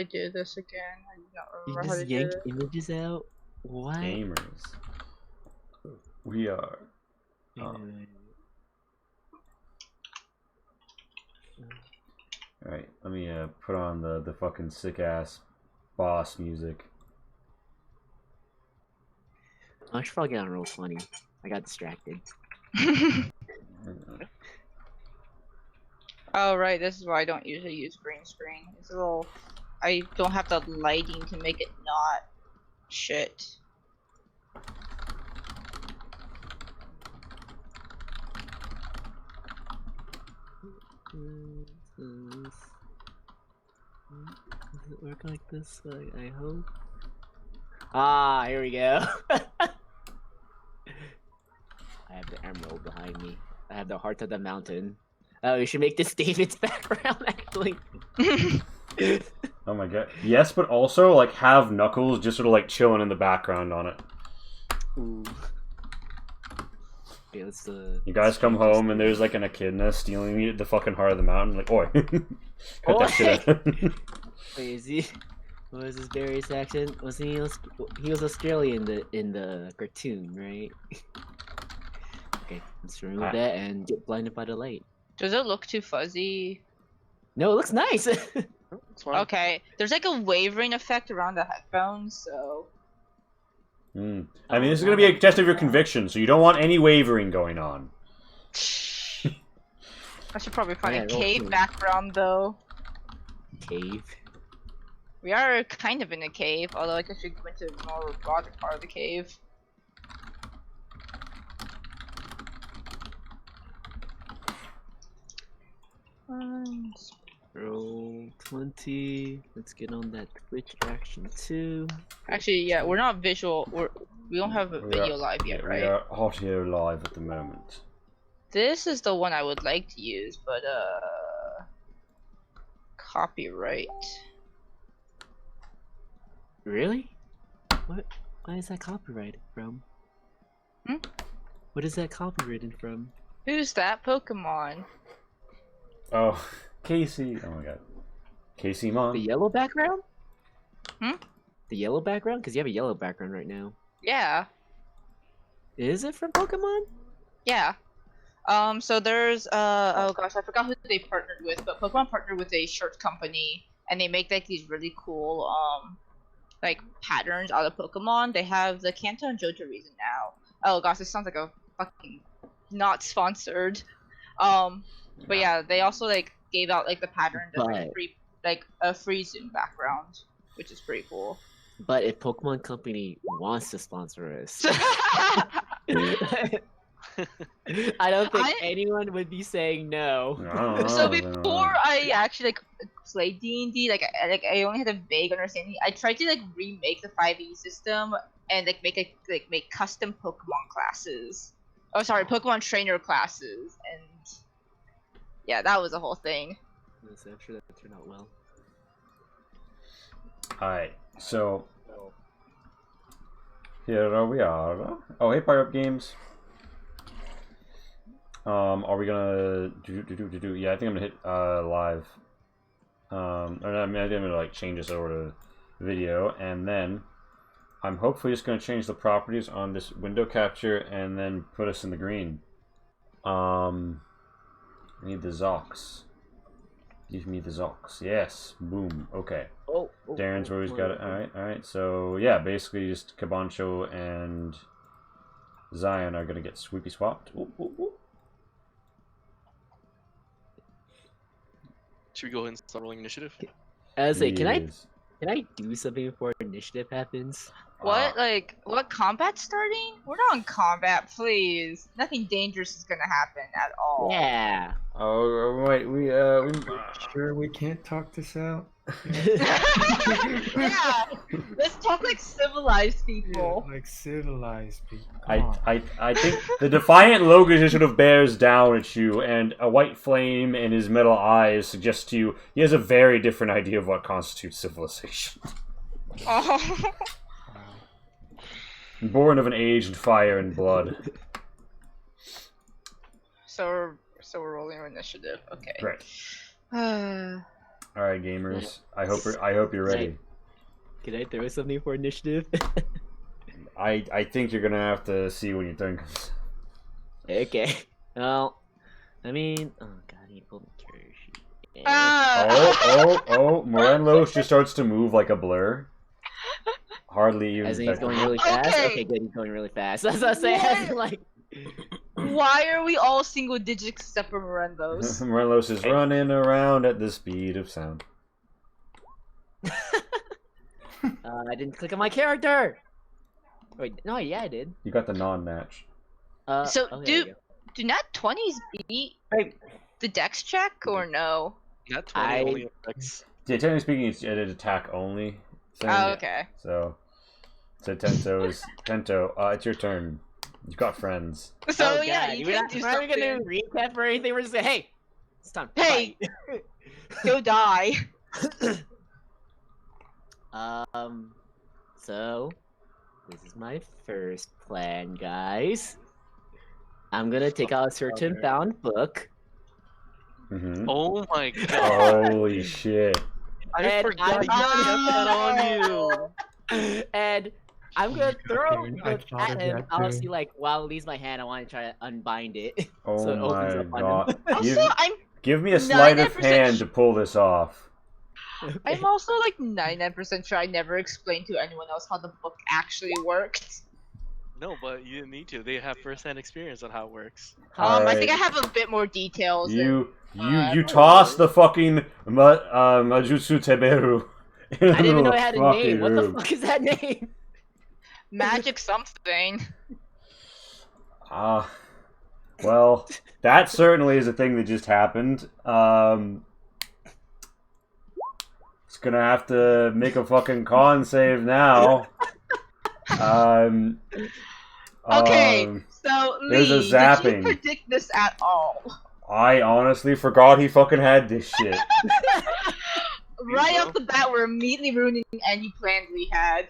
to do this again. I do not You remember how to just do yank it. images out? What? Gamers. We are. Alright, let me put on the fucking sick ass boss music. I should probably get on Roll20. I got distracted. Oh right, this is why I don't usually use green screen. It's a little. I don't have the lighting to make it not shit. Does it work like this? I hope. Ah, here we go. I have the emerald behind me. I have the heart of the mountain. Oh, we should make this David's background, actually. Oh my god. Yes, but also, like, have Knuckles just sort of, like, chilling in the background on it. Ooh. Okay, let's, you guys come home and there's, like, an echidna stealing the fucking heart of the mountain. Like, oi. Cut that shit out. Wait, is he... What was his Barry's accent? Was he was Australian in the cartoon, right? Okay, let's remove that and get blinded by the light. Does it look too fuzzy? No, it looks nice. Okay, there's like a wavering effect around the headphones, so. I mean, this is going to be a test of your conviction, so you don't want any wavering going on. I should probably find a cave background, though. Cave? We are kind of in a cave, although I guess we went to the more robotic part of the cave. Roll20. Let's get on that Twitch action too. Actually, yeah, we're not visual. We don't have a video live yet, right? We are audio live at the moment. This is the one I would like to use, but copyright. Really? What? Why is that copyrighted from? What is that copyrighted from? Who's that Pokemon? Oh, Casey. Oh my god. Casey Mon. The yellow background? The yellow background? Because you have a yellow background right now. Yeah. Is it from Pokemon? Yeah. So there's oh gosh, I forgot who they partnered with, but Pokemon partnered with a shirt company, and they make like these really cool like patterns out of Pokemon. They have the Kanto and Johto reason now. Oh gosh, this sounds like a fucking not sponsored. But yeah, they also like gave out like the pattern as like a free Zoom background, which is pretty cool. But if Pokemon Company wants to sponsor us, I don't think anyone would be saying no. So before I actually like played D&D, like I only had a vague understanding. I tried to like remake the 5e system and like make custom Pokemon classes. Oh, sorry, Pokemon trainer classes, and yeah, that was the whole thing. Yes, I'm sure that turned out well. Alright, so here we are. Oh, hey, Pirate Games. Are we gonna do? Yeah, I think I'm gonna hit live. Or I mean, I think I'm gonna like change this over to video, and then I'm hopefully just gonna change the properties on this window capture, and then put us in the green. I need the Zox. Give me the Zox. Yes. Boom. Okay. Darren's where he's got it. Alright. So, yeah, basically just Cabancho and Zion are going to get sweepy swapped. Should we go ahead and start rolling initiative? Can I do something before initiative happens? What? Like, what combat's starting? We're not in combat, please. Nothing dangerous is gonna happen at all. Yeah. Oh, wait, we sure we can't talk this out? Yeah, let's talk like civilized people. Yeah, like civilized people. I think the defiant logo just sort of bears down at you, and a white flame in his metal eyes suggests to you he has a very different idea of what constitutes civilization. Oh. Born of an age in fire and blood. So we're rolling our initiative. Okay. Right. All right, gamers. I hope you're ready. Can I throw something for initiative? I think you're gonna have to see when your turn comes. Okay. Well, I mean, oh god, he pulled my carrier sheet. Yeah. Oh! Morenlos just starts to move like a blur. Hardly even. As in he's going really Okay. fast. Okay, good. He's going really fast. That's what I say. As in, like, Why are we all single digits except for Morendos? Morelos is running around at the speed of sound. I didn't click on my character. Wait, no, yeah, I did. You got the non-match. So, okay, there do we go. do nat 20s beat Hey. the dex check or no? Not 20 I- only affects. Yeah, technically speaking, it's an attack only thing. Oh, okay. So Tento, it's your turn. You've got friends. So Oh, yeah, God, you we're can not, do we're not gonna something. recap or anything. We're just gonna, hey, it's time to Hey. fight. Go die. So this is my first plan, guys. I'm gonna take out a certain Okay. bound book. Mm-hmm. Oh my god! Holy shit! I And forgot you I'm- kept that on you. And I'm gonna throw Okay, the I book thought at of him. that I'll too. see, like, while it leaves my hand, I want to try to unbind it. Oh So it opens my up on god! him. Also, I'm Give me a sleight of 99% hand to pull this off. I'm also like 99% sure I never explained to anyone else how the book actually worked. No, but you didn't need to. They have first-hand experience on how it works. I think I Alright. have a bit more details. You toss the fucking Majutsu Teberu. I didn't even know it had a name. What the room. fuck is that name? Than magic something. Well, that certainly is a thing that just happened. It's gonna have to make a fucking con save now. Okay, um, so there's a Lee, did zapping. you predict this at all? I honestly forgot he fucking had this shit. Right go. off the bat, we're immediately ruining any plans we had.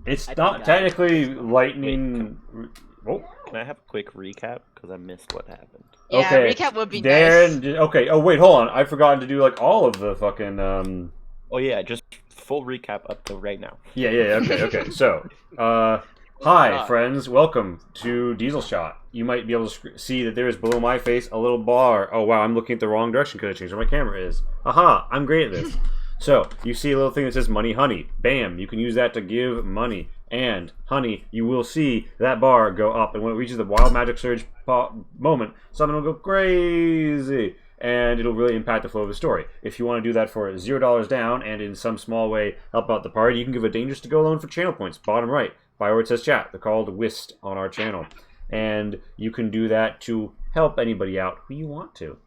It's I not think technically lightning. Oh, Can I have a quick recap? Because I missed what happened. Yeah, okay. recap would be Darren, nice. okay. Oh wait, hold on. I've forgotten to do like all of the fucking Oh yeah, just full recap up to right now. Yeah. Okay. So, hi friends, welcome to Diesel Shot. You might be able to see that there is below my face a little bar. Oh wow, I'm looking at the wrong direction because I changed where my camera is. Aha, I'm great at this. So, you see a little thing that says money honey. Bam, you can use that to give money. And, honey, you will see that bar go up. And when it reaches the wild magic surge moment, something will go crazy. And it'll really impact the flow of the story. If you want to do that for $0 down and in some small way help out the party, you can give a Dangerous to Go loan for channel points. Bottom right, by where it says chat. They're called WIST on our channel. And you can do that to help anybody out who you want to.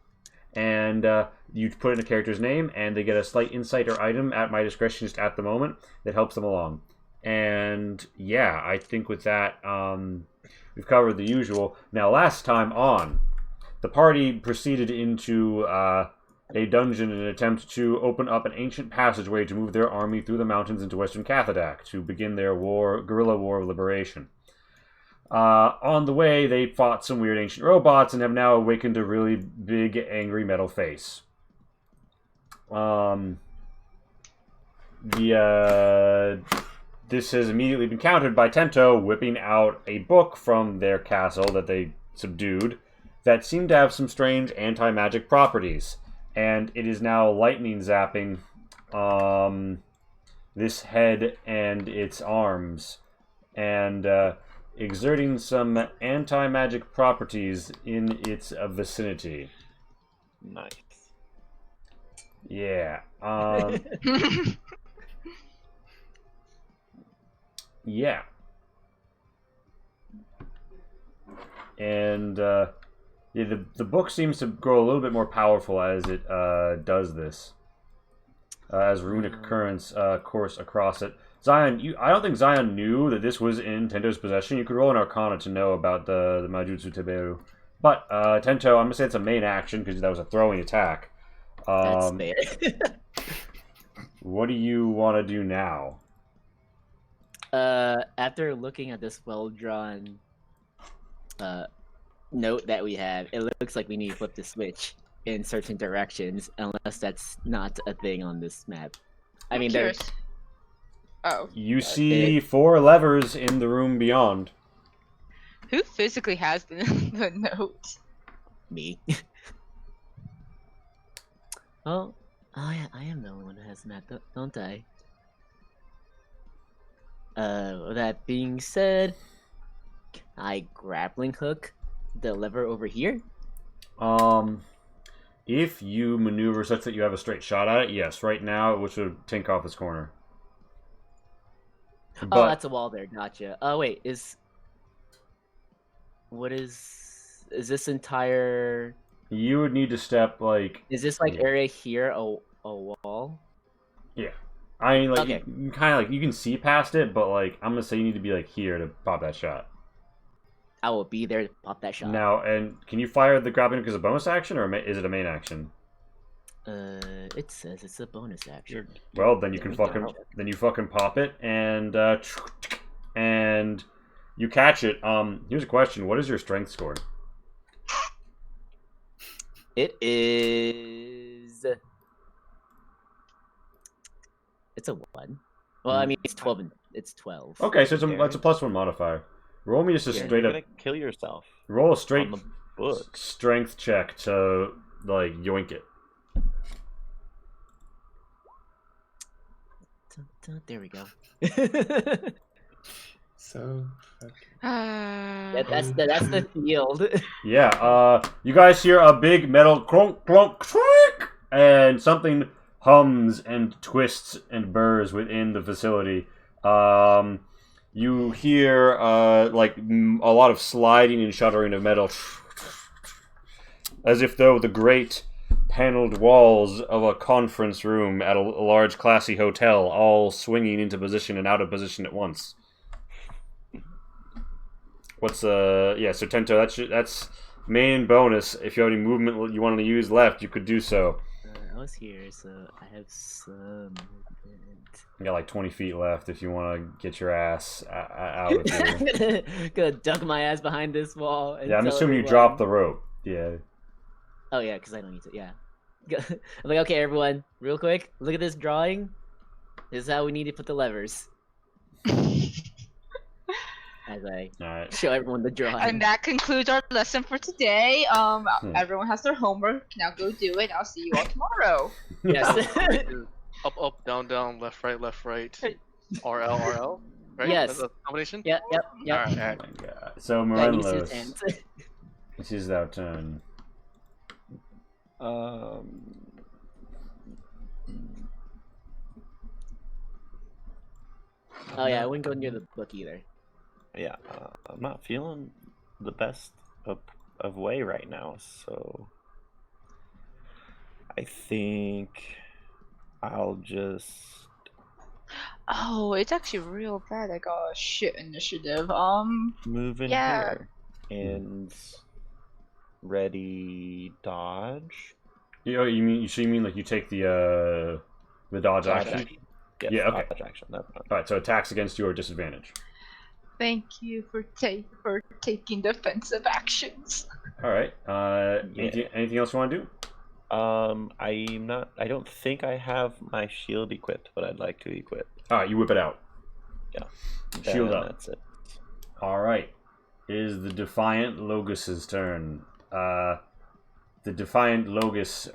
And you put in a character's name, and they get a slight insight or item at my discretion just at the moment that helps them along. And yeah, I think with that, we've covered the usual. Now, last time on, the party proceeded into a dungeon in an attempt to open up an ancient passageway to move their army through the mountains into Western Cathadak to begin their guerrilla war of liberation. On the way, they fought some weird ancient robots and have now awakened a really big, angry metal face. This has immediately been countered by Tento whipping out a book from their castle that they subdued that seemed to have some strange anti-magic properties. And it is now lightning zapping this head and its arms. And exerting some anti-magic properties in its vicinity. Nice. Yeah. Yeah. And yeah, the book seems to grow a little bit more powerful as it does this. As runic currents course across it. Zion, I don't think Zion knew that this was in Tento's possession. You could roll an Arcana to know about the Majutsu Teberu. But Tento, I'm gonna say it's a main action because that was a throwing attack. That's fair. What do you want to do now? After looking at this well-drawn note that we have, it looks like we need to flip the switch. in certain directions, unless that's not a thing on this map. I mean, there's Curious. Oh, You see 4 levers in the room beyond. who physically has the, the note? me. Oh, I am the one who has the map, don't I? With that being said, can I grappling hook the lever over here? If you maneuver such that you have a straight shot at it, yes. Right now, which would tink off its corner. Oh, But that's a wall there. Gotcha. Oh, wait, what is this entire? you would need to step like. Is this like Yeah. area here a wall? I mean, like Okay. you kind of like you can see past it, but like I'm gonna say you need to be like here to pop that shot. I will be there to pop that shot. Now, and can you fire the grappling hook as a bonus action, or is it a main action? It says it's a bonus action. Well, then you Yeah, can we can fucking help. then you fucking pop it and you catch it. Here's a question: what is your strength score? It is. It's a 1. Well, I mean, it's 12. It's 12. Okay, so it's a +1 modifier. Roll me just a Yeah. straight You're up. gonna kill yourself Roll a straight on the book. strength check to like yoink it. There we go. So, okay. Yeah, that's the field. Yeah. You guys hear a big metal clunk clunk clink, and something hums and twists and burrs within the facility. You hear like a lot of sliding and shuddering of metal, as if though the great paneled walls of a conference room at a large classy hotel all swinging into position and out of position at once. What's yeah, so Tento, that's main bonus. If you have any movement you want to use left, you could do so. I was here, so I have some movement. You got like 20 feet left if you want to get your ass out of here. Gonna dunk my ass behind this wall. And Yeah, I'm tell assuming you everyone- dropped the rope. Yeah. Oh yeah, because I don't need to. Yeah. I'm like, okay, everyone, real quick, look at this drawing. This is how we need to put the levers. As I Alright. show everyone the drawing. And that concludes our lesson for today. Everyone has their homework. Now go do it. I'll see you all tomorrow. Yes. Up, down, down, left, right, RL, RL. Right? Yes. That's a combination? Yep. Alright, Oh alright. my god. So, Yeah, use his Morelos, hands. this is our turn. Oh yeah, I wouldn't go near the book either. Yeah, I'm not feeling the best of way right now, so I think I'll just Oh, it's actually real bad. I got a shit initiative. move in Yeah. here and ready dodge. You mean like you take the dodge action? Yes, Yeah, okay. dodge action. That's fine. Alright, so attacks against you are disadvantage. Thank you for taking defensive actions. Alright. Anything else you want to do? I don't think I have my shield equipped, but I'd like to equip. Alright, you whip it out. Shield Then up. That's it. Alright. It is the Defiant Logus's turn. The Defiant Logus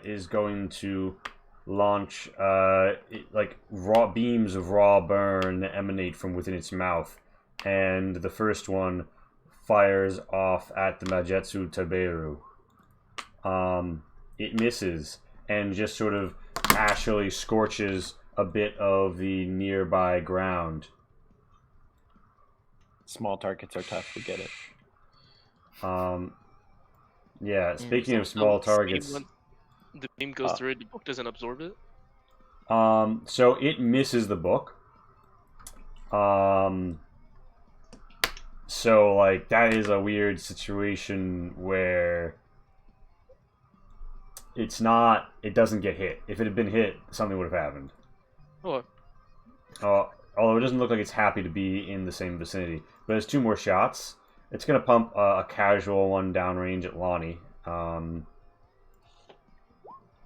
is going to launch like raw beams of raw burn that emanate from within its mouth. And the first one fires off at the Majetsu Taberu. It misses and just sort of actually scorches a bit of the nearby ground. Small targets are tough to get it. Yeah, speaking So of small the beam targets, when the beam goes through it, the book doesn't absorb it? so it misses the book. So like that is a weird situation where it doesn't get hit. If it had been hit, something would have happened. Oh, Although it doesn't look like it's happy to be in the same vicinity. But there's 2 more shots. It's gonna pump a casual one downrange at Lonnie.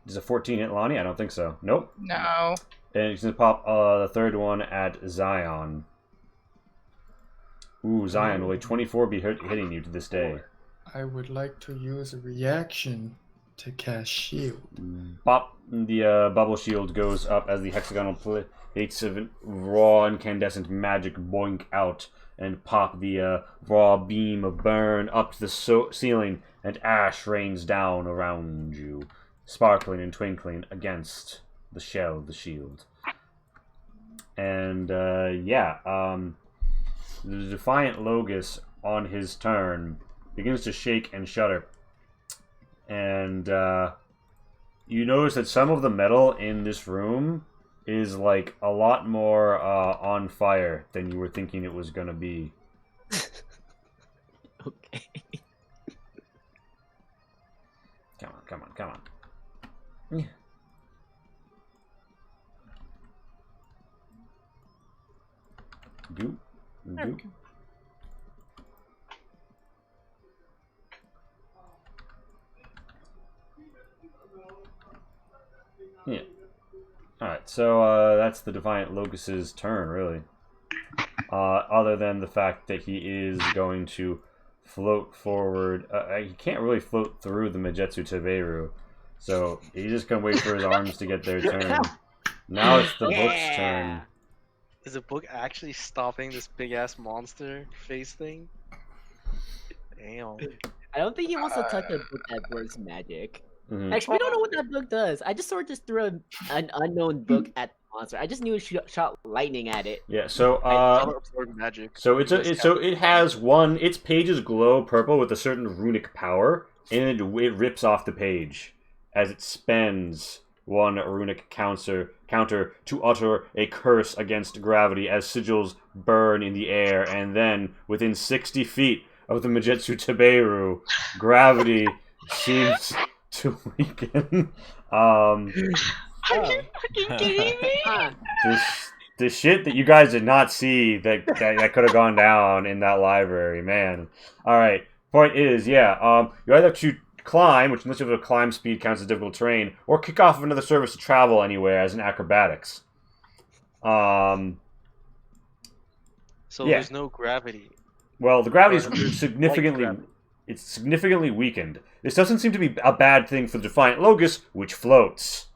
Does a 14 hit Lonnie? I don't think so. Nope. No. And he's gonna pop the third one at Zion. Ooh, Zion, will a 24 be hitting you to this day? I would like to use a reaction to cast shield. Pop, the bubble shield goes up as the hexagonal plates of raw incandescent magic boink out and pop the raw beam of burn up to the ceiling, and ash rains down around you, sparkling and twinkling against the shell of the shield. And the Defiant Logus on his turn begins to shake and shudder. And you notice that some of the metal in this room is like a lot more on fire than you were thinking it was gonna be. Okay. Come on. Yeah. Do. Yeah. Alright, so that's the Defiant Locus's turn, really. Other than the fact that he is going to float forward. He can't really float through the Majetsu Taberu, so he's just going to wait for his arms to get their turn. Now it's the book's turn. Is the book actually stopping this big ass monster face thing? Damn. I don't think he wants to touch a book that works magic. Mhm. Actually, we don't know what that book does. I just sort of just threw an unknown book at the monster. I just knew it shot lightning at it. Yeah, so Absorb magic. so it has its pages glow purple with a certain runic power, and it rips off the page as it spends one runic counter to utter a curse against gravity as sigils burn in the air, and then within 60 feet of the Majetsu Taberu, gravity seems to weaken. Are you fucking kidding me? The shit that you guys did not see that could have gone down in that library, man. All right, point is, you either have to climb, which unless you have a climb speed counts as difficult terrain, or kick off of another service to travel anywhere as an acrobatics. So yeah. there's no gravity. Well, the gravity is Or there's significantly light gravity. it's significantly weakened. This doesn't seem to be a bad thing for the Defiant Logus, which floats.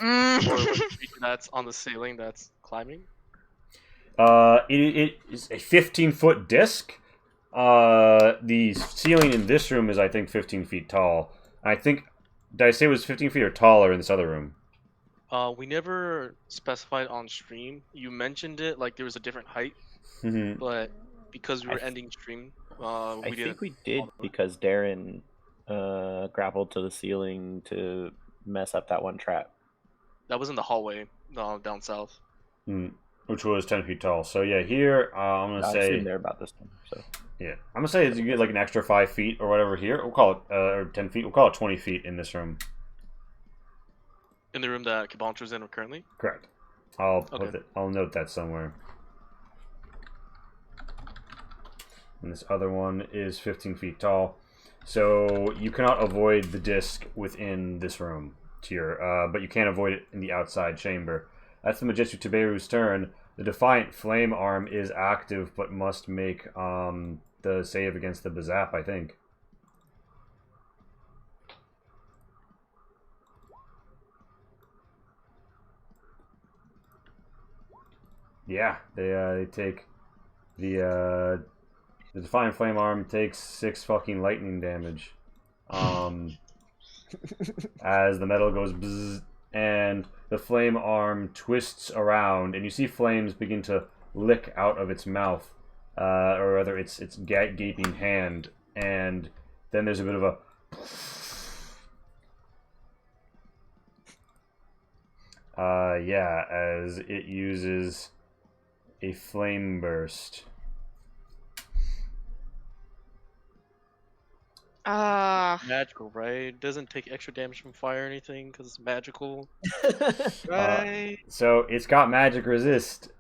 Or a creature that's on the ceiling that's climbing. It is a 15-foot disc. The ceiling in this room is, I think, 15 feet tall. I think, did I say it was 15 feet or taller in this other room? We never specified on stream. You mentioned it like there was a different height, Mm-hmm. but because we were ending stream, I we didn't. think we did because Darren grappled to the ceiling to mess up that one trap. That was in the hallway down south. Which was 10 feet tall. So yeah, here I'm gonna I say assumed they're about this time. So yeah, I'm gonna say you get like an extra 5 feet or whatever here. We'll call it or 10 feet. We'll call it 20 feet in this room. In the room that Kabantra's in currently. Correct. I'll Okay. I'll note that somewhere. And this other one is 15 feet tall. So you cannot avoid the disc within this room, but you can avoid it in the outside chamber. That's the Majetsu Taberu's turn. The Defiant Flame Arm is active, but must make the save against the Bazap, I think. Yeah, they take the Defiant Flame Arm takes 6 fucking lightning damage. As the metal goes bzzz, and the flame arm twists around, and you see flames begin to lick out of its mouth, or rather its gaping hand, and then there's a bit of a as it uses a flame burst. Magical, right? Doesn't take extra damage from fire or anything because it's magical. Right. So it's got magic resist.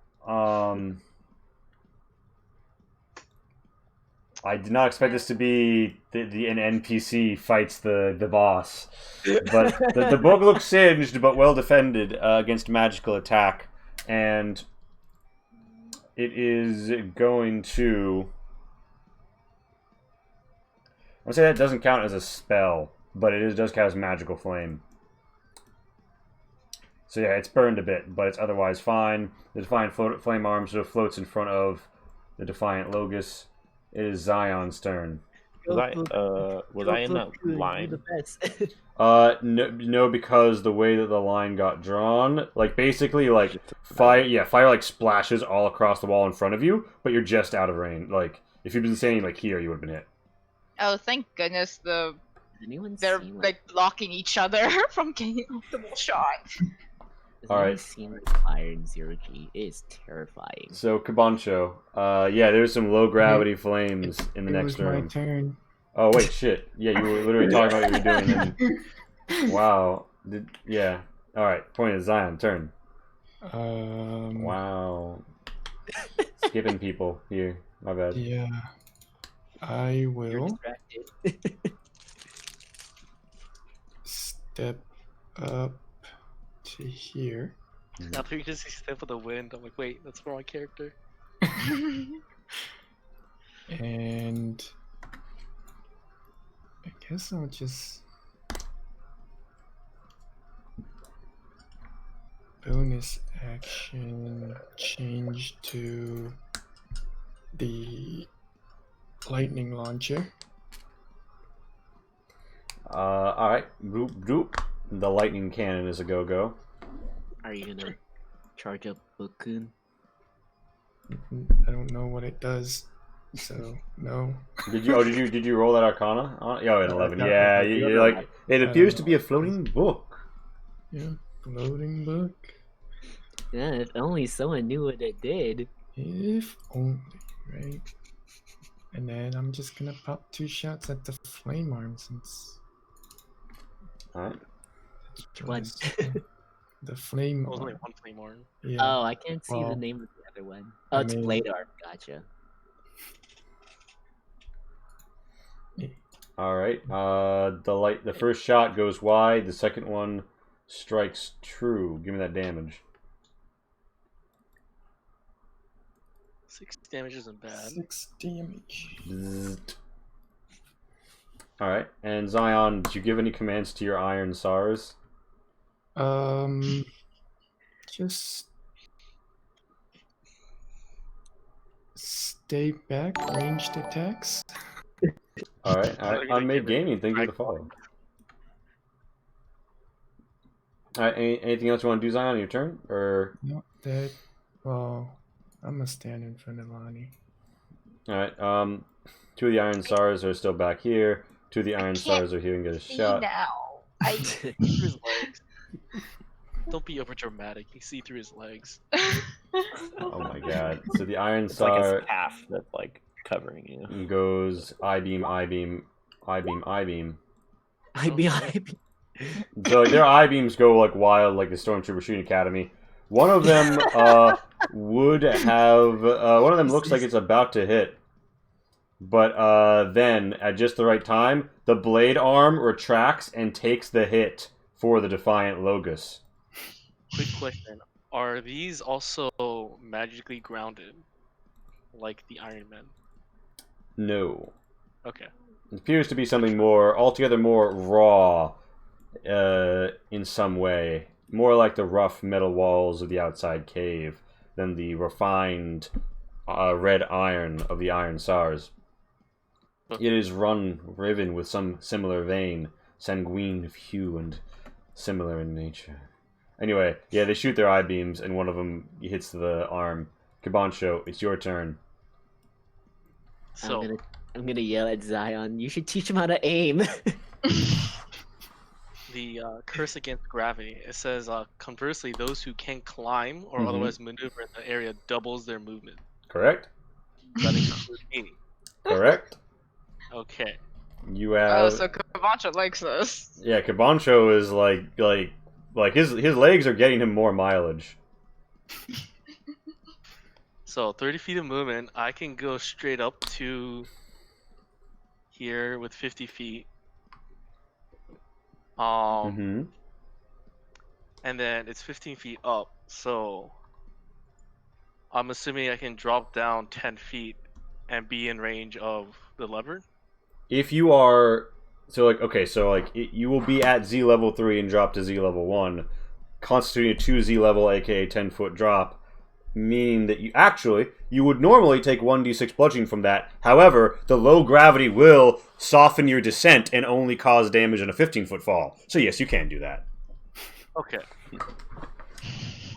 I did not expect this to be an NPC fights the boss. But the book looks singed but well defended against magical attack. And it is going to... I would say that doesn't count as a spell, but it does count as magical flame. So yeah, it's burned a bit, but it's otherwise fine. The Defiant Flame Arm sort of floats in front of the Defiant Logos. It is Zion's turn. Was I in that line? No, because the way that the line got drawn, like basically like fire like splashes all across the wall in front of you, but you're just out of range. Like if you'd been standing like here, you would have been hit. Oh, thank goodness they're like blocking each other from getting optimal shot. All right. Seen fire in Zero G is terrifying. So Kabancho, yeah, there's some low gravity flames in the next room. It was my turn. Oh wait, shit. Yeah, you were literally talking about what you were doing. And... Wow. Yeah. All right. Point at Zion. Turn. Wow. Skipping people here. My bad. Yeah. I will step up to here. Now you just see Step of the Wind. I'm like, wait, that's the wrong character. And I guess I'll just bonus action change to the lightning launcher. Alright. Group. The lightning cannon is a go-go. Are you gonna charge up Bookun? I don't know what it does, so no. Did you roll that Arcana? Oh, an 11. No, Yeah, no, you're no, like it appears to be a floating book. Yeah, floating book. Yeah, if only someone knew what it did. If only, right? And then I'm just gonna pop 2 shots at the flame arm since. Alright. One. The flame There's only arm. one flame arm. Yeah. Oh, I can't see the Well, name of the other one. Oh, I it's mean- Blade Arm. Gotcha. Alright. The first shot goes wide, the second one strikes true. Give me that damage. 6 damage isn't bad. 6 damage. Alright. And Zion, did you give any commands to your Iron SARS? Just stay back, ranged attacks. Alright. Unmade Gaming, thank you for the follow. Alright, anything else you want to do, Zion, on your turn? Or No, that. Well, I'm gonna stand in front of Lonnie. Alright, 2 of the Iron SARS are still back here. 2 of the Iron SARS are here and get a See shot. now. I Through his legs. Don't be over dramatic. You see through his legs. Oh my god. So the Iron It's like SAR a half that's like covering you. goes I-beam, I-beam, I-beam, I-beam. I So their I-beams go like wild, like the Stormtrooper Shooting Academy. One of them would have... one of them looks like it's about to hit. But then, at just the right time, the blade arm retracts and takes the hit for the Defiant Logos. Quick question. Are these also magically grounded? Like the Iron Man? No. Okay. It appears to be something more, altogether more raw in some way. More like the rough metal walls of the outside cave than the refined red iron of the Iron SARS. It is riven with some similar vein, sanguine of hue and similar in nature. Anyway, yeah, they shoot their I-beams, and one of them hits the arm. Kabancho, it's your turn. So, I'm gonna yell at Zion. You should teach him how to aim. the curse against gravity, it says, conversely, those who can climb or Mhm. otherwise maneuver in the area doubles their movement. Correct? Does that include me? Correct? Okay. You have... Oh, so Kavancha likes this. Yeah, Kabancho is like his legs are getting him more mileage. So 30 feet of movement, I can go straight up to here with 50 feet. Mm-hmm. And then it's 15 feet up, so I'm assuming I can drop down 10 feet and be in range of the lever. If you are you will be at Z level 3 and drop to Z level 1, constituting a 2Z level, aka 10-foot drop, meaning that you would normally take 1d6 bludgeoning from that. However, the low gravity will soften your descent and only cause damage on a 15-foot fall. So yes, you can do that. Okay.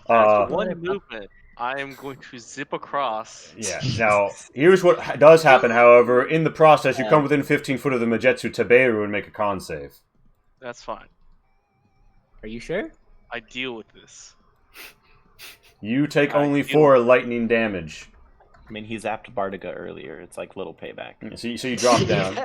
Uh, One movement, I am going to zip across. Yeah. Now, here's what does happen. However, in the process, you come within 15 foot of the Majetsu Taberu and make a con save. That's fine. Are you sure? I deal with this. You take I only do. 4 lightning damage. I mean, he zapped Bardiga earlier. It's like little payback. So you drop down.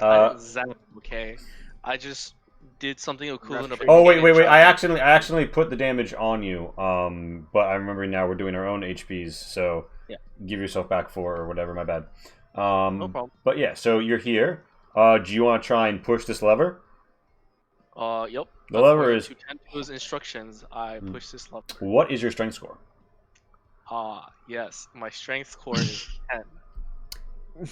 I didn't zap, okay? I just did something equivalent of. Oh wait! I accidentally put the damage on you. But I'm remembering now we're doing our own HPs, so Yeah. give yourself back 4 or whatever. My bad. No problem. But yeah, so you're here. Do you want to try and push this lever? Yep. The lever According is- to Kento's instructions. I push this lever. What is your strength score? Yes. My strength score is 10.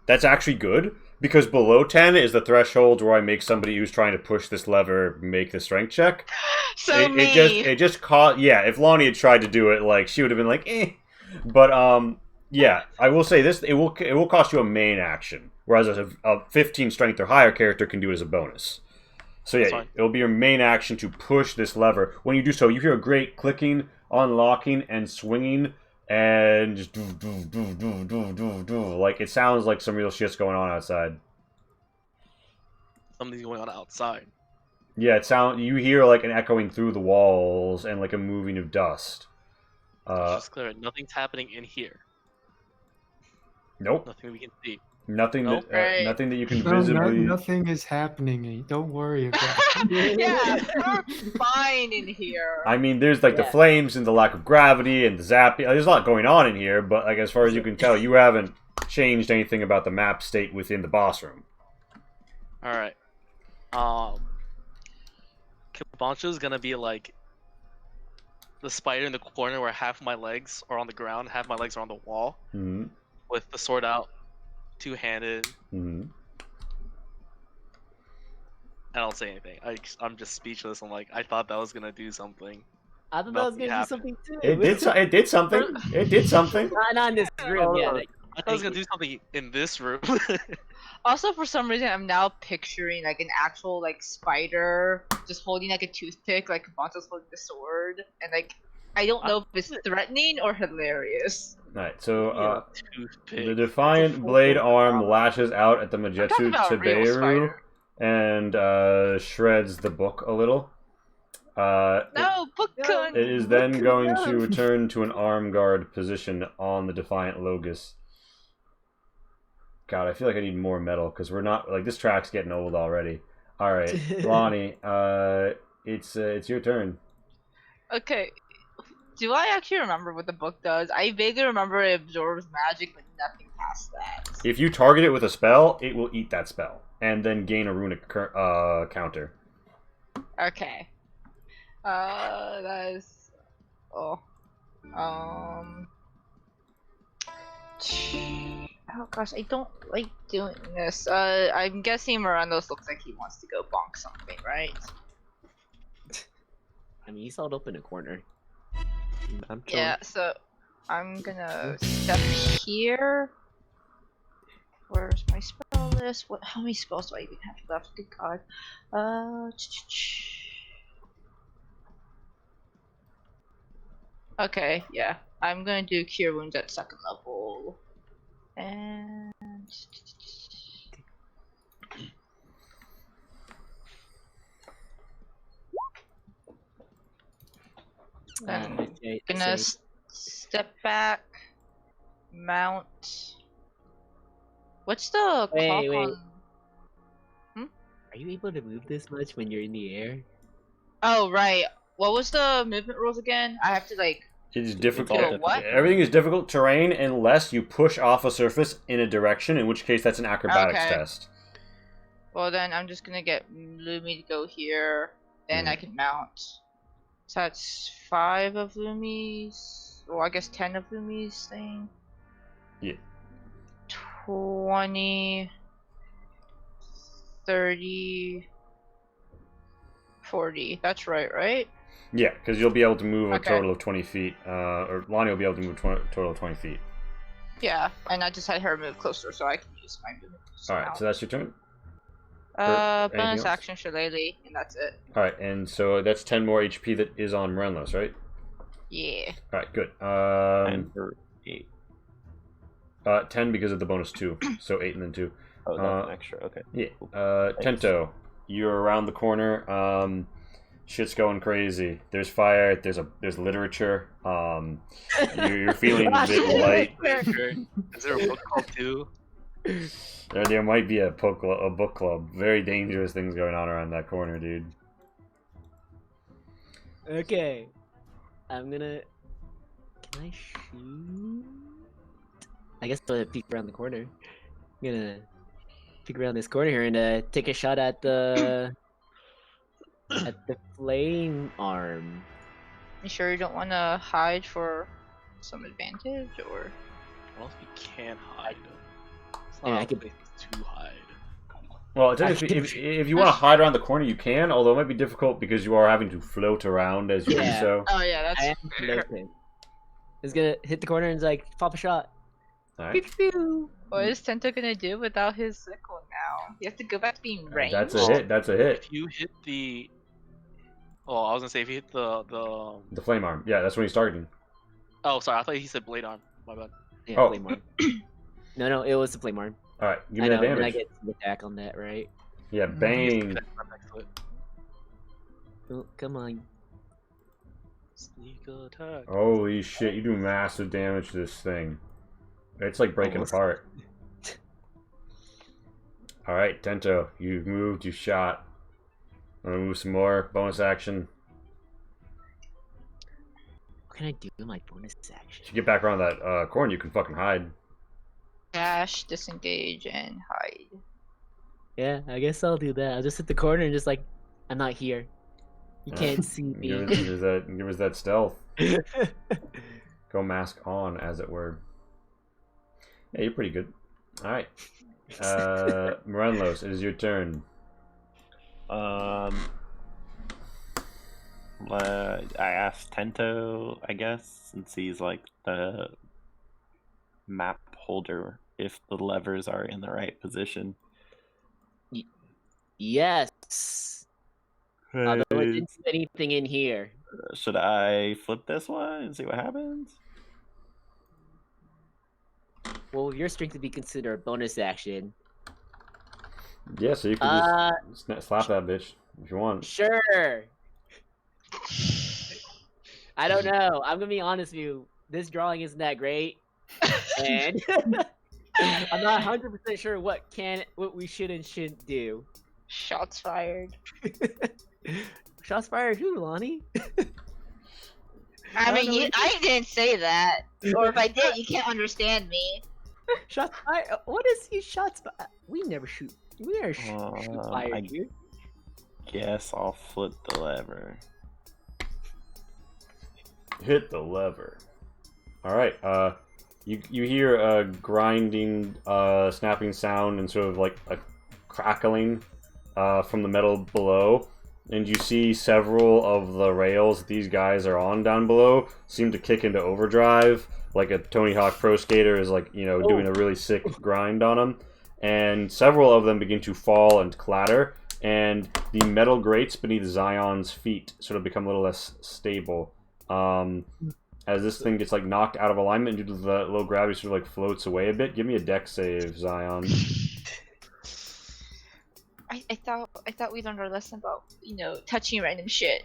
That's actually good, because below 10 is the threshold where I make somebody who's trying to push this lever make the strength check. So me. It just caught. Yeah, if Lonnie had tried to do it, like, she would have been like, eh. But yeah, I will say this: it will cost you a main action, whereas a 15 strength or higher character can do it as a bonus. So That's yeah, fine. it'll be your main action to push this lever. When you do so, you hear a great clicking, unlocking, and swinging, and just do. Like, it sounds like some real shit's going on outside. Something's going on outside. Yeah, you hear like an echoing through the walls and like a moving of dust. Let's just clear it. Nothing's happening in here. Nope, Nothing we can see. nothing Nope. that Right. nothing that you can No, visibly. nothing is happening. Don't worry about it. Yeah, we're fine in here. I mean, there's like the Yeah. flames and the lack of gravity and the zapping. There's a lot going on in here, but like as far as you can tell, you haven't changed anything about the map state within the boss room. All right. Kibancho's gonna be like the spider in the corner where half my legs are on the ground, half my legs are on the wall, Mm-hmm. with the sword out, two-handed. Mm-hmm. I don't say anything. I'm just speechless. I'm like, I thought that was gonna do something. I thought that was Nothing gonna do happened. something too. It did something. It did something. Not in this room. Yeah. I thought it was gonna do something in this room. Also, for some reason, I'm now picturing like an actual like spider just holding like a toothpick, like Monta's holding the sword, and like I don't know if it's threatening or hilarious. All right, so Toothpick. the defiant blade arm lashes out at the I'm talking Majetsu about a real Taberu spider. and shreds the book a little. No, book gun. It is then going to return to an arm guard position on the defiant Logus. God, I feel like I need more metal because we're not like this track's getting old already. All right, Lonnie, it's your turn. Okay. Do I actually remember what the book does? I vaguely remember it absorbs magic, but nothing past that. If you target it with a spell, it will eat that spell and then gain a runic counter. Okay. That is. Oh. Oh gosh, I don't like doing this. I'm guessing Mirando's looks like he wants to go bonk something, right? I mean, he's held up in a corner. I'm chilling. Yeah, so I'm gonna step here. Where's my spell list? How many spells do I even have left? Good God. Okay, yeah. I'm gonna do Cure Wounds at 2nd level. And... Then gonna step back, mount. What's the Wait, clock wait. on? Are you able to move this much when you're in the air? Oh right. What was the movement rules again? I have to like It is all difficult. Yo, what? Everything is difficult terrain unless you push off a surface in a direction, in which case that's an acrobatics Okay. test. Well, then I'm just gonna get Lumi to go here. Then I can mount. So that's 5 of Lumi's. Well, I guess 10 of Lumi's thing. Yeah. 20, 30, 40. That's right? Yeah, because you'll be able to move a Okay. total of 20 feet, or Lonnie will be able to move a total of 20 feet. Yeah, and I just had her move closer so I can use my movement. Alright, so that's your turn. bonus anything else? action Shillelagh, and that's it. Alright, and so that's 10 more HP that is on Renlos, right? Yeah. Alright, good. And for 8. 10 because of the bonus 2, so 8 and then 2. Oh, that's an extra. Okay. Yeah. Cool. Thanks. Tento, you're around the corner. Shit's going crazy. There's fire. There's literature. You're feeling a bit light. Is there a book called too? There might be a book club. Very dangerous things going on around that corner, dude. Okay. I'm gonna. Can I shoot? I guess I'll peek around the corner. I'm gonna peek around this corner here and take a shot at the flame arm. You sure you don't want to hide for some advantage, or? I don't think you can hide. It's Yeah, I not could- place to hide. Well, technically, if you want to hide around the corner, you can. Although it might be difficult because you are having to float around as you do Yeah. so. Oh yeah, I am that's fair. floating. It's gonna hit the corner and like pop a shot. All right. Pew, pew, pew. What is Tento gonna do without his sickle now? He has to go back to being ranged. That's a hit. That's a hit. If you hit the, oh, I was gonna say if you hit the. The flame arm. Yeah, that's when he's starting. Oh, sorry, I thought he said blade arm. My bad. Yeah, Oh. flame arm. No, it was the flame arm. All right, give I me know, that and I damage. get the attack on that, right? Yeah, bang. Oh, come on. Sneak attack. Holy shit! You do massive damage to this thing. It's like breaking Almost. apart. All right, Tento, you've moved. You shot. I'm gonna move some more. Bonus action. What can I do with my bonus action? If you get back around that corner, you can fucking hide. Dash, disengage, and hide. Yeah, I guess I'll do that. I'll just hit the corner and just like, I'm not here. You can't see me. Give us that stealth. Go mask on, as it were. Yeah, you're pretty good. All right, Morenlos, it is your turn. I asked Tento, I guess, since he's like the map holder, if the levers are in the right position. Yes. Although I didn't see anything in here. Should I flip this one and see what happens? Well, your strength would be considered a bonus action. Yeah, so you can just slap that bitch if you want. Sure. I don't know. I'm gonna be honest with you. This drawing isn't that great, and I'm not 100% sure what we should and shouldn't do. Shots fired. Shots fired. Who, Lonnie? I I mean, don't know I didn't say that. Or if I did, you can't understand me. Shots fired. What is he? Shots fired. We never shoot. We never shoot fired I here. guess I'll flip the lever. Hit the lever. All right. You hear a grinding, snapping sound and sort of like a crackling from the metal below, and you see several of the rails that these guys are on down below seem to kick into overdrive, like a Tony Hawk Pro Skater is like, you know, doing a really sick grind on them, and several of them begin to fall and clatter, and the metal grates beneath Zion's feet sort of become a little less stable. As this thing gets like knocked out of alignment due to the low gravity, sort of like floats away a bit. Give me a dex save, Zion. I thought we learned our lesson about, touching random shit.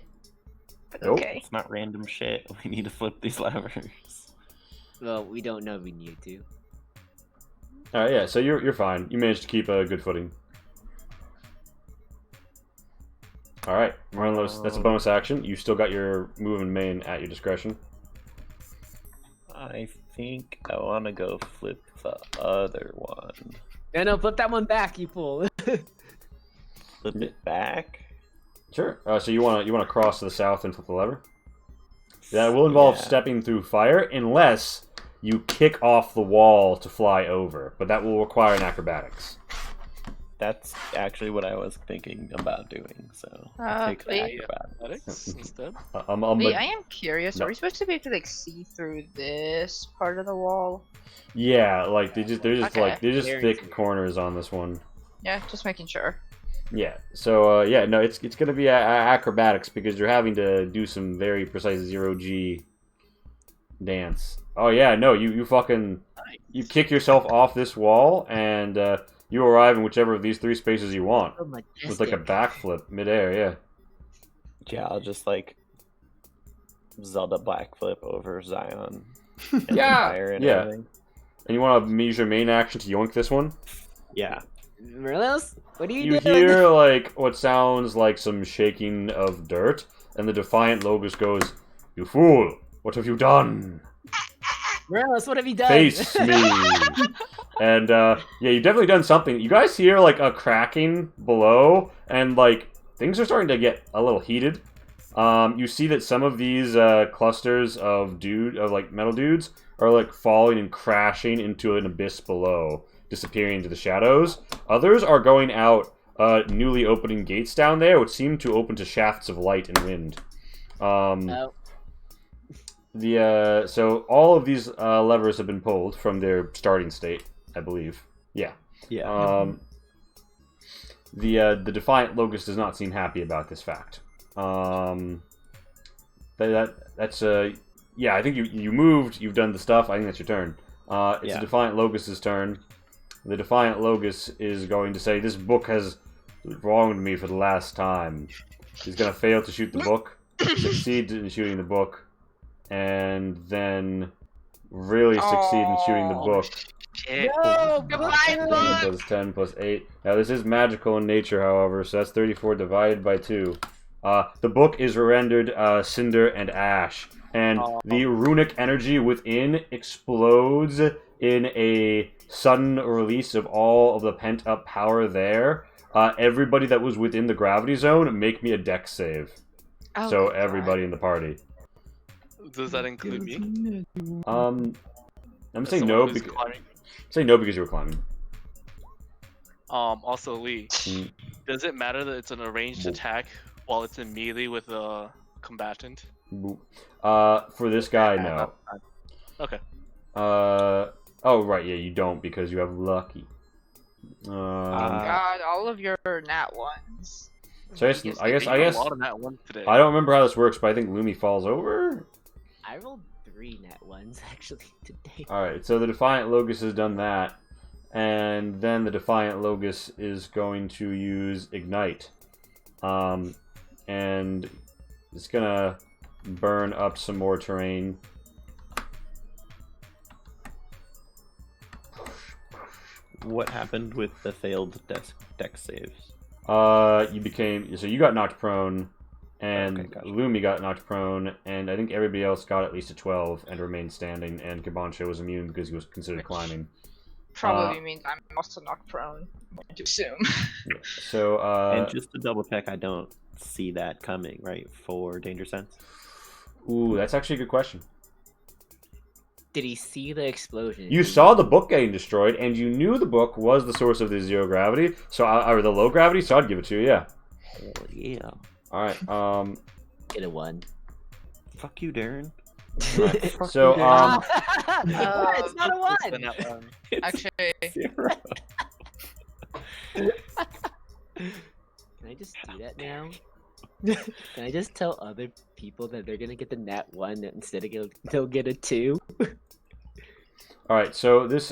But Nope. okay. It's not random shit. We need to flip these levers. Well, we don't know we need to. All right, yeah. So you're fine. You managed to keep a good footing. All right, Marlos, that's a bonus action. You still got your move and main at your discretion. I think I want to go flip the other one. No, flip that one back, you fool. Flip it back? Sure. So you wanna cross to the south and flip the lever? That will involve Yeah. stepping through fire, unless you kick off the wall to fly over. But that will require an acrobatics. That's actually what I was thinking about doing, so I'll take the wait. acrobatics. Athletics instead. Wait, I am curious. No. Are we supposed to be able to like see through this part of the wall? Yeah, like they're just Okay. thick corners on this one. Yeah, just making sure. Yeah. So yeah, no, it's gonna be acrobatics because you're having to do some very precise 0G dance. Oh yeah, no, you fucking you kick yourself off this wall and you arrive in whichever of these 3 spaces you want Oh, with like a backflip midair. Yeah. Yeah, I'll just like Zelda backflip over Zion. And Yeah! fire and Yeah. everything. And you want to use your main action to yoink this one? Yeah. Merlos, what are you You doing? hear like what sounds like some shaking of dirt, and the defiant Logos goes, "You fool! What have you done? Merlos, what have you done? Face me!" And yeah, you've definitely done something. You guys hear like a cracking below, and like things are starting to get a little heated. You see that some of these clusters of metal dudes are like falling and crashing into an abyss below, disappearing into the shadows. Others are going out newly opening gates down there, which seem to open to shafts of light and wind. Oh, So all of these levers have been pulled from their starting state, I believe. Yeah. Yeah. The defiant Logos does not seem happy about this fact. That's yeah. I think you moved. You've done the stuff. I think that's your turn. It's Yeah. the defiant Logos' turn. The defiant Logos is going to say, "This book has wronged me for the last time." He's going to fail to shoot the book, succeed in shooting the book, and then really succeed in shooting the book. Shit. no, Goodbye, book. book. Plus 10 plus 8. Now this is magical in nature, however, so that's 34 divided by 2. The book is rendered cinder and ash, and the runic energy within explodes in a sudden release of all of the pent-up power there. Everybody that was within the gravity zone, make me a dex save. Oh So my God. everybody in the party. Does that include me? I'm As saying someone no who's because climbing? you were climbing. Also, Lee, Mm. does it matter that it's an arranged attack while it's in melee with a combatant? Boop. For this guy, no. Okay. Oh right, yeah, you don't because you have lucky. God, all of your nat ones. So I guess A lot of that one today. I don't remember how this works, but I think Lumi falls over. I rolled 3 net ones actually today. All right, so the Defiant Logos has done that, and then the Defiant Logos is going to use Ignite, and it's gonna burn up some more terrain. What happened with the failed deck saves? You got knocked prone, and Okay, gotcha. Lumi got knocked prone, and I think everybody else got at least a 12 and remained standing, and Kabancho was immune because he was considered climbing. Probably means I'm also not prone. I'm going to assume. Yeah. So, And just to double check, I don't see that coming, right? For Danger Sense? ooh, that's actually a good question. Did he see the explosion? You saw the book getting destroyed, and you knew the book was the source of the zero gravity, or the low gravity, so I'd give it to you, yeah. Hell yeah. Alright, Get a 1. Fuck you, Darren. Alright, Fuck so, you, Darren. It's not a 1! Then that one. Actually, Zero. Can I just do that now? Can I just tell other people that they're gonna get the nat 1 instead of they'll get a 2? alright, so this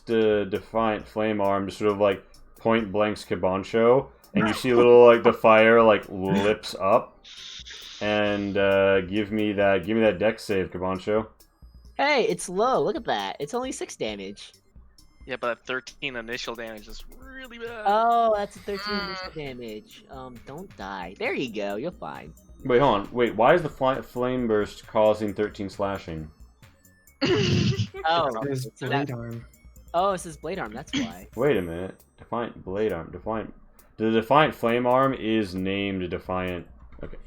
Defiant Flame Arm just sort of, like, point blanks Kabancho, and you see a little, like, the fire, like, lips up, and, give me that dex save, Kabancho. Hey, it's low. Look at that. It's only 6 damage. Yeah, but that 13 initial damage is really bad. Oh, that's a 13 initial damage. Don't die. There you go. You're fine. Wait, hold on. Wait, why is the Flame Burst causing 13 slashing? Oh, It says so blade that, arm. oh, it says blade arm. That's why. Wait a minute. Defiant blade arm. Defiant. The Defiant flame arm is named Defiant. Okay.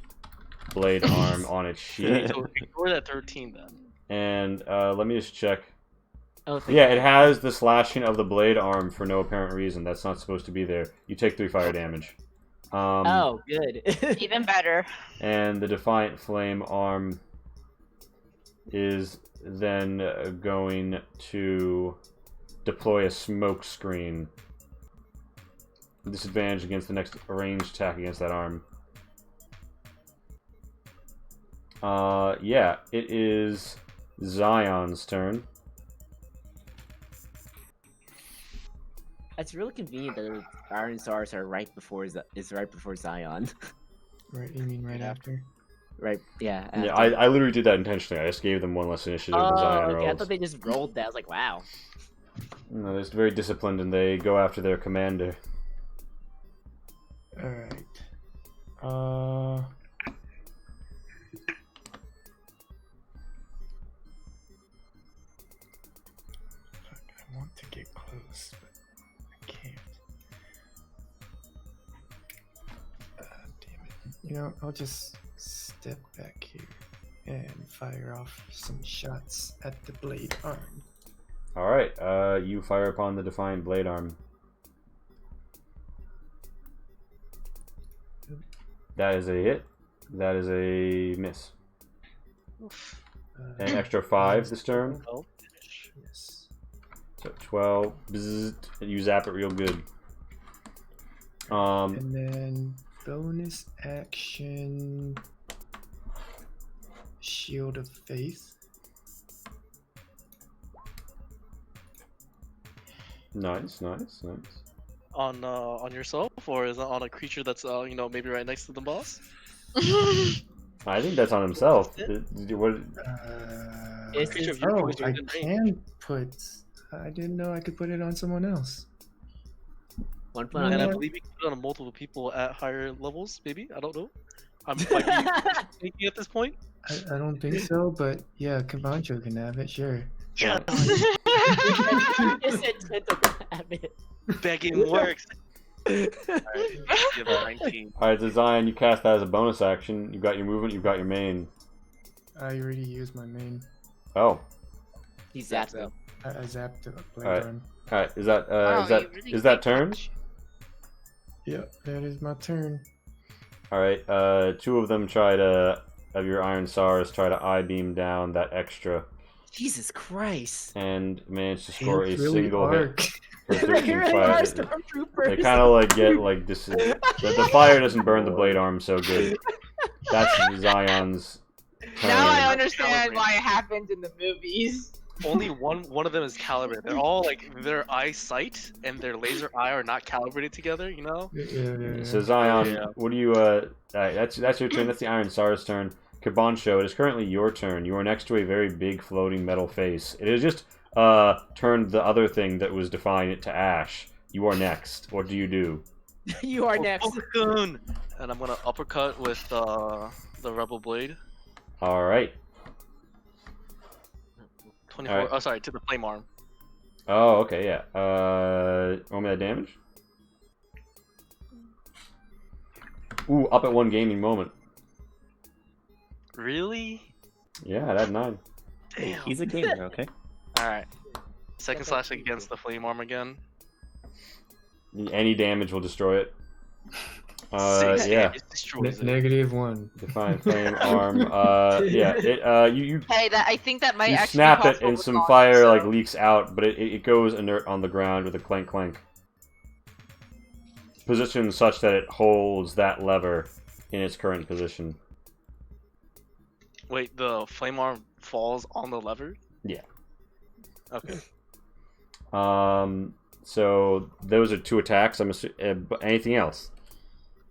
Blade arm on its sheet. So ignore that 13 then. And let me just check. Oh, thank Yeah, you. it has the slashing of the blade arm for no apparent reason. That's not supposed to be there. You take 3 fire damage. Oh, good. Even better. And the Defiant flame arm is then going to deploy a smoke screen. Disadvantage against the next ranged attack against that arm. Yeah, it is Zion's turn. It's really convenient that the Iron Stars are right before right before Zion. Right, you mean right after? Right? Yeah. Yeah, after. I literally did that intentionally. I just gave them one less initiative than Oh, Zion okay. I rolls. thought they just rolled that. I was like, wow. No, they're just very disciplined and they go after their commander. Alright. Fuck, I want to get close, but I can't. Damn it. You know, I'll just step back here and fire off some shots at the blade arm. Alright, you fire upon the Defiant blade arm. That is a hit. That is a miss. An extra 5 this turn. Oh. Yes. So 12. Bzzzt, you zap it real good. And then bonus action Shield of Faith. Nice. On yourself, or is it on a creature that's maybe right next to the boss? I think that's on himself. What? It's Creature his- of your Oh, choice I within range. can put. I didn't know I could put it on someone else. one point And I on Yeah. believe you can put it on multiple people at higher levels. Maybe, I don't know. I might be thinking at this point. I don't think so, but yeah, Kabancho can have it, sure. Yeah, You said Tento can have it. begging works. Alright, give it 19. Alright, so Zion, you cast that as a bonus action. You've got your movement, you've got your main. I already used my main. Oh. He zapped him. I zapped the blade Alright. arm. Alright, is that Wow, is that you really is that take turn? much. Yep, that is my turn. Alright, 2 of them try to of your Iron Stars try to eye beam down that extra Jesus Christ. and manage to They score a really single hit arc. for 13 They really fire. are They stormtroopers. kind of like get like this. The fire doesn't burn the blade arm so good. That's Zion's turn. Now I Calibrate. understand why it happens in the movies. Only one of them is calibrated. They're all like their eyesight and their laser eye are not calibrated together. You know. Yeah. So Zion, Yeah. what do you? That's your turn. That's the Iron Stars' turn. Kabancho, it is currently your turn. You are next to a very big floating metal face. It has just turned the other thing that was Defiant to ash. You are next. What do you do? You are next. Falcon! And I'm gonna uppercut with the Rebel Blade. All right. 24. Alright. Oh, sorry, to the flame arm. Oh, okay, yeah. Roll me that damage. Ooh, up at 1 gaming moment. Really? Yeah, that 9. Damn. He's a gamer, okay? All right. Second slash against the flame arm again. Any damage will destroy it. 6 Yeah. damage destroys it. -1. Defiant flame arm. Yeah. You Hey, I think that might you actually snap be it possible and with some Nani, fire so- like leaks out, but it goes inert on the ground with a clank clank. Positioned such that it holds that lever in its current position. Wait, the flame arm falls on the lever? Yeah. Okay. So those are 2 attacks. Anything else?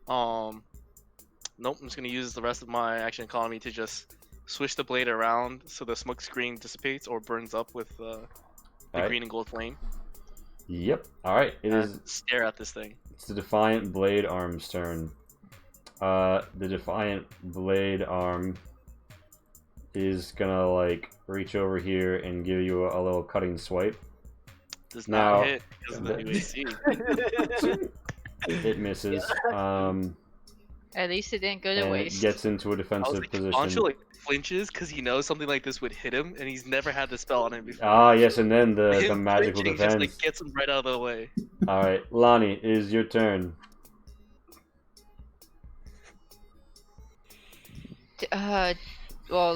Nope. I'm just gonna use the rest of my action economy to just switch the blade around so the smoke screen dissipates or burns up with the Alright. green and gold flame. Yep. All right. It is. And stare at this thing. It's the Defiant Blade Arm's turn. The Defiant Blade Arm is gonna like reach over here and give you a little cutting swipe. Does Now- not hit because of the UAC. It misses. At least it didn't go to And waste. gets into a I was defensive like, position. Ancho like flinches because he knows something like this would hit him, and he's never had the spell on him before. Ah, yes, and then the Him magical flinching defense. just like gets him right out of the way. All right, Lonnie, it is your turn. Well,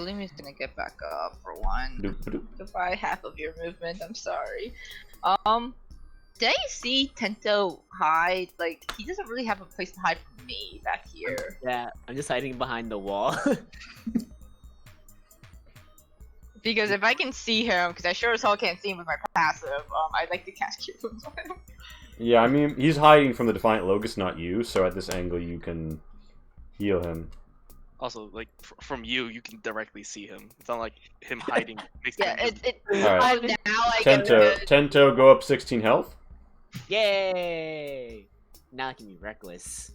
Lumi's gonna get back up for one. Doop-a-doop. Goodbye, half of your movement. I'm sorry. Did I see Tento hide? Like, he doesn't really have a place to hide from me back here. Yeah, I'm just hiding behind the wall. Because if I can see him, because I sure as hell can't see him with my passive, I'd like to cast Cure Wounds on him. Yeah, I mean, he's hiding from the Defiant Locust, not you, so at this angle you can heal him. Also, like from you, you can directly see him. It's not like him hiding. Makes Yeah, him Alright. now I get Tento, good. Tento, go up 16 health. Yay! Now I can be reckless.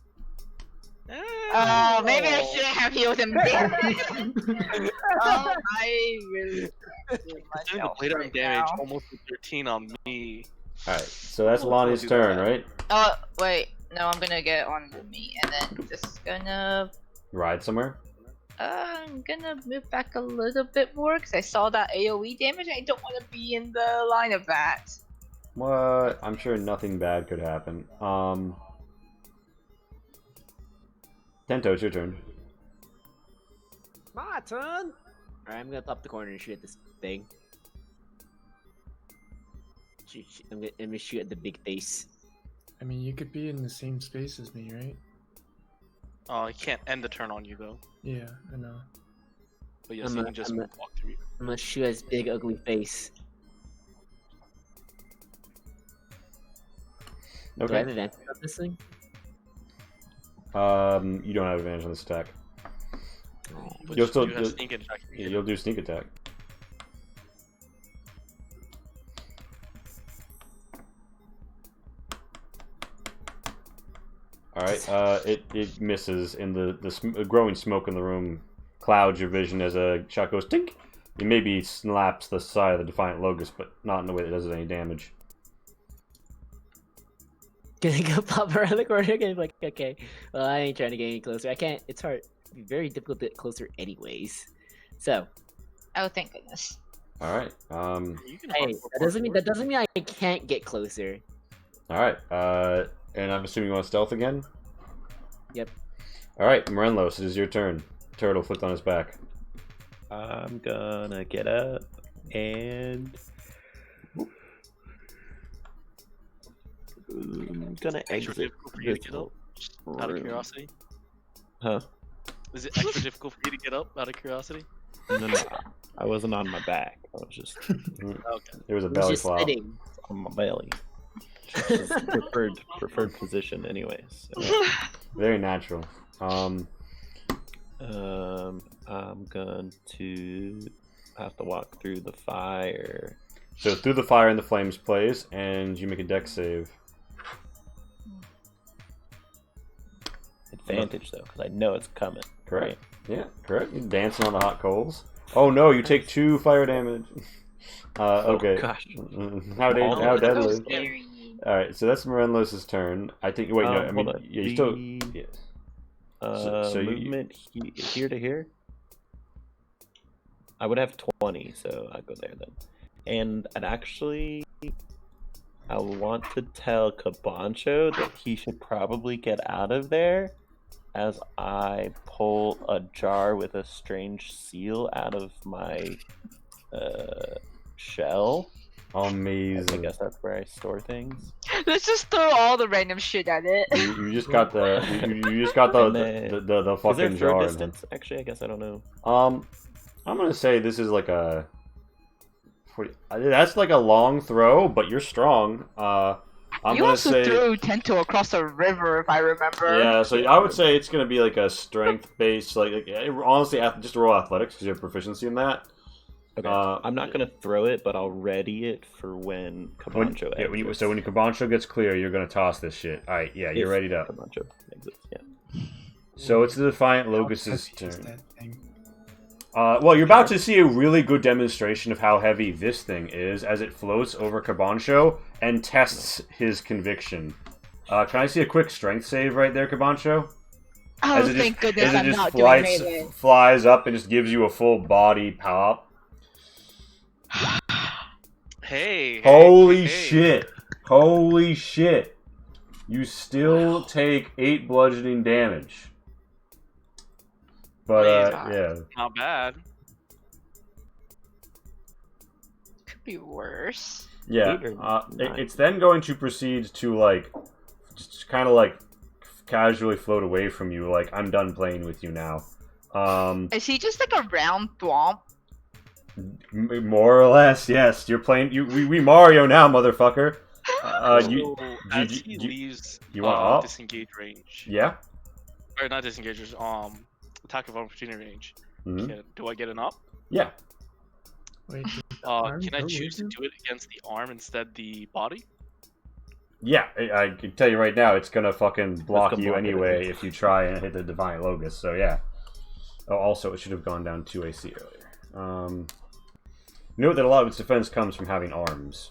Oh, maybe I shouldn't have healed him. Damn it. I really can't do much doing the else blade arm right damage now. almost with 13 on me. Alright, so that's Oh, Lonnie's do turn, that. right? Oh, wait. No, I'm gonna get on Lumi, and then just gonna... Ride somewhere? I'm gonna move back a little bit more, because I saw that AoE damage, and I don't want to be in the line of that. What? I'm sure nothing bad could happen. Tento, it's your turn. My turn! Alright, I'm gonna pop the corner and shoot at this thing. I'm gonna shoot at the big face. I mean, you could be in the same space as me, right? Oh, he can't end the turn on you though. Yeah, I know. But yes, I'm he a- can just I'm a- walk through you. I'm gonna shoot at his big ugly face. Do I Okay. have advantage on this thing? You don't have advantage on this attack. But You'll still- you have you'll- sneak attack. Yeah, you'll do sneak attack. Alright, it misses, and the growing smoke in the room clouds your vision as a shot goes tink. It maybe slaps the side of the Defiant Locust, but not in a way that does it any damage. Gonna go pop around the corner again, like, okay. Well, I ain't trying to get any closer. I can't, it's hard. It'd be very difficult to get closer anyways. So, Oh, thank goodness. Alright, You can hey, that doesn't mean I can't get closer. alright, and I'm assuming you want stealth again? Yep. Alright, Morenlos, it is your turn. Turtle flipped on his back. I'm gonna get up and I'm gonna extra exit. difficult for you to this get up. Just out of room. curiosity. Huh? Is it extra difficult for you to get up out of curiosity? No, I wasn't on my back. I was just Okay. There was a He's belly just flop. sitting. on my belly. Just preferred position, anyways. So, Very natural. I'm going to have to walk through the fire. So through the fire and the flames plays, and you make a dex save. Advantage though, because I know it's coming. Correct. Yeah, correct. You're dancing on the hot coals. Oh no, you take 2 fire damage. Okay. Oh, gosh. How Oh, deadly. Scary. Alright, so that's Morenlos' turn. I think. Wait, no, I mean, hold on. yeah, you still. The, Yeah. so movement here to here. I would have 20, so I'd go there then. And I'd actually, I want to tell Cabancho that he should probably get out of there, as I pull a jar with a strange seal out of my shell. I Amazing. guess that's where I store things. Let's just throw all the random shit at it. You just got the. You just got the And then- the Is there fucking throw jar. distance? Actually, I guess I don't know. I'm gonna say this is like a. That's like a long throw, but you're strong. I'm you gonna also say. threw Tento across a river, if I remember. Yeah, so I would say it's gonna be like a strength-based, honestly, just roll athletics because you have proficiency in that. Okay. I'm not gonna throw it, but I'll ready it for when Cabancho exits. So when your Cabancho gets clear, you're gonna toss this shit. All right, yeah, you're If ready to. Cabancho exits, yeah. So it's the Defiant How Locust's heavy is turn. that thing? Well, you're about to see a really good demonstration of how heavy this thing is as it floats over Cabancho and tests his conviction. Can I see a quick strength save right there, Cabancho? Oh, thank goodness as it I'm just not doing melee. flies up and just gives you a full body pop. Hey. Holy hey. shit! Holy shit! You still take 8 bludgeoning damage. But yeah. Not bad. Could be worse. Yeah, it's then going to proceed to, like, just kind of, like, casually float away from you, like, I'm done playing with you now. Is he just like a round thwomp? More or less, yes. You're playing, we Mario now, motherfucker. As he leaves you want disengage range. Yeah? Or not disengage, attack of opportunity range. Mm-hmm. Do I get an up? Yeah. Wait, Can I choose to do it against the arm instead the body? Yeah, I can tell you right now, it's gonna fucking block you block it anyway anyway. if you try and hit the Divine Logos, so yeah. Oh, also, it should have gone down 2 AC earlier. Note that a lot of its defense comes from having arms.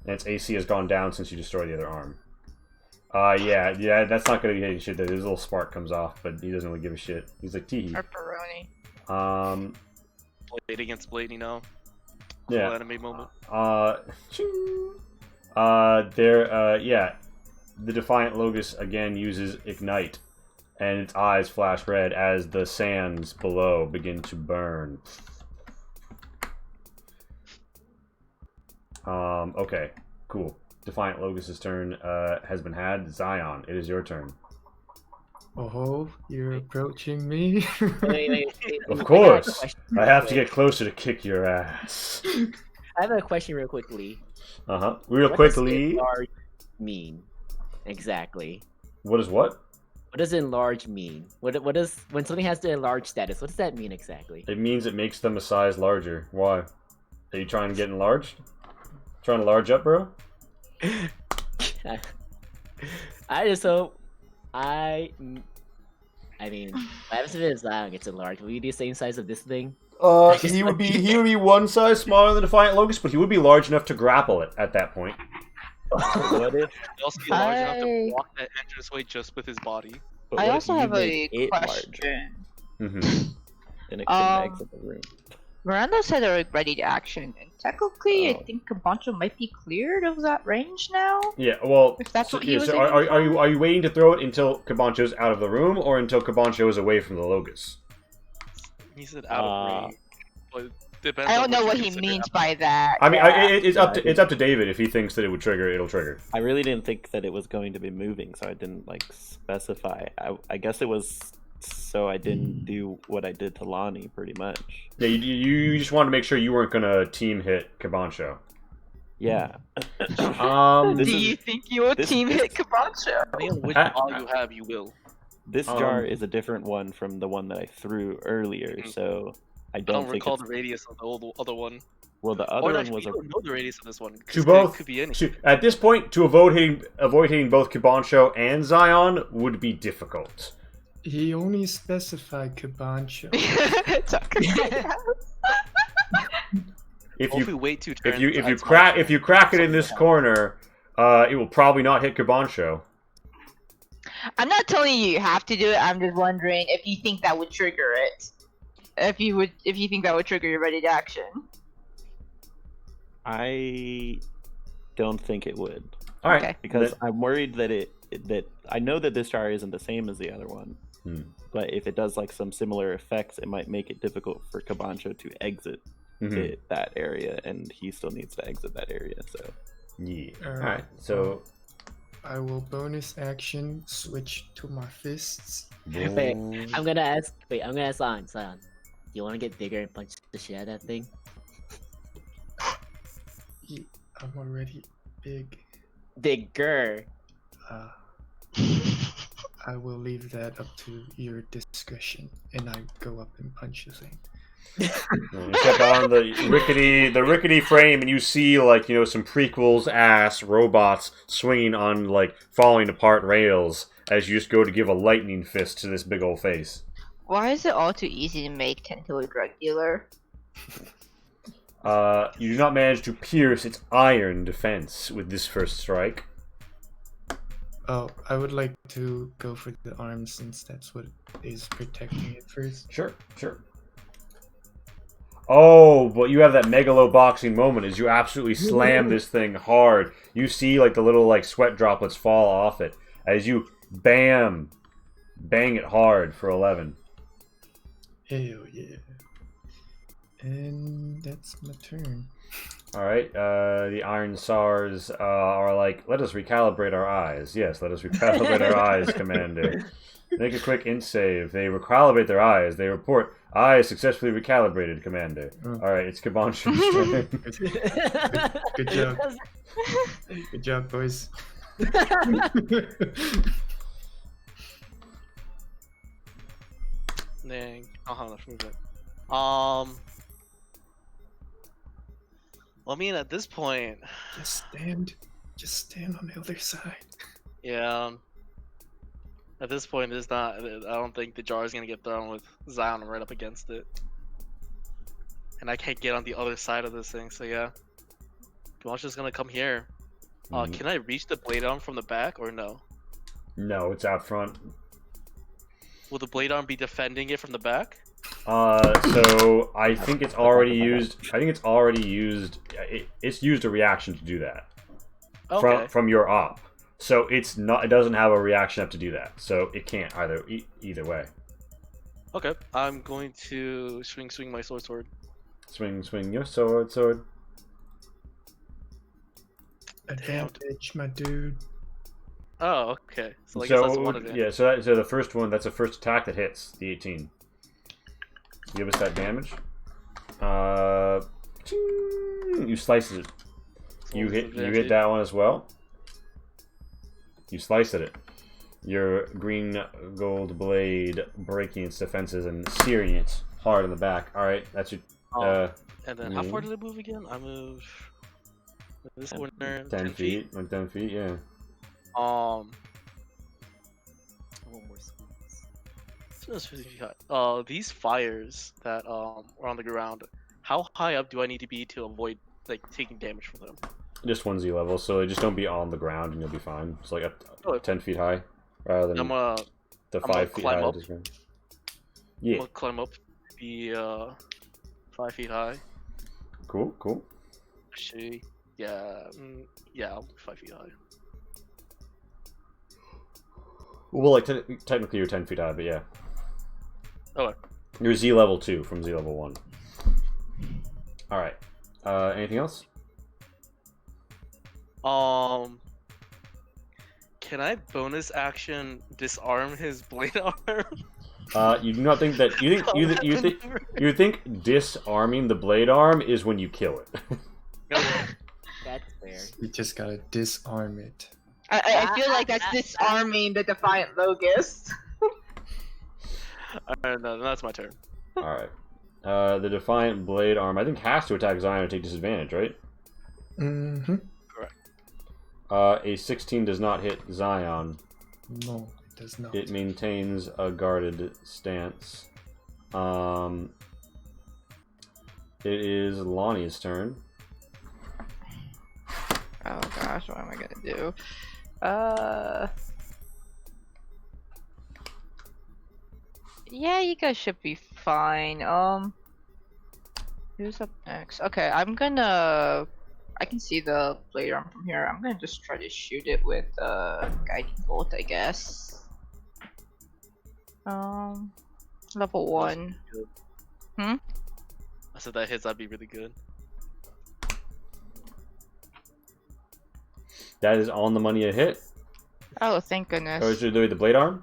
And its AC has gone down since you destroyed the other arm. Yeah, that's not gonna be any shit. His little spark comes off, but he doesn't really give a shit. He's like, tee. Pepperoni. Blade against blade, you know? Yeah. Cool anime moment. Yeah. The Defiant Logos again uses Ignite, and its eyes flash red as the sands below begin to burn. Okay, cool. Defiant Logos' turn has been had. Zion, it is your turn. Oh, you're approaching me? Wait. Of course! I have to get closer to kick your ass. I have a question real quickly. Real What quickly. does enlarge mean? Exactly. What is what? What does enlarge mean? What does when something has the enlarge status? What does that mean exactly? It means it makes them a size larger. Why? Are you trying to get enlarged? Trying to large up, bro? I just hope I mean, what happens if Zion gets enlarged? Will you be the same size of this thing? He would be one size smaller than Defiant Logos, but he would be large enough to grapple it at that point. What if? He'll also be large enough to block that entranceway just with his body. But I what also if you have make a it question. Mm-hmm. and it can exit the room? Miranda said they're ready to action, and technically, I Oh. think Cabancho might be cleared of that range now. Yeah, well, If that's so, what he yeah, was so aiming are you waiting to throw it until Cabancho's out of the room, or until Cabancho is away from the Logos? He said out of range. But depends I on don't know you what he consider means out. by that. I mean, yeah. it's up to David. If he thinks that it would trigger, it'll trigger. I really didn't think that it was going to be moving, so I didn't like specify. I guess it was so I didn't do what I did to Lonnie, pretty much. Yeah, you just wanted to make sure you weren't gonna team hit Cabancho. Yeah. Um, This Do is- you think you will this- team this- hit Cabancho? Depending on which Ah, ball you have, you will. This Um, jar is a different one from the one that I threw earlier, Mhm. so I I don't don't think recall it's... the radius of the other one. Well, the Or other one actually, was we a... don't know the radius of this one. 'cause To it both, could be any. at this point, to avoid hitting both Cabancho and Zion would be difficult. He only specified Cabancho. It's okay. If Or if we you wait 2 turns, if you crack it in this corner, it will probably not hit Cabancho. I'm not telling you you have to do it. I'm just wondering if you think that would trigger it. If you think that would trigger your ready to action. I don't think it would. All right, Okay. Because I'm worried that that I know that this jar isn't the same as the other one, but if it does like some similar effects, it might make it difficult for Cabancho to exit that area, and he still needs to exit that area. So Yeah. Alright. All right. So I will bonus action switch to my fists. Wait, I'm gonna ask Zion. Do you want to get bigger and punch the shit out of that thing? I'm already big. Bigger. I will leave that up to your discretion, and I go up and punch the thing. you step on the rickety frame, and you see some prequels ass robots swinging on falling apart rails as you just go to give a lightning fist to this big old face. Why is it all too easy to make Tento a drug dealer? You do not manage to pierce its iron defense with this first strike. Oh, I would like to go for the arm since that's what is protecting it first. Sure, sure. Oh, but you have that megalo boxing moment as you absolutely slam this thing hard. You see like the little like sweat droplets fall off it as you bang it hard for 11. Hell yeah. And that's my turn. All right, the Iron SARS are like, let us recalibrate our eyes. Yes, let us recalibrate our eyes, Commander. Make a quick int save. They recalibrate their eyes. They report, eyes successfully recalibrated, Commander. Oh. All right, it's Kabanshu's turn. Good job. Good job, boys. Dang. I'll have enough movement. Well, I mean, at this point, Just stand on the other side. yeah. At this point, there's not. I don't think the jar is gonna get thrown with Zion right up against it, and I can't get on the other side of this thing. So yeah, Kamasha's gonna come here. Mhm. Can I reach the blade arm from the back or no? No, it's out front. Will the blade arm be defending it from the back? So I think it's already used. I think it's already used. It's used a reaction to do that Okay. from your op. So it's not. It doesn't have a reaction up to do that. So it can't either way. Okay. I'm going to swing my sword. Swing your sword. Advantage, my dude. Oh, okay. So I guess that's one advantage. yeah. So the first one. That's the first attack that hits the 18. Give us that damage. You slice it. So You what's hit the advantage? that one as well. You slice at it. Your green gold blade breaking its defenses and searing it hard in the back. All right, that's your And then how far Mhm. did I move again? I move this 10 corner 10 feet. Went 10 feet. Yeah. Um, One more squeeze. so that's 50 feet high. These fires that are on the ground. How high up do I need to be to avoid like taking damage from them? Just 1Z level, so just don't be on the ground and you'll be fine. It's like Oh. 10 feet high rather than I'm gonna the gonna 5 feet climb high. up. Just I'm yeah. gonna climb up, be 5 feet high. Cool. Actually, yeah, yeah, I'll be 5 feet high. Well, like technically you're 10 feet high, but yeah. Okay. You're Z level 2 from Z level 1. All right. Anything else? Can I bonus action disarm his blade arm? You do not think that you think disarming the blade arm is when you kill it. That's fair. You just gotta disarm it. I feel like that's disarming the Defiant Locust. Alright, no, that's my turn. All right. The defiant blade arm I think has to attack Zion and take disadvantage, right? Mm-hmm. A 16 does not hit Zion. No, it does not. It maintains a guarded stance. It is Lonnie's turn. Oh gosh, what am I gonna do? Yeah, you guys should be fine. Who's up next? Okay, I can see the blade arm from here. I'm gonna just try to shoot it with guiding bolt, I guess. Level 1. I said that hits, that'd be really good. That is on the money a hit. Oh, thank Or goodness. should do the blade arm?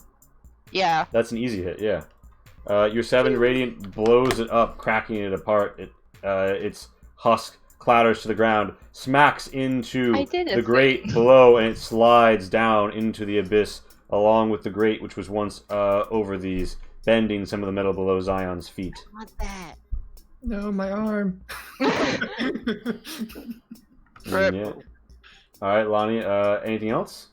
Yeah. That's an easy hit, yeah. Your 7 radiant blows it up, cracking it apart. Its husk clatters to the ground, smacks into I did a the thing. grate below, and it slides down into the abyss along with the grate, which was once over these, bending some of the metal below Zion's feet. Not that. No, my arm. Rip. Yeah. All right, Lonnie. Anything else?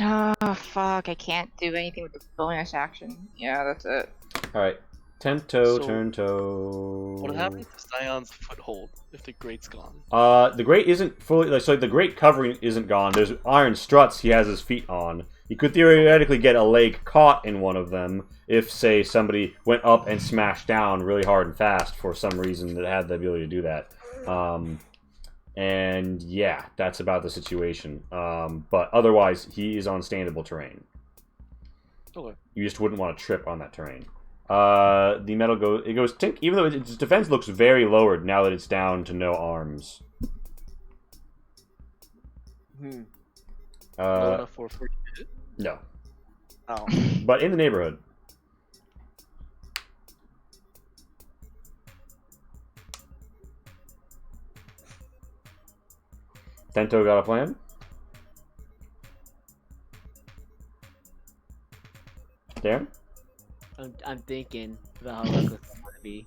Oh fuck! I can't do anything with the bonus action. Yeah, that's it. Alright. Tento, So, turn toe. What happens to Zion's foothold if the Great's gone? The grate isn't fully like so. The grate covering isn't gone. There's iron struts he has his feet on. He could theoretically get a leg caught in one of them if, say, somebody went up and smashed down really hard and fast for some reason that had the ability to do that. And yeah, that's about the situation. But otherwise, he is on standable terrain. Okay. You just wouldn't want to trip on that terrain. The metal goes tink, even though its defense looks very lowered now that it's down to no arms. Low enough for it? No, Oh. but in the neighborhood. Tento got a plan? Darren? I'm thinking about how reckless I want to be.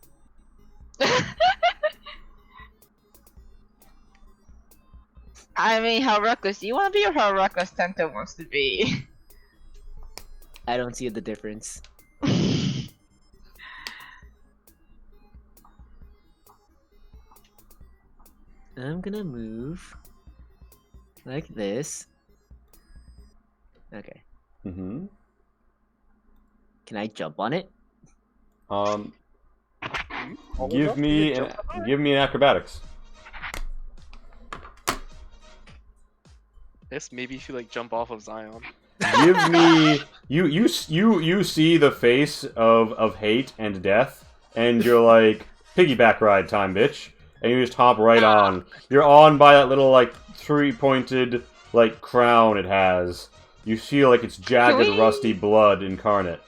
I mean, how reckless do you want to be, or how reckless Tento wants to be? I don't see the difference. I'm gonna move like this. Okay. Mm-hmm. Can I jump on it? Give me an acrobatics. Yes, maybe if you like jump off of Zion. Give me you see the face of hate and death, and you're like, piggyback ride time, bitch, and you just hop right on. You're on by that little like 3-pointed like crown it has. You feel like it's jagged, Can we- rusty blood incarnate.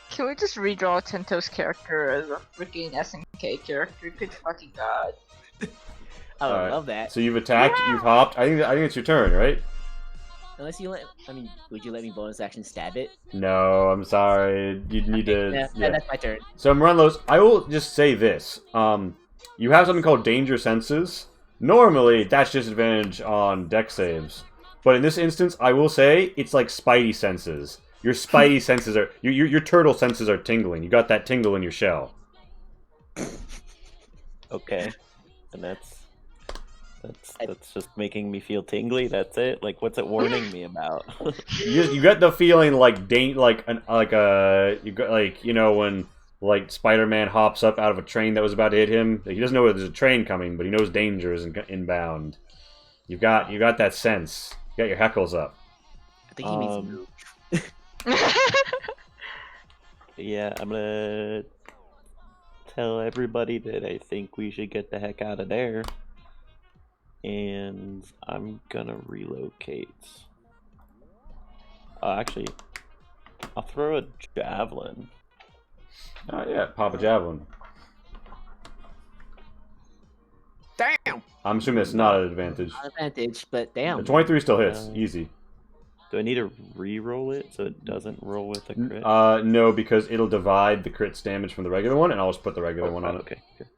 Can we just redraw Tento's character as a freaking SNK character? Good fucking god. I would Alright. love that. So you've attacked, you've hopped. I think it's your turn, right? Unless you let, I mean, would you let me bonus action stab it? No, I'm sorry. You'd need to. Yeah, Yeah. that's my turn. So Morellos, I will just say this. You have something called danger senses. Normally, that's disadvantage on deck saves. But in this instance, I will say it's like spidey senses. Your spidey senses are your turtle senses are tingling. You got that tingle in your shell. Okay, and that's just making me feel tingly. That's it. Like, what's it warning me about? You get the feeling like you got like, you know, when like Spider-Man hops up out of a train that was about to hit him. He doesn't know where there's a train coming, but he knows danger is inbound. You got that sense. You got your heckles up. I think he means move. Yeah, I'm gonna tell everybody that I think we should get the heck out of there. And I'm gonna relocate. Actually, I'll throw a javelin. Oh yeah, pop a javelin. Damn! I'm assuming that's not an advantage. Not advantage, but damn. The 23 still hits, easy. Do I need to re-roll it so it doesn't roll with a crit? No, because it'll divide the crit's damage from the regular one, and I'll just put the regular one on it. Okay. Good.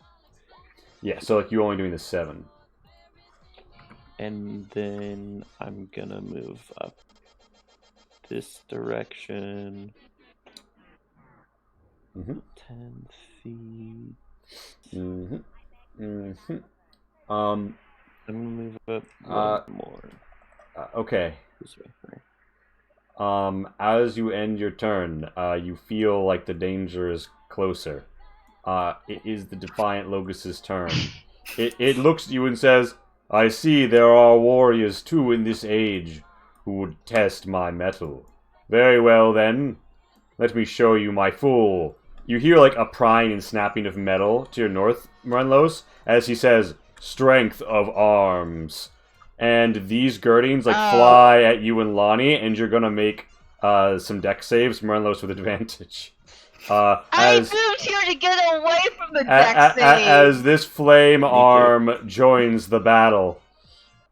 Yeah, so like you only doing the 7. And then I'm gonna move up this direction. Mm-hmm. 10 feet. Mm-hmm. Mm-hmm. I'm gonna move up one more. Okay. This way. Right. As you end your turn, you feel like the danger is closer. It is the Defiant Logus's turn. It looks at you and says, I see there are warriors too in this age who would test my mettle. Very well then. Let me show you my fool. You hear like a prying and snapping of metal to your north, Morenlos, as he says, strength of arms. And these girdings like fly at you and Lonnie, and you're gonna make some deck saves, Morenlos with advantage. I moved here to get away from the deck save. As this flame arm joins the battle,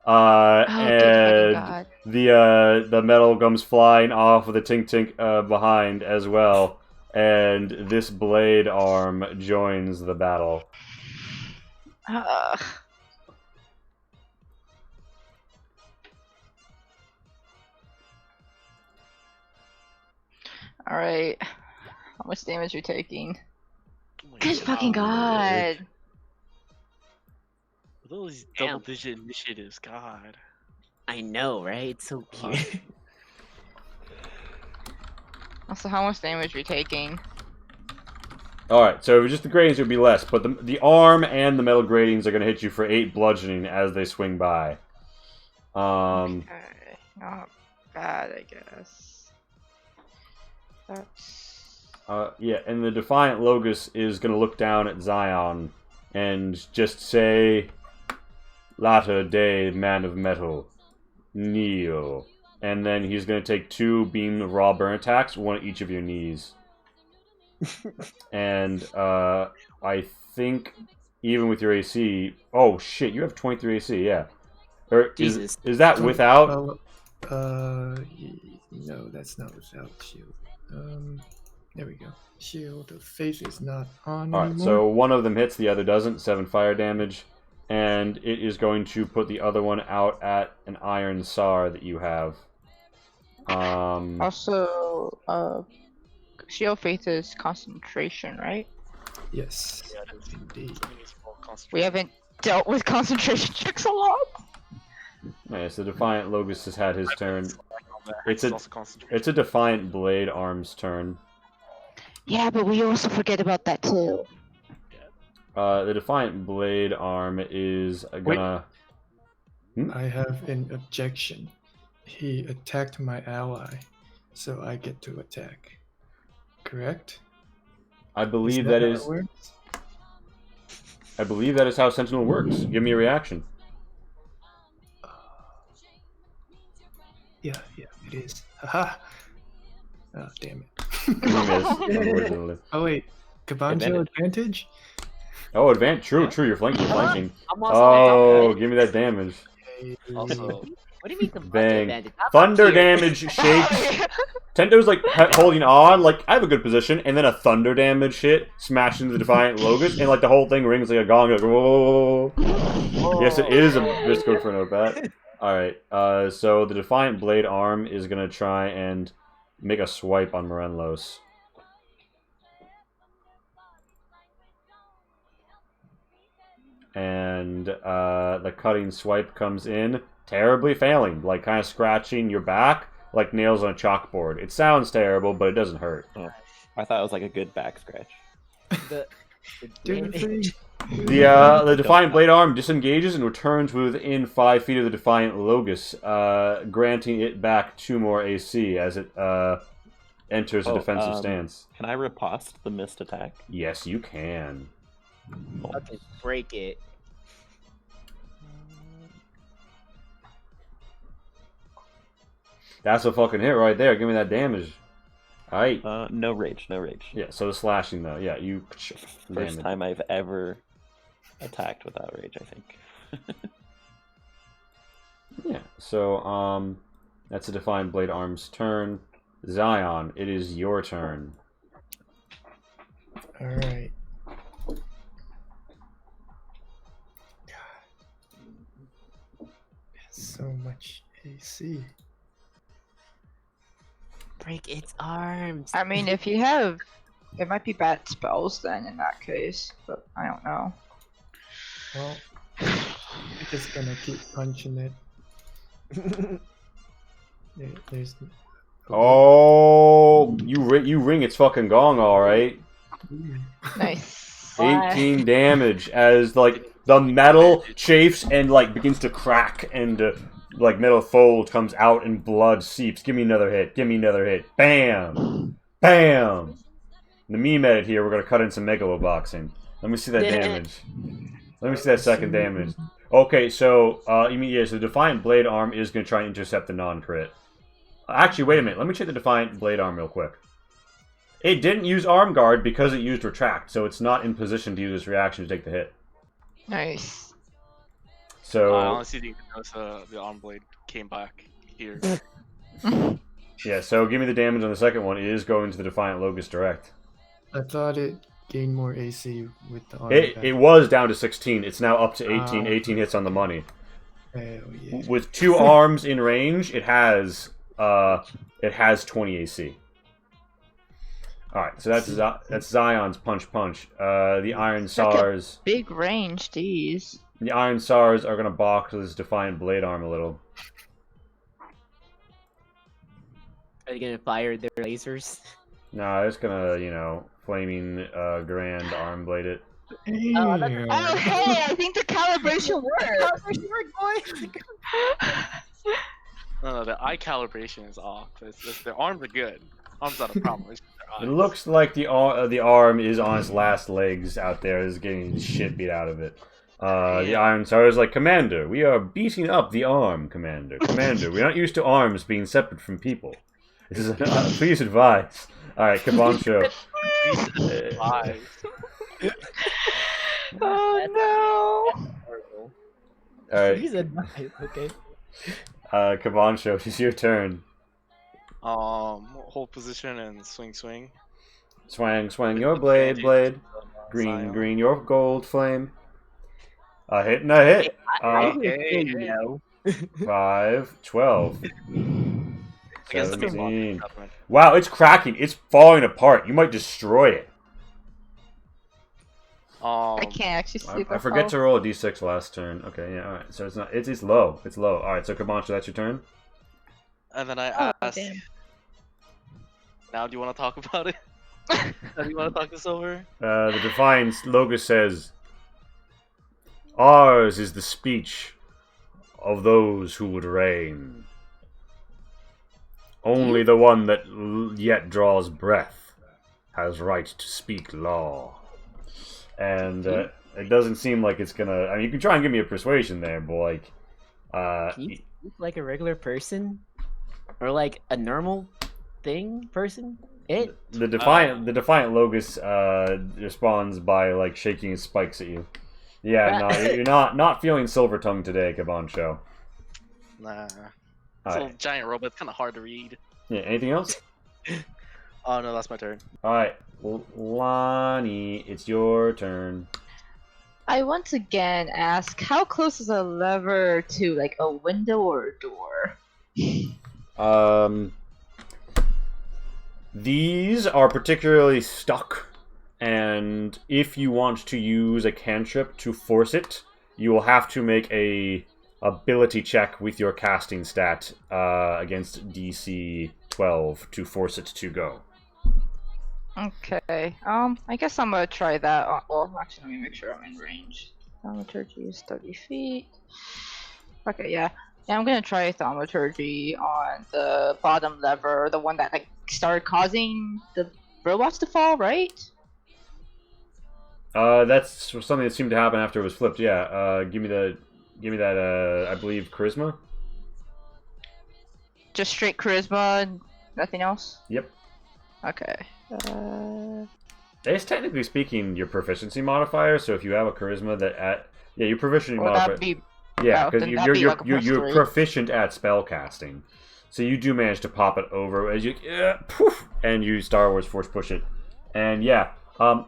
and God. the metal comes flying off with a tink tink behind as well, and this blade arm joins the battle. Alright. How much damage are you taking? Oh my Good fucking god! With all these Damn. double-digit initiatives, God. I know, right? It's so cute. Also, how much damage are you taking? Alright, so just the gratings would be less, but the arm and the metal gratings are going to hit you for 8 bludgeoning as they swing by. Okay. Not bad, I guess. That's... Yeah, and the Defiant Logos is going to look down at Zion and just say, Latter day man of metal, kneel. And then he's going to take 2 beam raw burn attacks, one at each of your knees. And I think even with your AC, oh shit, you have 23 AC, yeah. Or Jesus. is that without? No, that's not without shield. There we go. Shield of faith is not on Alright, anymore. so one of them hits, the other doesn't. 7 fire damage. And it is going to put the other one out at an Iron Sar that you have. Also, Shield Faith is concentration, right? Yes, Yeah, it is. indeed. It needs more We concentration. haven't dealt with concentration checks a lot. Yeah, so Defiant Logos has had his turn. It's a- also concentration. It's a Defiant Blade Arm's turn. Yeah, but we also forget about that too. The Defiant Blade Arm is gonna... I have an objection. He attacked my ally, so I get to attack. Correct? I believe Isn't that how is... it works? I believe that is how Sentinel works. Give me a reaction. Yeah, it is. Haha! Oh, damn it. You miss, unfortunately. Oh, wait. Cabanjo advantage? Oh, True, you're flanking. I'm also Oh, give me that damage. Also, What do you mean combustion Bang. advantage? I'm up Thunder here. damage shakes. Tento's like holding on, like I have a good position, and then a thunder damage hit smashed into the Defiant Logos, and like the whole thing rings like a gong. Like, whoa. Yes, it is a Visco for no bat. Alright, so the Defiant Blade Arm is gonna try and make a swipe on Morenlos. And the cutting swipe comes in, terribly failing, like kind of scratching your back like nails on a chalkboard. It sounds terrible, but it doesn't hurt. I thought it was like a good back scratch. The Do the thing. The Defiant Blade Arm disengages and returns within 5 feet of the Defiant Logos, granting it back 2 more AC as it enters a defensive stance. Can I riposte the missed attack? Yes, you can. fucking break it. That's a fucking hit right there. Give me that damage. Alright. No rage, no rage. Yeah, so the slashing though. Yeah, you... First damage. time I've ever attacked without rage, I think. Yeah, so, that's a Defiant Blade Arm's turn. Zion, it is your turn. Alright. So much AC. Break its arms. I mean, if you have, it might be bad spells then in that case, but I don't know. Well, I'm just gonna keep punching it. There's. Oh, you ring its fucking gong, alright. Nice. 18 damage as, like, the metal chafes and, like, begins to crack and, like, metal fold comes out and blood seeps. Give me another hit. Give me another hit. Bam! Bam! In the meme edit here, we're gonna cut in some megaloboxing. Let me see that damage. Let me see that second damage. Okay, so, you mean, yeah, so the Defiant Blade Arm is gonna try and intercept the non-crit. Actually, wait a minute. Let me check the Defiant Blade Arm real quick. It didn't use Arm Guard because it used Retract, so it's not in position to use its reaction to take the hit. Nice. So, I honestly didn't notice the arm blade came back here. yeah, so give me the damage on the second one. It is going to the Defiant Logos direct. I thought it gained more AC with the arm. It was down to 16. It's now up to 18. Oh. 18 hits on the money. Hell yeah. With 2 arms in range, it has 20 AC. All right, so that's Zion's punch. The Iron It's like a- SARS. Big range, these. The Iron SARS are gonna box his Defiant Blade Arm a little. Are they gonna fire their lasers? Nah, it's gonna, flaming Grand Arm Blade it. Oh, that's- Yeah. Oh, hey, I think the calibration worked. No, the eye calibration is off. Their arms are good. Arms not a problem. It's just their eyes. It looks like the arm is on its last legs out there, is getting the shit beat out of it. The Iron SARS is like, Commander, we are beating up the arm, Commander. Commander, we're not used to arms being separate from people. This is please advise. All right, Kabancho. Eyes. Oh All right, He said no. Okay. Kabancho, it's your turn. Hold position and swing. Swing your blade. Green, your gold flame. A hit and a hit. Hey. No. 5, 12. Against the 17. government. Wow, it's cracking. It's falling apart. You might destroy it. no! I can't actually see I forget to roll a d6 last turn. Okay, yeah, alright. So it's not. It's low. It's low. Alright, so Kabancho, that's your turn. And then I Oh, asked, damn. now do you want to talk about it? Now do you want to talk this over? The Defiance Logos says, ours is the speech of those who would reign. Only the one that yet draws breath has right to speak law. And it doesn't seem like it's gonna... I mean, you can try and give me a persuasion there, but like... Can you speak like a regular person? Or like a normal person? The Defiant Logos responds by like shaking his spikes at you. Yeah, no, you're not feeling silver tongue today, Kabancho. Nah. All It's a right. little giant robot. It's kind of hard to read. Yeah. Anything else? Oh no, that's my turn. All right, Lonnie, it's your turn. I once again ask, how close is a lever to like a window or a door? These are particularly stuck, and if you want to use a cantrip to force it, you will have to make a ability check with your casting stat against DC 12 to force it to go. Okay. I guess I'm gonna try that. Well, actually, let me make sure I'm in range. Thaumaturgy is 30 feet. Okay, yeah. Yeah, I'm gonna try Thaumaturgy on the bottom lever, the one that like started causing the robots to fall, right? That's something that seemed to happen after it was flipped. Yeah. Give me that. I believe charisma. Just straight charisma, nothing else. Yep. Okay. It's technically speaking your proficiency modifier. So if you have a charisma your proficiency Would modifier. that be? Yeah, Oh, because then that'd be like a you're +3. proficient at spell casting, so you do manage to pop it over as you poof, and you Star Wars Force push it, and yeah,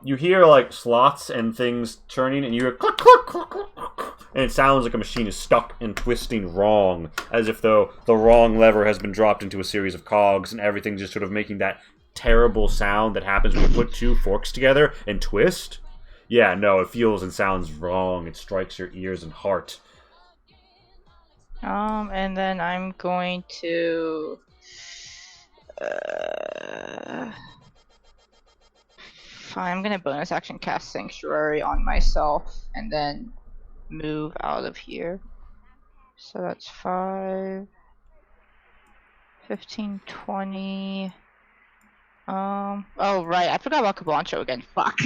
you hear like slots and things turning, and you hear click, click, click, click, click, and it sounds like a machine is stuck and twisting wrong, as if though the wrong lever has been dropped into a series of cogs, and everything's just sort of making that terrible sound that happens when you put two forks together and twist. Yeah, no, it feels and sounds wrong. It strikes your ears and heart. And then I'm going to fine, I'm gonna bonus action cast Sanctuary on myself and then move out of here. So that's 5, 15, 20. Oh right, I forgot about Kabancho again. Fuck.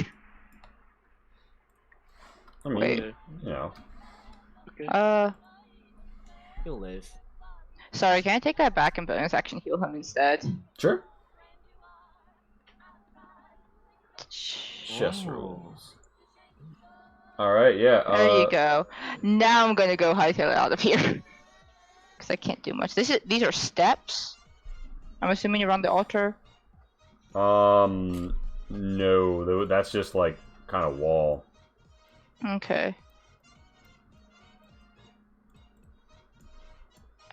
I mean, Wait. you know. He'll live. Sorry, can I take that back and bonus action heal him instead? Sure. Chess Whoa. rolls. Alright, yeah. There you go. Now I'm gonna go hightail it out of here. Because I can't do much. These are steps? I'm assuming you're on the altar? No, that's just like kind of wall. Okay.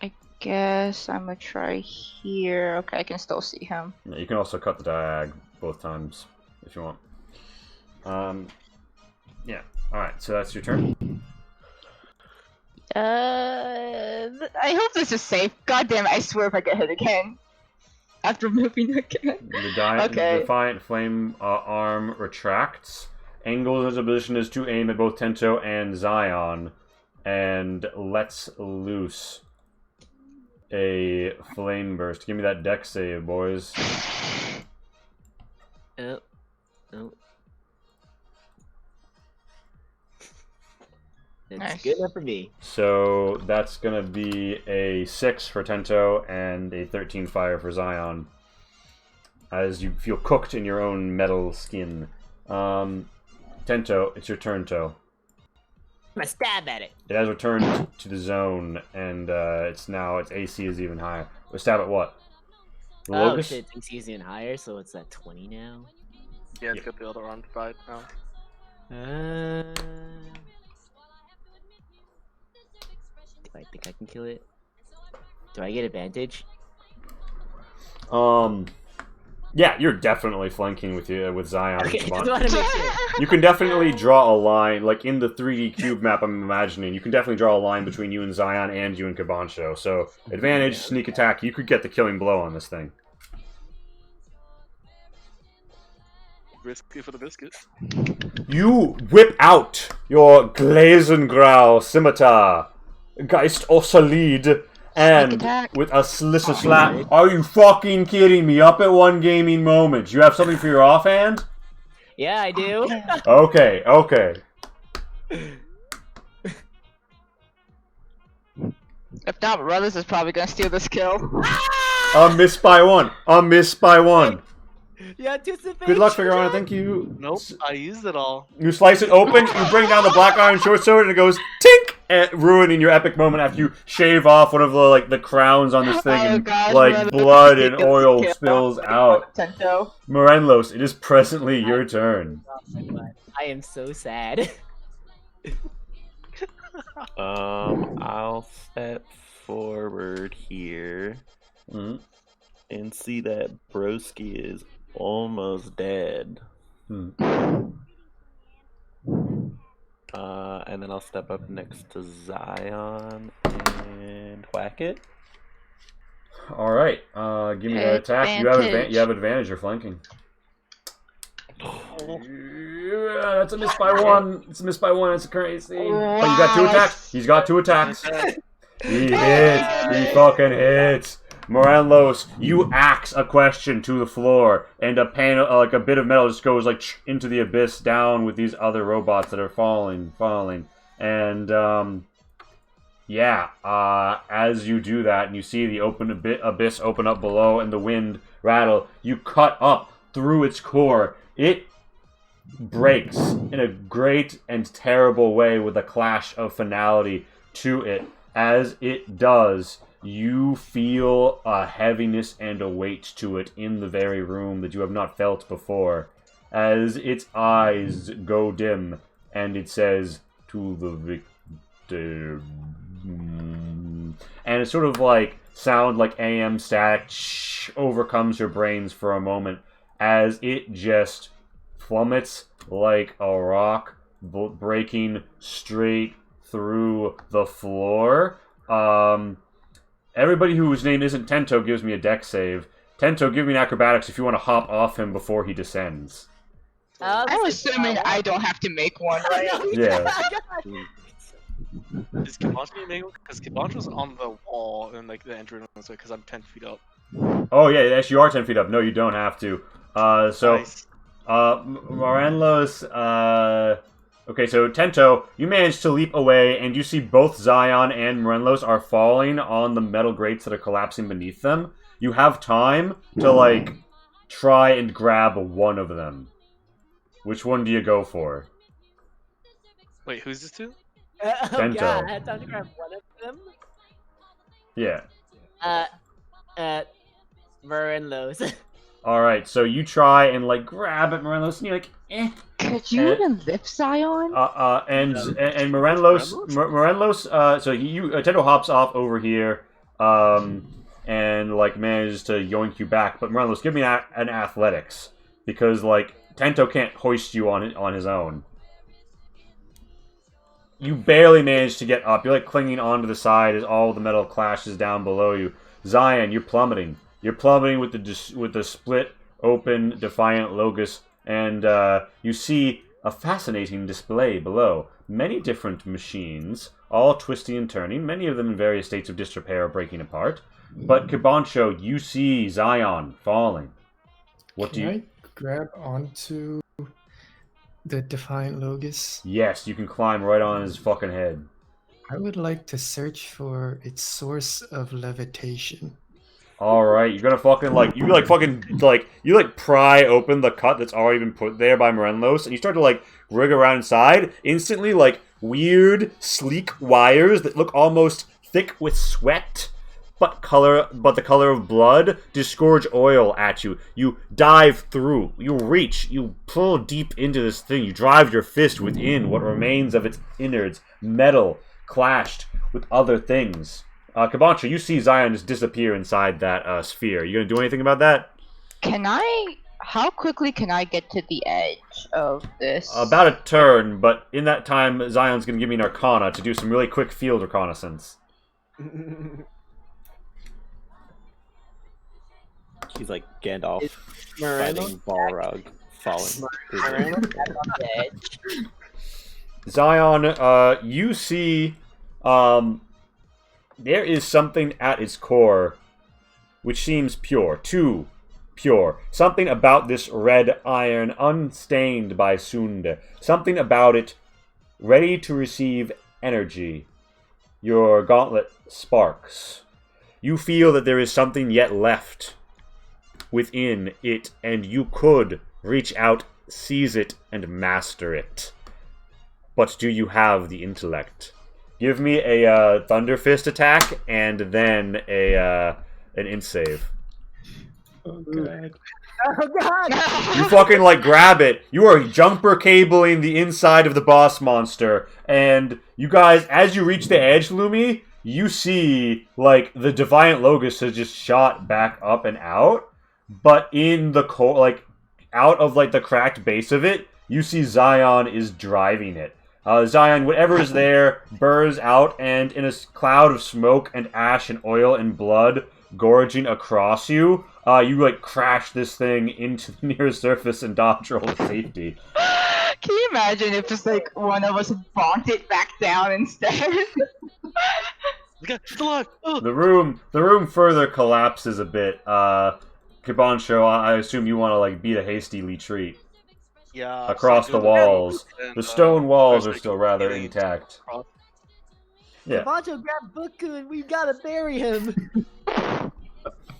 I guess I'm gonna try here. Okay, I can still see him. Yeah, you can also cut the diag both times if you want. Yeah. All right. So that's your turn. I hope this is safe. God damn it! I swear if I get hit again after moving again. The Defiant Flame arm retracts. Angles as a position is to aim at both Tento and Zion, and lets loose a flame burst. Give me that dex save, boys. Oh. It's Nice. good enough for me. So that's gonna be a 6 for Tento and a 13 fire for Zion, as you feel cooked in your own metal skin. Tento, it's your turn, Toe. I'm gonna stab at it. It has returned to the zone, and its AC is even higher. We stab at what? The Oh Locust? shit, it's easy and higher, so it's at 20 now. Yeah, it's got the other arm fight now. Do I think I can kill it? Do I get advantage? Yeah, you're definitely flanking with Zion. Okay, and just Savant. wanna make sure. You can definitely draw a line, like in the 3D cube map I'm imagining, you can definitely draw a line between you and Zion and you and Kabancho. So, advantage, sneak attack, you could get the killing blow on this thing. Risky for the biscuit. You whip out your Glazengrau scimitar, Geist Ossalid, and attack. with a little slap. Are you fucking kidding me? Up at one gaming moment. You have something for your offhand? Yeah, I do. Okay, okay. If not, Ruddus is probably gonna steal this kill. I'm missed by one. I'm missed by one. You anticipate. Good luck, Figure on. Thank you. Nope, I used it all. You slice it open, you bring down the black iron short sword, and it goes tink, ruining your epic moment after you shave off one of the crowns on this thing, and Ruddus blood and steals the oil kill. spills out. Tento. Morenlos, it is presently your turn. I am so sad. I'll step forward here Mhm. and see that Broski is almost dead. Hmm. And then I'll step up next to Zion and whack it. All right, give me that attack. You Advantage. have advantage. You're flanking. Yeah, that's a miss by one. It's a miss by one. It's a current AC. But you got two attacks. He's got two attacks. He hits. He fucking hits. Morenlos, you axe a question to the floor, and a panel, like a bit of metal, just goes into the abyss, down with these other robots that are falling, and yeah. As you do that, and you see the abyss open up below, and the wind rattle, you cut up through its core. It breaks in a great and terrible way with a clash of finality to it. As it does, you feel a heaviness and a weight to it in the very room that you have not felt before. As its eyes go dim, and it says, "To the victor." And it sort of sound like AM static overcomes your brains for a moment, as it just plummets like a rock, breaking straight through the floor. Everybody whose name isn't Tento gives me a dex save. Tento, give me an acrobatics if you want to hop off him before he descends. I'm assuming I don't have to make one, right? Yeah. Is Kibancho making one? Because Kibancho's on the wall in the entrance, because I'm 10 feet up. Oh yeah, yes, you are 10 feet up. No, you don't have to. Nice. Morenlos, okay, so Tento, you manage to leap away, and you see both Zion and Morenlos are falling on the metal grates that are collapsing beneath them. You have time to, try and grab one of them. Which one do you go for? Wait, who's this two? Oh Tento. god, I had time to grab one of them. Yeah. Morenlos. Alright, so you try and, grab at Morenlos, and you're like, eh. Could you even lift Zion? And Morenlos, so Tento hops off over here, and manages to yoink you back. But Morenlos, give me an athletics. because like Tento can't hoist you on his own. You barely manage to get up. You're like clinging onto the side as all the metal clashes down below you. Zion, you're plummeting. You're plummeting with the split open Defiant Logos, and you see a fascinating display below. Many different machines, all twisting and turning, many of them in various states of disrepair or breaking apart. But Kabancho, you see Zion falling. What do you... Can I grab onto the Defiant Logos? Yes, you can climb right on his fucking head. I would like to search for its source of levitation. Alright, you're gonna fucking you pry open the cut that's already been put there by Morelos, and you start to like rig around inside. Instantly, like weird, sleek wires that look almost thick with sweat, but the color of blood, disgorge oil at you. You dive through, you reach, you pull deep into this thing, you drive your fist within what remains of its innards, metal clashed with other things. Kabancho, you see Zion just disappear inside that sphere. You gonna do anything about that? How quickly can I get to the edge of this? About a turn, but in that time, Zion's gonna give me an Arcana to do some really quick field reconnaissance. He's like Gandalf Is Moreno fighting Balrog, falling. Moreno back on the edge. Zion, you see, there is something at its core which seems pure, too pure. Something about this red iron, unstained by Sunde. Something about it ready to receive energy. Your gauntlet sparks. You feel that there is something yet left within it, and you could reach out, seize it, and master it. But do you have the intellect? Give me a Thunder Fist attack, and then an int save. Oh god. Oh god! You fucking like grab it. You are jumper cabling the inside of the boss monster, and you guys, as you reach the edge, Lumi, you see like the Defiant Logos has just shot back up and out, but in the out of like the cracked base of it, you see Zion is driving it. Zion, whatever is there, burrs out, and in a cloud of smoke and ash and oil and blood gorging across you, you like crash this thing into the nearest surface and dodge roll to safety. Can you imagine if just like one of us bonked it back down instead? It's alive! Oh. The room further collapses a bit. Kabancho, I assume you want to like beat a hasty retreat. Yeah. Across the walls. The stone walls are still rather intact. Yeah. Kabancho, grab Bookun, we gotta bury him!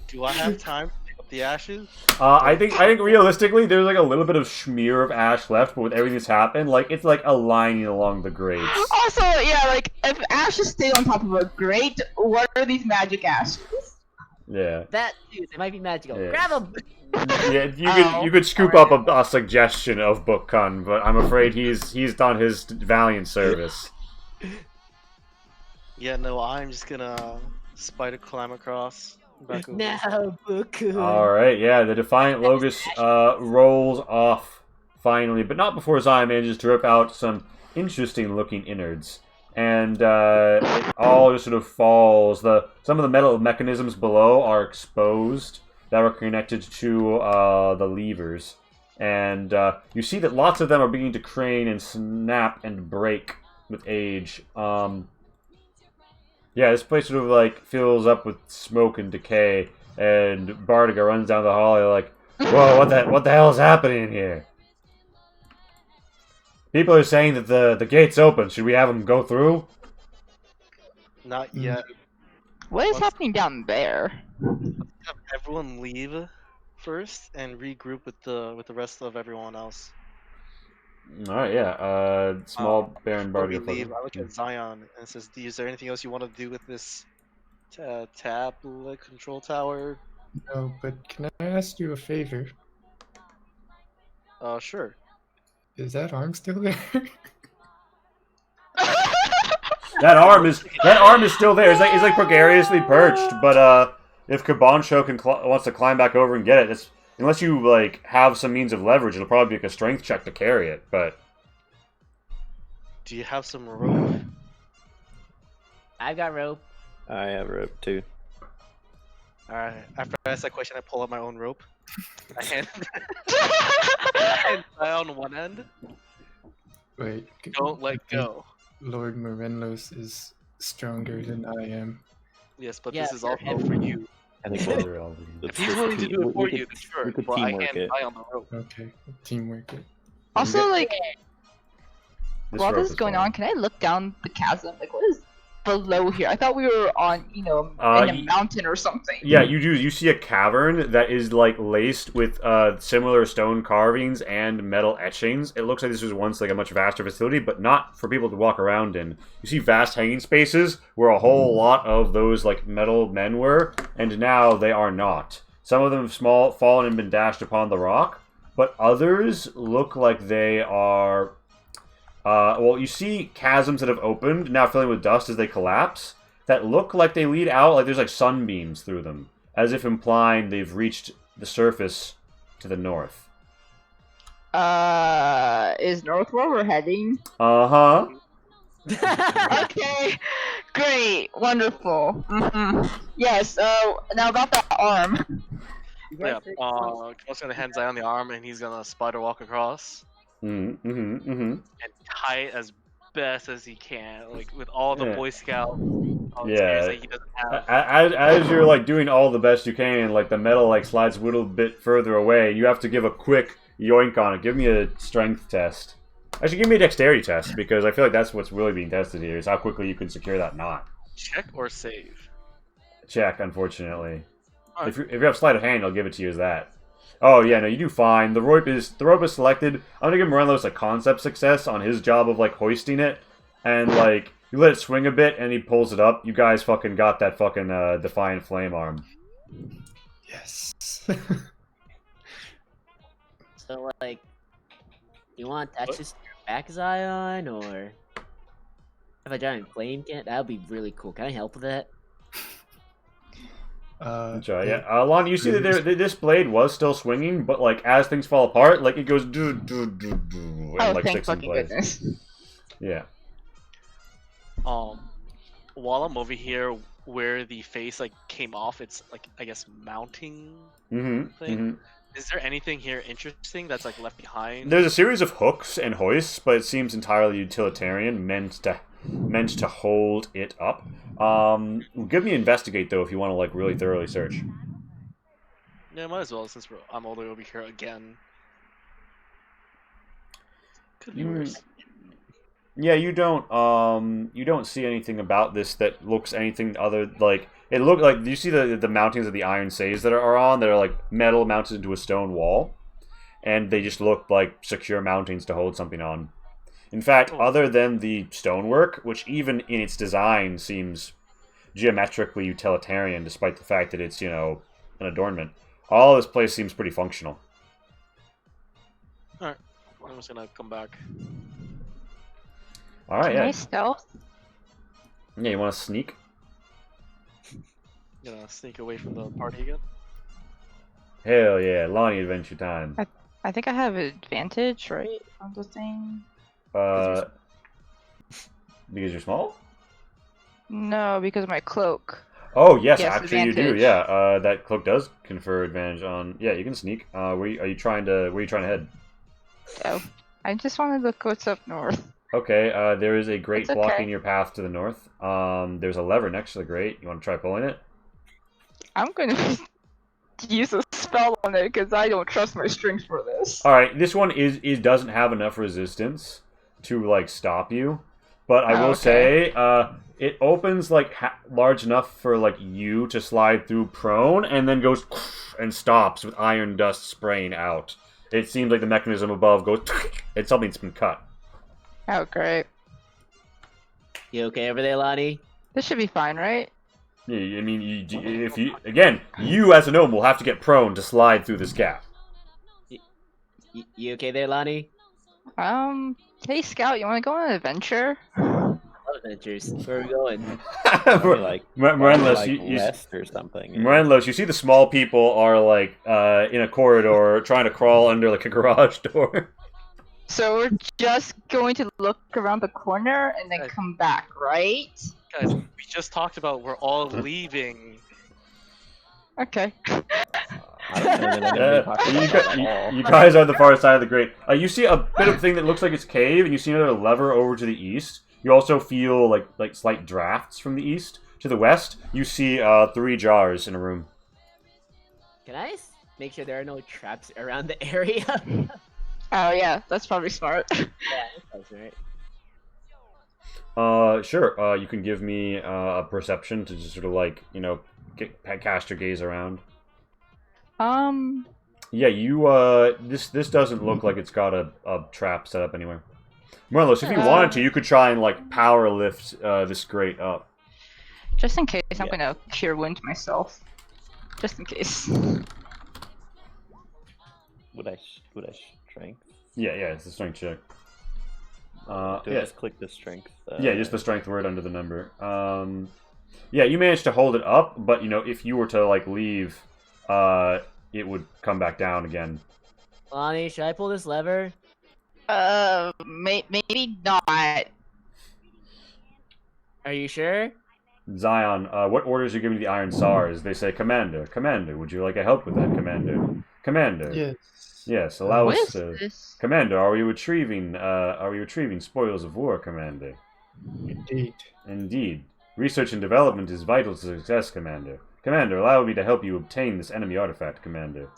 Do I have time to pick up the ashes? I think realistically there's like a little bit of smear of ash left, but with everything that's happened, like it's like aligning along the grates. Also, yeah, like if ashes stay on top of a grate, what are these magic ashes? Yeah. That dude, they might be magical. Yeah. Grab him! Yeah, you could scoop up a suggestion of Bookun, but I'm afraid he's done his valiant service. Yeah, no, I'm just gonna spider climb across. Back over. No, Bookun! Alright, yeah, the Defiant Logos rolls off finally, but not before Zion manages to rip out some interesting looking innards. And it all just sort of falls. Some of the metal mechanisms below are exposed that were connected to the levers. And you see that lots of them are beginning to crane and snap and break with age. Yeah, this place sort of like fills up with smoke and decay, and Bardiga runs down the hallway like, "Whoa, what the hell is happening here?" People are saying that the gate's open. Should we have them go through? Not yet. What is What's- happening down there? Have everyone leave first and regroup with the rest of everyone else. Alright, yeah. Small Baron Before we Bardiga. leave, I look at Zion and it says, "Is there anything else you want to do with this tablet control tower?" No, but can I ask you a favor? Sure. Is that arm still there? That arm is still there. It's like precariously perched, but if Kabancho wants to climb back over and get it, unless you like have some means of leverage, it'll probably be like a strength check to carry it. But Do you have some rope? I got rope. I have rope too. Alright, after I ask that question, I pull out my own rope. I hand and tie on one end. Wait. Don't let go. Lord Morenos is stronger than I am. Yes, but Yeah, this is you're also for you. I think Well, we'll- they're all- If he's willing to do it for you, then we sure. could But I teamwork can't it. tie on the rope. Okay, teamwork it. Also, like, this while rope this is going fine. on, can I look down the chasm? Like, what is below here? I thought we were on, in a y- mountain or something. Yeah, you do. You see a cavern that is like laced with similar stone carvings and metal etchings. It looks like this was once like a much vaster facility, but not for people to walk around in. You see vast hanging spaces where a whole lot of those like metal men were, and now they are not. Some of them have fallen and been dashed upon the rock, but others look like they are. Well, you see chasms that have opened, now filling with dust as they collapse, that look like they lead out, like there's like sunbeams through them, as if implying they've reached the surface to the north. Is north where we're heading? Uh-huh. Okay, great, wonderful. Yes. Now about that arm. Yeah. Kyo's gonna hand Zion the arm, and he's gonna spider walk across and tie it as best as he can, like with all the Yeah. Boy Scout Yeah. spears that he doesn't have. As you're like doing all the best you can, like the metal like slides a little bit further away. You have to give a quick yoink on it. Give me a strength test. Actually, give me a dexterity test because I feel like that's what's really being tested here is how quickly you can secure that knot. Check or save? Check, unfortunately. Alright. If you have sleight of hand, I'll give it to you as that. Oh yeah, no, you do fine. The rope is selected. I'm gonna give Morelos a concept success on his job of like hoisting it, and like you let it swing a bit, and he pulls it up. You guys fucking got that fucking Defiant Flame arm. Yes. So, like, you want to attach this to your back, Zion, or have a giant flame can? That would be really cool. Can I help with that? Try, yeah. Lon, you see that this blade was still swinging, but like as things fall apart, like it goes do do do do, and Oh, like thank sticks in fucking place. goodness. Yeah. While I'm over here, where the face like came off, it's like I guess mounting Mm-hmm. thing. Is there anything here interesting that's like left behind? There's a series of hooks and hoists, but it seems entirely utilitarian, meant to hold it up. Give me investigate though if you want to like really thoroughly search. Yeah, might as well since I'm all the way over here again. Could be worse. Yeah, you don't see anything about this that looks anything other like it looked like you see the mountings of the iron says that are on that are like metal mounted into a stone wall, and they just look like secure mountings to hold something on. In fact, other than the stonework, which even in its design seems geometrically utilitarian, despite the fact that it's an adornment, all of this place seems pretty functional. I'm just gonna come back. All right, Can I yeah, stealth? yeah. You want to sneak? Gonna sneak away from the party again. Hell yeah, Lonnie Adventure Time. I think I have advantage, right, on the thing. Because you're small? No, because of my cloak. Oh yes, Yes, actually you do. advantage. Yeah, that cloak does confer advantage on. Yeah, you can sneak. Where are you trying to head? Oh, I just want to look what's up north. Okay, there is a grate It's okay. blocking your path to the north. There's a lever next to the grate. You want to try pulling it? I'm gonna use a spell on it because I don't trust my strength for this. All right, this one doesn't have enough resistance to like stop you, but I will say it opens like large enough for like you to slide through prone, and then goes and stops with iron dust spraying out. It seems like the mechanism above goes and something's been cut. Oh, great. You okay over there, Lonnie? This should be fine, right? Yeah, I mean, if you as a gnome will have to get prone to slide through this gap. You okay there, Lonnie? Hey, Scout, you want to go on an adventure? Love adventures. Where are we going? Probably like, Morenlos, like you west or something. Morenlos, you see the small people are like in a corridor trying to crawl under like a garage door. So we're just going to look around the corner and then Guys. come back, right? Guys, we just talked about we're all leaving. Okay. I don't know that anybody talks you, about that at all. you guys are the far side of the grate. You see a bit of thing that looks like it's cave, and you see another lever over to the east. You also feel like slight drafts from the east. To the west, you see 3 jars in a room. Can I make sure there are no traps around the area? Oh yeah, that's probably smart. Yeah, that's right. Sure. You can give me a perception to just sort of like cast your gaze around. Yeah, you this doesn't look like it's got a trap set up anywhere. Morelos, if you wanted to, you could try and like power lift this grate up. Just in case, I'm Yeah. gonna cure wound myself. Just in case. Would I strength? Yeah, it's a strength check. Do I Yeah. just click the strength? Yeah, just the strength word under the number. Yeah, you managed to hold it up, but if you were to like leave, it would come back down again. Lonnie, should I pull this lever? Maybe not. Are you sure? Zion, what orders are you giving to the Iron SARS? They say, Commander, would you like a help with that, Commander? Yes. Yes, allow What us is to... this? Commander, are we retrieving spoils of war, Commander? Indeed. Indeed. Research and development is vital to success, Commander. Commander, allow me to help you obtain this enemy artifact, Commander.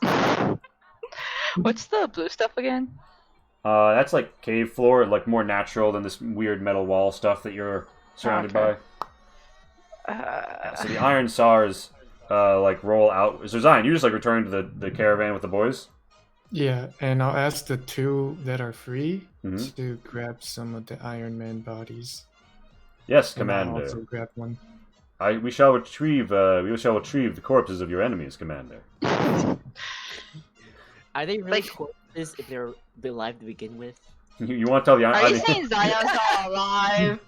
What's the blue stuff again? That's like cave floor, like more natural than this weird metal wall stuff that you're surrounded Okay. by. So the Iron SARS, like roll out. So Zion, you just like return to the caravan with the boys? Yeah, and I'll ask the 2 that are free Mhm. to grab some of the Iron Man bodies. Yes, And I'll Commander. also grab one. We shall retrieve the corpses of your enemies, Commander. Are they really Like- corpses if they're alive to begin with? You want to tell the Are you Iron? saying Zion's not alive?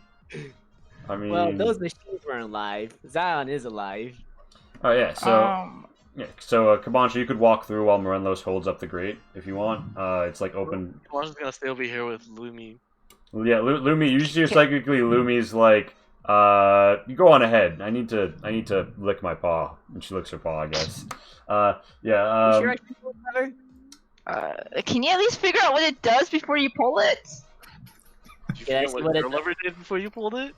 I mean, Well, those machines weren't alive. Zion is alive. oh yeah. So Um, Kabancha, you could walk through while Morenlos holds up the grate if you want. It's like open. I'm just gonna stay over here with Lumi. Yeah, Lumi. Usually, psychically, Lumi's like, you go on ahead. I need to lick my paw, and she licks her paw, I guess. Yeah. You sure I should pull the lever? can you at least figure out what it does before you pull it? Did you Yeah, I figure see what what your it- lever did before you pulled it?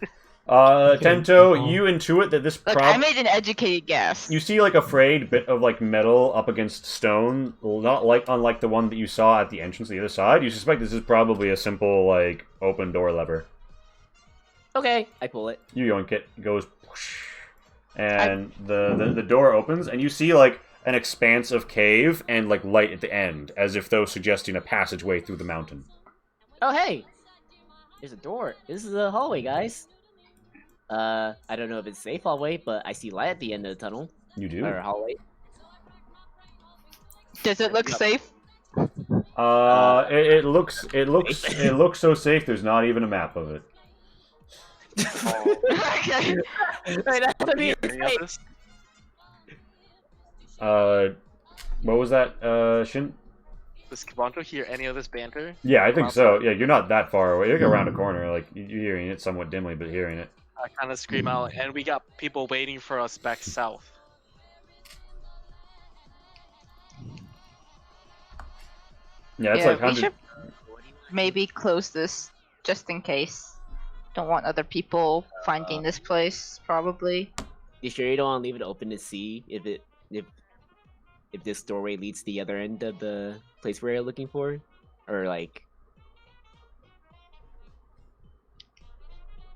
Tento, you intuit that this Look, I made an educated guess. You see like a frayed bit of like metal up against stone, not like unlike the one that you saw at the entrance to the other side. You suspect this is probably a simple like open door lever. Okay, I pull it. You yoink it, it goes, whoosh, and the door opens, and you see like an expanse of cave and like light at the end, as if though suggesting a passageway through the mountain. Oh, hey! There's a door. This is a hallway, guys. I don't know if it's a safe hallway, but I see light at the end of the tunnel. You do. Or hallway. Does it look safe? It looks so safe. There's not even a map of it. Okay. Wait, that's what Any it of is. this? What was that, Shin? Does Kabanto hear any of this banter? Yeah, I think so. Yeah, you're not that far away. You're like around a corner. Like you're hearing it somewhat dimly, but hearing it. I kind of scream out, and we got people waiting for us back south. Yeah, it's Yeah, like we 100. should maybe close this just in case. Don't want other people finding this place, probably. You sure you don't want to leave it open to see if this doorway leads to the other end of the place we're looking for? Or like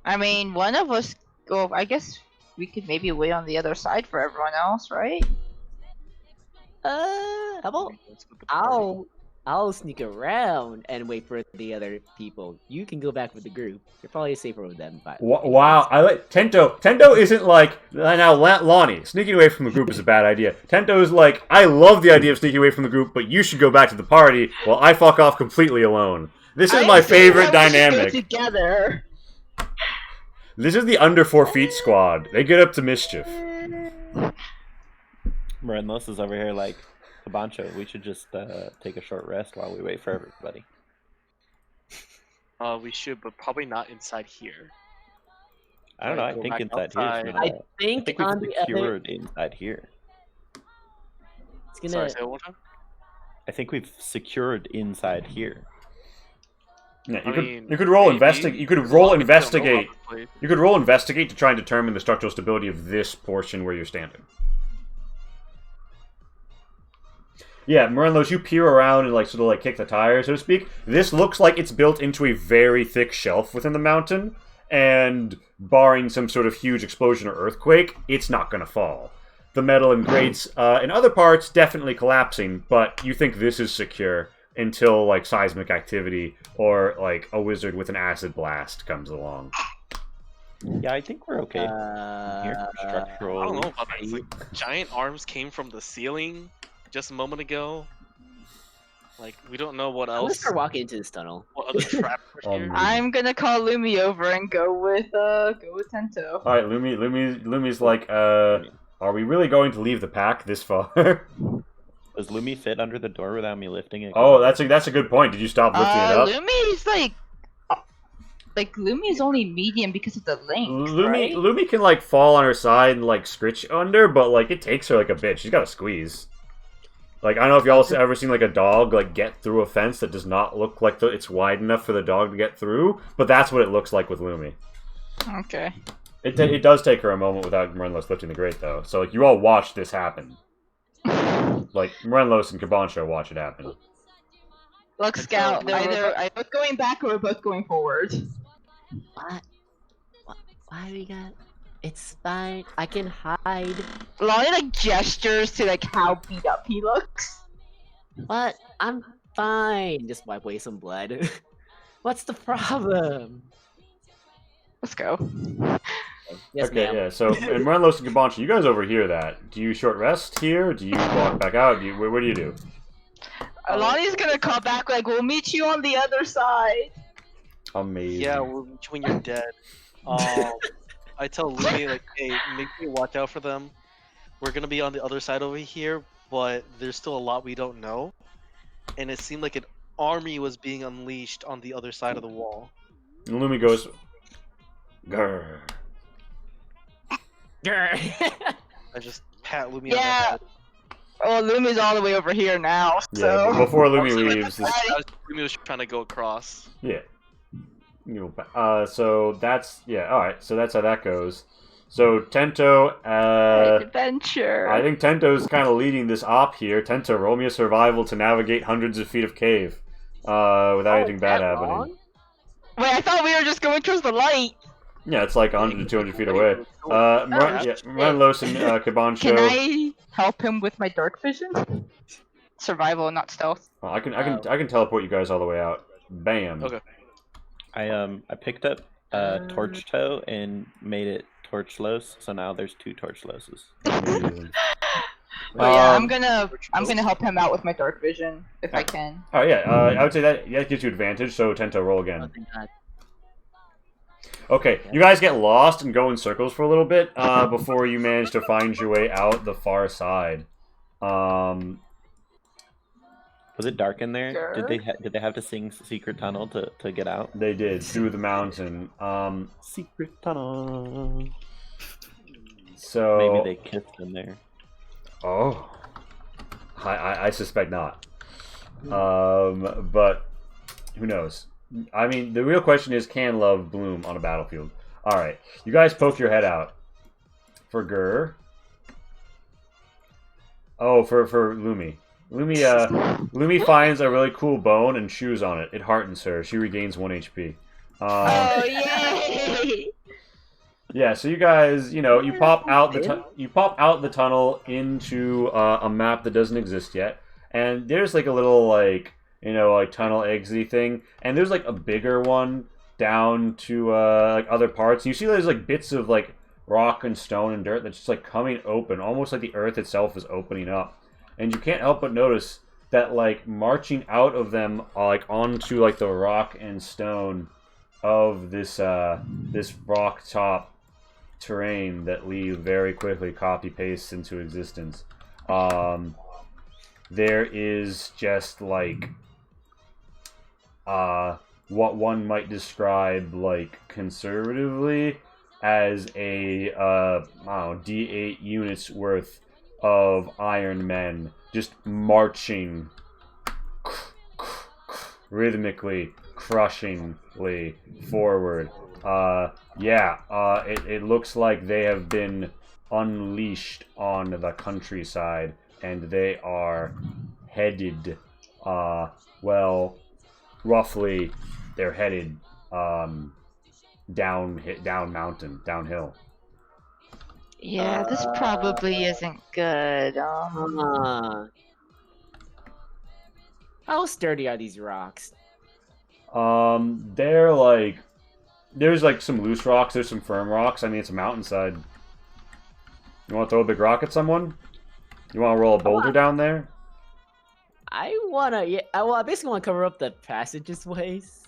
I mean, one of us. Well, I guess we could maybe wait on the other side for everyone else, right? how about I'll sneak around and wait for the other people. You can go back with the group. You're probably safer with them. Wow, I like Tento. Tento isn't like now Lonnie. Sneaking away from the group is a bad idea. Tento's like, I love the idea of sneaking away from the group, but you should go back to the party while I fuck off completely alone. This is my favorite dynamic. Together. This is the under 4 feet squad. They get up to mischief. Morenos is over here like, Kabancho, we should just take a short rest while we wait for everybody. We should, but probably not inside here. I don't know. I Go think back inside outside. here. I think we've on the other. secured inside here. It's gonna. Sorry, say it one more time. I think we've secured inside here. Yeah, I mean, you could roll maybe. investigate. You could As roll long as we don't know about investigate. this place. You could roll investigate to try and determine the structural stability of this portion where you're standing. Yeah, Morelos, you peer around and like sort of like kick the tire, so to speak. This looks like it's built into a very thick shelf within the mountain, and barring some sort of huge explosion or earthquake, it's not going to fall. The metal and grates in other parts definitely collapsing, but you think this is secure until like seismic activity or like a wizard with an acid blast comes along. Yeah, I think we're okay. Here, structural. I don't know about that. It's like giant arms came from the ceiling just a moment ago. Like we don't know what I'm gonna else. start walking into this tunnel. What other traps are here? I'm gonna call Lumi over and go with Tento. All right, Lumi's like, are we really going to leave the pack this far? Does Lumi fit under the door without me lifting it? Oh, that's a good point. Did you stop lifting it up? Lumi's like Lumi's only medium because of the length, right? Lumi can like fall on her side and like scritch under, but like it takes her like a bit. She's got to squeeze. Like I don't know if y'all ever seen like a dog like get through a fence that does not look like it's wide enough for the dog to get through, but that's what it looks like with Lumi. Okay. It does take her a moment without Morelos lifting the grate though. So like you all watch this happen. Like Morelos and Kabancho watch it happen. Look, Scout. Either I'm both going back or we're both going forward. What? Why we got? It's fine. I can hide. Lonnie like gestures to like how beat up he looks. What? I'm fine. Just wipe away some blood. What's the problem? Let's go. Yes, Okay, ma'am. yeah. So, and Morelos and Kabancho, you guys overhear that. Do you short rest here? Do you walk back out? What do you do? Lonnie's gonna call back like, we'll meet you on the other side. Amazing. Yeah, when you're dead. I tell Lumi like, hey, make sure you watch out for them. We're gonna be on the other side over here, but there's still a lot we don't know. And it seemed like an army was being unleashed on the other side of the wall. And Lumi goes, grr. I just pat Lumi on the Yeah. head. Oh, Lumi's all the way over here now. Yeah, So but before Lumi Also, leaves, this, Lumi was trying to go across. yeah. So that's all right. So that's how that goes. So Tento, adventure. I think Tento's kind of leading this op here. Tento, roll me a survival to navigate hundreds of feet of cave, without anything bad happening. Wrong? Wait, I thought we were just going towards the light. Yeah, it's like 100 to 200 feet away. Morelos and Kabancho. Can I help him with my dark vision? Survival, not stealth. Oh, I can teleport you guys all the way out. Bam. Okay. I picked up Torch Toe and made it Torchlos, so now there's 2 Torchloses. Amazing. But yeah, I'm gonna help him out with my dark vision if I can. Oh yeah, I would say that gives you advantage. So Tento, roll again. Oh, thank God. Okay, you guys get lost and go in circles for a little bit before you manage to find your way out the far side. Was it dark in there? Sure. Did they have to sing Secret Tunnel to get out? They did through the mountain. Secret Tunnel. So Maybe they kissed in there. Oh, I suspect not. But who knows? I mean, the real question is, can love bloom on a battlefield? All right, you guys poke your head out for Gur. Oh, for Lumi. Lumi finds a really cool bone and chews on it. It heartens her. She regains 1 HP. Oh yay! Yeah, so you guys, you pop out the tunnel into a map that doesn't exist yet, and there's like a little like tunnel exity thing, and there's like a bigger one down to like other parts. And you see there's like bits of like rock and stone and dirt that's just like coming open, almost like the earth itself is opening up. And you can't help but notice that like marching out of them like onto like the rock and stone of this this rock top terrain that Lee very quickly copy pastes into existence. There is just like what one might describe like conservatively as a I don't know, D8 units worth of Iron Men just marching rhythmically, crushingly forward. It looks like they have been unleashed on the countryside, and they are headed, roughly, they're headed downhill. Yeah, this probably isn't good. How sturdy are these rocks? They're like, there's like some loose rocks, there's some firm rocks. I mean, it's a mountainside. You want to throw a big rock at someone? You want to roll a boulder down there? I basically want to cover up the passageways.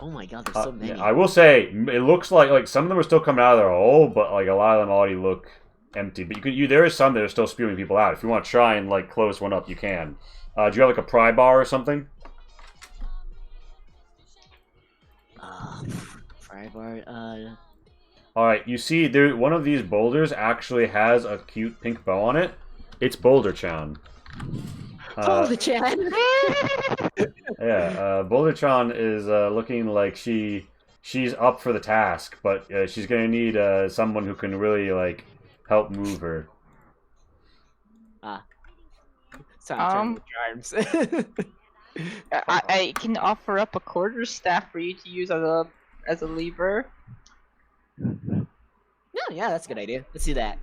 Oh my god, there's so many. Yeah, I will say, it looks like some of them are still coming out of their hole, but like a lot of them already look empty. But there is some that are still spewing people out. If you want to try and like close one up, you can. Do you have like a pry bar or something? Pry bar. All right, you see, one of these boulders actually has a cute pink bow on it. It's Boulder-chan. Boulder-chan. Yeah, Boulder-chan is looking like she's up for the task, but she's gonna need someone who can really like help move her. Charms. I can offer up a quarterstaff for you to use as a lever. No, yeah, that's a good idea. Let's do that.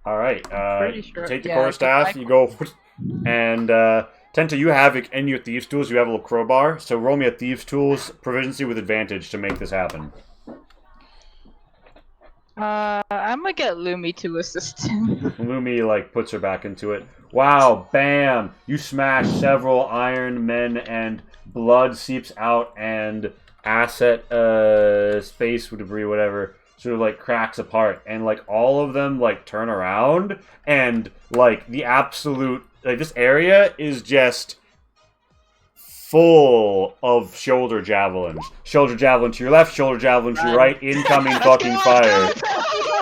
All right, Pretty sure. take the Yeah, quarterstaff, you go, and Tenta, you have in your thieves tools. You have a little crowbar, so roll me a thieves tools proficiency with advantage to make this happen. I'm gonna get Lumi to assist him. Lumi like puts her back into it. Wow, bam! You smash several Iron Men, and blood seeps out, and asset space debris, whatever, sort of like cracks apart, and like all of them like turn around, and like the absolute like this area is just full of shoulder javelins. Shoulder javelin to your left, shoulder javelin to your right, incoming fucking fire.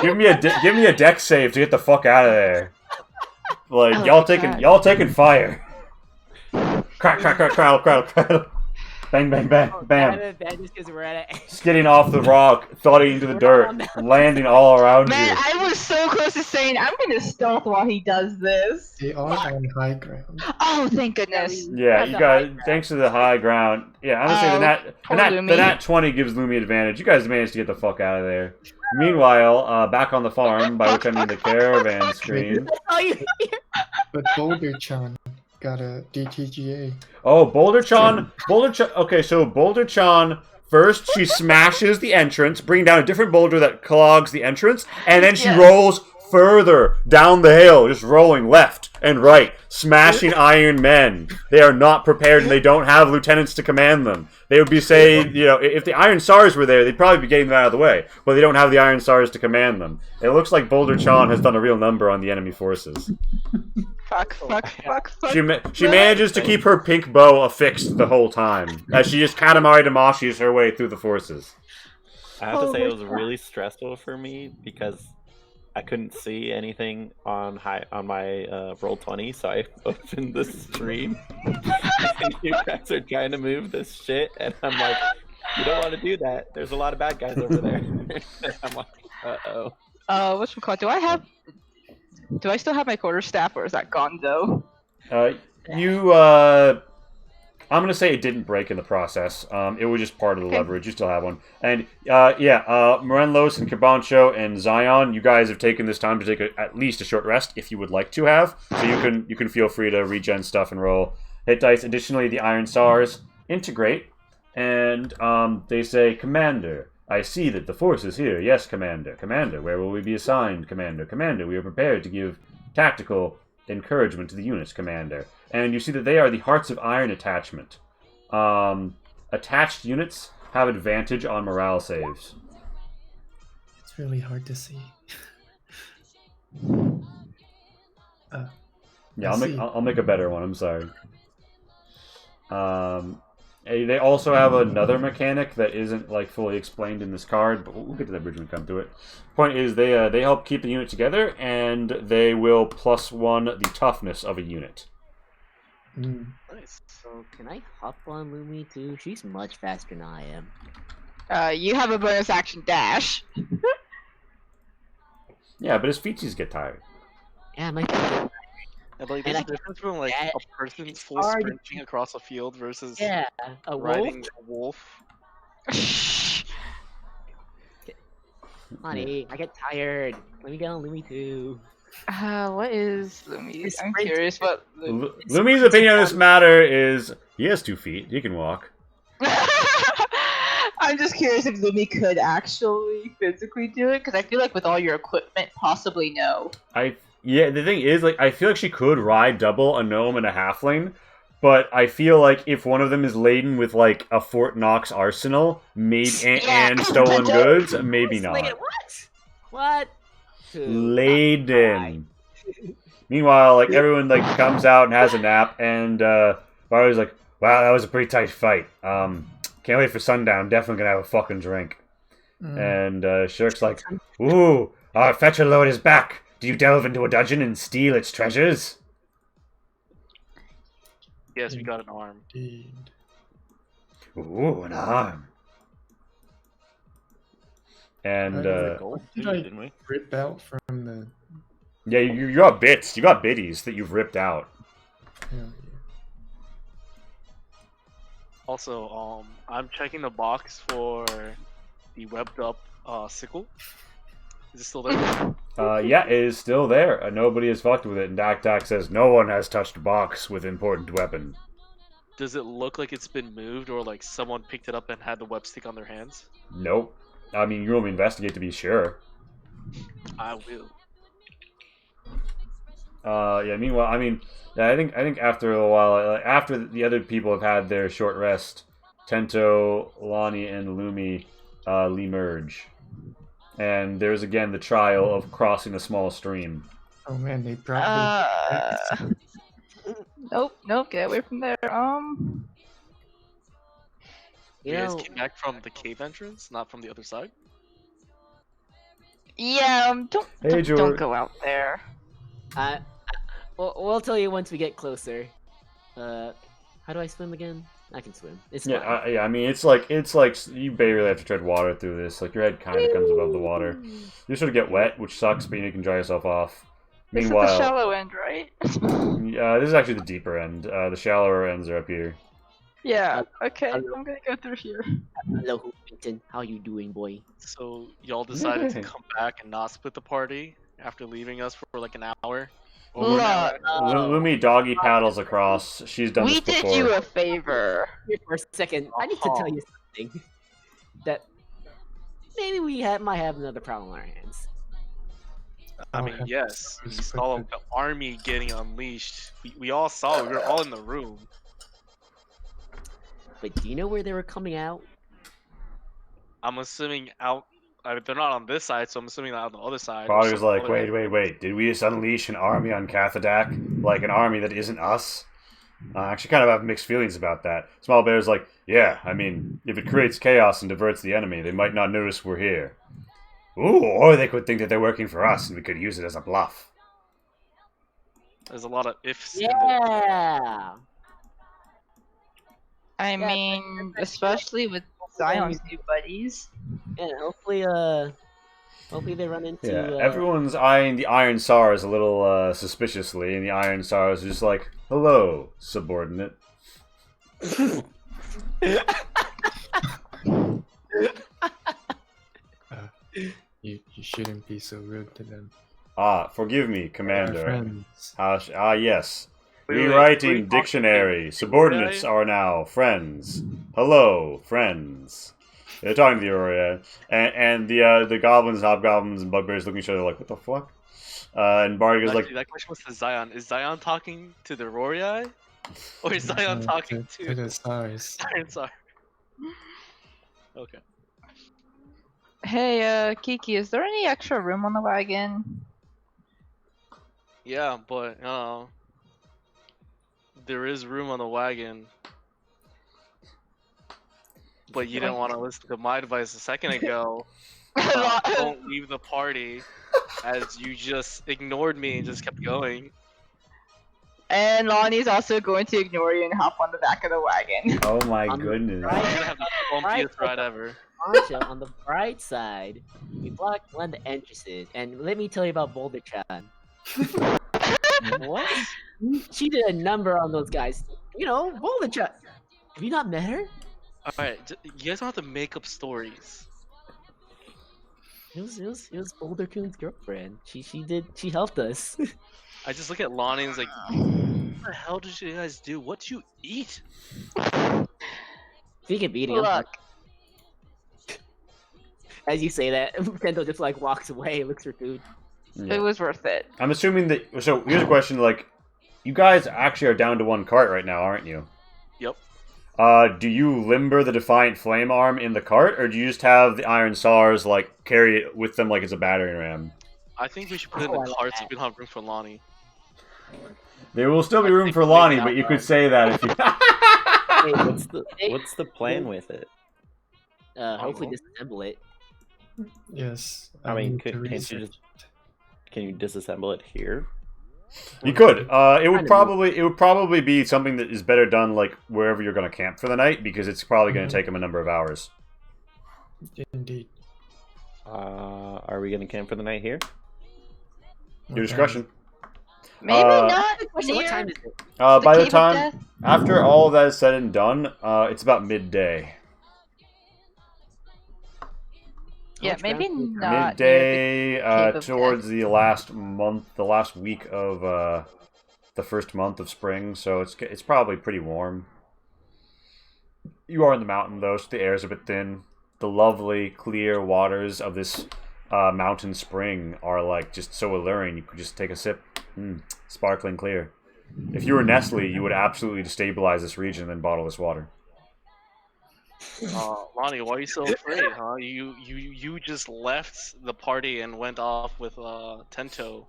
Give me a deck save to get the fuck out of there. Like y'all taking fire. Crack, crack, crack, crackle, crackle, crackle. Bang, bang, bang, bam. Skidding off the rock, thudding into the dirt, landing all around Man, you. I was so close to saying I'm gonna stealth while he does this. They are on high ground. Oh, thank goodness. Yeah, you guys, thanks to the high ground. Yeah, I'm gonna say the nat 20 gives Lumi advantage. You guys managed to get the fuck out of there. Meanwhile, back on the farm, by which I mean the caravan screen. But Boulder-chan got a DTGA. Oh, Boulder-chan. Okay, so Boulder-chan, first she smashes the entrance, bringing down a different boulder that clogs the entrance, and then she rolls further down the hill, just rolling left and right, smashing Iron Men. They are not prepared, and they don't have lieutenants to command them. They would be saying, if the Iron Stars were there, they'd probably be getting them out of the way, but they don't have the Iron Stars to command them. It looks like Boulder-chan has done a real number on the enemy forces. Fuck. She manages to keep her pink bow affixed the whole time, as she just Katamari Damashis her way through the forces. I have to say it was really stressful for me because I couldn't see anything on my Roll20, so I opened the stream and you guys are trying to move this shit, and I'm like, you don't want to do that. There's a lot of bad guys over there. I'm like, uh-oh. Do I still have my quarterstaff, or is that gone though? I'm gonna say it didn't break in the process. It was just part of the leverage. You still have one. And Morenlos and Cabancho and Zion, you guys have taken this time to take at least a short rest if you would like to have. So you can feel free to regen stuff and roll hit dice. Additionally, the Iron Stars integrate, and they say, Commander, I see that the force is here. Yes, Commander. Commander, where will we be assigned, Commander? Commander, we are prepared to give tactical encouragement to the units, Commander. And you see that they are the Hearts of Iron attachment. Attached units have advantage on morale saves. It's really hard to see. Yeah, I see. I'll make a better one. I'm sorry. They also have another mechanic that isn't like fully explained in this card, but we'll get to that bridge when we come to it. Point is, they help keep the unit together, and they will +1 the toughness of a unit. Mm. Nice. So can I hop on Lumi too? She's much faster than I am. You have a bonus action dash. Yeah, but his featsies get tired. Yeah, my And like, And there's I a difference between like that- a person it's full hard. sprinting across a field versus yeah, a wolf. riding a wolf. Honey, I get tired. Let me get on Lumi too. What is Lumi? It's I'm sprint. curious what. Lumi's opinion on this matter is he has 2 feet. He can walk. I'm just curious if Lumi could actually physically do it, because I feel like with all your equipment, possibly no. Yeah, the thing is, like, I feel like she could ride double a gnome and a halfling, but I feel like if one of them is laden with like a Fort Knox arsenal, and stolen goods, maybe not. What? Laden. Meanwhile, like everyone like comes out and has a nap, and Barley's like, "Wow, that was a pretty tight fight. Can't wait for sundown. Definitely gonna have a fucking drink." And Shirk's like, "Ooh, our fetcher lord is back. Do you delve into a dungeon and steal its treasures?" Yes, we got an arm. Indeed. Ooh, an arm. And Gold Did too, I- didn't we? Rip out from the. yeah, you got bits. You got biddies that you've ripped out. Hell Also, I'm checking the box for the webbed up sickle. Is it still there? Yeah, it is still there. Nobody has fucked with it. And Dak says no one has touched box with important weapon. Does it look like it's been moved, or like someone picked it up and had the web stick on their hands? Nope. I mean, you want me to investigate to be sure. I will. Yeah. Meanwhile, I mean, yeah, I think after a while, after the other people have had their short rest, Tento, Lonnie, and Lumi merge, and there's again the trial of crossing a small stream. yeah. Oh man, they probably. Nope, get away from there. You You guys know, came back from the cave entrance, not from the other side? Yeah, Hey, don't George. go out there. we'll tell you once we get closer. How do I swim again? I can swim. It's fine. Yeah, I mean, it's like you barely have to tread water through this. Like your head kind of comes above the water. You sort of get wet, which sucks, but you can dry yourself off. This is the Meanwhile, shallow end, right? this is actually the deeper end. The shallower ends are up here. Yeah. Okay, Hello. I'm gonna go through here. Hello, Hoopington. How you doing, boy? So y'all decided to Yeah. come back and not split the party after leaving us for like an hour? Look, Lumi doggy paddles across. She's done we this did before. you a favor. Here for a second. I need to tell you something. That maybe we might have another problem on our hands. I Oh, mean, yeah. yes, we Respect saw it. the army getting unleashed. We all saw it. We were all in the room. But do you know where they were coming out? I'm assuming out. I mean, they're not on this side, so I'm assuming not on the other side. or Barley's some like, other- wait. Did we just unleash an army on Cathadak? Like an army that isn't us? I actually kind of have mixed feelings about that. Small Bear's like, yeah, I mean, if it creates chaos and diverts the enemy, they might not notice we're here. Ooh, or they could think that they're working for us and we could use it as a bluff. There's a lot of ifs. In it. Yeah. I Yeah, mean, especially with Zion's new buddies. And hopefully they run into. Yeah, everyone's eyeing the Iron Sars a little suspiciously, and the Iron Sars are just like, hello, subordinate. You shouldn't be so rude to them. Ah, forgive me, They're Commander. friends. Yes. Wait, were you Rewriting talking dictionary. to Subordinates Uriah? are now friends. Hello, friends. They're talking to the Uriah. And the goblins, hobgoblins, and bugbears look at each other like, what the fuck? And Barty goes Actually, like, that question was to Zion. Is Zion talking to the Rorii? Or is Zion talking to to the stars. Sorry. Okay. Hey, Kiki, is there any extra room on the wagon? Yeah, but there is room on the wagon. But you didn't want to listen to my advice a second ago. Don't leave the party, as you just ignored me and just kept going. And Lonnie's also going to ignore you and hop on the back of the wagon. Oh my On the goodness. I'm right- gonna have the bumpiest ride ever. Poncho, on the bright side, we blocked one of the entrances, and let me tell you about Boulder Chan. What? She did a number on those guys. You know, Boulder Chan. Have you not met her? Alright, you guys don't have to make up stories. It was Boulder Coon's girlfriend. She helped us. I just look at Lonnie and it's like, what the hell did you guys do? What do you eat? Speaking of eating, Look, as you say that, Kendo just like walks away and looks for food. Yeah. it was worth it. I'm assuming that. So here's a question: like, you guys actually are down to one cart right now, aren't you? Yep. Do you limber the Defiant Flame Arm in the cart, or do you just have the Iron Sars like carry it with them like it's a battering ram? I think we should put it in Oh, I the like cart so that. we don't have room for Lonnie. There will still be I room think for we Lonnie, got but you that. could say that if you. Hey, what's the plan with it? Hopefully disassemble it. Yes. I mean, need to can't you research just can you disassemble it here? You could. It Kind would of. probably be something that is better done like wherever you're going to camp for the night, because it's probably going Mhm. to take them a number of hours. Indeed. Are we gonna camp for the night here? Your discretion. Maybe Uh, not Question, near what time is it? By the Cave of time Death. after all of that is said and done, it's about midday. Yeah, much maybe ground is it? not. near Midday, Cave of towards the last week of the first month of spring. So it's probably pretty warm. You are in the mountain though, so the air is a bit thin. The lovely clear waters of this mountain spring are like just so alluring. You could just take a sip, sparkling clear. If you were Nestle, you would absolutely destabilize this region and then bottle this water. Lonnie, why are you so afraid, huh? You just left the party and went off with Tento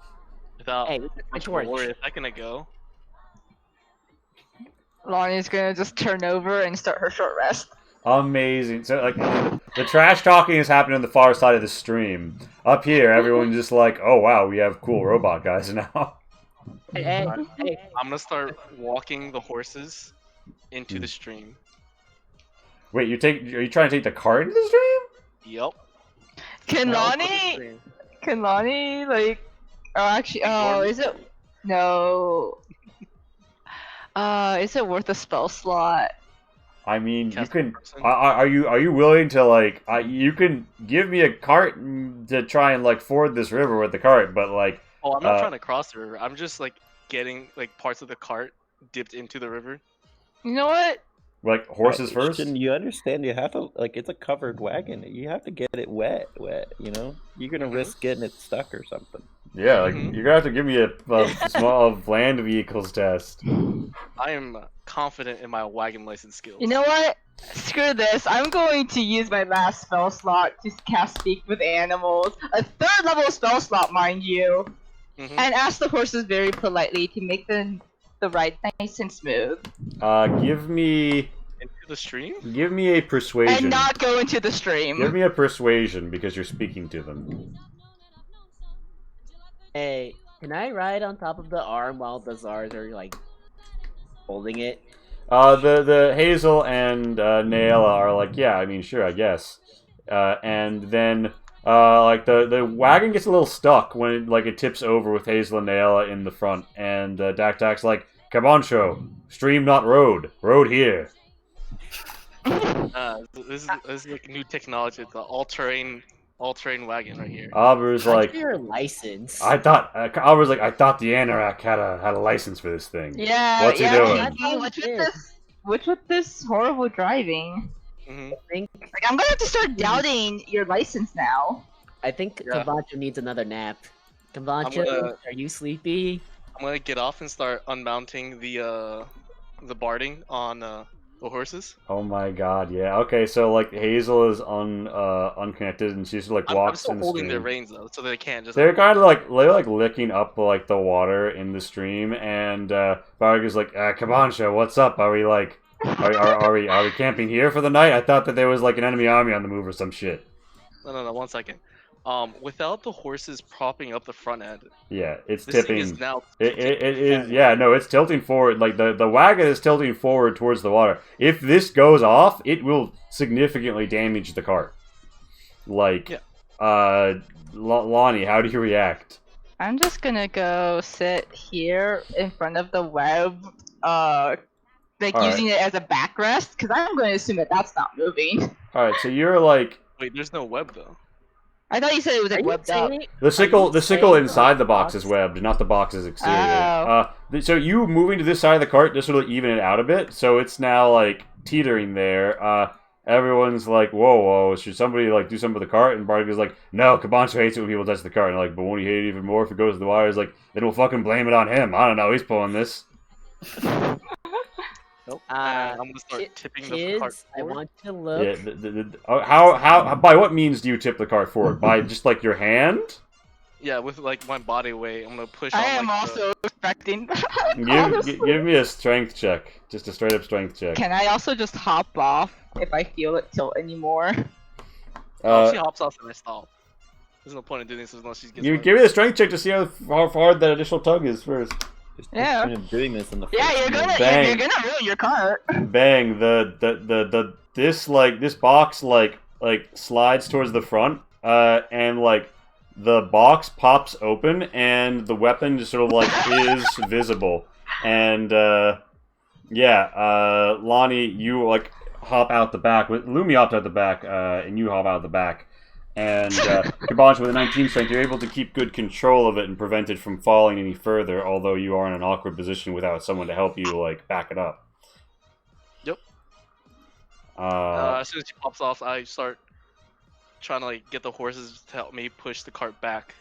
without Hey, look at my much torch. worry a second ago. Lonnie's gonna just turn over and start her short rest. Amazing. So like the trash talking is happening on the far side of the stream. Up here, everyone's just like, "Oh wow, we have cool robot guys now." Hey, I'm gonna start walking the horses into the stream. Wait, are you trying to take the cart into the stream? Yep. Can I'll put the Lonnie? stream. Can Lonnie like? Oh, actually, Ignore me. is it? No. Is it worth a spell slot? I mean, you Cast can. person. Are you willing to like? You can give me a cart to try and like ford this river with the cart, but like, Oh, I'm not Uh, trying to cross the river. I'm just like getting like parts of the cart dipped into the river. You know what? horses first. Shouldn't you understand? You have to like it's a covered wagon. You have to get it wet. You know, you're gonna risk getting it stuck or something. Yeah, like Mhm. you're gonna have to give me a small land vehicles test. I am confident in my wagon license skills. You know what? Screw this. I'm going to use my last spell slot to cast Speak with Animals, a 3rd level spell slot, mind you, Mhm. and ask the horses very politely to make the ride nice and smooth, Give me Into the stream? a persuasion. and not go into the stream. Give me a persuasion because you're speaking to them. hey, can I ride on top of the arm while the Zars are like holding it? The Hazel and Naela are like, yeah, I mean, sure, I guess. And then like the wagon gets a little stuck when it tips over with Hazel and Naela in the front, and Daktak's like, Cabancho, stream not road, road here. This is like new technology. It's the all-terrain wagon right here. Auber's like, your license. I thought the Anorak had a license for this thing. Yeah, What's he yeah. doing? Kiki, what's with this horrible driving? hmm think Like, I'm gonna have to start doubting your license now. I think Yeah. Kabancho needs another nap. Kabancho, gonna- are you sleepy? I'm gonna get off and start unmounting the barding on The horses? Oh my god, yeah. Okay, so like Hazel is unconnected and she's like I'm walks still in the holding their stream. reins though, so they can't just. They're kind of like licking up like the water in the stream, and Barg is like, Kabansha, what's up? Are we like, are we camping here for the night? I thought that there was like an enemy army on the move or some shit. No, 1 second. Without the horses propping up the front end, Yeah, it's this thing tipping. is now. It is, yeah, no, it's tilting forward. Like, the wagon is tilting forward towards the water. If this goes off, it will significantly damage the cart. Like, Yeah. Lonnie, how do you react? I'm just gonna go sit here in front of the web, like Alright. using it as a backrest, because I'm going to assume that that's not moving. Alright, so you're like, Wait, there's no web though. I thought you said it was like webbed up. the sickle saying inside the the box box? is webbed, not the box's exterior. Oh. So you moving to this side of the cart just sort of even it out a bit, so it's now like teetering there. Everyone's like, whoa, should somebody like do something with the cart? And Bardic is like, no, Kabancho hates it when people touch the cart. And like, but won't he hate it even more if it goes to the wire? He's like, then we'll fucking blame it on him. I don't know, he's pulling this. Nope. Uh, I'm gonna start tipping the cart Kids, I forward. want to look. Yeah, how by what means do you tip the cart forward? By just like your hand? Yeah, with like my body weight, I'm gonna push. I on, am like, also expecting that. Give honestly. me a strength check, just a straight up strength check. Can I also just hop off if I feel it tilt anymore? She hops off and I stop. There's no point in doing this unless she gets. You one. give me a strength check to see how hard that additional tug is first. There's Yeah. no point in doing this in the Yeah, first you're minute. gonna Bang. you're gonna ruin your cart. Bang! This box like slides towards the front, and like the box pops open, and the weapon just sort of like is visible, and Lonnie, you like hop out the back. Lumi hopped out the back, and you hop out the back. And Kabancha with a 19 strength, you're able to keep good control of it and prevent it from falling any further, although you are in an awkward position without someone to help you, like, back it up. Yep. As soon as she pops off, I start trying to like get the horses to help me push the cart back.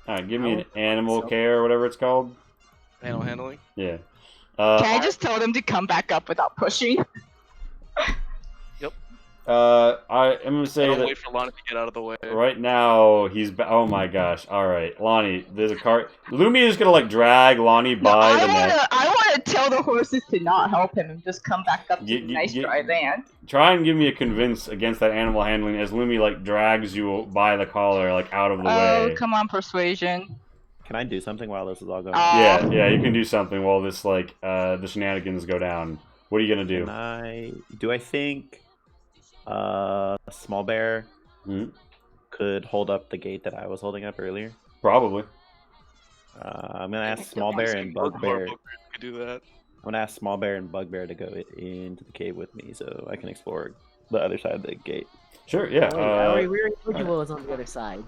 Alright, give me an animal care or whatever it's called. Animal handling. Yeah. Can I just tell them to come back up without pushing? I am gonna I say don't that wait for Lana to get out of the way. right now he's. Oh my gosh! All right, Lonnie, there's a cart. Lumi is gonna like drag Lonnie by the neck. I wanna tell the horses to not help him and just come back up to the nice dry land. Try and give me a convince against that animal handling as Lumi like drags you by the collar like out of the Oh, way. come on, persuasion. Can I do something while this is all going Oh. Yeah, you can do something while this like the shenanigans go down. What are you gonna do? Do I think Small Bear Hmm? could hold up the gate that I was holding up earlier? Probably. I'm gonna ask Small Bear and Bugbear. Could do that. I'm gonna ask Small Bear and Bugbear to go into the cave with me so I can explore the other side of the gate. Sure. Yeah. Oh, wait, I already told you what was on the other side.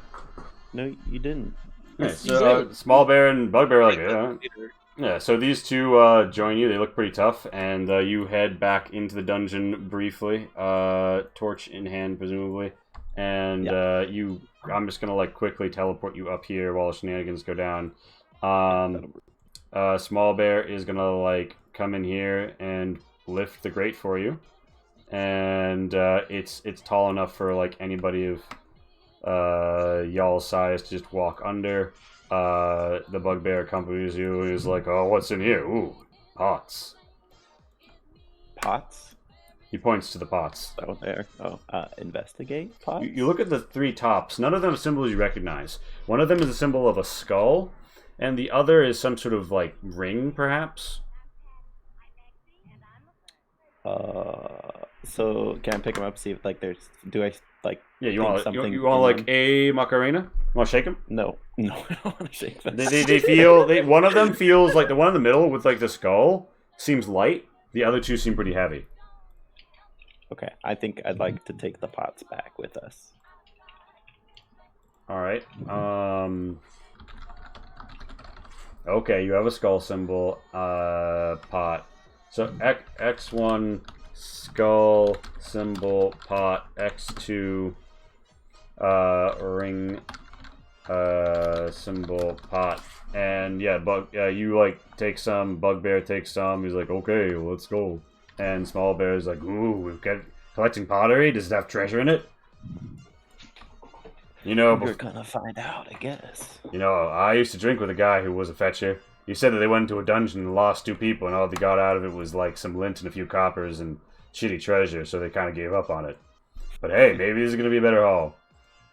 No, you didn't. Yeah, Yes, you so did. Small Bear and Bugbear are like, Like, yeah. later. Yeah, so these two join you. They look pretty tough, and you head back into the dungeon briefly, torch in hand, presumably. And I'm just gonna like quickly teleport you up here while the shenanigans go down. Small Bear is gonna like come in here and lift the grate for you, and it's tall enough for like anybody of y'all's size to just walk under. The Bugbear accompanies you. He's like, "Oh, what's in here? Ooh, pots." Pots? He points to the pots. Oh, there. Oh, investigate pots? You look at the three tops. None of them are symbols you recognize. One of them is a symbol of a skull, and the other is some sort of like ring, perhaps. So can I pick them up? See if like there's. Do I like? Yeah, you think want something you want in like them? a Macarena? You want to shake them? No, I don't want to shake them. They feel. One of them feels like the one in the middle with like the skull seems light. The other two seem pretty heavy. Okay, I think I'd like to take the pots back with us. All right. Okay, you have a skull symbol pot. So X1 skull symbol pot, X2 ring symbol pot. And yeah, you like take some, Bugbear takes some. He's like, "Okay, let's go." And Small Bear's like, ooh, we've got collecting pottery. Does it have treasure in it? You know, You're gonna find out, I guess. you know, I used to drink with a guy who was a fetcher. He said that they went into a dungeon and lost 2 people, and all they got out of it was like some lint and a few coppers and shitty treasure, so they kind of gave up on it. But hey, maybe this is gonna be a better haul.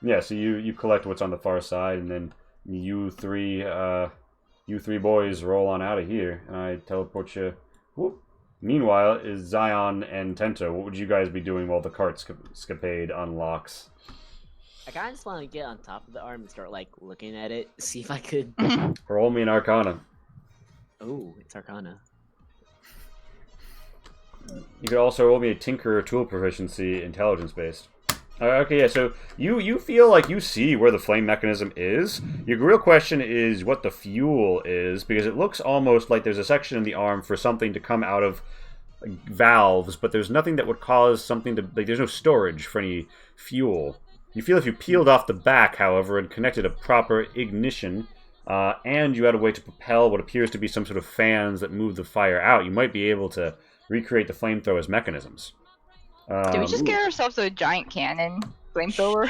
Yeah, so you collect what's on the far side, and then you three boys roll on out of here, and I teleport you. Whoop. Meanwhile, is Zion and Tento. What would you guys be doing while the cart scapade unlocks? I kind of just want to get on top of the arm and start like looking at it, see if I could. Roll me an Arcana. Oh, it's Arcana. You could also roll me a Tinker or Tool Proficiency, intelligence based. Okay, yeah. So you feel like you see where the flame mechanism is. Your real question is what the fuel is, because it looks almost like there's a section in the arm for something to come out of valves, but there's nothing that would cause something to like. There's no storage for any fuel. You feel if you peeled off the back, however, and connected a proper ignition, and you had a way to propel what appears to be some sort of fans that move the fire out, you might be able to recreate the flamethrower's mechanisms. Did we just get ourselves a giant cannon flamethrower?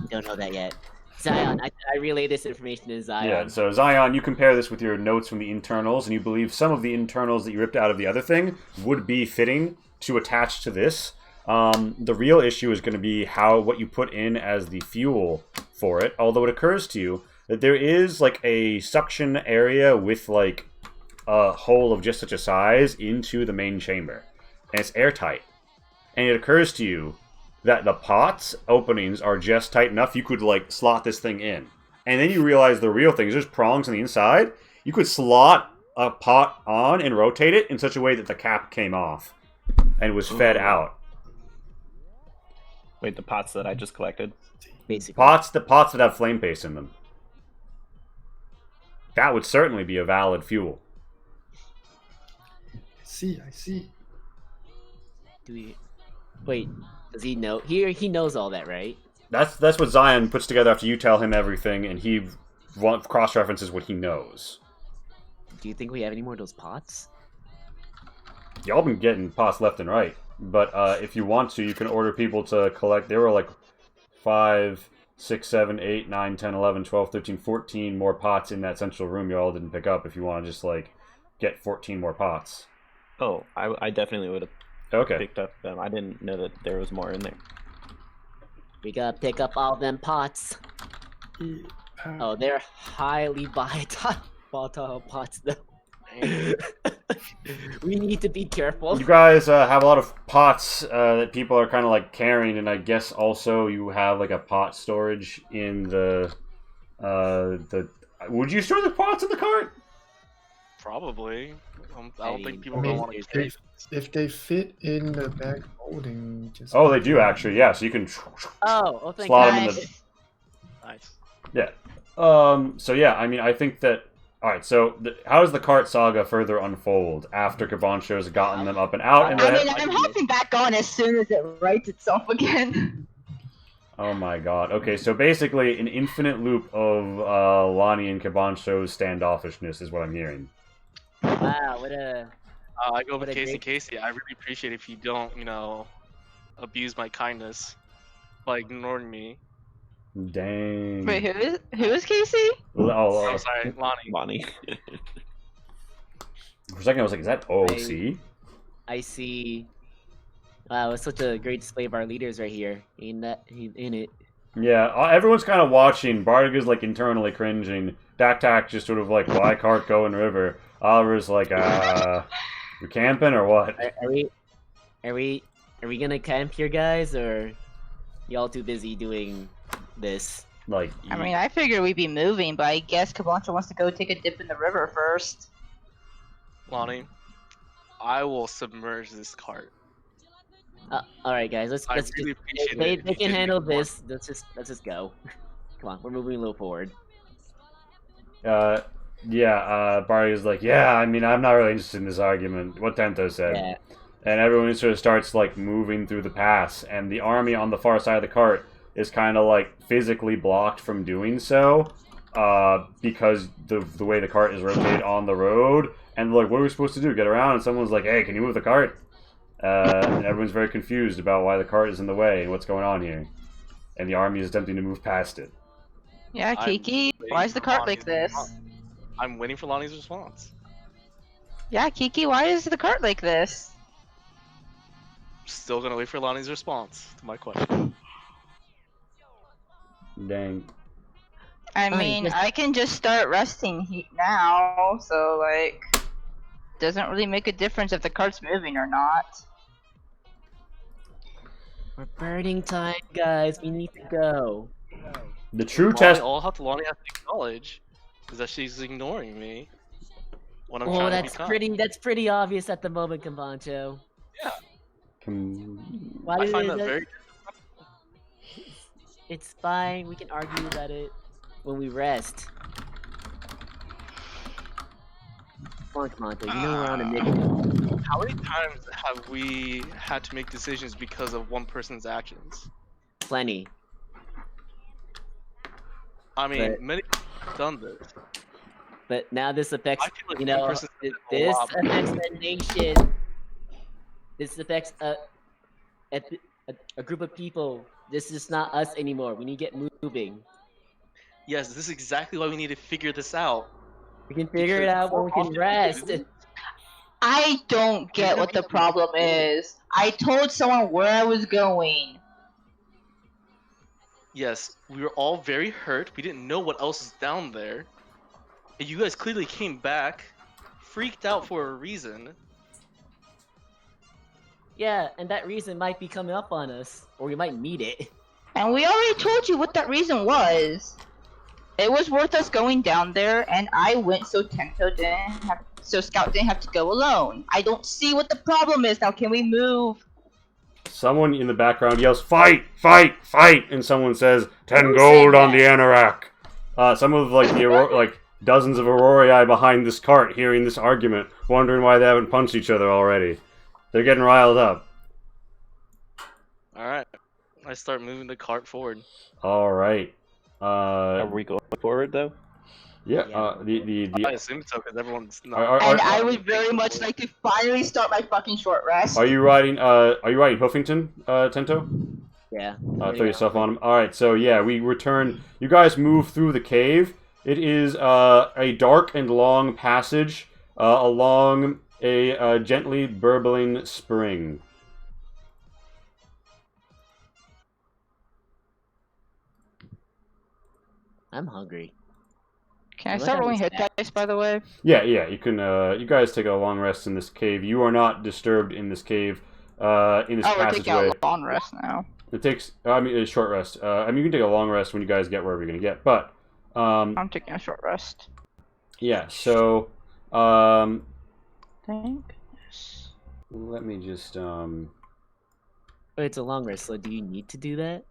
Don't know that yet. Zion, I relay this information to Zion. Yeah, so Zion, you compare this with your notes from the internals, and you believe some of the internals that you ripped out of the other thing would be fitting to attach to this. The real issue is going to be what you put in as the fuel for it, although it occurs to you that there is like a suction area with like a hole of just such a size into the main chamber, and it's airtight. And it occurs to you that the pot's openings are just tight enough you could like slot this thing in. And then you realize the real thing is there's prongs on the inside. You could slot a pot on and rotate it in such a way that the cap came off and was fed out. Wait, the pots that I just collected? Basically. Pots that have flame paste in them. That would certainly be a valid fuel. I see. Do we... Wait, does he know? He knows all that, right? That's what Zion puts together after you tell him everything, and he cross-references what he knows. Do you think we have any more of those pots? Y'all been getting pots left and right. But if you want to, you can order people to collect. There were like 5, 6, 7, 8, 9, 10, 11, 12, 13, 14 more pots in that central room y'all didn't pick up if you want to just like get 14 more pots. Oh, I definitely would have Okay. picked up them. I didn't know that there was more in there. We gotta pick up all them pots. Oh, they're highly volatile pots, though. We need to be careful. You guys have a lot of pots that people are kind of like carrying, and I guess also you have like a pot storage in the. Would you store the pots in the cart? Probably. I don't think people I don't mean, want to. if they fit in the bag holding, just Oh, they do actually. Yeah, so you can Oh, thank slot God. them in the. Nice. Yeah. So yeah, I mean, I think that. All right. So how does the cart saga further unfold after Kabancho's gotten them up and out? And I then- mean, I'm hopping back on as soon as it rights itself again. Oh my god. Okay, so basically an infinite loop of Lonnie and Kabancho's standoffishness is what I'm hearing. Wow, what a... I go with What a Casey. great- Casey, I really appreciate if you don't, abuse my kindness by ignoring me. Dang. Wait, who is Casey? Oh, sorry, Lonnie. Lonnie. For a second I was like, is that OC? I see... Wow, it's such a great display of our leaders right here. Ain't it? Yeah, everyone's kind of watching. Bardiga's like internally cringing. Dak just sort of like, why cart go in river? Oliver's like, you camping or what? Are we gonna camp here, guys, or y'all too busy doing this? Like, I mean, I figured we'd be moving, but I guess Cabancho wants to go take a dip in the river first. Lonnie, I will submerge this cart. All right, guys, let's I just really appreciate they it. can You did handle make more. this. Let's just go. Come on, we're moving a little forward. Bardiga's like, yeah, I mean, I'm not really interested in this argument. What Tento said. Yeah. And everyone sort of starts like moving through the pass, and the army on the far side of the cart is kind of like physically blocked from doing so, because the way the cart is rotated on the road. And like, what are we supposed to do? Get around? And someone's like, hey, can you move the cart? and everyone's very confused about why the cart is in the way and what's going on here. And the army is attempting to move past it. Yeah, I'm Kiki, waiting why is the for cart Lonnie's like this? response. I'm waiting for Lonnie's response. Yeah, Kiki, why is the cart like this? Still gonna wait for Lonnie's response to my question. Dang. I Fine, mean, just- I can just start resting now, so like, doesn't really make a difference if the cart's moving or not. We're burning time, guys. We need to go. The true Lonnie, test. all Lonnie has to acknowledge is that she's ignoring me when I'm Oh, trying that's to be calm. pretty. That's pretty obvious at the moment, Camacho. Why I did find it- that very. It's fine. We can argue about it when we rest. Come on, Camacho. You know we're on a mission. How many times have we had to make decisions because of one person's actions? Plenty. I mean, But- many people have done this. But now this affects, I feel like you one know, person th- did a this lot. affects the nation. This affects a group of people. This is not us anymore. We need to get moving. Yes, this is exactly why we need to figure this out. We can figure it Because out when we more can often rest. than- I don't get what the problem is. I told someone where I was going. Yes, we were all very hurt. We didn't know what else is down there. And you guys clearly came back, freaked out for a reason. Yeah, and that reason might be coming up on us, or we might meet it. And we already told you what that reason was. It was worth us going down there, and I went so Scout didn't have to go alone. I don't see what the problem is now. Can we move? Someone in the background yells, "Fight! Fight! Fight!" And someone says, 10 Who gold said on the that? Anorak. Some of like dozens of Aurorai behind this cart hearing this argument, wondering why they haven't punched each other already. They're getting riled up. Alright. I start moving the cart forward. Alright. Are we going forward though? Yeah, Yeah. I assume so because everyone's not. And I would very much like to finally start my fucking short rest. Are you riding Hoofington, Tento? Yeah. Throw yourself on him. Alright, so yeah, we return. You guys move through the cave. It is a dark and long passage along a gently burbling spring. I'm hungry. Can I Look start at rolling this hit dice, by the way? Yeah, you can. You guys take a long rest in this cave. You are not disturbed in this cave. In this Oh, we're taking passageway. a long rest now. It takes. I mean, a short rest. You can take a long rest when you guys get wherever you're gonna get. But, I'm taking a short rest. yeah. So, Thank goodness. let me just. But it's a long rest, so do you need to do that?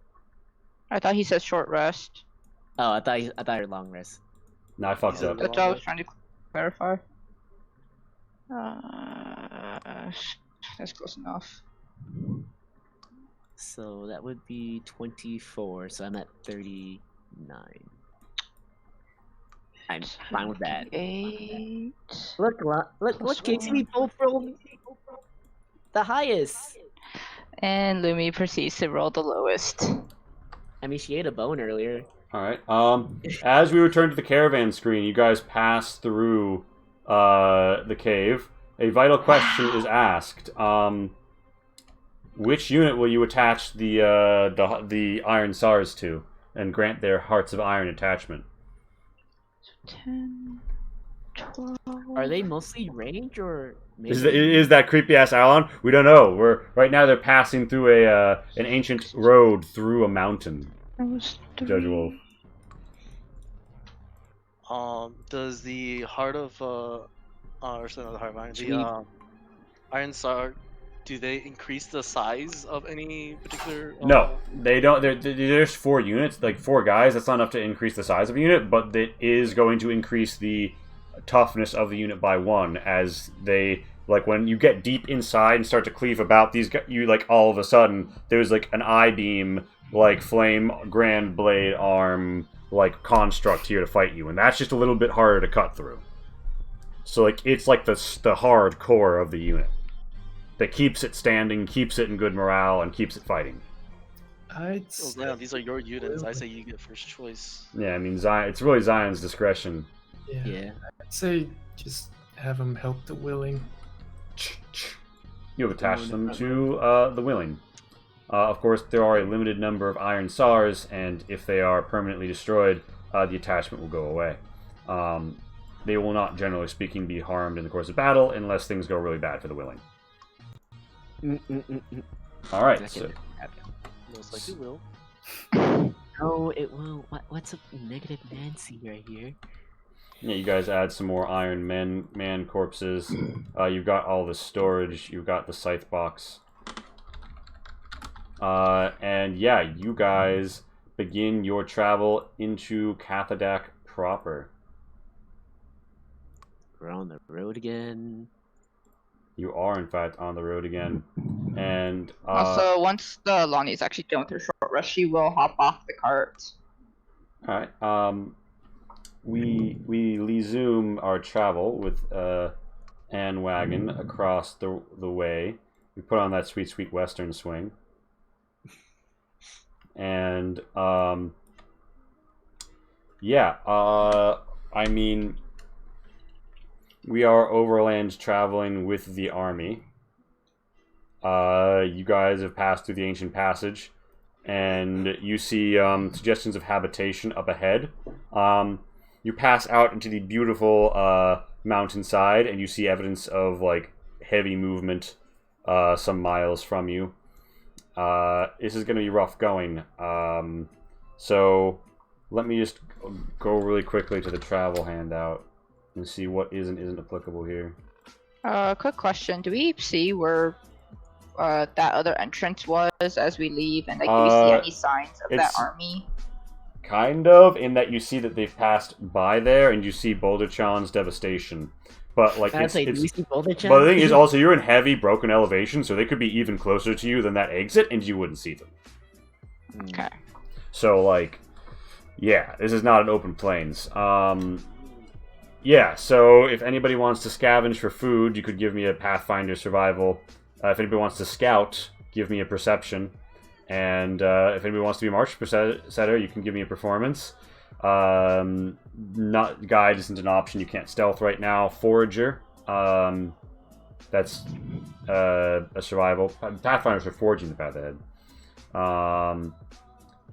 I thought he said short rest. Oh, I thought you were long rest. No, I fucked He's up. a- That's what I was trying to clarify. That's close enough. So that would be 24. So I'm at 39. I'm fine with that. 8. Look, Casey, we both rolled the highest. And Lumi proceeds to roll the lowest. I mean, she ate a bone earlier. All right. As we return to the caravan screen, you guys pass through the cave. A vital question is asked. Which unit will you attach the Iron SARS to, and grant their Hearts of Iron attachment? 10, 12. Are they mostly range or? Maybe... Is that creepy ass Alon? We don't know. Right now they're passing through an ancient road through a mountain. That was Judge Wolf. Does the heart of or sorry, not the heart of iron, Sweet. the Iron Star, do they increase the size of any particular? No, they don't. There's 4 units, like 4 guys. That's not enough to increase the size of a unit, but it is going to increase the toughness of the unit by 1 as they. Like, when you get deep inside and start to cleave about these guys, you, like, all of a sudden, there's, like, an I-beam, like, flame grand blade arm, like, construct here to fight you. And that's just a little bit harder to cut through. So, like, it's, like, the hard core of the unit. that keeps it standing, keeps it in good morale, and keeps it fighting. I'd Oh, say Zion, these are your units. I say you get first choice. Yeah, I mean, Zion, it's really Zion's discretion. yeah. Yeah. I'd say just have him help the willing. You have attached them to the Willing. Of course, there are a limited number of Iron SARs, and if they are permanently destroyed, the attachment will go away. They will not, generally speaking, be harmed in the course of battle unless things go really bad for the Willing. All right. That So, can happen. Most likely will. No, it won't. What's a negative Nancy right here? yeah, you guys add some more Iron Man corpses. You've got all the storage. You've got the scythe box. And yeah, you guys begin your travel into Cathadak proper. We're on the road again. You are, in fact, on the road again. And Also, once the Lonnie is actually done with her short rest, she will hop off the cart. all right. We resume our travel with Ann Wagon across the way. We put on that sweet, sweet Western swing. And yeah, I mean, we are overland traveling with the army. You guys have passed through the ancient passage, and you see suggestions of habitation up ahead. You pass out into the beautiful mountainside, and you see evidence of like heavy movement some miles from you. This is going to be rough going. So let me just go really quickly to the travel handout and see what is and isn't applicable here. Quick question: do we see where that other entrance was as we leave, and like, do we see any signs of that it's- army? Kind of, in that you see that they've passed by there, and you see Boulder Chan's devastation. But like, I'd say, do it's we see Boulder Chan? but the thing is, also you're in heavy broken elevation, so they could be even closer to you than that exit, and you wouldn't see them. Okay. So like, yeah, this is not an open plains. Yeah, so if anybody wants to scavenge for food, you could give me a Pathfinder survival. If anybody wants to scout, give me a perception. And if anybody wants to be a march setter, you can give me a performance. Not guide isn't an option. You can't stealth right now. Forager, that's a survival. Pathfinders are forging the path ahead.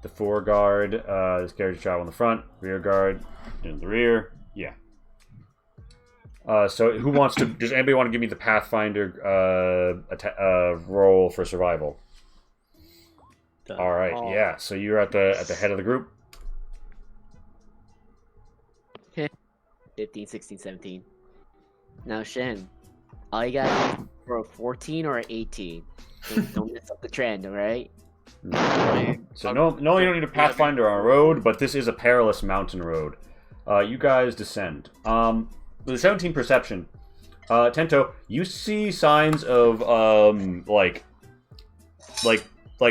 The foreguard, this carriage travel in the front. Rear guard in the rear. Yeah. So who wants to? Does anybody want to give me the Pathfinder roll for survival? Done. All right, Oh. yeah. So you're at the head of the group. 15, 16, 17. Now, Shen, all you got for a 14 or an 18. Don't mess up the trend, alright? So no, you don't need a Pathfinder on a road, but this is a perilous mountain road. You guys descend. With a 17 perception, Tento, you see signs of like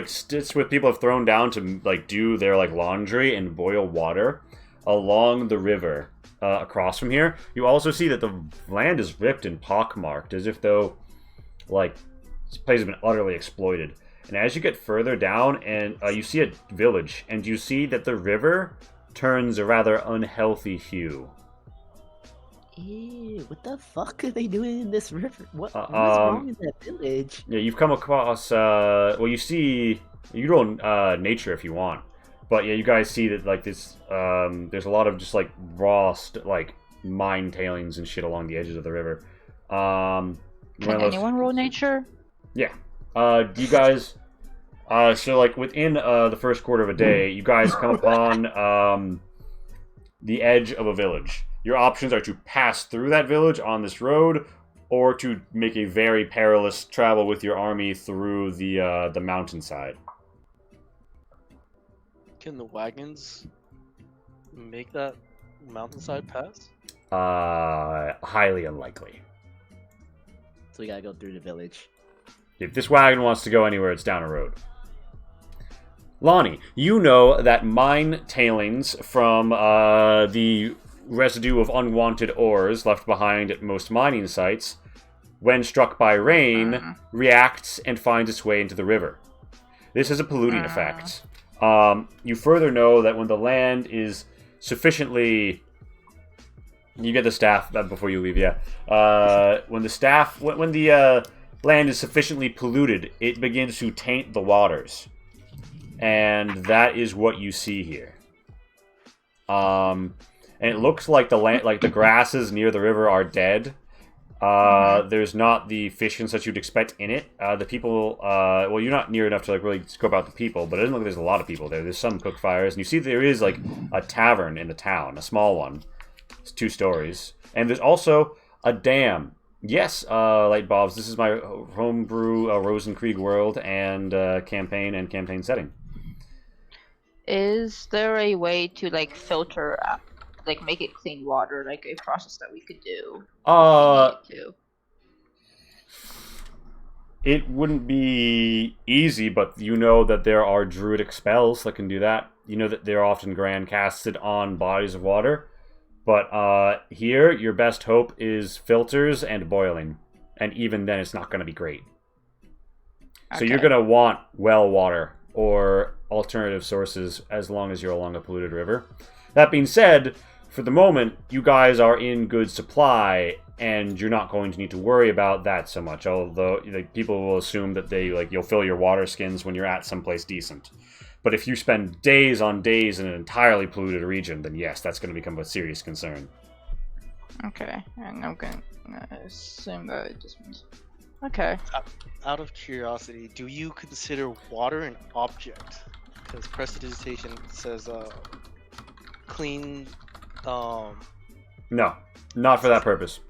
sticks with people have thrown down to like do their like laundry and boil water along the river across from here. You also see that the land is ripped and pockmarked, as if though like this place has been utterly exploited. And as you get further down, and you see a village, and you see that the river turns a rather unhealthy hue. Ew, what the fuck are they doing in this river? What's um, wrong in that village? Yeah, you've come across. Well, you see. You roll nature if you want, but yeah, you guys see that like this. There's a lot of just like raw, like mine tailings and shit along the edges of the river. Can anyone roll nature? Yeah. You guys. So like within the first quarter of a day, you guys come upon the edge of a village. Your options are to pass through that village on this road, or to make a very perilous travel with your army through the mountainside. Can the wagons make that mountainside pass? Highly unlikely. So we gotta go through the village. If this wagon wants to go anywhere, it's down a road. Lonnie, you know that mine tailings from the residue of unwanted ores left behind at most mining sites when struck by rain, reacts and finds its way into the river. This is a polluting effect. You further know that when the land is sufficiently... You get the staff before you leave, yeah. When the land is sufficiently polluted, it begins to taint the waters. And that is what you see here. And it looks like the grasses near the river are dead. There's not the fishes that you'd expect in it. The people, well, you're not near enough to really scope out the people, but it doesn't look like there's a lot of people there. There's some cook fires, and you see there is a tavern in the town, a small one. It's 2 stories, and there's also a dam. Yes, Light Bobs, this is my homebrew Rosenkrieg world and campaign setting. Is there a way to filter, make it clean water, a process that we could do? It wouldn't be easy, but you know that there are druidic spells that can do that. You know that they're often grand casted on bodies of water. But here, your best hope is filters and boiling. And even then, it's not going to be great. Okay. So you're going to want well water or alternative sources as long as you're along a polluted river. That being said, for the moment, you guys are in good supply, and you're not going to need to worry about that so much. Although people will assume that you'll fill your water skins when you're at someplace decent. But if you spend days on days in an entirely polluted region, then yes, that's going to become a serious concern. Okay, and I'm going to assume that it just means... Okay. Out of curiosity, do you consider water an object? Because prestidigitation says clean... No, not for that purpose.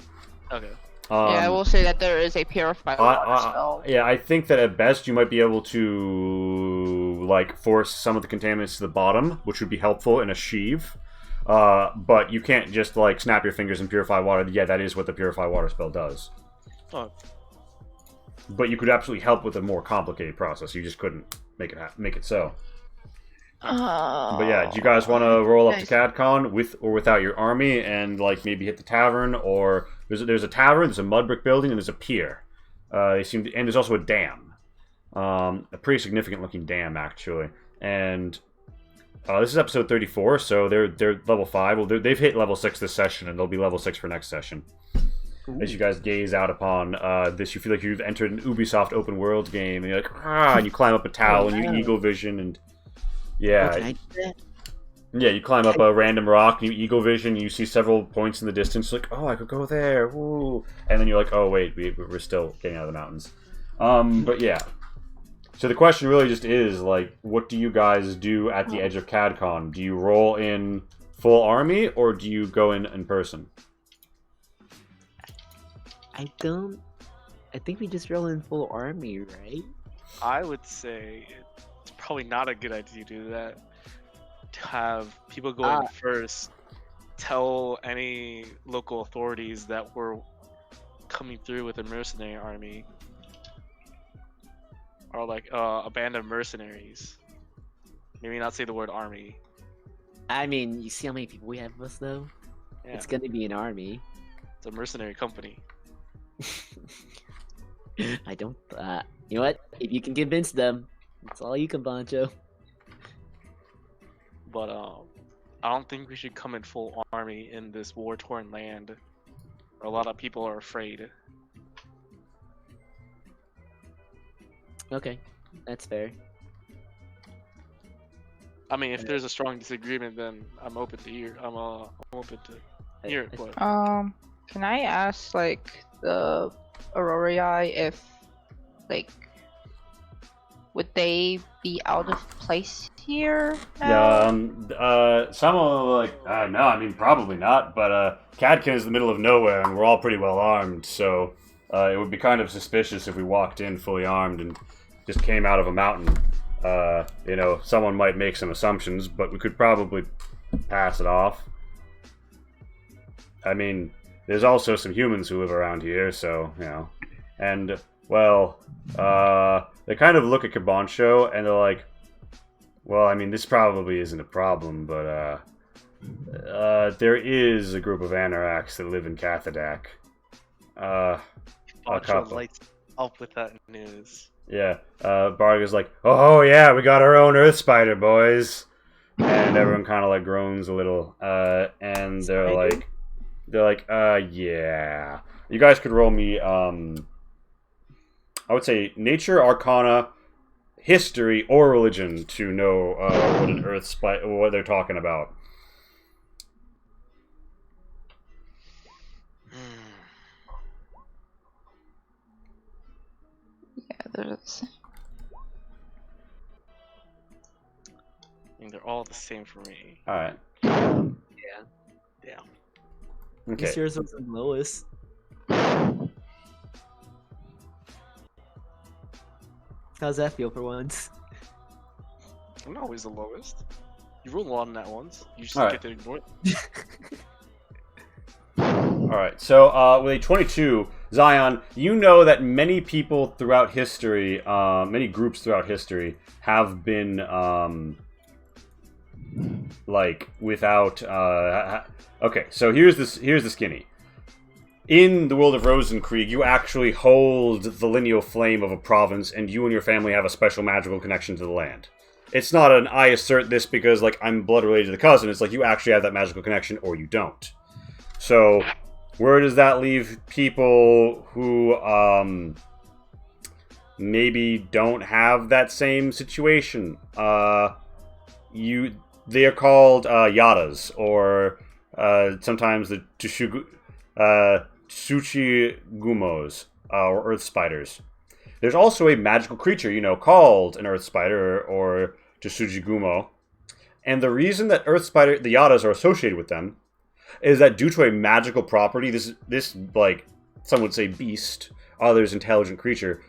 Okay. Yeah, I will say that there is a purified water spell. Yeah, I think that at best you might be able to force some of the contaminants to the bottom, which would be helpful in a sheave. But you can't just snap your fingers and purify water. Yeah, that is what the purify water spell does. Oh. But you could absolutely help with a more complicated process. You just couldn't make it so. But yeah, do you guys want to roll up to CADCon with or without your army and maybe hit the tavern? Or there's a tavern, there's a mud brick building, and there's a pier. And there's also a dam, a pretty significant looking dam actually. And this is episode 34, so they're level 5. Well, they've hit level 6 this session, and they'll be level 6 for next session. Ooh. As you guys gaze out upon this, you feel like you've entered an Ubisoft open world game, and you're and you climb up a tower, and you eagle vision, and yeah, you climb up a random rock, and you eagle vision, and you see several points in the distance, oh, I could go there, woo, and then you're oh wait, we're still getting out of the mountains. But yeah. So the question really just is, what do you guys do at the edge of CADCon? Do you roll in full army, or do you go in person? I think we just roll in full army, right? I would say it's probably not a good idea to do that. To have people go in first, tell any local authorities that we're coming through with a mercenary army. Or a band of mercenaries. Maybe not say the word army. I mean, you see how many people we have with us, though? Yeah. It's gonna be an army. It's a mercenary company. I don't... you know what? If you can convince them, it's all you can, Bancho. But, I don't think we should come in full army in this war-torn land. Where a lot of people are afraid. Okay, that's fair. I mean, if there's a strong disagreement, then I'm open to hear. I'm open to hear it. But... can I ask the Aurorai if would they be out of place here now? Yeah, some of them no, I mean probably not. But Cadkin is the middle of nowhere, and we're all pretty well armed, so it would be kind of suspicious if we walked in fully armed and just came out of a mountain. Someone might make some assumptions, but we could probably pass it off. I mean, there's also some humans who live around here, so, and, well, they kind of look at Kabancho, and they're well, I mean, this probably isn't a problem, but, there is a group of Anoraks that live in Cathadak. Poncho Kappa. lights up with that news. Yeah, Barga's like, oh yeah, we got our own Earth Spider, boys. And everyone kind of like groans a little, and they're like, yeah. You guys could roll me, I would say nature, arcana, history, or religion to know what an Earth Spider, what they're talking about. Yeah, there's. I mean, they're all the same for me. All right. Yeah. Okay. This yours was the lowest. How's that feel for once? I'm not always the lowest. You roll a lot on that once. You just Alright. get to ignore it. Alright, so with a 22, Zion, you know that many people throughout history, many groups throughout history, have been, like, without, okay, so here's the skinny. In the world of Rosenkrieg, you actually hold the lineal flame of a province, and you and your family have a special magical connection to the land. It's not an I assert this because, like, I'm blood related to the cousin. It's like you actually have that magical connection, or you don't. So, where does that leave people who, maybe don't have that same situation? They are called, Yadas, or, sometimes the Tsuchigumos, or Earth Spiders. There's also a magical creature, you know, called an Earth Spider, or Tsuchigumo. And the reason that Earth Spider, the Yadas, are associated with them is that due to a magical property, this like, some would say beast, others intelligent creature,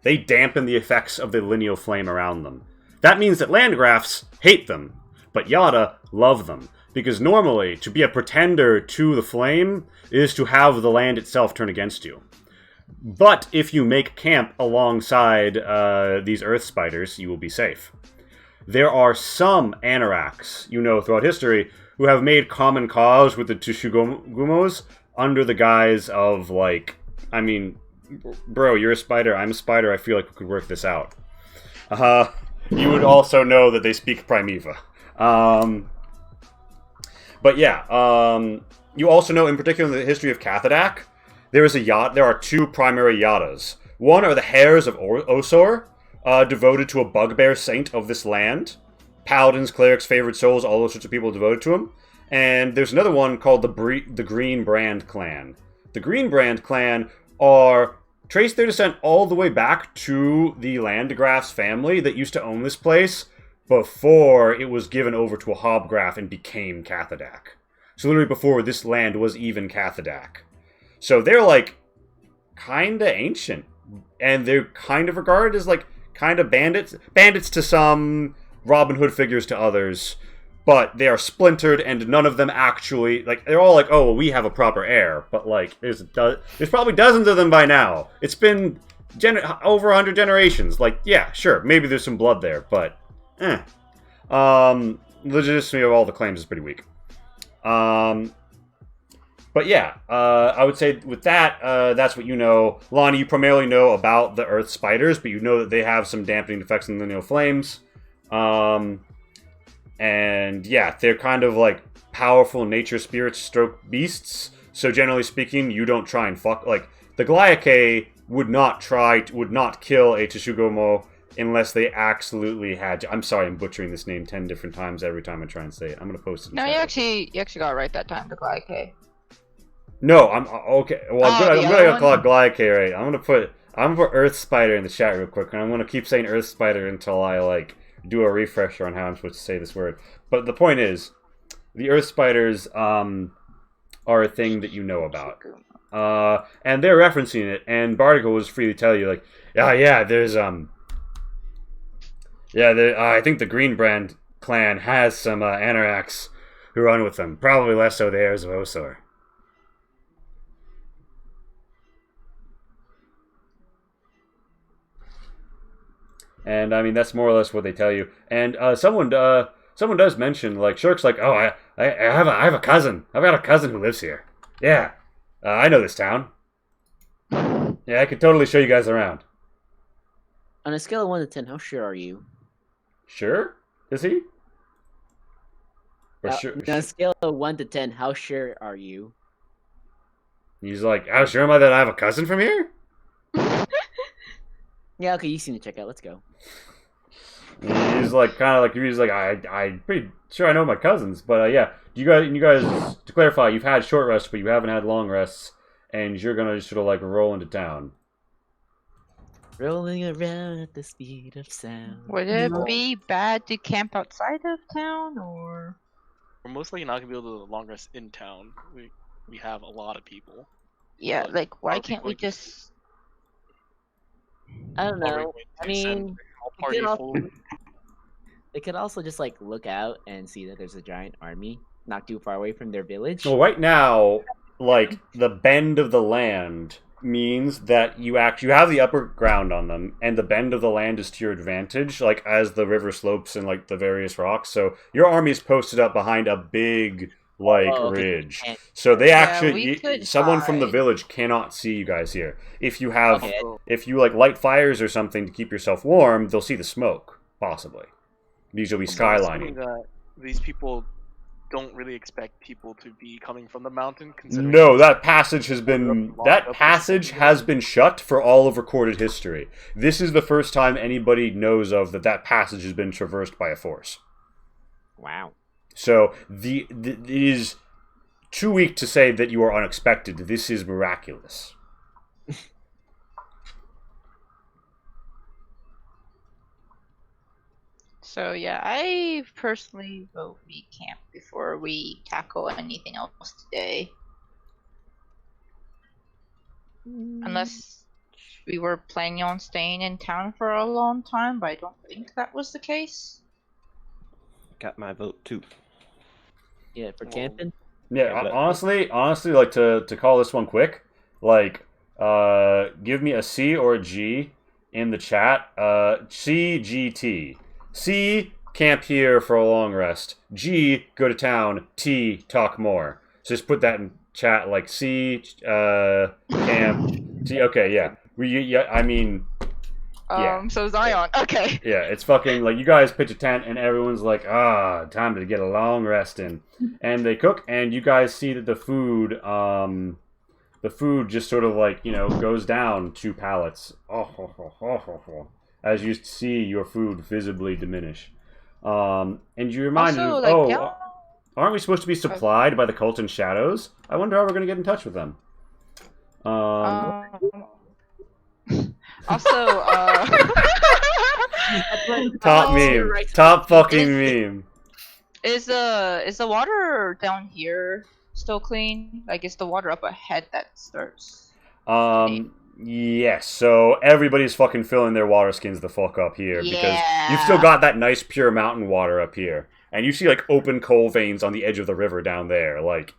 they dampen the effects of the lineal flame around them. That means that Landgrafs hate them, but Yada love them. Because normally, to be a pretender to the flame is to have the land itself turn against you. But if you make camp alongside these Earth Spiders, you will be safe. There are some Anoraks, you know, throughout history, who have made common cause with the Tsuchigumos under the guise of, like, I mean, bro, you're a spider, I'm a spider, I feel like we could work this out. You would also know that they speak Primeva. But yeah, you also know, in particular, in the history of Cathadak, there are two primary Yadas. One are the Hares of Osor, devoted to a bugbear saint of this land. Paladins, clerics, favored souls, all those sorts of people devoted to him. And there's another one called the Green Brand Clan. The Green Brand Clan trace their descent all the way back to the Landgraf's family that used to own this place before it was given over to a Hobgraf and became Cathadak. So literally before this land was even Cathadak. So they're, like, kinda ancient. And they're kind of regarded as, like, kind of bandits. Bandits to some, Robin Hood figures to others. But they are splintered, and none of them actually, like, they're all like, oh, well, we have a proper heir. But, like, there's probably dozens of them by now. It's been over 100 generations. Like, yeah, sure, maybe there's some blood there, but, legitimacy of all the claims is pretty weak. But yeah, I would say with that, that's what you know. Lonnie, you primarily know about the Earth Spiders, but you know that they have some dampening effects in the lineal flames. And yeah, they're kind of like powerful nature spirits stroke beasts. So generally speaking, you don't try and fuck, like, the Glyake would not kill a Tsuchigumo unless they absolutely had to. I'm sorry, I'm butchering this name 10 different times every time I try and say it. I'm gonna post it in No, chat. you actually got it right that time, the Glyke. No, I'm okay. Well, I'm the gonna other call it one? Glyke, right? I'm gonna put Earth Spider in the chat real quick, and I'm gonna keep saying Earth Spider until I, like, do a refresher on how I'm supposed to say this word. But the point is, the Earth Spiders are a thing that you know about. And they're referencing it, and Bardicle was free to tell you, like, there's I think the Green Brand clan has some Anoraks who run with them. Probably less so the heirs of Osor. And I mean, that's more or less what they tell you. And someone does mention, like, Shirk's like, oh, I have a cousin. I've got a cousin who lives here. Yeah, I know this town. Yeah, I could totally show you guys around. On a scale of 1 to 10, how sure are you? Sure? Is he? Or sure? On a scale of 1 to 10, how sure are you? He's like, how sure am I that I have a cousin from here? Yeah, okay, you seem to check out. Let's go. He's like, I'm pretty sure I know my cousins, but yeah. You guys, to clarify, you've had short rests, but you haven't had long rests, and you're gonna just sort of like roll into town. Rolling around at the speed of sound. Would it be bad to camp outside of town, or? We're most likely not gonna be able to do the long rest in town. We have a lot of people. Yeah, But like why are can't people we like- just? I don't Are we know. going I to send mean, all they party could al- full? they could also just like look out and see that there's a giant army not too far away from their village. Well, right now, like the bend of the land means that you have the upper ground on them, and the bend of the land is to your advantage, like as the river slopes and like the various rocks. So your army is posted up behind a big ridge. And So they we actually, could someone from the hide. village cannot see you guys here. If you have, Okay. if you like light fires or something to keep yourself warm, they'll see the smoke possibly. These will be So I'm assuming skylining. that these people don't really expect people to be coming from the mountain. Considering No, that passage has been Locked up that for passage some has reason. been shut for all of recorded history. This is the first time anybody knows of that passage has been traversed by a force. wow. So it is too weak to say that you are unexpected. This is miraculous. So yeah, I personally vote we camp before we tackle anything else today. Unless we were planning on staying in town for a long time, but I don't think that was the case. Got my vote too. Yeah, for Well, camping. Yeah, Yeah, but- honestly, like to call this one quick, like give me a C or a G in the chat. CGT. C, camp here for a long rest. G, go to town. T, talk more. So just put that in chat, like C, camp. T. Okay, yeah. I mean, Yeah. So Zion. Okay. yeah. It's fucking like you guys pitch a tent and everyone's like, time to get a long rest in, and they cook, and you guys see that the food just sort of like goes down 2 pallets. As you see your food visibly diminish. And you're reminded Also, of, like, yeah. aren't we supposed to be supplied by the Cult and Shadows? I wonder how we're going to get in touch with them. Also, Top Oh, meme. you're right. Top fucking meme. is the water down here still clean? Like, is the water up ahead that starts? Yes, so everybody's fucking filling their water skins the fuck up here because you've still Yeah. got that nice pure mountain water up here. And you see like open coal veins on the edge of the river down there. Like,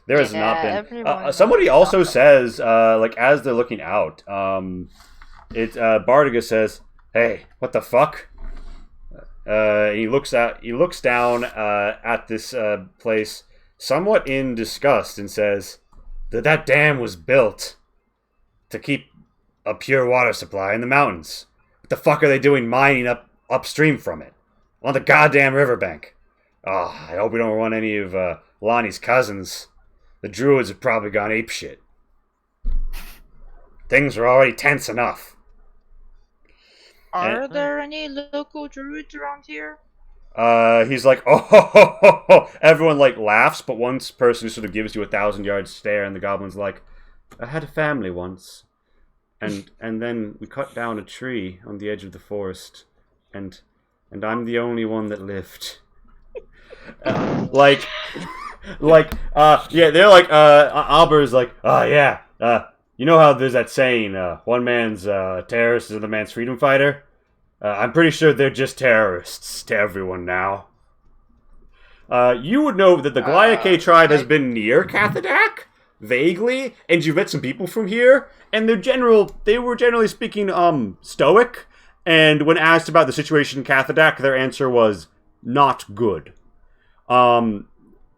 There has not Yeah, been. everyone Somebody wants also something. says, like as they're looking out, Bardiga says, "Hey, what the fuck?" He looks down at this place, somewhat in disgust, and says, "That dam was built to keep a pure water supply in the mountains. What the fuck are they doing mining upstream from it? On the goddamn riverbank. Oh, I hope we don't run any of Lonnie's cousins. The druids have probably gone apeshit. Things are already tense enough." Are there any local druids around here? He's like, oh, ho, ho, ho, ho. Everyone like laughs, but one person sort of gives you a 1,000-yard stare, and the goblin's like, "I had a family once, and then we cut down a tree on the edge of the forest, and I'm the only one that lived." Yeah, they're like, Alber's like, yeah, you know how there's that saying, one man's terrorist is another man's freedom fighter? I'm pretty sure they're just terrorists to everyone now. You would know that the Glyake tribe has been near Cathadak, vaguely, and you've met some people from here, and they were generally speaking, stoic, and when asked about the situation in Cathadak, their answer was, not good.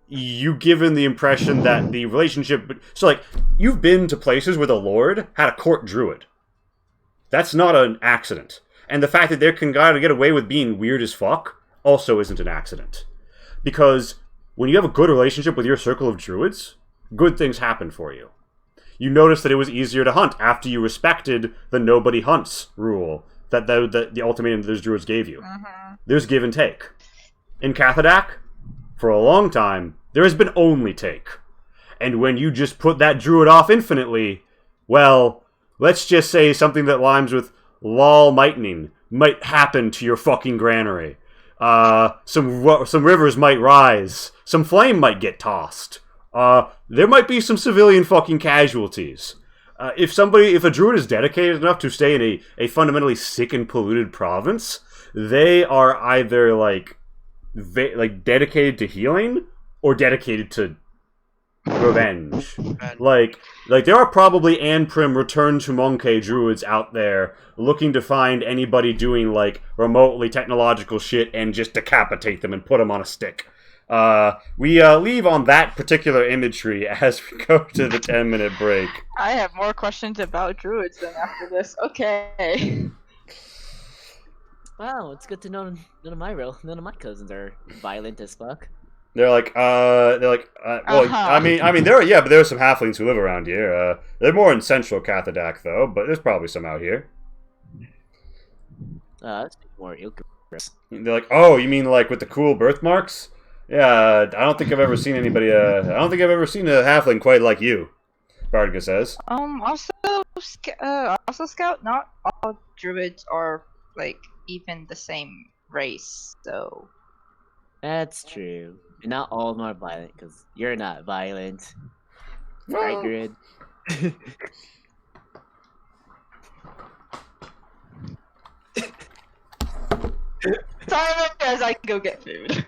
you given the impression that the relationship. So, like, you've been to places where the Lord had a court druid. That's not an accident. And the fact that they can gotta get away with being weird as fuck also isn't an accident. Because when you have a good relationship with your circle of druids, good things happen for you. You notice that it was easier to hunt after you respected the nobody hunts rule that the ultimatum that those druids gave you. There's give and take. In Cathadak, for a long time, there has been only take. And when you just put that druid off infinitely, well, let's just say something that rhymes with lol mightening might happen to your fucking granary. Some rivers might rise. Some flame might get tossed. There might be some civilian fucking casualties. If a druid is dedicated enough to stay in a fundamentally sick and polluted province, they are either like dedicated to healing or dedicated to revenge. Like there are probably Anprim Return to Monkey druids out there looking to find anybody doing like remotely technological shit and just decapitate them and put them on a stick. We leave on that particular imagery as we go to the 10-minute break. I have more questions about druids than after this. Okay. Wow, it's good to know none of my cousins are violent as fuck. Well, I mean, but there are some halflings who live around here. They're more in central Cathadak, though, but there's probably some out here. That's more Ilka. They're like, oh, you mean like with the cool birthmarks? Yeah, I don't think I've ever seen anybody. I don't think I've ever seen a halfling quite like you. Bardica says. Also, Scout. Not all druids are like even the same race, so. That's true. And not all of them are violent, because you're not violent. Well, Right, Grid? Sorry, guys, I can go get food.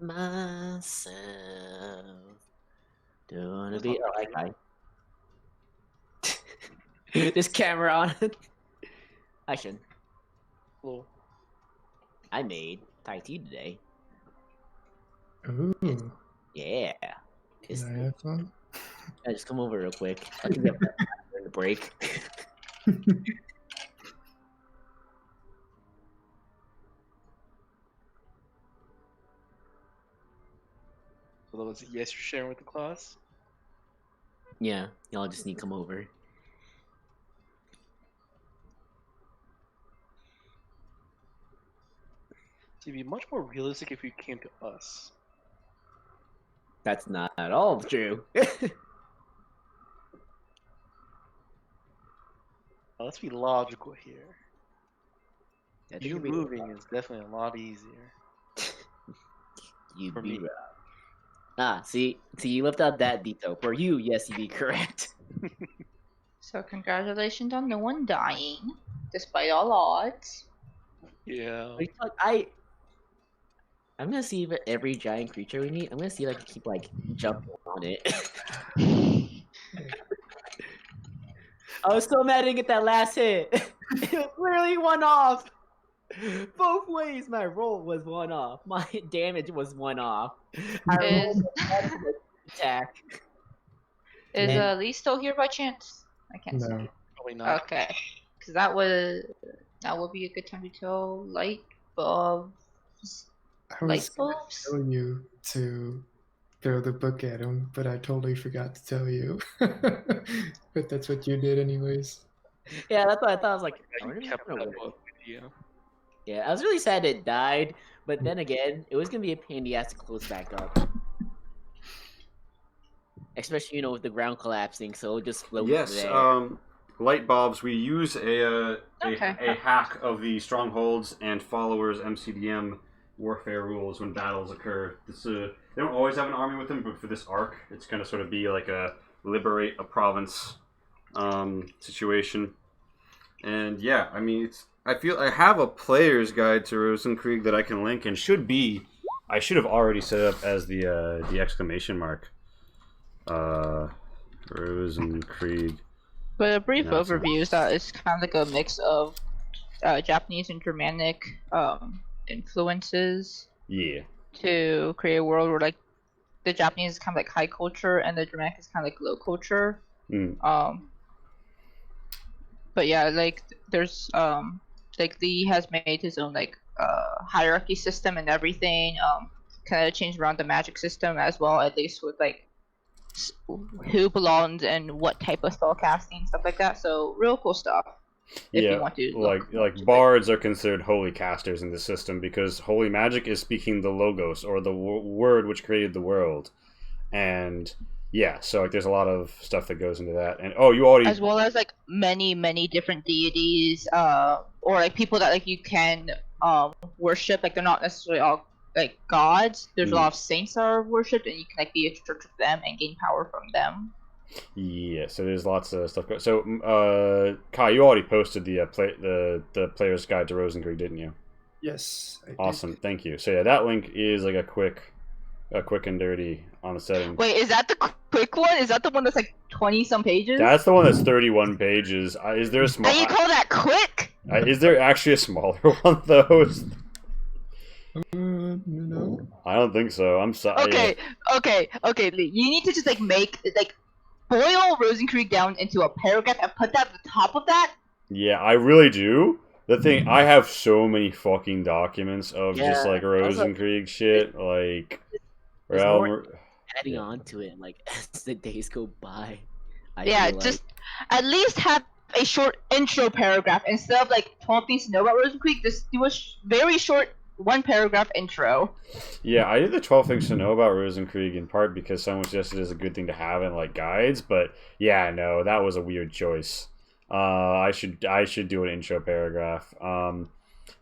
myself. Don't wanna be. Oh, I this camera on. I should. Cool. I made Thai tea today. Ooh, Yeah. It's, can I have some? I just come over real quick. I can get during the break. So that was a yes you're sharing with the class? Yeah, y'all just need to come over. It'd be much more realistic if you came to us. That's not at all true. Let's be logical here. That You should be- moving is definitely a lot easier. You for be me. right. See, you left out that detail. For you, yes, you be correct. So congratulations on no one dying, despite all odds. Yeah. I'm gonna see if every giant creature we meet, I'm gonna see if I can keep like jumping on it. I was so mad I didn't get that last hit. It was literally one off. Both ways, my roll was one off. My damage was one off. I Is rolled an attack. is And- Lee still here by chance? I can't see. No. Probably not. Okay, because that would be a good time to tell light bulbs. I Light was gonna bulbs. tell you to throw the book at him, but I totally forgot to tell you. But that's what you did, anyways. Yeah, that's what I thought. I was like, I Yeah, wonder you if kept I'm that gonna book with you. Yeah, I was really sad it died, but then again, it was gonna be a pain in the ass to close back up. Especially, with the ground collapsing, so it'll just float Yes, there. light bulbs. We use a Okay. hack of the strongholds and followers MCDM warfare rules when battles occur. They don't always have an army with them, but for this arc, it's gonna sort of be like a liberate a province situation. And yeah, I mean, I feel I have a player's guide to Rosenkrieg that I can link, and I should have already set up as the exclamation mark. Rosenkrieg. But a brief No, it's not. overview is that it's kind of like a mix of Japanese and Germanic influences Yeah. to create a world where like the Japanese is kind of like high culture and the Germanic is kind of like low culture. Mm. But yeah, like there's like Lee has made his own like hierarchy system and everything. Kind of changed around the magic system as well, at least with like who belongs and what type of spell casting stuff like that. So real cool stuff. If Yeah, you want to look like into it. bards are considered holy casters in the system because holy magic is speaking the logos or the word which created the world, and yeah, so like there's a lot of stuff that goes into that. And you already As well as like many different deities, or like people that like you can worship. Like they're not necessarily all like gods. There's a lot of saints that are worshipped, and you can like be a church of them and gain power from them. Yeah, so there's lots of stuff. So, Kai, you already posted the player's guide to Rosenkrieg, didn't you? Yes. I did. Awesome, thank you. So yeah, that link is like a quick and dirty on the setting. Wait, is that the quick one? Is that the one that's like 20 some pages? That's the one that's 31 pages. Is there a small? And you call that quick? Is there actually a smaller one though? No. I don't think so. I'm sorry. Okay, Lee. You need to just like boil Rosenkrieg down into a paragraph and put that at the top of that. Yeah, I really do. The thing, I have so many fucking documents of just Yeah, like also- Rosenkrieg shit, like There's Realm. more adding on to it, like as the days go by. I Yeah, feel just at least have a short intro paragraph instead of like 12 things to know about Rosenkrieg. Just do a very short one paragraph intro. Yeah, I did the 12 things to know about Rosenkrieg in part because someone suggested it's a good thing to have in like guides, but yeah, no, that was a weird choice. I should do an intro paragraph.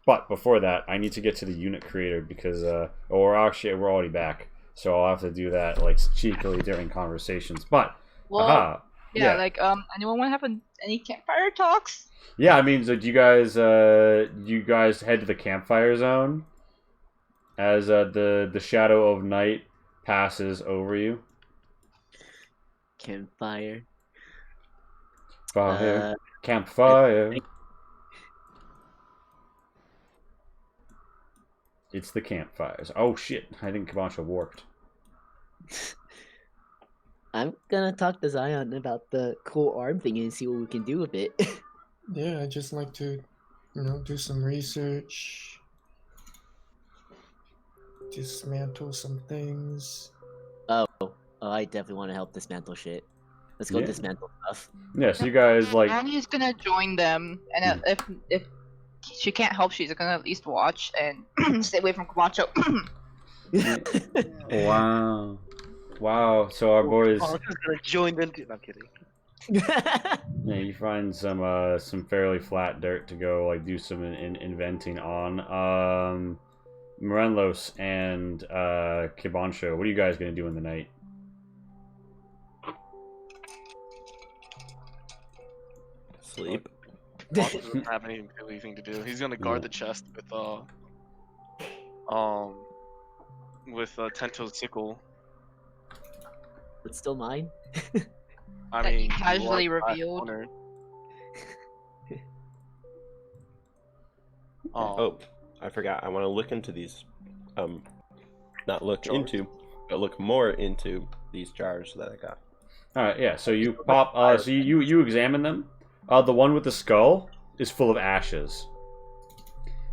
But before that, I need to get to the unit creator because we're already back, so I'll have to do that like cheekily during conversations. But Well, aha, yeah, like anyone want to have any campfire talks? yeah, I mean, so do you guys head to the campfire zone as the shadow of night passes over you. Campfire. Fire, campfire. It's the campfires. Oh shit! I think Kabancha warped. I'm gonna talk to Zion about the cool arm thing and see what we can do with it. Yeah, I just like to, do some research, dismantle some things. Oh, I definitely want to help dismantle shit. Let's go Yeah. dismantle stuff. Yeah, so you guys like. Annie's gonna join them, and if she can't help, she's gonna at least watch and stay away from Camacho. Wow. So our boys. Oh, I'm just gonna join them. No, I'm kidding. Yeah, you find some fairly flat dirt to go like do some inventing on. Morenlos and Kibancho, what are you guys gonna do in the night? Sleep. Monty doesn't have anything to do. He's gonna guard the chest with Tento's sickle. It's still mine. I That you mean, casually you are that revealed. corner. Oh, I forgot. I want to look into these. Not look Jars? into, but look more into these jars that I got. All right, yeah. So you pop. So you examine them. The one with the skull is full of ashes.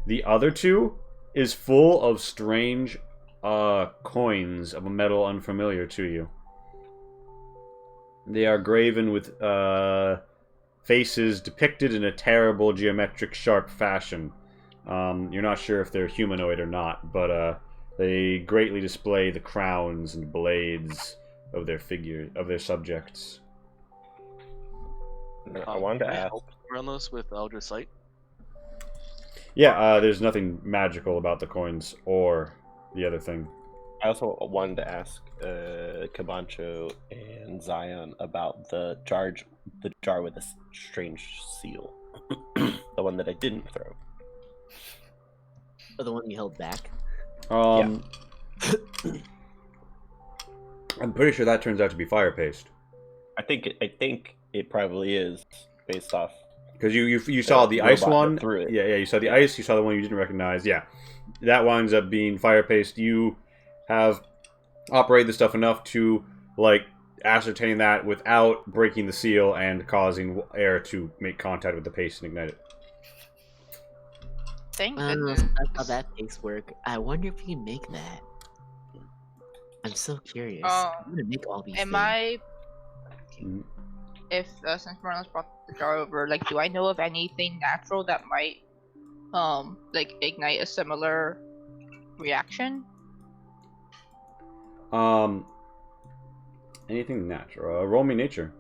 The other two is full of strange coins of a metal unfamiliar to you. They are graven with faces depicted in a terrible geometric sharp fashion. You're not sure if they're humanoid or not, but they greatly display the crowns and blades of their subjects. I wanted to Can I ask. help Morelos with Eldritch Sight? Yeah, there's nothing magical about the coins or the other thing. I also wanted to ask Kabancho and Zion about the jar with a strange seal, the one that I didn't throw. Or the one you held back. I'm pretty sure that turns out to be fire paste. I think it probably is based off. Because you saw the ice robot that one. threw it. Yeah, you saw the ice. You saw the one you didn't recognize. Yeah, that winds up being fire paste. You have operated the stuff enough to like ascertain that without breaking the seal and causing air to make contact with the paste and ignite it. Thank I don't know goodness. that's how that takes work. I wonder if you can make that. I'm so curious. Um, I'm gonna make all these Am things. I? Mhm. If since Morelos brought the jar over, like, do I know of anything natural that might, like ignite a similar reaction? Anything natural? Roll me nature.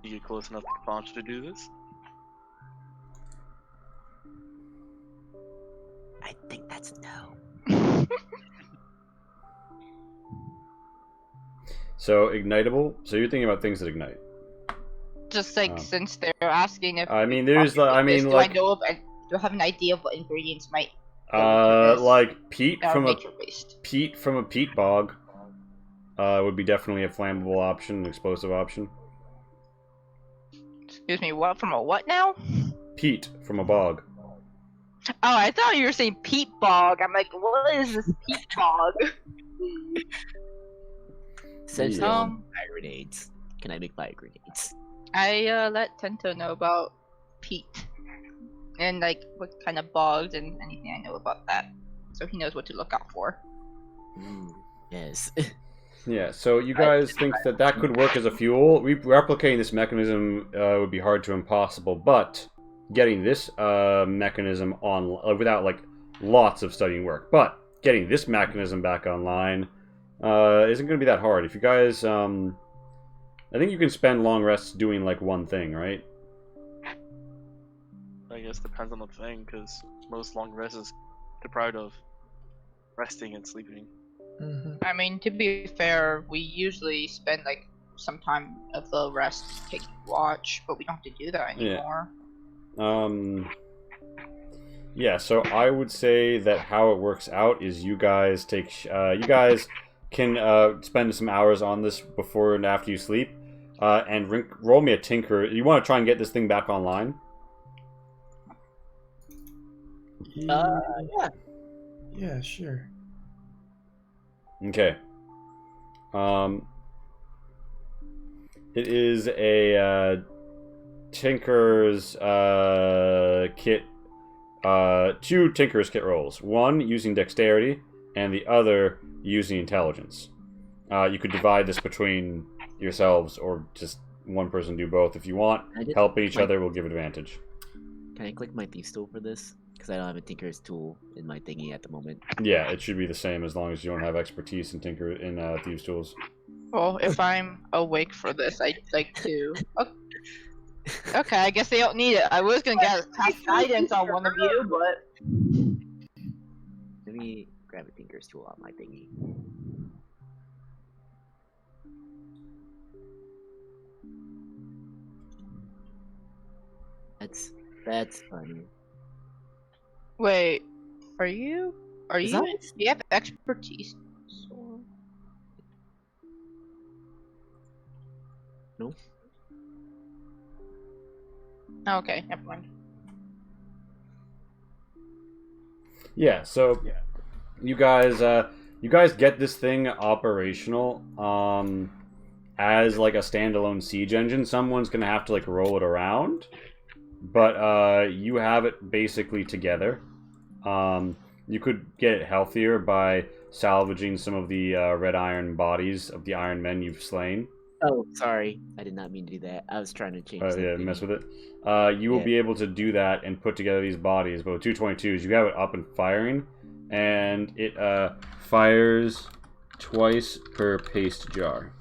You get close enough to Kabancho to do this? I think that's no. So ignitable. So you're thinking about things that ignite. Just like Oh. since they're asking if I mean, there's possibly I mean, this, like do I know of? Do I have an idea of what ingredients might like peat are from a nature based? peat from a peat bog. Would be definitely a flammable option, an explosive option. Excuse me, what from a what now? Peat from a bog. Oh, I thought you were saying peat bog. I'm like, what is this peat bog? Essentially, Yeah. fire grenades. Can I make fire grenades? I let Tento know about peat and like what kind of bogs and anything I know about that, so he knows what to look out for. Yes. Yeah, so you guys think that could work as a fuel? Replicating this mechanism would be hard to impossible, but getting this mechanism on without like lots of studying work, but getting this mechanism back online isn't going to be that hard. If you guys, I think you can spend long rests doing like one thing, right? I guess depends on the thing, because most long rests is deprived of resting and sleeping. Mm-hmm. I mean, to be fair, we usually spend like some time of the rest taking watch, but we don't have to do that Yeah. anymore. Yeah, so I would say that how it works out is you guys you guys can spend some hours on this before and after you sleep, and roll me a tinker. You want to try and get this thing back online? Yeah. Yeah, sure. Okay. It is a Tinker's kit. Two Tinker's kit rolls. One using dexterity, and the other using intelligence. You could divide this between yourselves, or just one person do both if you want. Helping each other will give advantage. Can I click my Thieves tool for this? Because I don't have a Tinker's tool in my thingy at the moment. Yeah, it should be the same as long as you don't have expertise in Thieves tools. Well, if I'm awake for this, I'd like to. Okay, I guess they don't need it. I was gonna cast guidance on one of you, but Let me grab a Tinker's tool on my thingy. That's funny. wait, are you? Are Is you? that- Do you have expertise? So... No. Oh, okay, never mind. Yeah, so you guys get this thing operational as like a standalone siege engine. Someone's gonna have to like roll it around, but you have it basically together. You could get it healthier by salvaging some of the red iron bodies of the Iron Men you've slain. Oh, sorry. I did not mean to do that. I was trying to change Yeah, something. mess with it. You will Yeah. be able to do that and put together these bodies. But with 222s, you have it up and firing, and it fires twice per paste jar.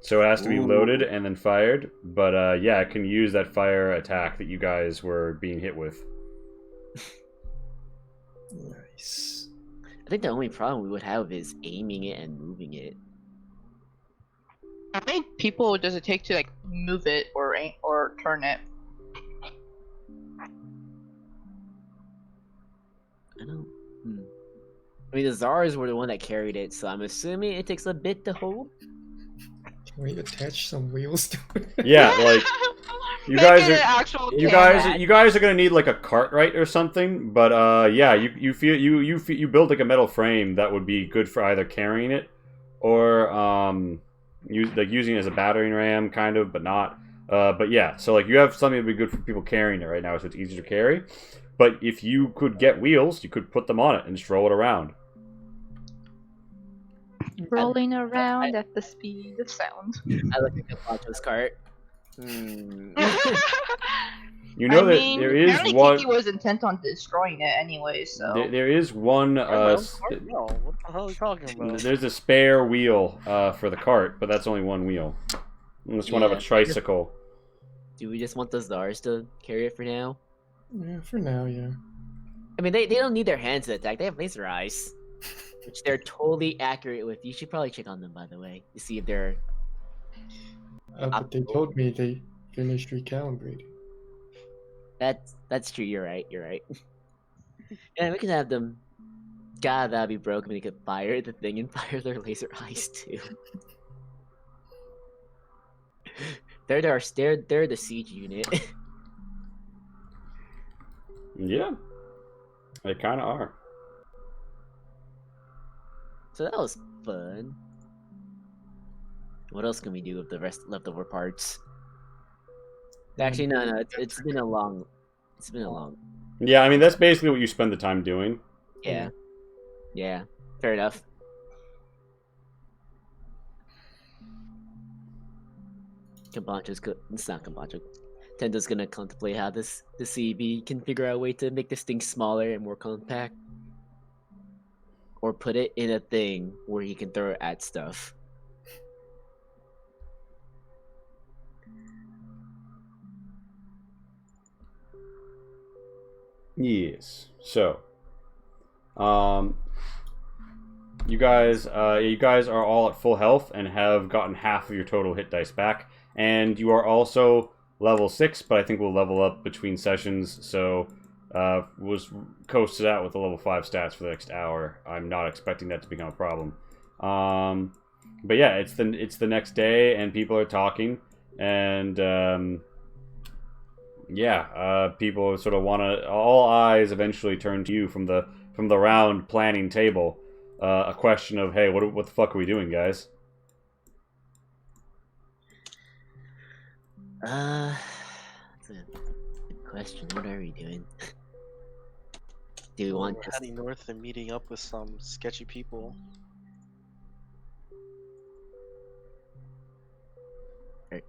So it has to be loaded and then fired. But yeah, it can use that fire attack that you guys were being hit with. Nice. I think the only problem we would have is aiming it and moving it. How many people does it take to like move it or turn it? I don't. I mean, the Zars were the one that carried it, so I'm assuming it takes a bit to hold. Can we attach some wheels to it? Yeah, like you Make guys it are. an actual You cannon. guys are gonna need like a Cartwright or something, but yeah, you build like a metal frame that would be good for either carrying it or using it as a battering ram, kind of, but not. But yeah, so like you have something that'd be good for people carrying it right now, so it's easier to carry. But if you could get wheels, you could put them on it and just roll it around. Rolling around at the speed of sound. I look at Capacho's cart. You know I that mean, there is apparently one. Kiki was intent on destroying it anyway, so. There is one. No, what the hell are you talking about? There's a spare wheel for the cart, but that's only one wheel. Unless you want to have a Yeah. tricycle. Do we just want the Zars to carry it for now? Yeah, for now, yeah. I mean, they don't need their hands to attack. They have laser eyes, which they're totally accurate with. You should probably check on them, by the way, to see if they're. But they told me they finished recalibrating. That's true. You're right. You're right. Yeah, we can have them. God, that'd be broken. We could fire the thing and fire their laser eyes too. They're the siege unit. Yeah, they kind of are. So that was fun. What else can we do with the rest leftover parts? Actually, no. It's been a long. Yeah, I mean that's basically what you spend the time doing. Yeah. Yeah. Fair enough. It's not Kambacho. Tendo's gonna contemplate how the CB can figure out a way to make this thing smaller and more compact. Or put it in a thing where he can throw it at stuff. Yes. So, you guys are all at full health and have gotten half of your total hit dice back, and you are also level 6. But I think we'll level up between sessions. So, was coasted out with the level 5 stats for the next hour. I'm not expecting that to become a problem. But yeah, it's the next day, and people are talking, and people sort of want to. All eyes eventually turn to you from the round planning table. A question of, hey, what the fuck are we doing, guys? That's a good question. What are we doing? Do we want We're to? heading north and meeting up with some sketchy people. Are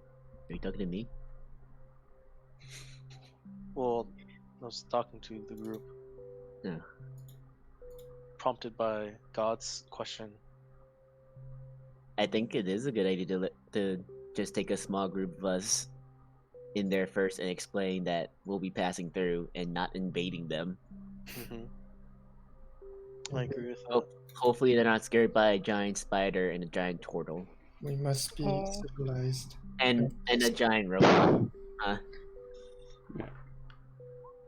you talking to me? Well, I was talking to the group. No. Prompted by God's question. I think it is a good idea to just take a small group of us in there first and explain that we'll be passing through and not invading them. I agree with that. Oh, hopefully they're not scared by a giant spider and a giant turtle We must be Oh. civilized. and a giant robot.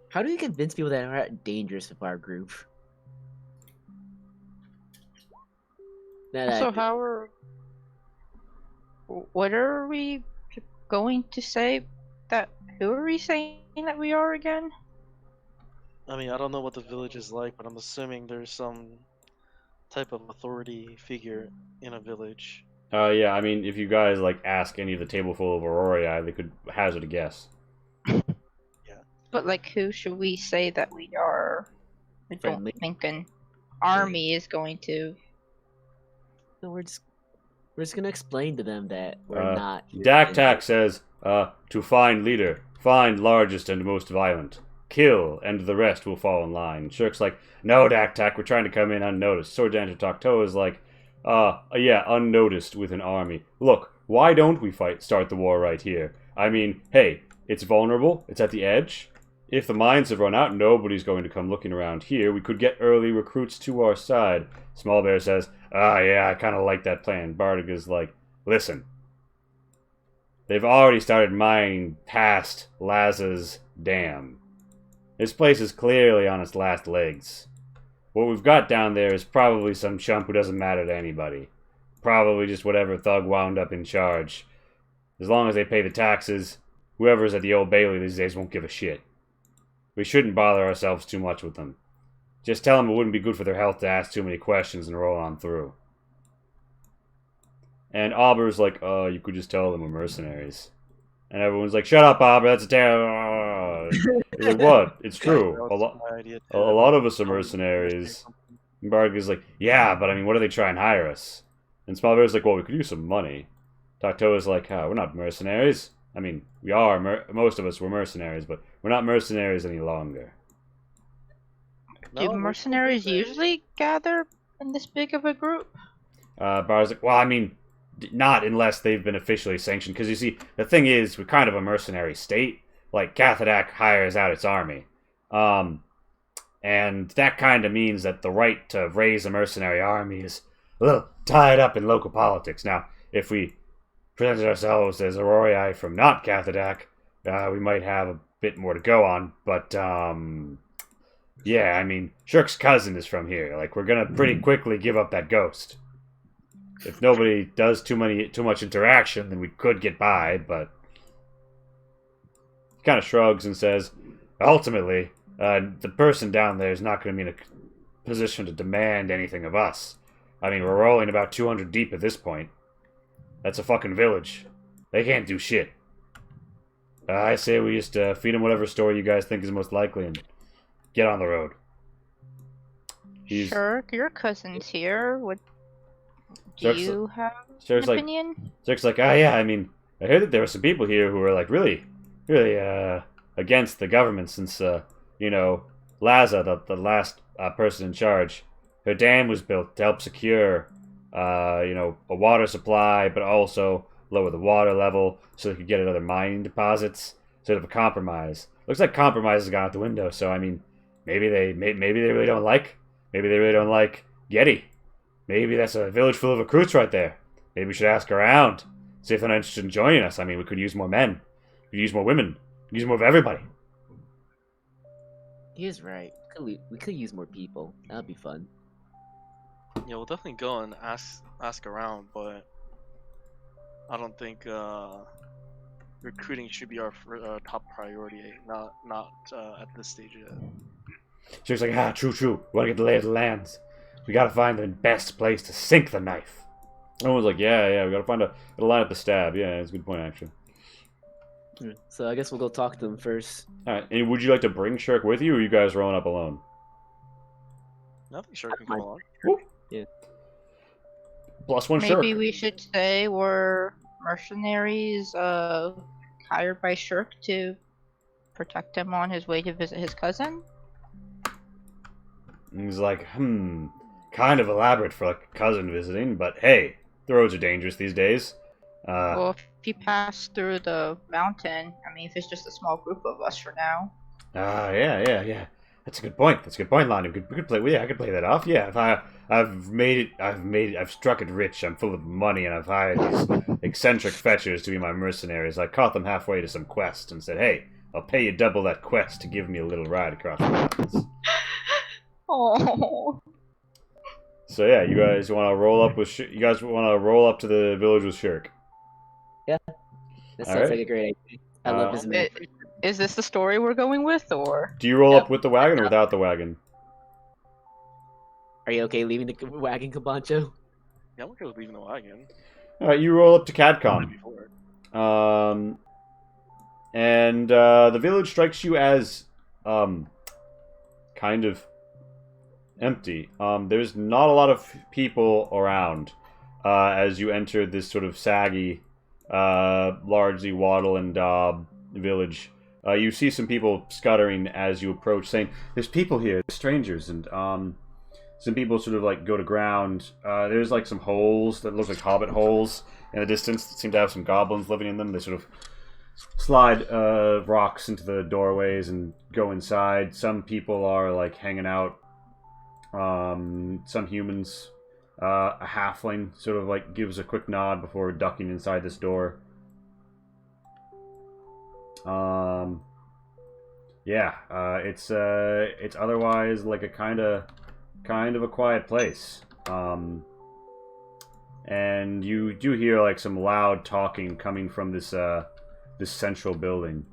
How do you convince people that are dangerous with our group? So how are? What are we going to say? That who are we saying that we are again? I mean, I don't know what the village is like, but I'm assuming there's some type of authority figure in a village. Yeah, I mean, if you guys like ask any of the table full of Aurorii, they could hazard a guess. But like, who should we say that we are? I don't Friendly. think an army is going to. So we're just gonna explain to them that we're not. here Dak to Tak says, to find leader, find largest and most violent, kill, and the rest will fall in line. Shirk's like, no, Dak Tak, we're trying to come in unnoticed. Sword Dancer Tokto is like, yeah, unnoticed with an army. Look, why don't we start the war right here? I mean, hey, it's vulnerable, it's at the edge. If the mines have run out, nobody's going to come looking around here. We could get early recruits to our side. Small Bear says, yeah, I kind of like that plan. Bardic is like, listen. They've already started mining past Laza's dam. This place is clearly on its last legs. What we've got down there is probably some chump who doesn't matter to anybody. Probably just whatever thug wound up in charge. As long as they pay the taxes, whoever's at the Old Bailey these days won't give a shit. We shouldn't bother ourselves too much with them. Just tell them it wouldn't be good for their health to ask too many questions and roll on through. And Auber's like, you could just tell them we're mercenaries. And everyone's like, shut up, Auber, that's a terrible... He's like, what? It's true. That A, was my idea a too. lot of us are mercenaries. And Bardic is like, yeah, but I mean, what do they try and hire us? And Small Bear's like, well, we could use some money. Tokto is like, we're not mercenaries. I mean, we are, most of us were mercenaries, but we're not mercenaries any longer. Do No, mercenaries usually gather in this big of a group? Bar's like, well, I mean, not unless they've been officially sanctioned. Because you see, the thing is, we're kind of a mercenary state. Like, Cathadak hires out its army. And that kind of means that the right to raise a mercenary army is a little tied up in local politics. Now, if we presented ourselves as Aurorii from not Cathadak, we might have a bit more to go on. But, yeah, I mean, Shirk's cousin is from here. Like, we're gonna pretty quickly give up that ghost. If nobody does too much interaction, then we could get by, but... He kind of shrugs and says, ultimately, the person down there is not going to be in a position to demand anything of us. I mean, we're rolling about 200 deep at this point. That's a fucking village. They can't do shit. I say we just feed them whatever story you guys think is most likely and get on the road. Sure, your cousin's here. What do Shirk's- you have Shirk's an like, opinion? Zerk's like, yeah, I mean, I heard that there were some people here who were like really against the government since, Laza, the last person in charge, her dam was built to help secure, a water supply, but also lower the water level so they could get at other mining deposits. Sort of a compromise. Looks like compromise has gone out the window. So I mean, maybe they really don't like Getty. Maybe that's a village full of recruits right there. Maybe we should ask around, see if they're interested in joining us. I mean, we could use more men, we could use more women, we could use more of everybody. He is right. We could use more people. That'd be fun. Yeah, we'll definitely go and ask around, but I don't think recruiting should be our top priority. Not at this stage yet. Shirk's like, true. We gotta get the lay of the lands. We gotta find the best place to sink the knife. Everyone's like, yeah, we gotta find a line up the stab. Yeah, that's a good point, actually. So I guess we'll go talk to them first. Alright, and would you like to bring Shirk with you, or are you guys rolling up alone? I think sure can come along. Plus one Shirk. Maybe we should say we're mercenaries hired by Shirk to protect him on his way to visit his cousin. And he's like, kind of elaborate for like a cousin visiting, but hey, the roads are dangerous these days. Well, if you pass through the mountain, I mean, if it's just a small group of us for now. Yeah. That's a good point, Lonnie. We could play. Yeah, I could play that off. Yeah, I've struck it rich. I'm full of money, and I've hired these eccentric fetchers to be my mercenaries. I caught them halfway to some quest and said, "Hey, I'll pay you double that quest to give me a little ride across the mountains." Oh. So yeah, you guys want to roll up with? You guys want to roll up to the village with Shirk? That sounds Alright. like a great idea. I love his man. Is this the story we're going with, or? Do you roll up with the wagon or without the wagon? Are you okay leaving the wagon, Cabancho? Yeah, I'm okay with leaving the wagon. All right, you roll up to Cadcom. Before. And the village strikes you as kind of empty. There's not a lot of people around as you enter this sort of saggy, largely wattle and daub village. You see some people scuttering as you approach, saying, "There's people here, strangers," and some people sort of like go to ground. There's like some holes that look like hobbit holes in the distance that seem to have some goblins living in them. They sort of slide rocks into the doorways and go inside. Some people are like hanging out. Some humans, a halfling sort of like gives a quick nod before ducking inside this door. It's otherwise like a kind of a quiet place. And you do hear like some loud talking coming from this central building.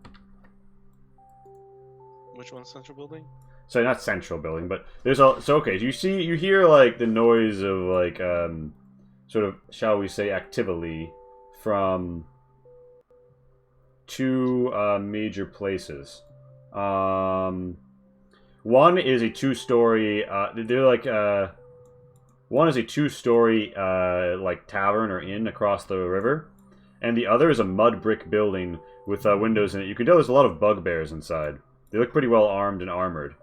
Which one's central building? Sorry, not central building, but there's a. So okay, you hear like the noise of like sort of, shall we say, activity from two major places. One is a two-story. They're like one is a two-story like tavern or inn across the river, and the other is a mud brick building with windows in it. You can tell there's a lot of bugbears inside. They look pretty well armed and armored.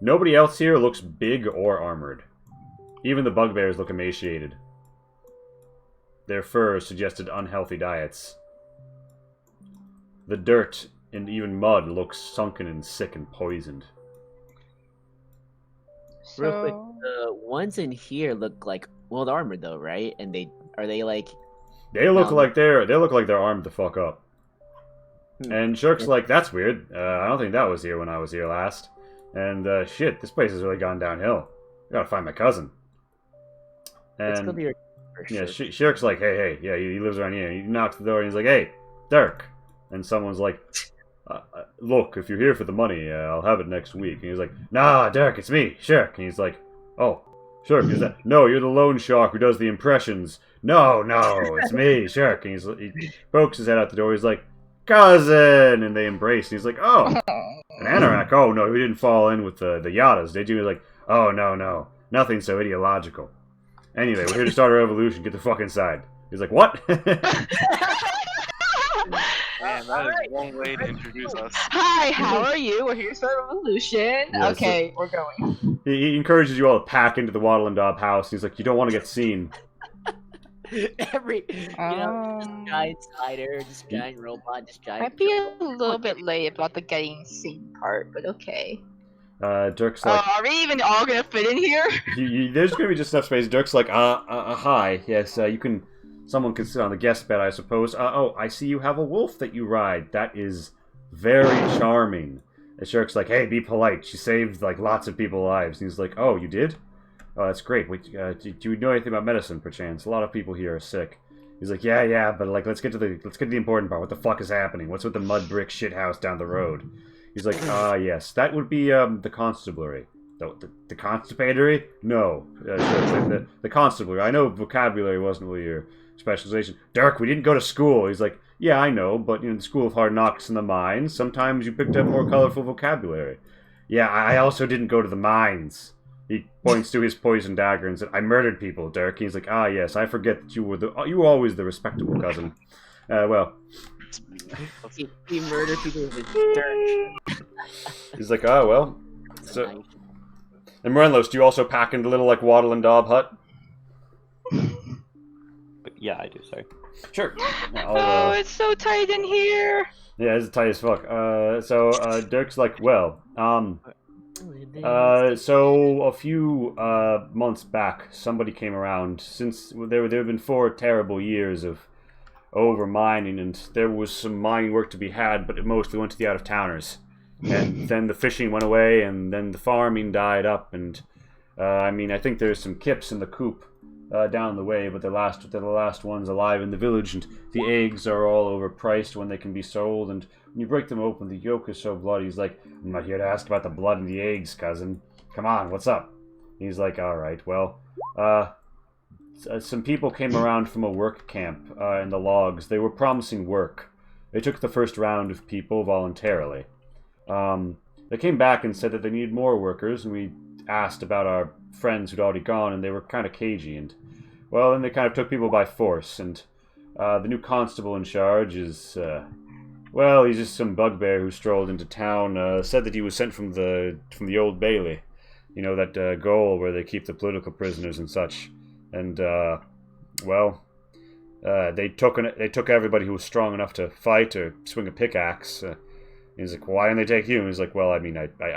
Nobody else here looks big or armored. Even the bugbears look emaciated. Their fur suggested unhealthy diets. The dirt and even mud looks sunken and sick and poisoned. Real quick, the ones in here look like well armored though, right? And they like They look like they're armed the fuck up. And Shirk's like, that's weird. I don't think that was here when I was here last. And shit, this place has really gone downhill. I gotta find my cousin. it's And gonna be yeah, Shirk's like, hey, yeah, he lives around here. He knocks the door and he's like, hey, Dirk. And someone's like, look, if you're here for the money, I'll have it next week. And he's like, nah, Dirk, it's me, Shirk. And he's like, oh, Shirk, is that? No, you're the loan shark who does the impressions. No, it's me, Shirk. And he pokes his head out the door. He's like, cousin, and they embrace. And he's like, oh, an anorak. Oh no, we didn't fall in with the Yadas, did you? He's like, oh no, nothing so ideological. Anyway, we're here to start a revolution. Get the fuck inside. He's like, what? Man, that is one way to introduce us. Hi, how are you? We're here to start a revolution. Yeah, Okay, we're going. He encourages you all to pack into the Waddle and Daub house. He's like, you don't want to get seen. every just giant spider, just giant robot, just giant. I'd be a little bit late about the getting seen part, but okay. Dirk's like, Are we even all gonna fit in here? there's gonna be just enough space. Dirk's like, hi, yes, someone can sit on the guest bed, I suppose. Oh, I see you have a wolf that you ride. That is very charming. And Shirk's like, hey, be polite. She saved like lots of people's lives. And he's like, oh, you did? Oh, that's great. Wait, do you know anything about medicine, perchance? A lot of people here are sick. He's like, yeah, but like, let's get to the important part. What the fuck is happening? What's with the mud brick shit house down the road? He's like, yes, that would be the constabulary. The constipatory? No, the constabulary. I know vocabulary wasn't really your specialization. Dirk, we didn't go to school. He's like, yeah, I know, but the school of hard knocks in the mines. Sometimes you picked up more colorful vocabulary. Yeah, I also didn't go to the mines. He points to his poison dagger and said, I murdered people, Dirk. He's like, yes, I forget that you were always the respectable cousin. Well. He murdered people with his dirt. He's like, oh, well. So, and Morelos, do you also pack in the little, like, Waddle and Daub hut? Yeah, I do, sorry. Sure. Oh, it's so tight in here. Yeah, it's tight as fuck. So Dirk's like, well, so a few months back, somebody came around. Since there have been 4 terrible years of over mining, and there was some mining work to be had, but it mostly went to the out-of-towners. And then the fishing went away, and then the farming died up, and I think there's some kips in the coop down the way, but they're the last ones alive in the village, and the eggs are all overpriced when they can be sold, and when you break them open, the yolk is so bloody. He's like, I'm not here to ask about the blood in the eggs, cousin. Come on, what's up? He's like, alright, well, some people came around from a work camp in the logs. They were promising work. They took the first round of people voluntarily. They came back and said that they needed more workers, and we asked about our friends who'd already gone, and they were kind of cagey, and well, then they kind of took people by force, and the new constable in charge is, well, he's just some bugbear who strolled into town, said that he was sent from the Old Bailey, that gaol where they keep the political prisoners and such, and, well, they took everybody who was strong enough to fight or swing a pickaxe. He's like, why didn't they take you? And he's like, well, I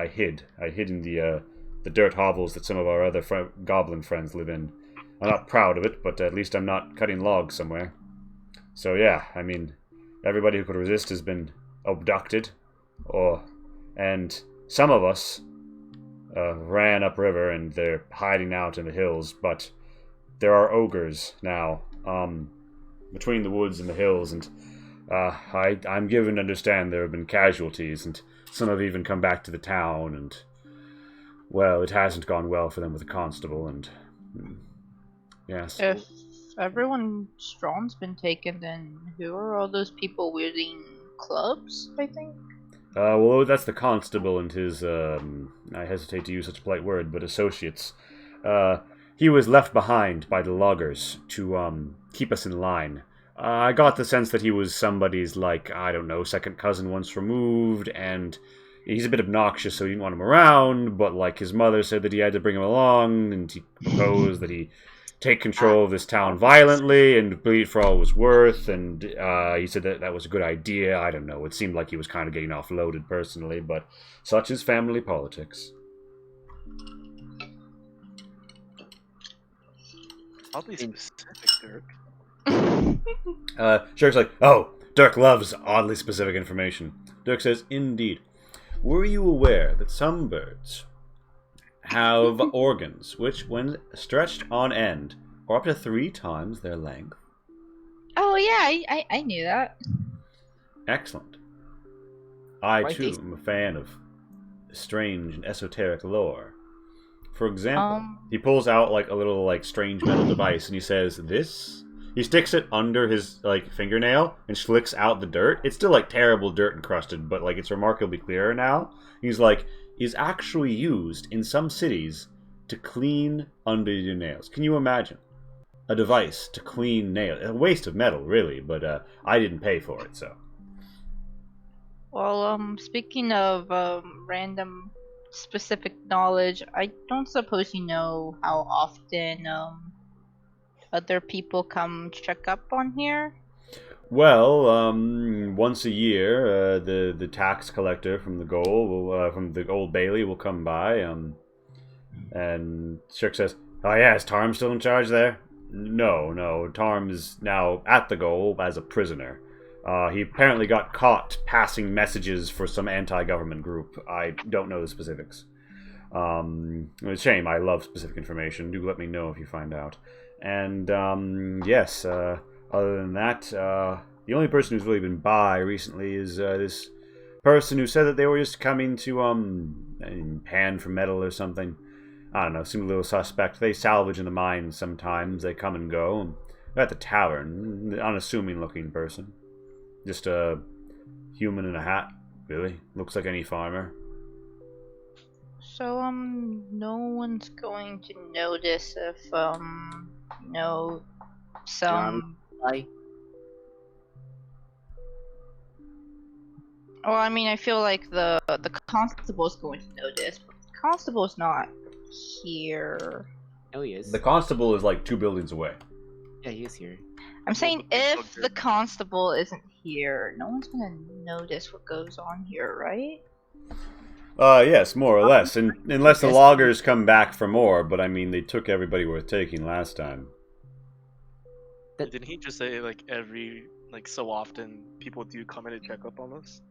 hid in the dirt hovels that some of our other goblin friends live in. I'm not proud of it, but at least I'm not cutting logs somewhere. So yeah, everybody who could resist has been abducted, and some of us ran upriver, and they're hiding out in the hills. But there are ogres now, between the woods and the hills, and I'm given to understand there have been casualties, and some have even come back to the town, and well, it hasn't gone well for them with the constable, and yes. If everyone strong's been taken, then who are all those people wielding clubs, I think? Well, that's the constable and his, I hesitate to use such a polite word, but associates. He was left behind by the loggers to, keep us in line. I got the sense that he was somebody's, second cousin once removed, and he's a bit obnoxious, so he didn't want him around, but, his mother said that he had to bring him along, and he proposed that he take control of this town violently and bleed it for all it was worth, and he said that was a good idea. I don't know, it seemed like he was kind of getting offloaded personally, but such is family politics. Oddly specific, Dirk. Shirk's like, oh, Dirk loves oddly specific information. Dirk says, indeed. Were you aware that some birds have organs which, when stretched on end, are up to 3 times their length? Oh yeah, I knew that. Excellent. I, Right, too, they- am a fan of strange and esoteric lore. For example, he pulls out, a little, strange metal device, and he says, this... He sticks it under his, fingernail and schlicks out the dirt. It's still, terrible dirt encrusted, but, it's remarkably clear now. He's like, is actually used in some cities to clean under your nails. Can you imagine? A device to clean nails. A waste of metal, really, but I didn't pay for it, so. Well, speaking of random specific knowledge, I don't suppose you know how often other people come check up on here? Well, once a year, the tax collector from the from the Old Bailey will come by, and Shirk says, oh yeah, is Tarm still in charge there? No, Tarm is now at the goal as a prisoner. He apparently got caught passing messages for some anti-government group. I don't know the specifics. It's a shame. I love specific information. Do let me know if you find out. And, yes, other than that, the only person who's really been by recently is this person who said that they were just coming to, pan for metal or something. I don't know, seemed a little suspect. They salvage in the mines sometimes. They come and go. They're at the tavern. An unassuming looking person. Just a human in a hat, really. Looks like any farmer. So, no one's going to notice if, you know, some... Like, Well, I mean, I feel like the constable's going to notice, but the constable's not here. oh, he is. The constable is like 2 buildings away. Yeah, he is here. I'm saying the big if bugger. the constable isn't here, no one's gonna notice what goes on here, right? Yes, more or less. Unless the Yes. loggers come back for more, but I mean, they took everybody worth taking last time. Didn't he just say like every like so often people do come in to check up on us?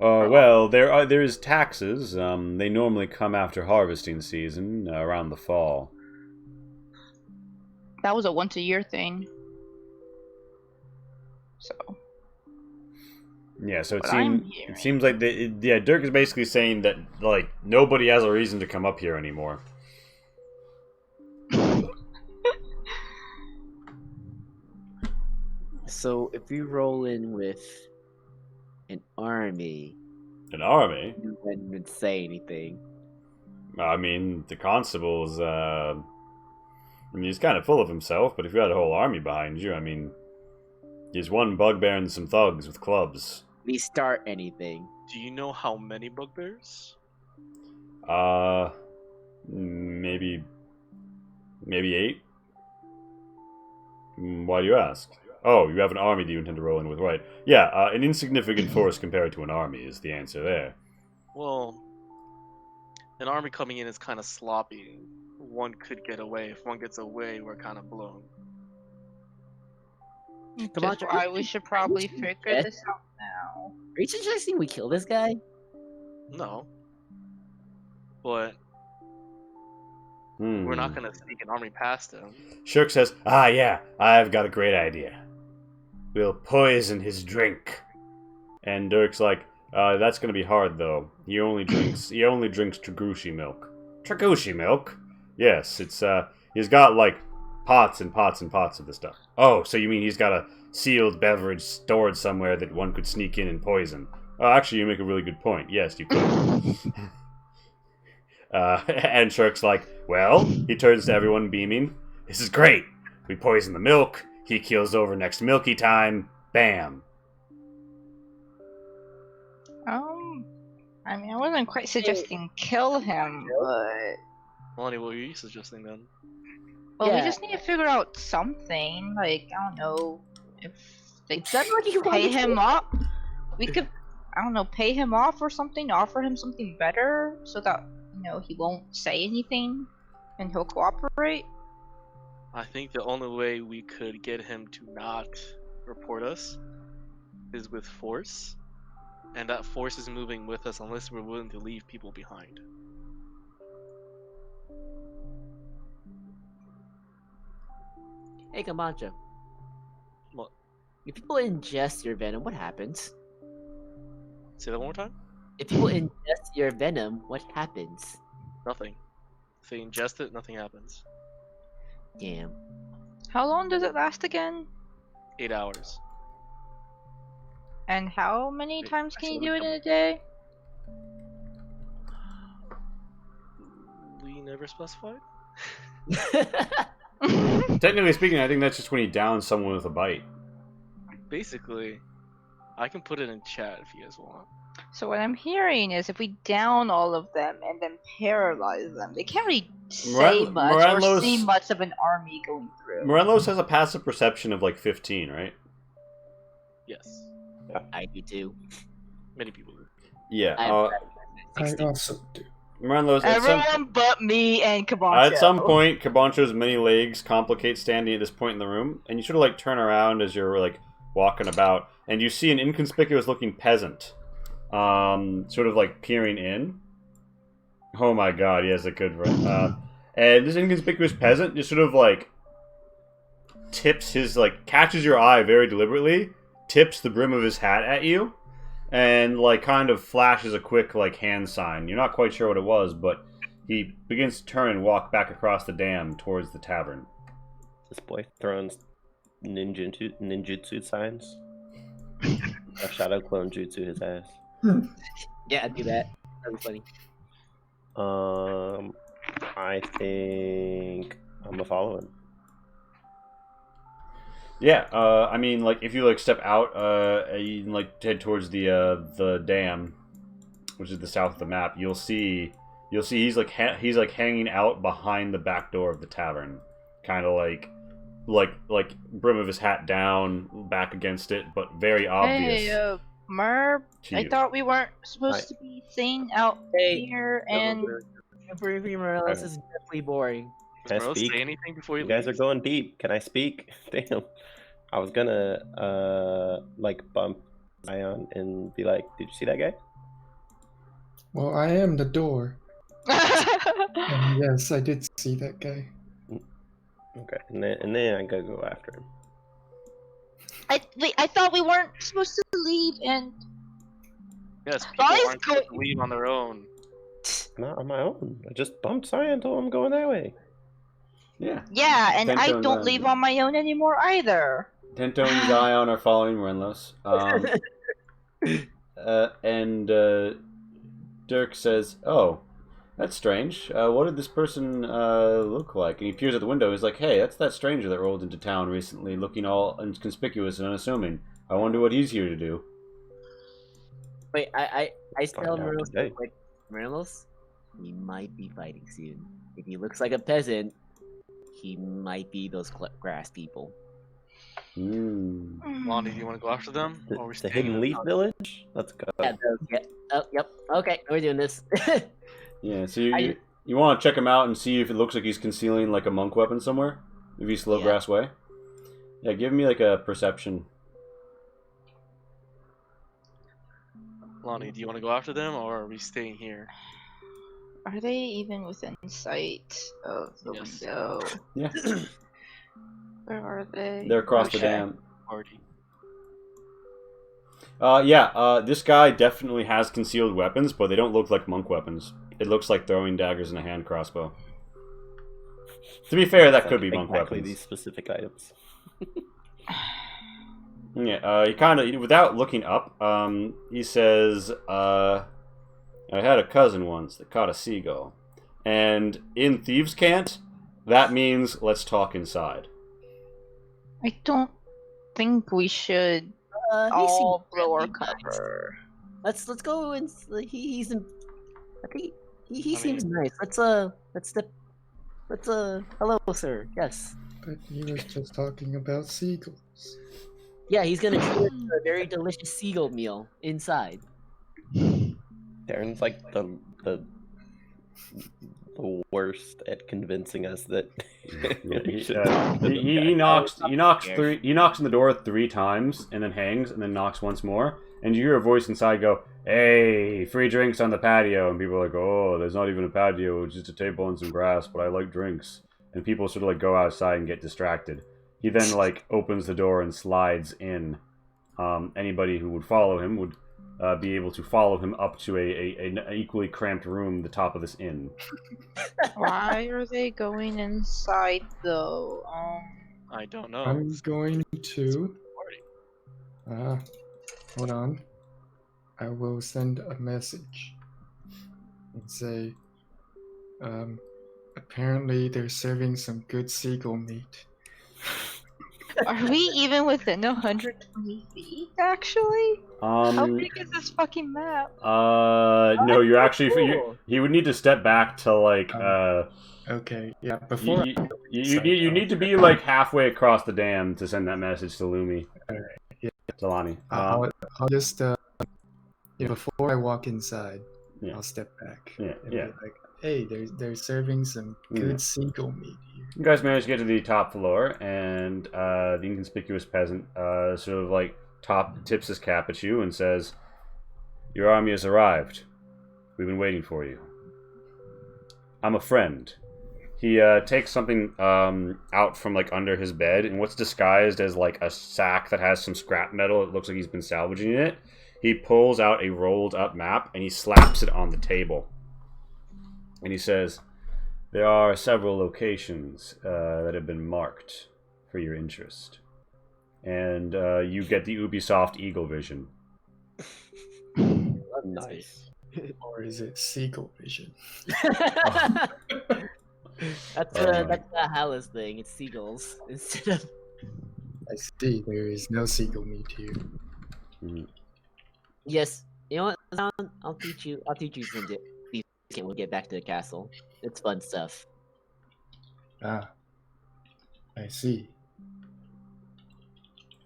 Well, there is taxes. They normally come after harvesting season, around the fall. That was a once-a-year thing. So, Yeah, so But I'm it hearing- seems like Dirk is basically saying that like nobody has a reason to come up here anymore. So if we roll in with an army, An army? you wouldn't even say anything. I mean, the constable's, I mean, he's kind of full of himself, but if you had a whole army behind you, I mean, he's one bugbear and some thugs with clubs. We start anything. Do you know how many bugbears? Maybe 8? Why do you ask? Oh, you have an army that you intend to roll in with, right? Yeah, an insignificant force compared to an army is the answer there. Well, an army coming in is kind of sloppy. One could get away. If one gets away, we're kind of blown. Come on, Which is why Joe. we should probably Would you figure bet? this out now. Are you suggesting we kill this guy? No. But we're not gonna sneak an army past him. Shirk says, yeah, I've got a great idea. We'll poison his drink. And Dirk's like, that's gonna be hard though. He only drinks Tragushi milk. Tragushi milk? Yes, it's he's got like pots and pots and pots of this stuff. Oh, so you mean he's got a sealed beverage stored somewhere that one could sneak in and poison? Actually, you make a really good point. Yes, you could. And Shirk's like, well, he turns to everyone beaming. This is great. We poison the milk. He keels over next milky time. Bam. I mean, I wasn't quite suggesting kill him, but Lonnie, what were you suggesting then? well, we Yeah. just need to figure out something. Like, I don't know if they It sounded like you pay wanted to- him up. We could, I don't know, pay him off or something. Offer him something better so that he won't say anything and he'll cooperate. I think the only way we could get him to not report us is with force. And that force is moving with us unless we're willing to leave people behind. Hey, Camacho. What? If people ingest your venom, what happens? Say that one more time? If people ingest your venom, what happens? Nothing. If they ingest it, nothing happens. Damn. How long does it last again? 8 hours. And how many Wait, times can you actually, do let it me in a day? We never specified? Technically speaking, I think that's just when you down someone with a bite. Basically, I can put it in chat if you guys want. So what I'm hearing is if we down all of them and then paralyze them, they can't really say much or Morelos- see much of an army going through. Morelos has a passive perception of like 15, right? Yes. I do too. Many people do. Yeah. I 60. also do. Morelos, Everyone but me and Cabancho. at some point, Cabancho's many legs complicate standing at this point in the room, and you sort of like turn around as you're like walking about, and you see an inconspicuous-looking peasant, sort of like peering in. Oh my god, he has a good run. And this inconspicuous peasant just sort of like tips his, like, catches your eye very deliberately, tips the brim of his hat at you, and like kind of flashes a quick like hand sign. You're not quite sure what it was, but he begins to turn and walk back across the dam towards the tavern. This boy throwing ninjutsu signs. A shadow clone jutsu his ass. Yeah, do that. That'd be funny. I think I'm gonna follow him. Yeah, I mean, like, if you, like, step out, you can, like, head towards the dam, which is the south of the map, you'll see he's, like, hanging out behind the back door of the tavern. Kind of, like, brim of his hat down, back against it, but very obvious. Hey, Merb, to I you. thought we weren't supposed to be staying out Hey, here, and... Temporary Morales is definitely boring. Can I Bro, speak? say anything before you You guys are leave? going deep. Can I speak? Damn. I was gonna like bump Zion and be like, "Did you see that guy?" Well, I am the door. And yes, I did see that guy. Okay, and then I gotta go after him. I thought we weren't supposed to leave, and... Yes, people Guys, aren't supposed to leave on their own. Not on my own. I just bumped Zion, told him going that way. Yeah. Yeah, and I Tento and don't Zion. leave on my own anymore either. Tento and Zion are following Renless. Dirk says, "Oh, that's strange. What did this person look like?" And he peers at the window. He's like, "Hey, that's that stranger that rolled into town recently, looking all inconspicuous and unassuming. I wonder what he's here to do." Wait, I tell Find out Morales, today. like, Morales, he might be fighting soon. If he looks like a peasant, he might be those grass people. Lonnie, do you want to go after them? Or are we The staying Hidden in Leaf Village. Let's go. Yeah, yep. Okay, we're doing this. Yeah, so you want to check him out and see if it looks like he's concealing like a monk weapon somewhere? If he's Slowgrass Way? Yeah, give me like a perception. Lonnie, do you want to go after them, or are we staying here? Are they even within sight of the Yes. window? Yeah, Where are they? they're across the Okay. dam. Party. This guy definitely has concealed weapons, but they don't look like monk weapons. It looks like throwing daggers and a hand crossbow. To be fair, that could be monk exactly weapons. these specific items. Yeah, he kind of, without looking up, he says, I had a cousin once that caught a seagull. And in Thieves' Cant, that means let's talk inside. I don't think we should He all seems blow our friendly, guys. cover. Let's go and he's in. I think he I seems mean- nice. Let's hello sir. Yes. But he was just talking about seagulls. Yeah, he's gonna treat us to a very delicious seagull meal inside. Darren's like the worst at convincing us that we should talk to them He guys. knocks on the door 3 times and then hangs and then knocks once more, and you hear a voice inside go, "Hey, free drinks on the patio," and people are like, "Oh, there's not even a patio, it's just a table and some grass, but I like drinks." And people sort of like go outside and get distracted. He then like opens the door and slides in. Anybody who would follow him would be able to follow him up to an equally cramped room, the top of this inn. Why are they going inside though? I don't know. I'm going to. Party. Hold on. I will send a message and say, apparently they're serving some good seagull meat. Are we even within 120 feet? Actually, how big is this fucking map? No, you're actually. cool. He would need to step back to like. Okay, yeah, before You need to be like halfway across the dam to send that message to Lumi. Alright, yeah. Zalani. I'll just, before I walk inside, Yeah. I'll step back. Yeah, and yeah. be like, Hey, they're serving some good seagull meat here. You guys manage to get to the top floor, and the inconspicuous peasant sort of like tips his cap at you and says, "Your army has arrived. We've been waiting for you. I'm a friend." He takes something out from like under his bed, and what's disguised as like a sack that has some scrap metal. It looks like he's been salvaging it. He pulls out a rolled up map and he slaps it on the table. And he says, "There are several locations that have been marked for your interest." And you get the Ubisoft Eagle Vision. Nice. Or is it seagull vision? That's the Hallis thing. It's seagulls instead of. I see. There is no seagull meat here. Yes. You know what? Zan, I'll teach you. I'll teach you some these when we get back to the castle. It's fun stuff. Ah, I see.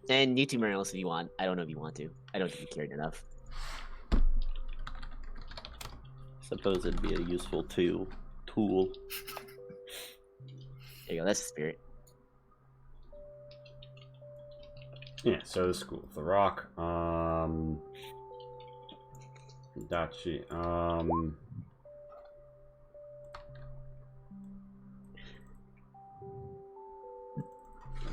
And you two Marinos if you want. I don't know if you want to. I don't think you cared enough. Suppose it'd be a useful tool. There you go. That's the spirit. Yeah, so the School of the Rock. Dachi.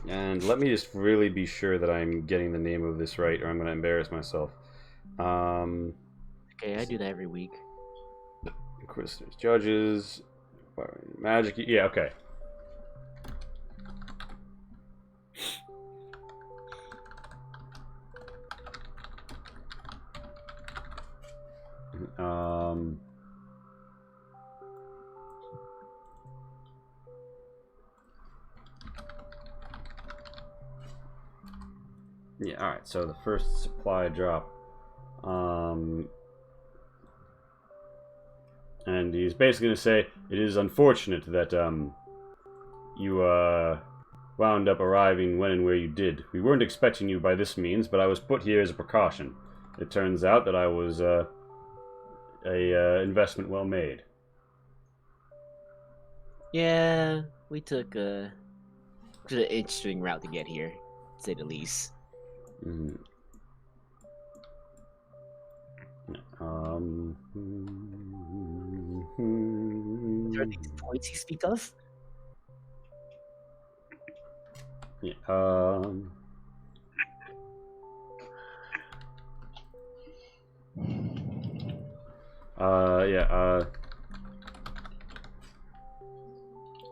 And let me just really be sure that I'm getting the name of this right, or I'm going to embarrass myself. Okay, I do that every week. Inquisitors, Judges, Magic. Yeah, okay. Yeah, alright, so the first supply drop. And he's basically going to say, "It is unfortunate that you wound up arriving when and where you did. We weren't expecting you by this means, but I was put here as a precaution. It turns out that I was a investment well made." Yeah, we took an interesting route to get here, to say the least. Are these points you speak of? Yeah,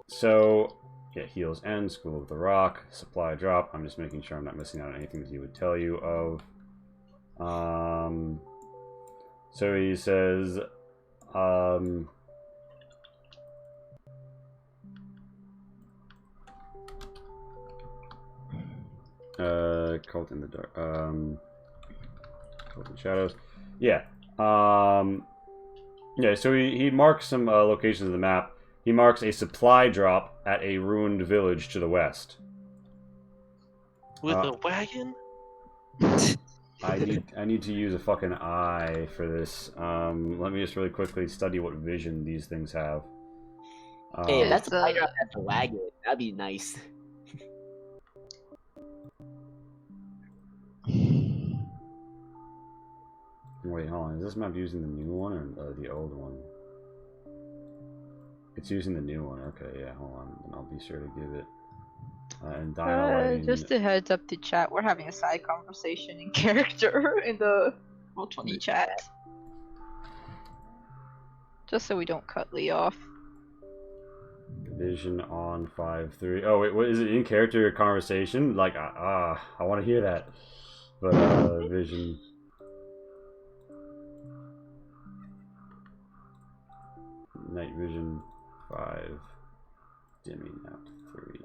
so, yeah, Heals End, School of the Rock, Supply Drop. I'm just making sure I'm not missing out on anything that he would tell you of. So he says, Cult in the Dark, Cult in Shadows. Yeah. Yeah, so he marks some locations of the map. He marks a supply drop at a ruined village to the west. With a wagon? I need to use a fucking eye for this. Let me just really quickly study what vision these things have. Hey, that's a wagon. That'd be nice. Wait, hold on. Is this map using the new one or the old one? It's using the new one. Okay, yeah, hold on. And I'll be sure to give it. And just a heads up to chat, we're having a side conversation in character in the Roll20 chat. Just so we don't cut Lee off. Vision on 5-3. Oh wait, what is it in character conversation? Like, I want to hear that. But vision. Night vision 5. Dimming out 3.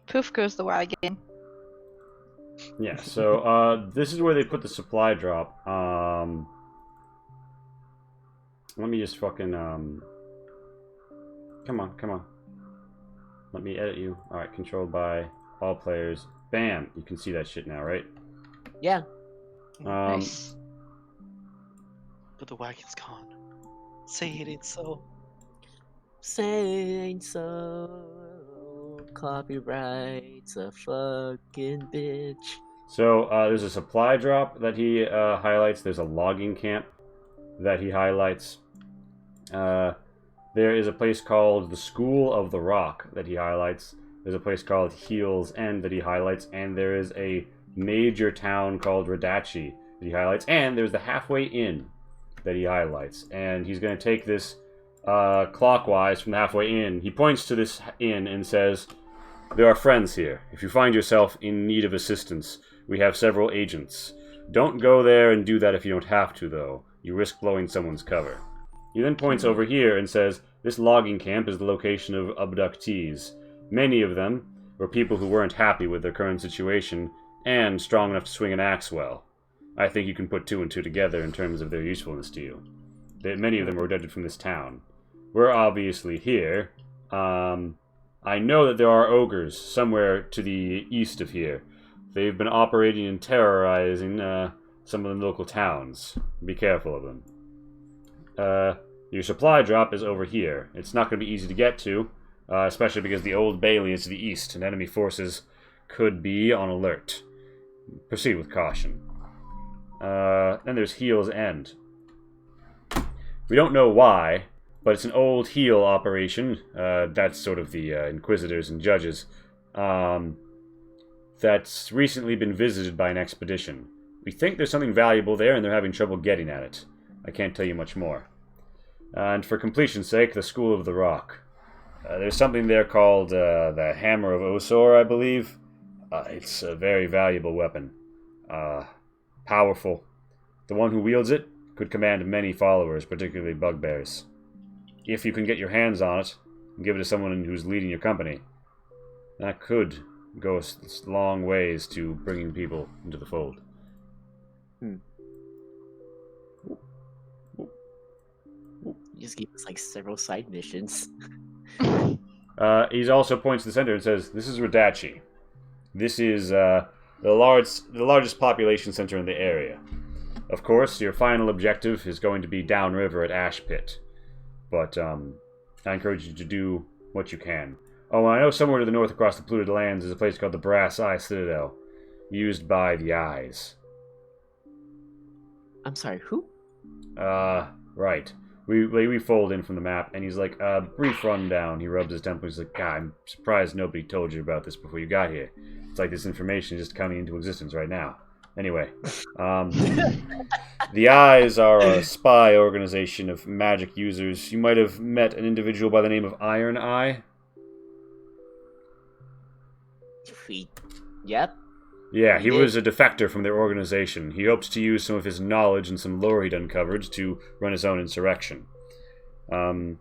Poof goes the wagon. Yeah, so this is where they put the supply drop. Let me just fucking come on. Let me edit you. Alright, controlled by all players. Bam! You can see that shit now, right? Yeah. Nice. But the wagon's gone. Say it ain't so. Saying so. Copyright's a fucking bitch. So there's a supply drop that he highlights. There's a logging camp that he highlights. There is a place called the School of the Rock that he highlights. There's a place called Heels End that he highlights, and there is a major town called Radachi that he highlights, and there's the Halfway Inn that he highlights. And he's going to take this clockwise from the Halfway Inn. He points to this inn and says, "There are friends here. If you find yourself in need of assistance, we have several agents. Don't go there and do that if you don't have to, though. You risk blowing someone's cover." He then points over here and says, "This logging camp is the location of abductees. Many of them were people who weren't happy with their current situation and strong enough to swing an axe well. I think you can put two and two together in terms of their usefulness to you. Many of them were abducted from this town. We're obviously here. I know that there are ogres somewhere to the east of here. They've been operating and terrorizing some of the local towns. Be careful of them. Your supply drop is over here. It's not going to be easy to get to, especially because the Old Bailey is to the east, and enemy forces could be on alert. Proceed with caution." Then there's Heel's End. We don't know why, but it's an old heel operation. That's sort of the inquisitors and judges. That's recently been visited by an expedition. We think there's something valuable there, and they're having trouble getting at it. I can't tell you much more. And for completion's sake, the School of the Rock. There's something there called the Hammer of Osor, I believe. It's a very valuable weapon. Powerful. The one who wields it could command many followers, particularly bugbears. If you can get your hands on it and give it to someone who's leading your company, that could go a long ways to bringing people into the fold. You just gave us like several side missions. He also points to the center and says, "This is Radachi. This is the largest population center in the area. Of course, your final objective is going to be downriver at Ash Pit. But I encourage you to do what you can. Oh, I know somewhere to the north across the polluted lands is a place called the Brass Eye Citadel, used by the Eyes." I'm sorry, who? Right. We fold in from the map, and he's like, brief rundown. He rubs his temple. He's like, "God, I'm surprised nobody told you about this before you got here. It's like this information is just coming into existence right now." Anyway, the Eyes are a spy organization of magic users. You might have met an individual by the name of Iron Eye. Yep. Yeah, he was a defector from their organization. He hopes to use some of his knowledge and some lore he'd uncovered to run his own insurrection. Then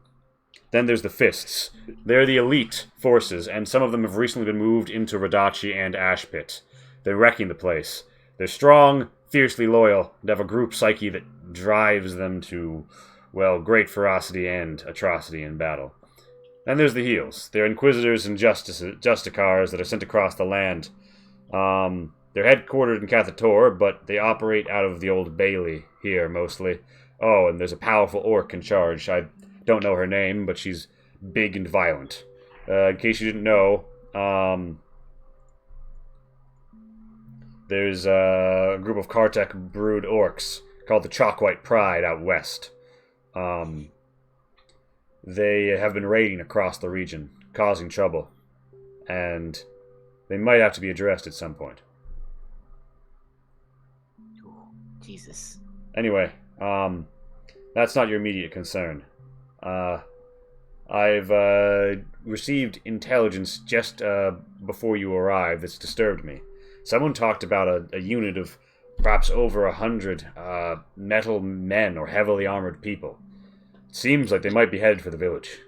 there's the Fists. They're the elite forces, and some of them have recently been moved into Radachi and Ashpit. They're wrecking the place. They're strong, fiercely loyal, and have a group psyche that drives them to, well, great ferocity and atrocity in battle. Then there's the Heels. They're inquisitors and justicars that are sent across the land. They're headquartered in Cathator, but they operate out of the Old Bailey here, mostly. Oh, and there's a powerful orc in charge. I don't know her name, but she's big and violent. In case you didn't know, there's a group of Kartek brood orcs called the Chalkwhite Pride out west. They have been raiding across the region, causing trouble. And they might have to be addressed at some point. Jesus. Anyway, that's not your immediate concern. I've received intelligence just before you arrived that's disturbed me. Someone talked about a unit of perhaps over 100 metal men or heavily armored people. It seems like they might be headed for the village.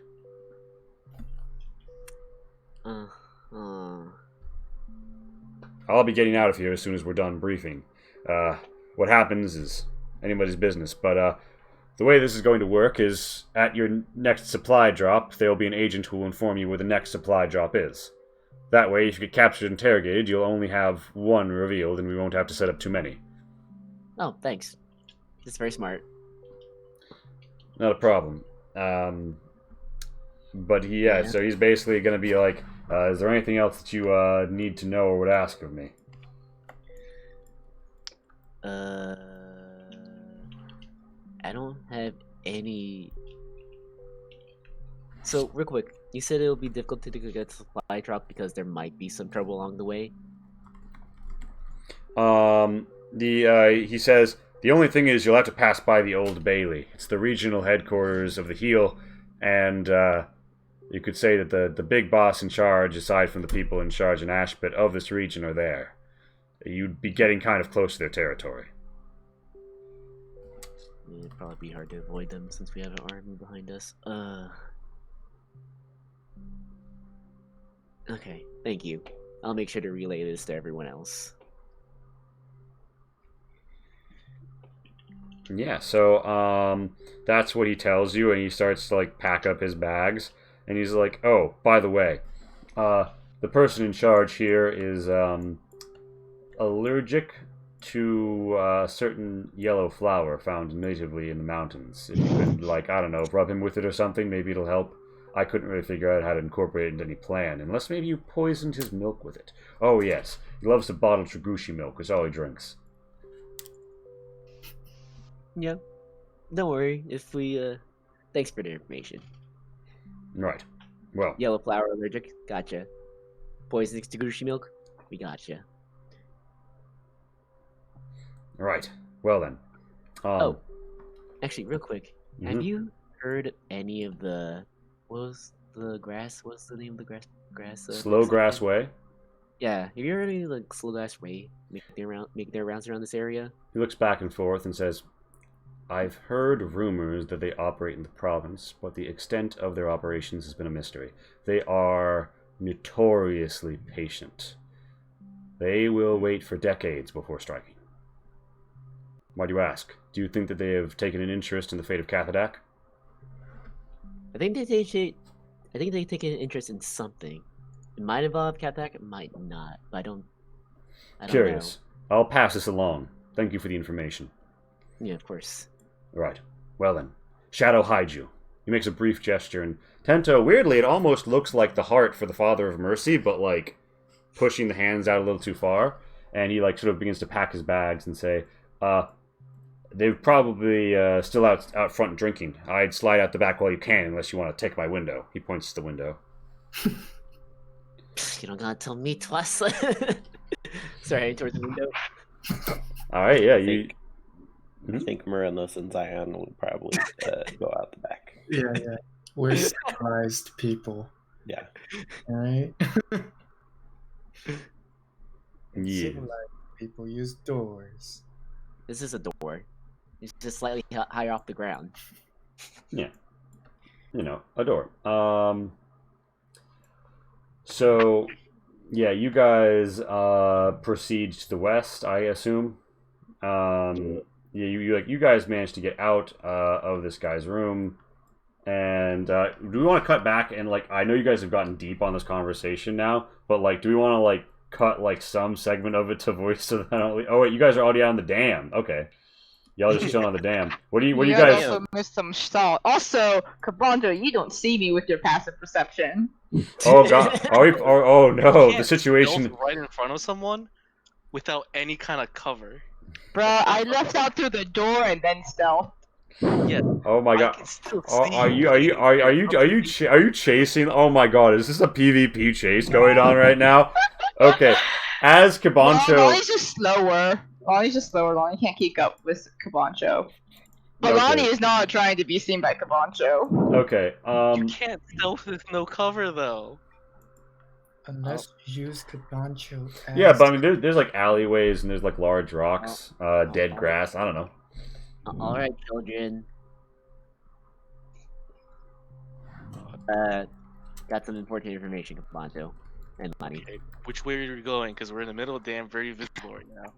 I'll be getting out of here as soon as we're done briefing. What happens is anybody's business, but the way this is going to work is at your next supply drop, there will be an agent who will inform you where the next supply drop is. That way, if you get captured and interrogated, you'll only have one revealed, and we won't have to set up too many. Oh, thanks. That's very smart. Not a problem. But Yeah. so he's basically going to be like, is there anything else that you need to know or would ask of me? I don't have any. So, real quick, you said it'll be difficult to get the supply drop because there might be some trouble along the way. He says, the only thing is you'll have to pass by the Old Bailey. It's the regional headquarters of the Heel, and you could say that the big boss in charge, aside from the people in charge in Ashbit of this region, are there. You'd be getting kind of close to their territory. It'd probably be hard to avoid them since we have an army behind us. Okay, thank you. I'll make sure to relay this to everyone else. Yeah, so that's what he tells you, and he starts to like pack up his bags, and he's like, "Oh, by the way, the person in charge here is allergic to a certain yellow flower found natively in the mountains. If you could, like, I don't know, rub him with it or something, maybe it'll help. I couldn't really figure out how to incorporate it into any plan, unless maybe you poisoned his milk with it. Oh yes, he loves to bottle Tragushi milk, it's all he drinks." Yeah. Don't worry, if we, thanks for the information. Right. Well, Yellow flower allergic, gotcha. Poisonous to Gushi milk, we gotcha. right. Well then. Oh, actually, real quick, have Mhm. you heard of any of the... What's the name of the grass? Slow Grass Way? Yeah, have you heard of any, like, Slow Grass Way make their rounds around this area? He looks back and forth and says, I've heard rumors that they operate in the province, but the extent of their operations has been a mystery. They are notoriously patient. They will wait for decades before striking. Why do you ask? Do you think that they have taken an interest in the fate of Cathadak? I think they take an interest in something. It might involve Capac, it might not, but I don't Curious. I'll pass this along. Thank you for the information. know. Yeah, of course. Right. Well then. Shadow hide you. He makes a brief gesture, and Tento, weirdly, it almost looks like the heart for the Father of Mercy, but, like, pushing the hands out a little too far. And he, like, sort of begins to pack his bags and say, they're probably still out front drinking. I'd slide out the back while you can, unless you want to take my window. He points to the window. You don't gotta tell me twice. Sorry, towards the window. Alright, yeah, I think Muranos and Zion will probably go out the back. Yeah, yeah. We're surprised people. Yeah. Alright? Yeah. Civilized people use doors. This is a door. It's just slightly higher off the ground. Yeah. You know, a door. So, yeah, you guys proceed to the west, I assume. Yeah, you guys managed to get out of this guy's room. And do we want to cut back and, like, I know you guys have gotten deep on this conversation now, but, like, do we want to, like, cut, like, some segment of it to voice so that I don't... Oh, wait, you guys are already on the dam. Okay. Y'all just chilling on the dam. What do you guys... also missed some stuff. Also, Kabando, you don't see me with your passive perception. Oh, God. Oh, no. You The can't situation... stealth right in front of someone without any kind of cover. Bro, I left out through the door and then stealth. Yeah. Oh, my I God. can still Oh, see are you chasing? Oh my God! Is this a PvP chase going on right now? Okay, as Kabancho. Lonnie's just slower. Lonnie can't keep up with Kabancho. But Okay. Lonnie is not trying to be seen by Kabancho. Okay. You can't stealth with no cover though. Unless you use Kabancho as... Yeah, but I mean, there's like alleyways and there's like large rocks, dead grass. I don't know. Alright, children. Got some important information, Kabanto. And money. Okay, which way are you going? Because we're in the middle of damn very visible right now.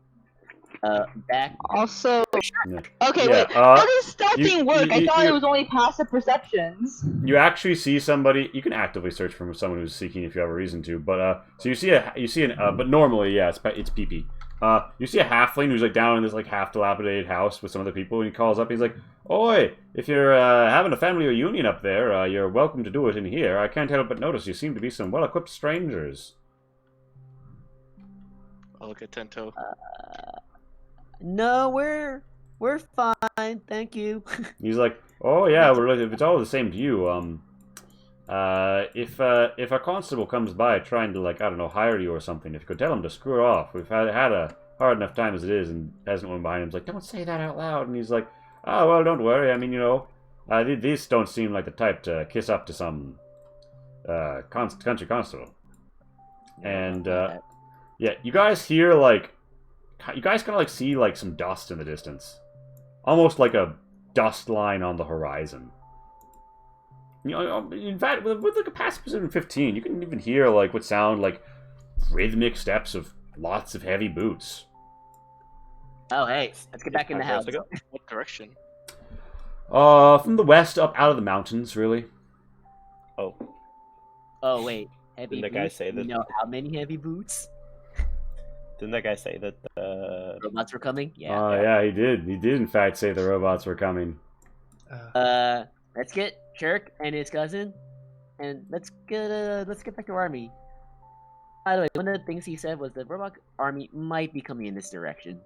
Back. Also, Yeah. okay, Yeah, wait. How does you- stealthing work? I you- thought you- it was only passive perceptions. You actually see somebody. You can actively search for someone who's seeking if you have a reason to. But so you see but normally, yeah, it's PP. You see a halfling who's like down in this like half dilapidated house with some other people, and he calls up. He's like, "Oi, if you're having a family reunion up there, you're welcome to do it in here. I can't help but notice you seem to be some well-equipped strangers." I'll look at Tento. No, we're fine, thank you. He's like, "Oh yeah, well, if it's all the same to you, if a constable comes by trying to like I don't know hire you or something, if you could tell him to screw it off. We've had a hard enough time as it is, and hasn't one behind him. He's like, don't say that out loud. And he's like, oh well, don't worry. I mean, these don't seem like the type to kiss up to some country constable. And yeah, you guys hear like you guys kind of like see like some dust in the distance, almost like a dust line on the horizon. In fact, with like a passive perception 15, you can even hear like what sound like rhythmic steps of lots of heavy boots. Oh, hey, let's get back in the house. What direction? From the west up out of the mountains, really. Oh, Oh, wait, heavy Didn't that guy boots? say that- You know how many heavy boots? didn't that guy say that? Robots were coming? Yeah. Yeah, he did. He did in fact say the robots were coming. Let's get Shirk and his cousin, and let's get back to our army. By the way, one of the things he said was the robot army might be coming in this direction.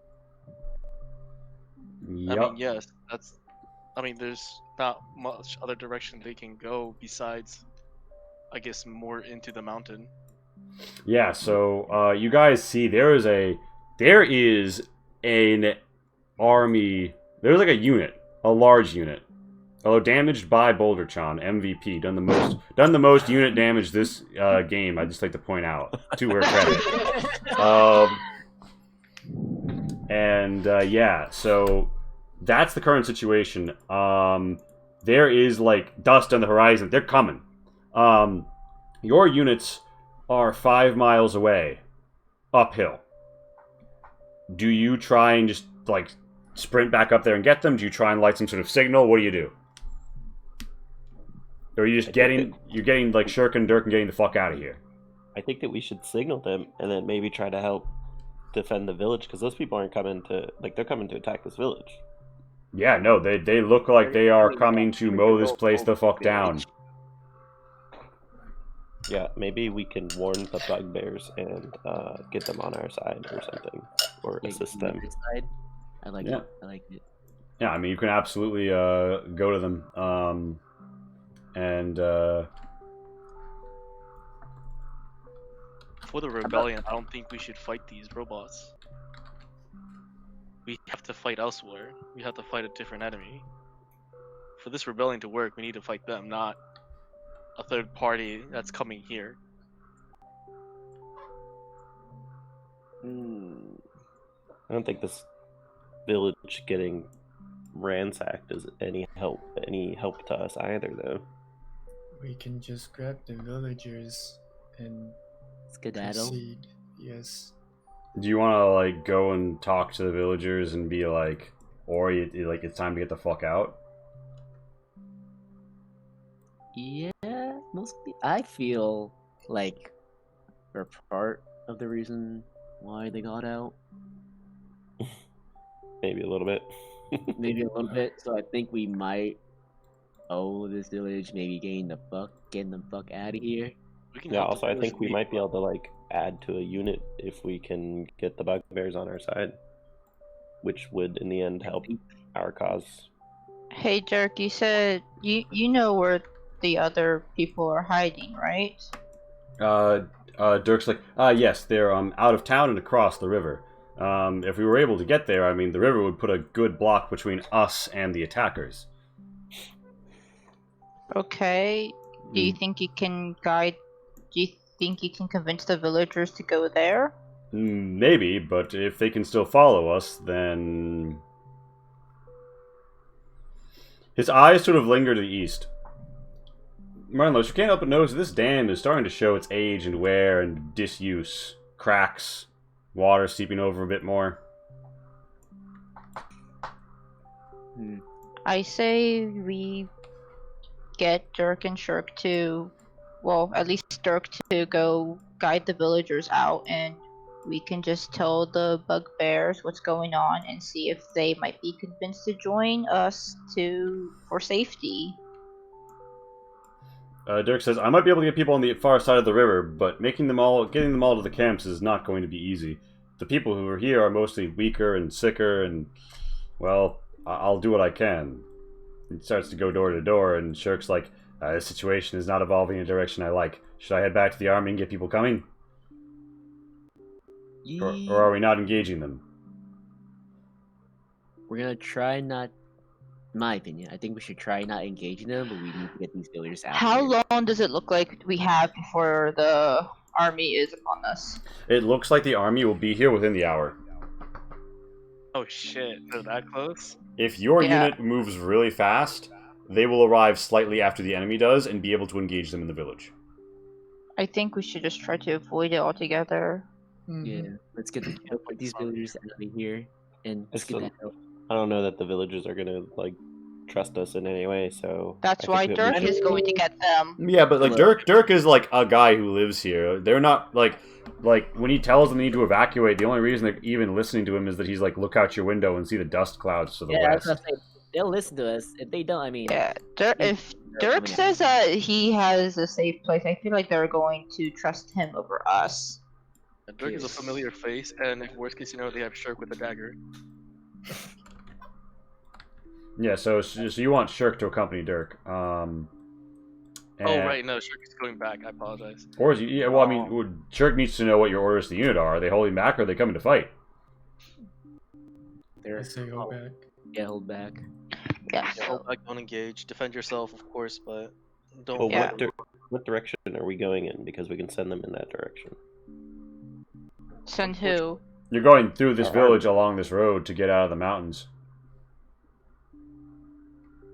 Yep. I mean, yes, that's. I mean, there's not much other direction they can go besides, I guess, more into the mountain. Yeah, so you guys see there is an army. There's like a unit, a large unit. Although damaged by Boulderchan, MVP, done the most unit damage this game. I'd just like to point out to her credit. Yeah, so that's the current situation. There is like dust on the horizon. They're coming. Your units are 5 miles away, uphill. Do you try and just like sprint back up there and get them? Do you try and light some sort of signal? What do you do? Or are you just you're getting like Shirk and Dirk and getting the fuck out of here? I think that we should signal them and then maybe try to help defend the village because those people aren't coming to they're coming to attack this village. Yeah, no, they look like they are coming to mow this place the fuck down. Yeah, maybe we can warn the bugbears and get them on our side or something, or Yeah, assist on them. this side. I like Yeah. it. I like it. Yeah, I mean you can absolutely go to them. For the rebellion, I don't think we should fight these robots. We have to fight elsewhere. We have to fight a different enemy. For this rebellion to work, we need to fight them, not a third party that's coming here. I don't think this village getting ransacked is any help to us either, though. We can just grab the villagers and Skedaddle. proceed. Yes. Do you want to like go and talk to the villagers and be like, or like it's time to get the fuck out? Yeah, mostly. I feel like we're part of the reason why they got out. Maybe a little bit. Maybe a little bit. So I think we might owe this village maybe getting the fuck out of here. We can Yeah. help the Also, I village think we lead. might be able to like add to a unit if we can get the bugbears on our side, which would in the end help our cause. Hey, Dirk, you said you know where the other people are hiding, right? Dirk's like, yes, they're out of town and across the river. If we were able to get there, I mean, the river would put a good block between us and the attackers. Okay. Do you think you can guide? Do you think you can convince the villagers to go there? Maybe, but if they can still follow us, then... His eyes sort of linger to the east. Marlos, you can't help but notice this dam is starting to show its age and wear and disuse. Cracks, water seeping over a bit more. I say we get Dirk and Shirk to, well, at least Dirk to go guide the villagers out, and we can just tell the bugbears what's going on and see if they might be convinced to join us for safety. Dirk says, I might be able to get people on the far side of the river, but getting them all to the camps is not going to be easy. The people who are here are mostly weaker and sicker, and, well, I'll do what I can. He starts to go door to door, and Shirk's like, this situation is not evolving in a direction I like. Should I head back to the army and get people coming? Or are we not engaging them? We're gonna try not. In my opinion, I think we should try not engaging them, but we need to get these villagers out. How here. long does it look like we have before the army is upon us? It looks like the army will be here within the hour. Oh shit, they're that close? If your Yeah. unit moves really fast, they will arrive slightly after the enemy does and be able to engage them in the village. I think we should just try to avoid it altogether. Yeah, let's get these villagers out of here, and let's It's get a- that out. I don't know that the villagers are gonna like trust us in any way, so That's I why think that we Dirk should- is going to get them. Yeah, but like Look. Dirk is like a guy who lives here. They're not like when he tells them they need to evacuate, the only reason they're even listening to him is that he's like, look out your window and see the dust clouds to the Yeah, that's west. what I'm saying. They'll listen to us. If they don't, I mean, Yeah, if they're Dirk coming out. says that he has a safe place, I feel like they're going to trust him over us. And Dirk is a familiar face, and if worst case scenario, they have Shirk with a dagger. Yeah, so you want Shirk to accompany Dirk. Oh right, no, Shirk is going back. I apologize. Or is he, yeah, well, I mean, Shirk needs to know what your orders to the unit are. Are they holding back or are they coming to fight? I they're say go back. held back. Yeah. Yeah, hold back, don't engage. Defend yourself, of course, but don't. Well, Yeah. what direction are we going in? Because we can send them in that direction. Send who? You're going through this Our village along this road to get out of the mountains.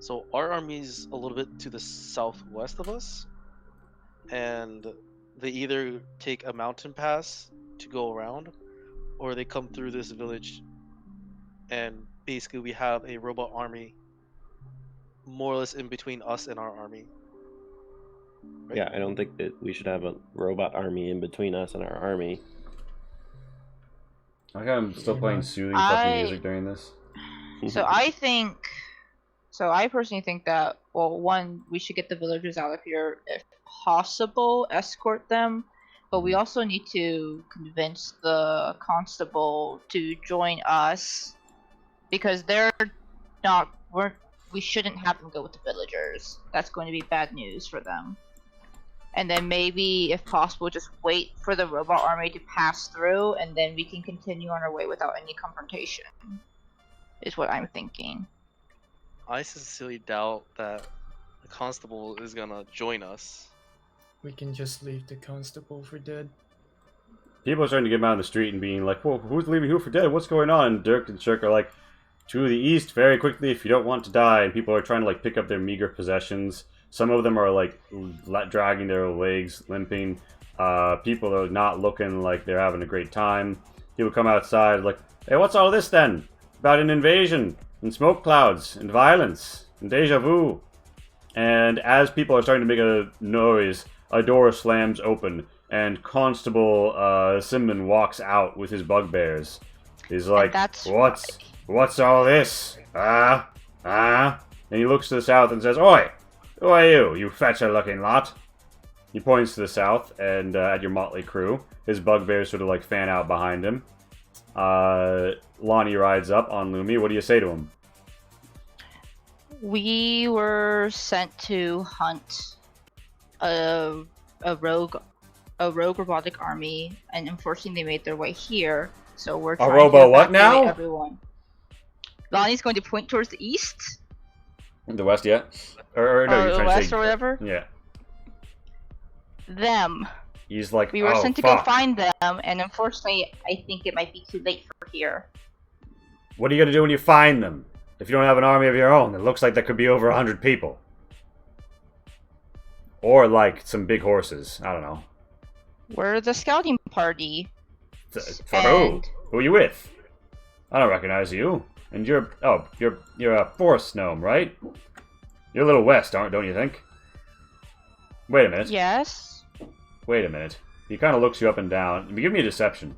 So our army's a little bit to the southwest of us, and they either take a mountain pass to go around, or they come through this village, and basically we have a robot army more or less in between us and our army. Right? Yeah, I don't think that we should have a robot army in between us and our army. I think I'm still playing soothing I- fucking music during this. So I personally think that, well, one, we should get the villagers out of here if possible, escort them, but we also need to convince the constable to join us because we shouldn't have them go with the villagers. That's going to be bad news for them. And then maybe, if possible, just wait for the robot army to pass through, and then we can continue on our way without any confrontation. Is what I'm thinking. I sincerely doubt that the constable is gonna join us. We can just leave the constable for dead. People are starting to get out on the street and being like, whoa, who's leaving who for dead? What's going on? And Dirk and Shirk are like, to the east very quickly if you don't want to die. And people are trying to like pick up their meager possessions. Some of them are like dragging their legs, limping. People are not looking like they're having a great time. People come outside like, hey, what's all this then? About an invasion, and smoke clouds, and violence, and deja vu. And as people are starting to make a noise, a door slams open, and Constable Simon walks out with his bugbears. He's like, that's what's all this? And he looks to the south and says, Oi! Who are you, you fetcher-looking lot? He points to the south and at your motley crew. His bugbears sort of like fan out behind him. Lonnie rides up on Lumi. What do you say to him? We were sent to hunt a rogue robotic army, and unfortunately they made their way here. So we're trying robo to what evacuate now? everyone. Lonnie's going to point towards the east, The west, yeah? Or no, or you're the trying west, to say... or whatever. Yeah. Them. He's like, We were oh, sent to fuck. go find them, and unfortunately, I think it might be too late for here. What are you gonna do when you find them? If you don't have an army of your own, it looks like there could be over 100 people. Or like some big horses. I don't know. We're the scouting party. For who? And Who are you with? I don't recognize you. And you're a forest gnome, right? You're a little west, don't you think? Wait a minute. Yes. Wait a minute. He kind of looks you up and down. Give me a deception.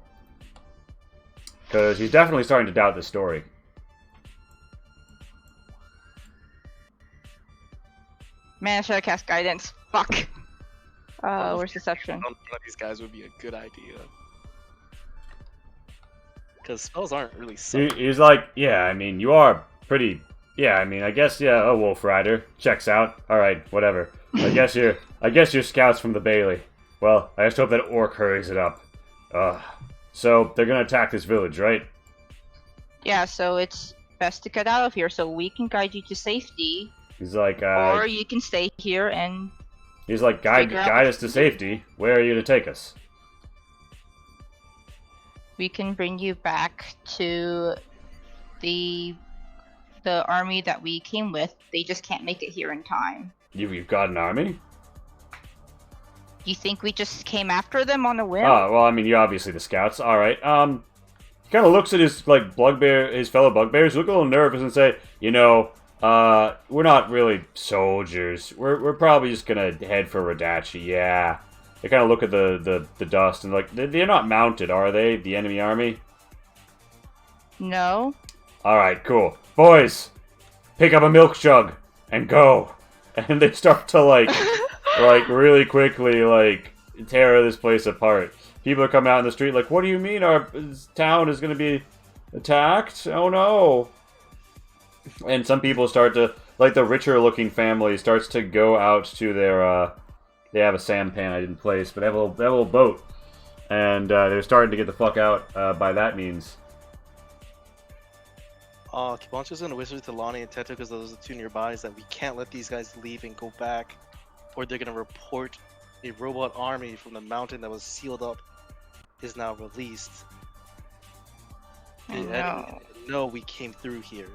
Because he's definitely starting to doubt this story. Man, should I cast guidance? Fuck. Where's deception? None of these guys would be a good idea. Because spells aren't really He's like, yeah, I mean, you are pretty... Yeah, I mean, I guess, yeah, a wolf rider. Checks out. Alright, whatever. I guess you're scouts from the Bailey. Well, I just hope that orc hurries it up. So, they're gonna attack this village, right? Yeah, so it's best to get out of here so we can guide you to safety. He's like, or you can stay here and... He's like, guide us to safety. Where are you to take us? We can bring you back to the army that we came with. They just can't make it here in time. You've got an army? You think we just came after them on a whim? Oh, well, I mean, you're obviously the scouts. Alright, he kind of looks at his, like, his fellow bugbears, look a little nervous and say, you know, we're not really soldiers. We're probably just gonna head for Radachi, yeah. They kind of look at the dust and, like, they're not mounted, are they? The enemy army? No. Alright, cool. Boys, pick up a milk jug and go. And they start to, like really quickly, like, tear this place apart. People are coming out in the street like, what do you mean our town is going to be attacked? Oh no. And some people start to, like the richer looking family starts to go out to their, they have a sampan I didn't place, but they have a little boat. And they're starting to get the fuck out by that means. Kibancho's gonna whisper to Lonnie and Teto because those are the two nearby is that we can't let these guys leave and go back, or they're gonna report a robot army from the mountain that was sealed up is now released. The enemy know we came through here.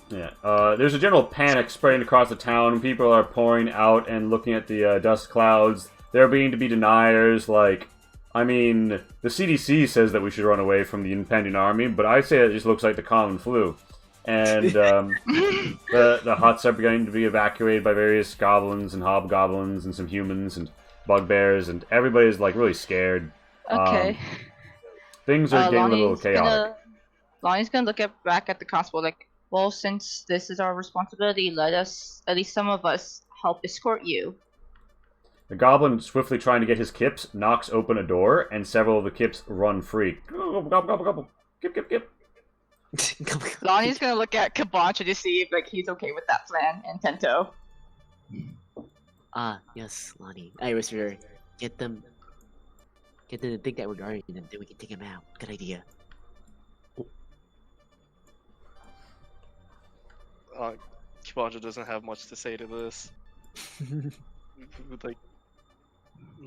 Yeah, there's a general panic spreading across the town. People are pouring out and looking at the dust clouds. There being to be deniers, like, I mean, the CDC says that we should run away from the impending army, but I say it just looks like the common flu. And the huts are beginning to be evacuated by various goblins and hobgoblins and some humans and bugbears, and everybody's, like, really scared. Okay. Things are getting a little chaotic. Lonnie's gonna look back at the constable like, well, since this is our responsibility, let us, at least some of us, help escort you. The goblin, swiftly trying to get his kips, knocks open a door, and several of the kips run free. Gobble, gobble, gobble, gobble. Kip, kip, kip. Lonnie's gonna look at Kibancho to see if, like, he's okay with that plan, and Tento. Yes, Lonnie. I whisper, get them to think that we're guarding them, then we can take them out. Good idea. Kibancho doesn't have much to say to this. Like,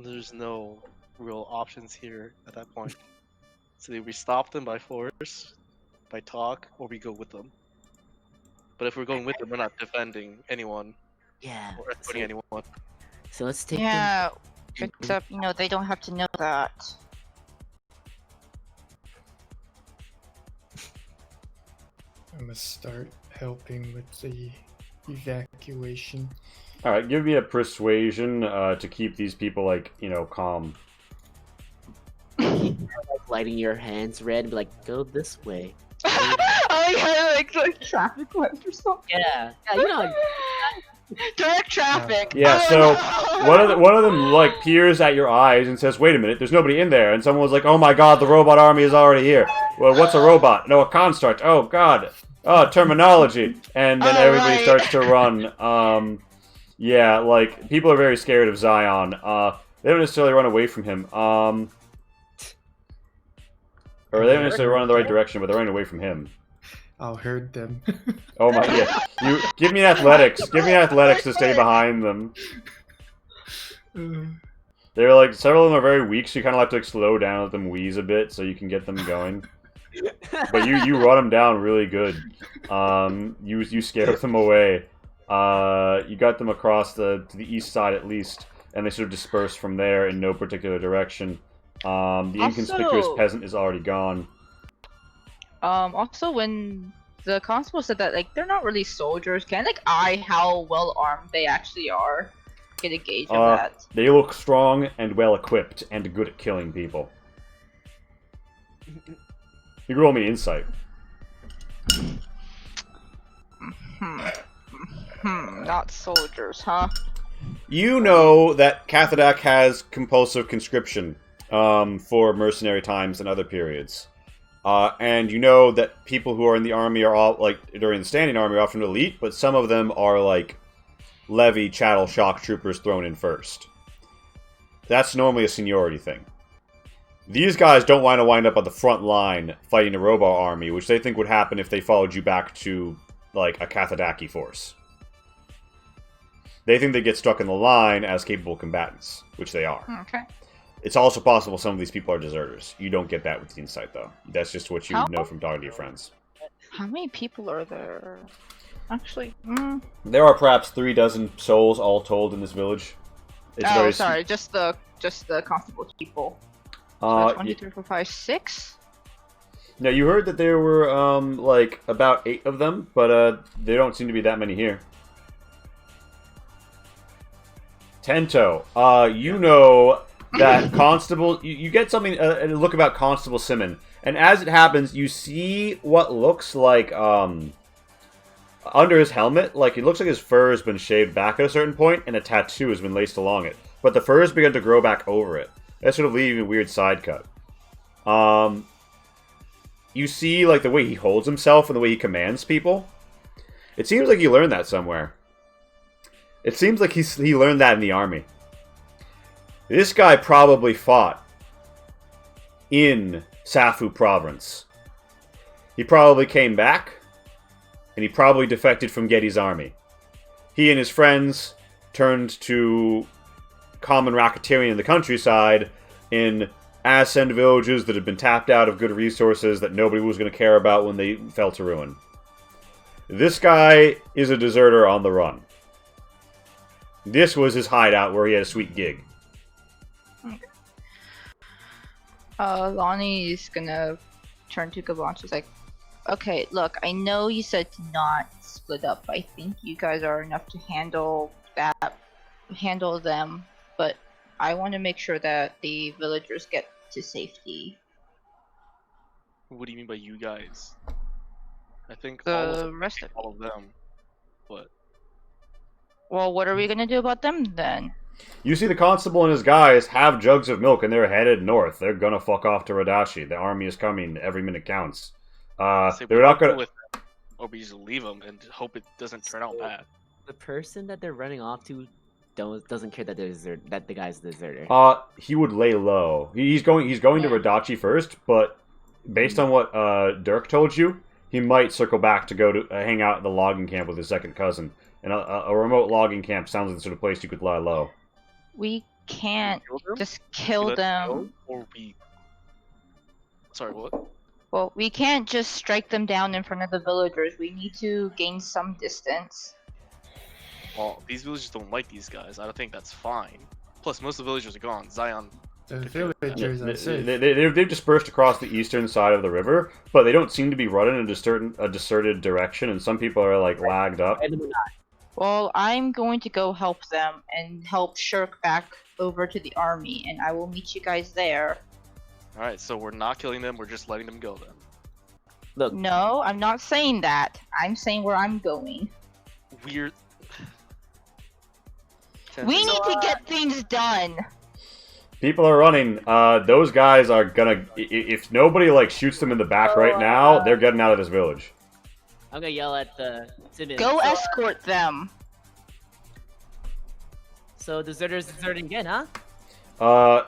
there's no real options here at that point. So we stop them by force, by talk, or we go with them. But if we're going with them, we're not defending anyone. Yeah. Or escorting anyone. So let's take them. Yeah, except, you know, they don't have to know that. I must start helping with the evacuation. Alright, give me a persuasion to keep these people, like, you know, calm. Lighting your hands red, be like, go this way. Oh, yeah, like traffic lights or something. Yeah, you know. Direct traffic. Yeah, so one of them like peers at your eyes and says, "Wait a minute, there's nobody in there." And someone was like, "Oh my God, the robot army is already here." Well, what's a robot? No, a construct. Oh God. Oh, terminology. And then everybody starts to run. Yeah, like people are very scared of Zion. They don't necessarily run away from him. Or they don't necessarily run in the right direction, but they're running away from him. I'll herd them. Oh my, yeah. You give me athletics. Give me athletics to stay behind them. They're like, several of them are very weak, so you kind of have to like slow down, let them wheeze a bit, so you can get them going. But you run them down really good. You scare them away. You got them across to the east side at least, and they sort of disperse from there in no particular direction. The inconspicuous peasant is already gone. Also, when the constable said that, like, they're not really soldiers, can I, like, eye how well armed they actually are? Get a gauge of that. They look strong and well equipped and good at killing people. You can roll me insight. Not soldiers, huh? You know that Cathadak has compulsive conscription for mercenary times and other periods. And you know that people who are in the army are all, like, during the standing army are often elite, but some of them are, like, levy, chattel, shock troopers thrown in first. That's normally a seniority thing. These guys don't want to wind up on the front line fighting a Robo army, which they think would happen if they followed you back to, like, a Cathadaki force. They think they get stuck in the line as capable combatants, which they are. Okay. It's also possible some of these people are deserters. You don't get that with the insight, though. That's just what you know from talking to your friends. How many people are there? Actually, There are perhaps 36 souls all told in this village. It's oh, very sorry, just the constable people. So 1, 2, 3, 4, 5, 6. Now, you heard that there were, like, about 8 of them, but, there don't seem to be that many here. Tento, you know that Constable... You get something, a look about Constable Simon, and as it happens, you see what looks like, under his helmet, like, it looks like his fur has been shaved back at a certain point, and a tattoo has been laced along it. But the fur has begun to grow back over it. That's sort of leaving a weird side cut. You see, like, the way he holds himself and the way he commands people. It seems like he learned that somewhere. It seems like he learned that in the army. This guy probably fought in Safu province. He probably came back, and he probably defected from Getty's army. He and his friends turned to common racketeering in the countryside in Ascend villages that had been tapped out of good resources that nobody was going to care about when they fell to ruin. This guy is a deserter on the run. This was his hideout where he had a sweet gig. Lonnie's gonna turn to Gavon. She's like, okay, look, I know you said to not split up. I think you guys are enough to handle them, but I want to make sure that the villagers get to safety. What do you mean by you guys? I think The rest of all of them. But Well, what are we gonna do about them then? You see the constable and his guys have jugs of milk and they're headed north. They're gonna fuck off to Radashi. The army is coming. Every minute counts. They're not gonna... with them, or we just leave them and hope it doesn't turn out bad. The person that they're running off to doesn't care that that the guy's a deserter. He would lay low. He's going to Radachi first, but based on what Dirk told you, he might circle back to go to hang out at the logging camp with his second cousin. And a remote logging camp sounds like the sort of place you could lie low. We can't Kill them? just kill Let them. go, or we... Sorry, what? Well, we can't just strike them down in front of the villagers. We need to gain some distance. Well, these villagers don't like these guys. I don't think that's fine. Plus, most of the villagers are gone. Zion. The villagers are safe. They've dispersed across the eastern side of the river, but they don't seem to be running in a deserted direction, and some people are like lagged up. Well, I'm going to go help them and help Shirk back over to the army, and I will meet you guys there. Alright, so we're not killing them, we're just letting them go then. Look, No, I'm not saying that. I'm saying where I'm going. Weird. We need to get things done. People are running. Those guys are gonna... If nobody like shoots them in the back right now, they're getting out of this village. I'm gonna yell at the civilians. Go escort them. So deserters deserting again, huh?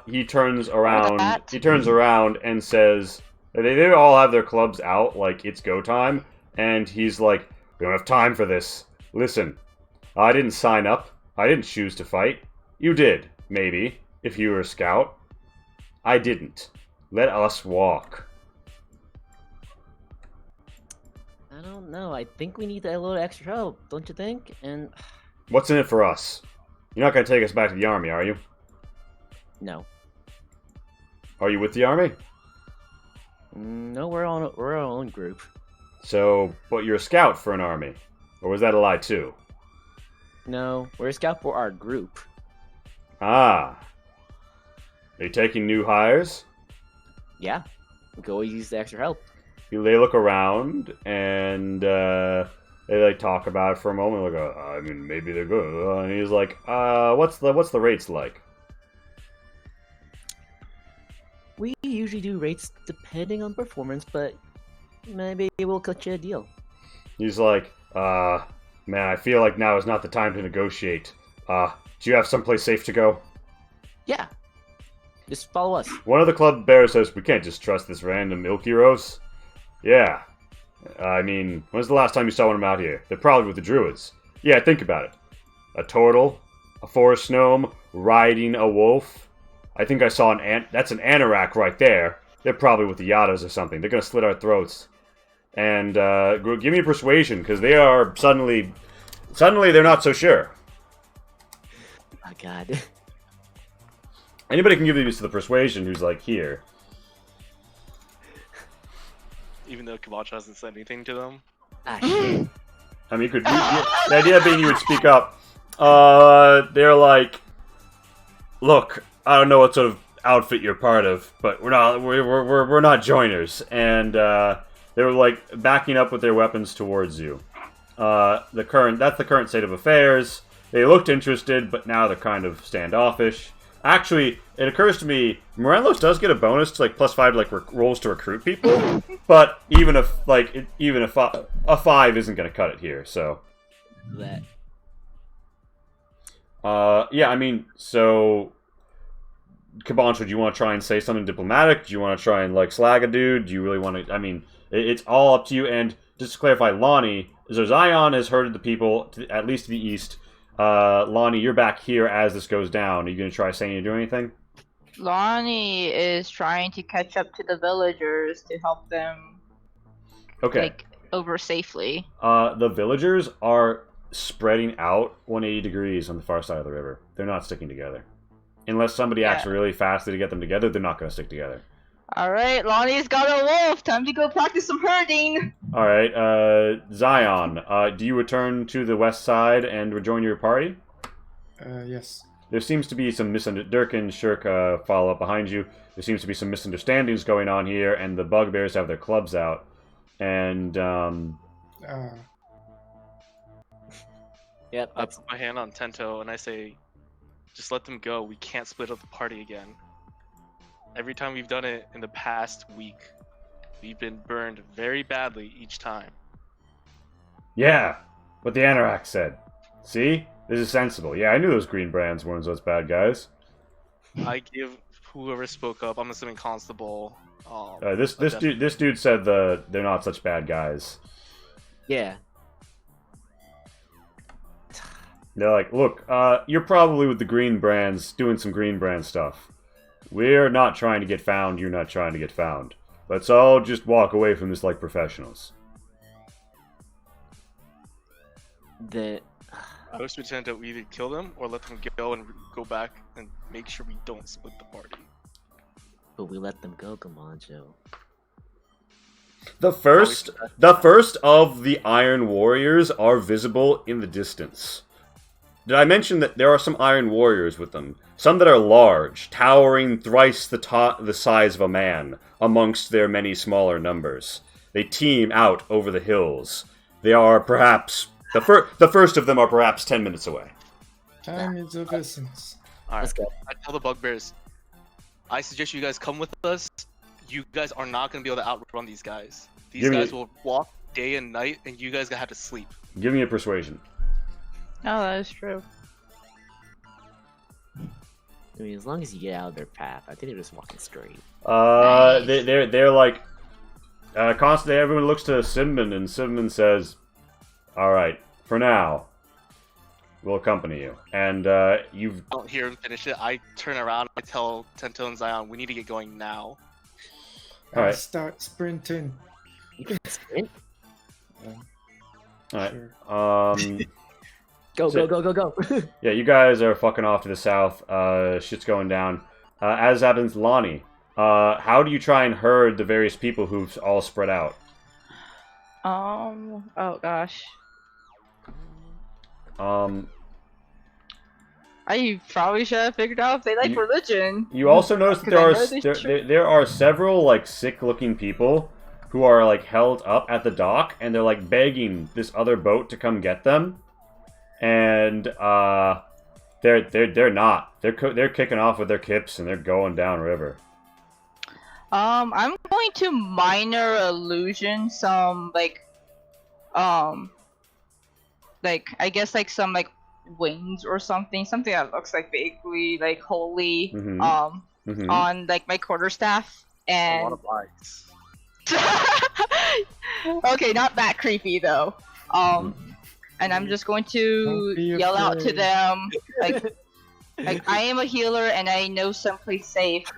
He turns around. that. He turns around and says, "They all have their clubs out, like it's go time." And he's like, "We don't have time for this. Listen, I didn't sign up. I didn't choose to fight. You did, maybe, if you were a scout. I didn't. Let us walk." I don't know. I think we need a little extra help, don't you think? And What's in it for us? You're not gonna take us back to the army, are you? no. Are you with the army? No, we're our own group. So, but you're a scout for an army, or was that a lie too? No, we're a scout for our group. Ah. Are you taking new hires? Yeah, we could always use the extra help. They look around and they like talk about it for a moment. Like, I mean, maybe they're good. And he's like, what's the rates like? We usually do rates depending on performance, but maybe we'll cut you a deal. He's like, man, I feel like now is not the time to negotiate. Do you have someplace safe to go? Yeah, just follow us. One of the club bears says, we can't just trust this random ilk heroes. Yeah. I mean, when's the last time you saw one of them out here? They're probably with the druids. Yeah, think about it. A turtle, a forest gnome, riding a wolf. I think I saw an ant. That's an anorak right there. They're probably with the Yadas or something. They're gonna slit our throats. And give me a persuasion, because they are suddenly they're not so sure. Oh God. Anybody can give these to the persuasion who's like here. Even though Kabacha hasn't said anything to them. Ah, shit. I mean, the idea being you would speak up. They're like, look, I don't know what sort of outfit you're part of, but we're not joiners, and they were like backing up with their weapons towards you. That's the current state of affairs. They looked interested, but now they're kind of standoffish. Actually, it occurs to me, Morelos does get a bonus to like +5 to like rolls to recruit people, but even if a 5 isn't going to cut it here, so. That. Yeah, I mean, so Cabancho, do you want to try and say something diplomatic? Do you want to try and like slag a dude? Do you really want to? I mean, it's all up to you. And just to clarify, Lonnie, so Zion has herded the people at least to the east. Lonnie, you're back here as this goes down. Are you going to try saying you do anything? Lonnie is trying to catch up to the villagers to help them like over safely. The villagers are spreading out 180 degrees on the far side of the river. They're not sticking together. Unless somebody acts really fastly to get them together, they're not going to stick together. Alright, Lonnie's got a wolf! Time to go practice some herding! Alright, Zion, do you return to the west side and rejoin your party? Yes. There seems to be some Durkin, Shirk follow up behind you. There seems to be some misunderstandings going on here, and the bugbears have their clubs out. And, Yep. I put my hand on Tento and I say, just let them go. We can't split up the party again. Every time we've done it in the past week, we've been burned very badly each time. yeah, what the Anorak said. See? This is sensible. Yeah, I knew those green brands weren't those bad guys. I give whoever spoke up, I'm assuming Constable. This dude said they're not such bad guys. Yeah. They're like, look, you're probably with the green brands doing some green brand stuff. We're not trying to get found, you're not trying to get found. Let's all just walk away from this like professionals. I wish we tend to either kill them or let them go and go back and make sure we don't split the party. But we let them go, Camancho. The first of the Iron Warriors are visible in the distance. Did I mention that there are some Iron Warriors with them? Some that are large, towering thrice the size of a man, amongst their many smaller numbers. They team out over the hills. They are perhaps... The first of them are perhaps 10 minutes away. Time is of essence. Alright, Let's go. I tell the bugbears, I suggest you guys come with us. You guys are not going to be able to outrun these guys. These guys will walk day and night, and you guys have to sleep. Give me a persuasion. Oh, that is true. I mean, as long as you get out of their path, I think they're just walking straight. Nice. They're like constantly. Everyone looks to Simon, and Simon says, "All right, for now, we'll accompany you." And you've I don't hear him finish it. I turn around. I tell Tento and Zion, we need to get going now. Alright. Start sprinting. You can sprint. all right. Sure. Go. Yeah, you guys are fucking off to the south. Shit's going down. As happens, Lonnie, how do you try and herd the various people who've all spread out? Oh gosh. I probably should have figured out if they like religion. You also notice that there are several like sick-looking people who are like held up at the dock, and they're like begging this other boat to come get them, and they're not. They're kicking off with their kips and they're going downriver. I'm going to minor illusion some like I guess like some like wings or something that looks like vaguely like holy on like my quarterstaff A and lot of lights. okay, not that creepy though. And I'm just going to Don't be yell out to afraid. them like I am a healer and I know someplace safe,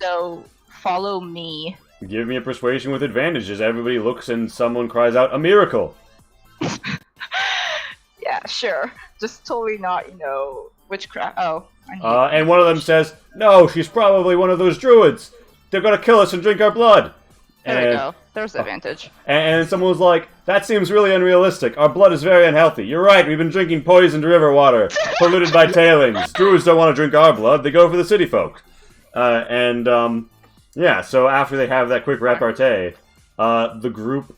so follow me. Give me a persuasion with advantage as everybody looks and someone cries out, "A miracle!" Yeah, sure. Just totally not, witchcraft. Oh, I need And one of them says, "No, she's probably one of those druids. They're gonna kill us and drink our blood." there we And, go. There's the advantage. and someone was like, "That seems really unrealistic. Our blood is very unhealthy. You're right, we've been drinking poisoned river water, polluted by tailings. Druids don't want to drink our blood, they go for the city folk." Yeah, so after they have that quick repartee, the group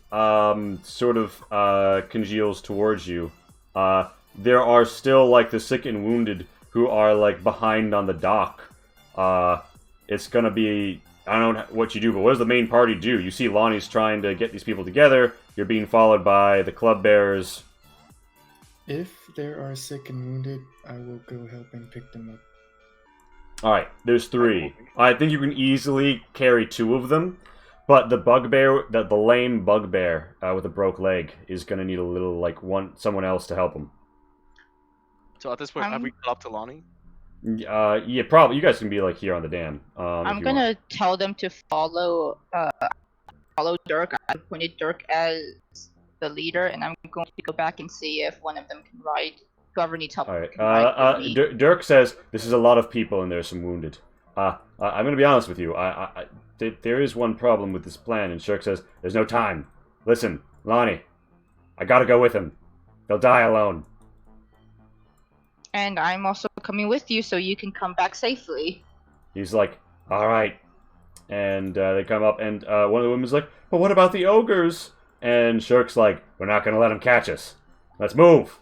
sort of congeals towards you. There are still, like, the sick and wounded who are, like, behind on the dock. It's gonna be... I don't know what you do, but what does the main party do? You see Lonnie's trying to get these people together. You're being followed by the club bearers. If there are sick and wounded, I will go help and pick them up. Alright, there's 3. I think you can easily carry 2 of them, but the bugbear, the lame bugbear with a broke leg is gonna need a little, like, someone else to help him. So at this point, have we got up to Lonnie? Yeah, probably. You guys can be, like, here on the dam. I'm if you gonna want. tell them to follow Dirk. I appointed Dirk as the leader, and I'm going to go back and see if one of them can ride. Whoever needs help Alright, can ride with me. Dirk says, this is a lot of people and there's some wounded. I'm gonna be honest with you. There is one problem with this plan, and Shirk says, there's no time. Listen, Lonnie, I gotta go with him. They'll die alone. And I'm also coming with you, so you can come back safely. He's like, alright. And they come up, and one of the women's like, but what about the ogres? And Shirk's like, we're not gonna let them catch us. Let's move.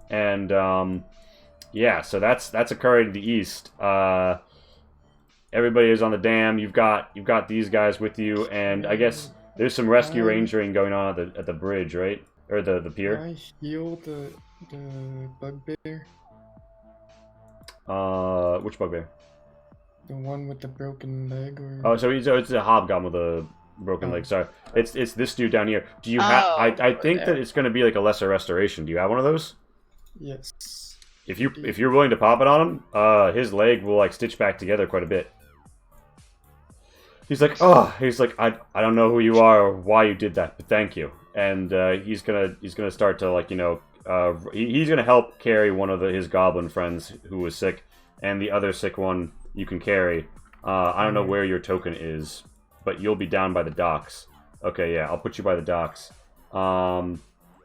And, yeah, so that's occurring to the east. Everybody is on the dam. You've got these guys with you, and I guess there's some rescue rangering going on at the bridge, right? Or the pier. Can I heal the bugbear? Which bugbear? The one with the broken leg? Or... Oh, so it's a hobgoblin with a broken leg. Sorry, it's this dude down here. Do you have? I think that it's going to be like a lesser restoration. Do you have one of those? Yes. If you're willing to pop it on him, his leg will like stitch back together quite a bit. He's like, I don't know who you are or why you did that, but thank you. And he's gonna start to like he's gonna help carry one of his goblin friends who was sick, and the other sick one you can carry. I don't know where your token is, but you'll be down by the docks. Okay, yeah, I'll put you by the docks.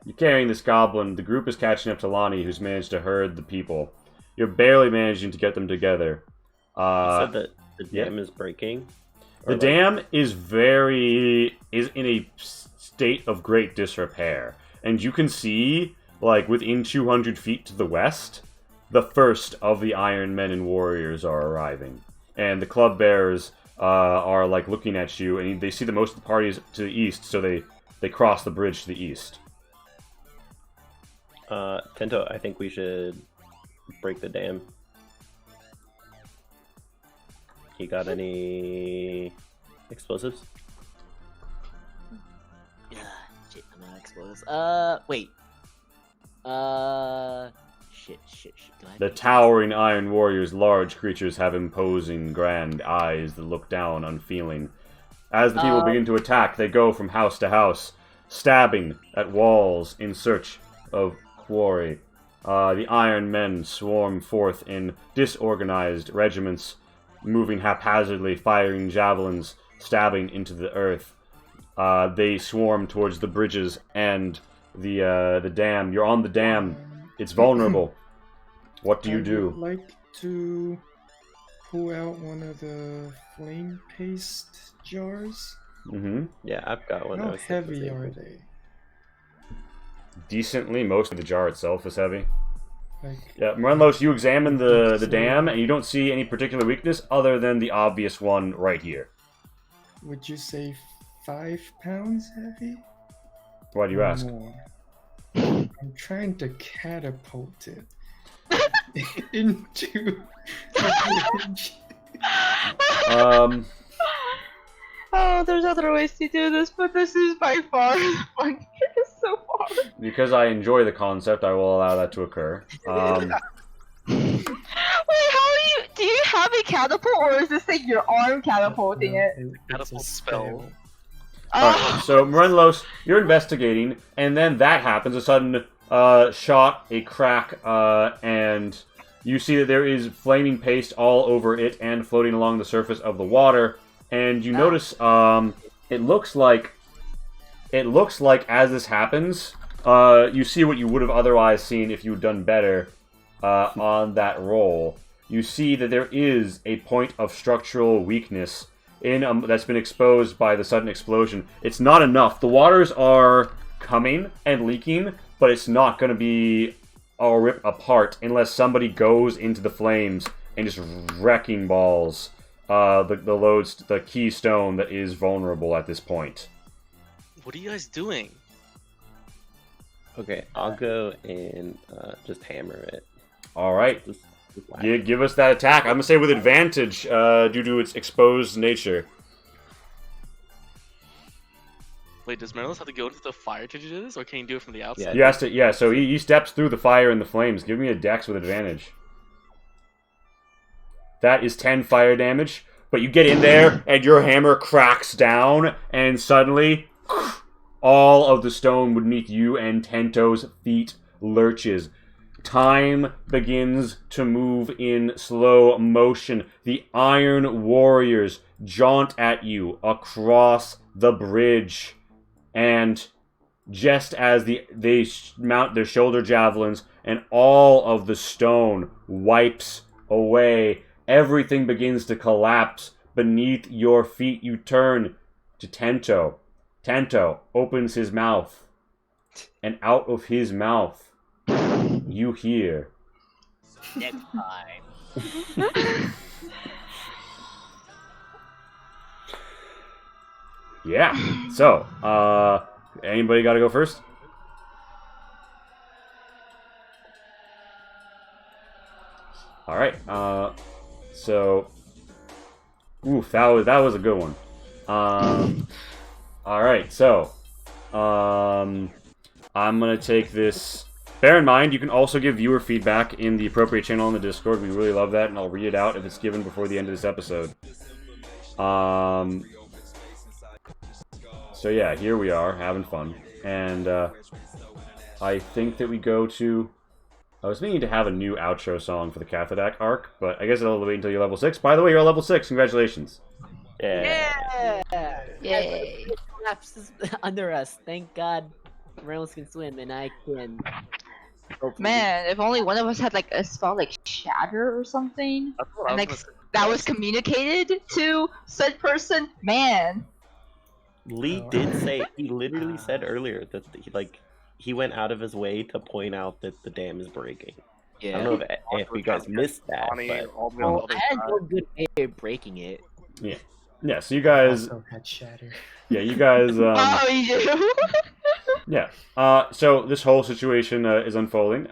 You're carrying this goblin. The group is catching up to Lonnie, who's managed to herd the people. You're barely managing to get them together. You said that the dam is breaking? The dam is in a state of great disrepair. And you can see, like, within 200 feet to the west, the first of the Iron Men and Warriors are arriving. And the club bearers are, like, looking at you, and they see the most of the parties to the east, so they cross the bridge to the east. Tento, I think we should break the dam. You got any explosives? Shit, I'm not explosives. Wait. Shit. Do I have The any- towering Iron Warriors, large creatures, have imposing, grand eyes that look down unfeeling. As the people begin to attack, they go from house to house, stabbing at walls in search of quarry. The Iron Men swarm forth in disorganized regiments, moving haphazardly, firing javelins, stabbing into the earth. They swarm towards the bridges and the dam. You're on the dam. It's vulnerable. What do you I do? would like to pull out one of the flame paste jars. Mm-hmm. Yeah, I've got one. I How was thinking the heavy same are thing. they? Decently. Most of the jar itself is heavy. Like, Yeah, Morenlos, you examine the dam, and you don't see any particular weakness other than the obvious one right here. would you say 5 pounds heavy? Why do you Or ask? More? I'm trying to catapult it into the bridge. Oh, there's other ways to do this, but this is by far the funniest so far. Because I enjoy the concept, I will allow that to occur. Wait, do you have a catapult, or is this like your arm catapulting it? It's a Catapult spell. Alright, so Morenlos, you're investigating, and then that happens. A sudden shot, a crack, and you see that there is flaming paste all over it and floating along the surface of the water. And you notice, it looks like as this happens, you see what you would have otherwise seen if you had done better on that roll. You see that there is a point of structural weakness that's been exposed by the sudden explosion. It's not enough. The waters are coming and leaking, but it's not going to be all rip apart unless somebody goes into the flames and just wrecking balls the keystone that is vulnerable at this point. What are you guys doing? Okay, I'll go and just hammer it. All right. Just whack. Give us that attack. I'm going to say with advantage due to its exposed nature. Wait, does Merlos have to go into the fire to do this, or can he do it from the outside? You has to, yeah, so he steps through the fire and the flames. Give me a dex with advantage. That is 10 fire damage, but you get in there and your hammer cracks down, and suddenly all of the stone beneath you and Tento's feet lurches. Time begins to move in slow motion. The Iron Warriors jaunt at you across the bridge. And just as they mount their shoulder javelins and all of the stone wipes away, everything begins to collapse beneath your feet. You turn to Tento. Tento opens his mouth, and out of his mouth, you hear... Next time. Yeah. So, anybody got to go first? All right. So, oof, that was a good one. All right. So, I'm gonna take this. Bear in mind, you can also give viewer feedback in the appropriate channel on the Discord. We really love that, and I'll read it out if it's given before the end of this episode. So yeah, here we are, having fun. And I think that we go to... I was meaning to have a new outro song for the Cathodak arc, but I guess I'll wait until you're level 6. By the way, you're level 6. Congratulations. Yeah. Yay! Collapses under us. Thank God Reynolds can swim and I can... Man, if only one of us had like a spell like Shatter or something, That's what I and was like gonna say. that was communicated to said person, man. Lee did say, he literally said earlier that he went out of his way to point out that the dam is breaking. I don't know if you guys missed that, Bonnie, but all the way on the Well, other I had side. no good way of breaking it. Yeah, so you guys... Also had shatter. Yeah, you guys... Oh, you. Yeah. So this whole situation is unfolding.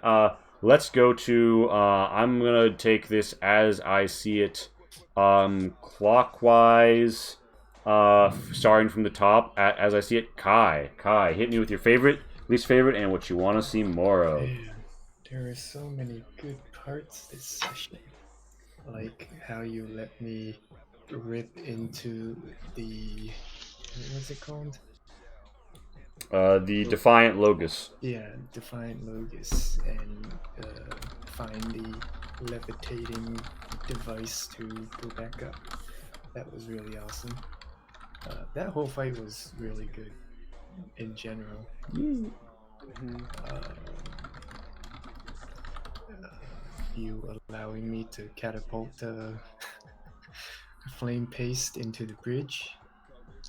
Let's go to... I'm going to take this as I see it clockwise, starting from the top. As I see it, Kai. Kai, hit me with your favorite, least favorite, and what you want to see more of. Man, there are so many good parts this session. Like how you let me rip into the... What's it called? The Defiant Logus. Yeah, Defiant Logus, and find the levitating device to go back up. That was really awesome. That whole fight was really good in general. You allowing me to catapult the flame paste into the bridge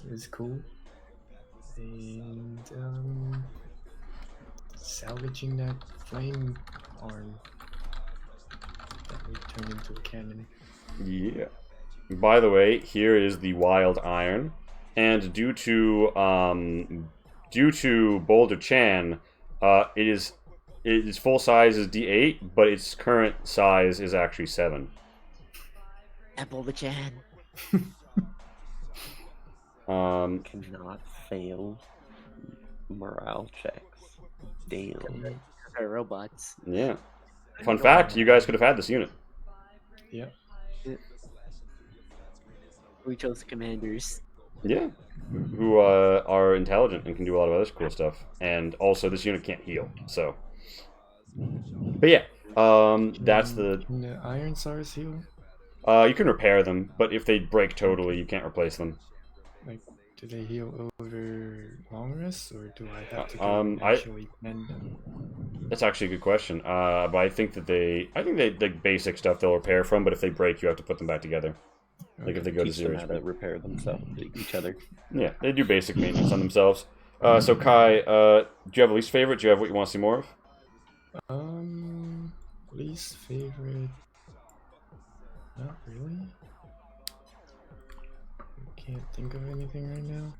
is cool. And salvaging that flame arm that we turned into a cannon. Yeah. By the way, here is the wild iron, and due to Boulder Chan, its full size is D8, but its current size is actually 7. Apple the Chan. Cannot fail morale checks. Damn. Our robots. Yeah. Fun fact: you guys could have had this unit. Yep. We chose the commanders. Yeah. Who are intelligent and can do a lot of other cool stuff, and also this unit can't heal. So. But yeah, that's the. Can the Iron Sars heal? You can repair them, but if they break totally, you can't replace them. Like, do they heal over long rests, or do I have to go Um, and I- actually mend them? That's actually a good question. But I think they the basic stuff they'll repair from, but if they break, you have to put them back together. Like if they go to Teach them zero. how to repair themselves, each other. Yeah, they do basic maintenance on themselves. So Kai, do you have a least favorite? Do you have what you want to see more of? Least favorite? Not really. Can't think of anything right now.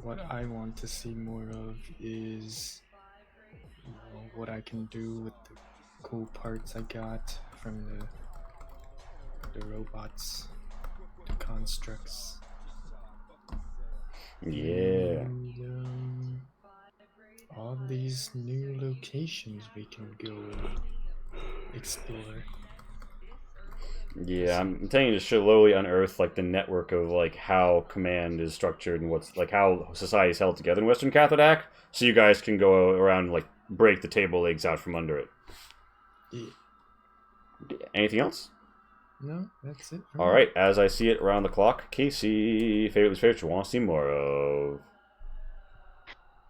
What I want to see more of is what I can do with the cool parts I got from the robots, the constructs. Yeah. And, all these new locations we can go explore. Yeah, I'm telling you to slowly unearth like the network of like how command is structured and what's like how society is held together in Western Cathodac, so you guys can go around and like break the table legs out from under it. Yeah. Anything else? No, that's it. All right, as I see it around the clock, Casey, favorite you want to see more of?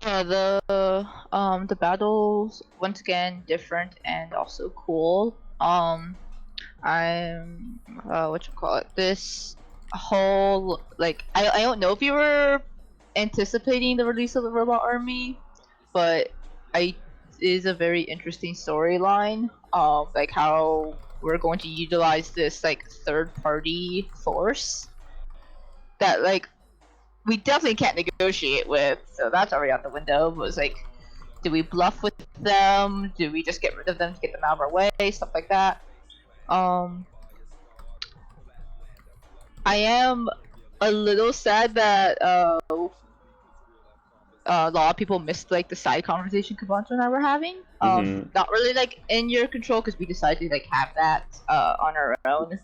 The battles once again different and also cool. I'm what you call it? This whole like I don't know if you were anticipating the release of the Robot Army, but it is a very interesting storyline. Like how we're going to utilize this like third party force that like we definitely can't negotiate with, so that's already out the window. But it's like, do we bluff with them? Do we just get rid of them to get them out of our way? Stuff like that. I am a little sad that a lot of people missed like the side conversation Kabancho and I were having. Not really like in your control because we decided to like have that on our own.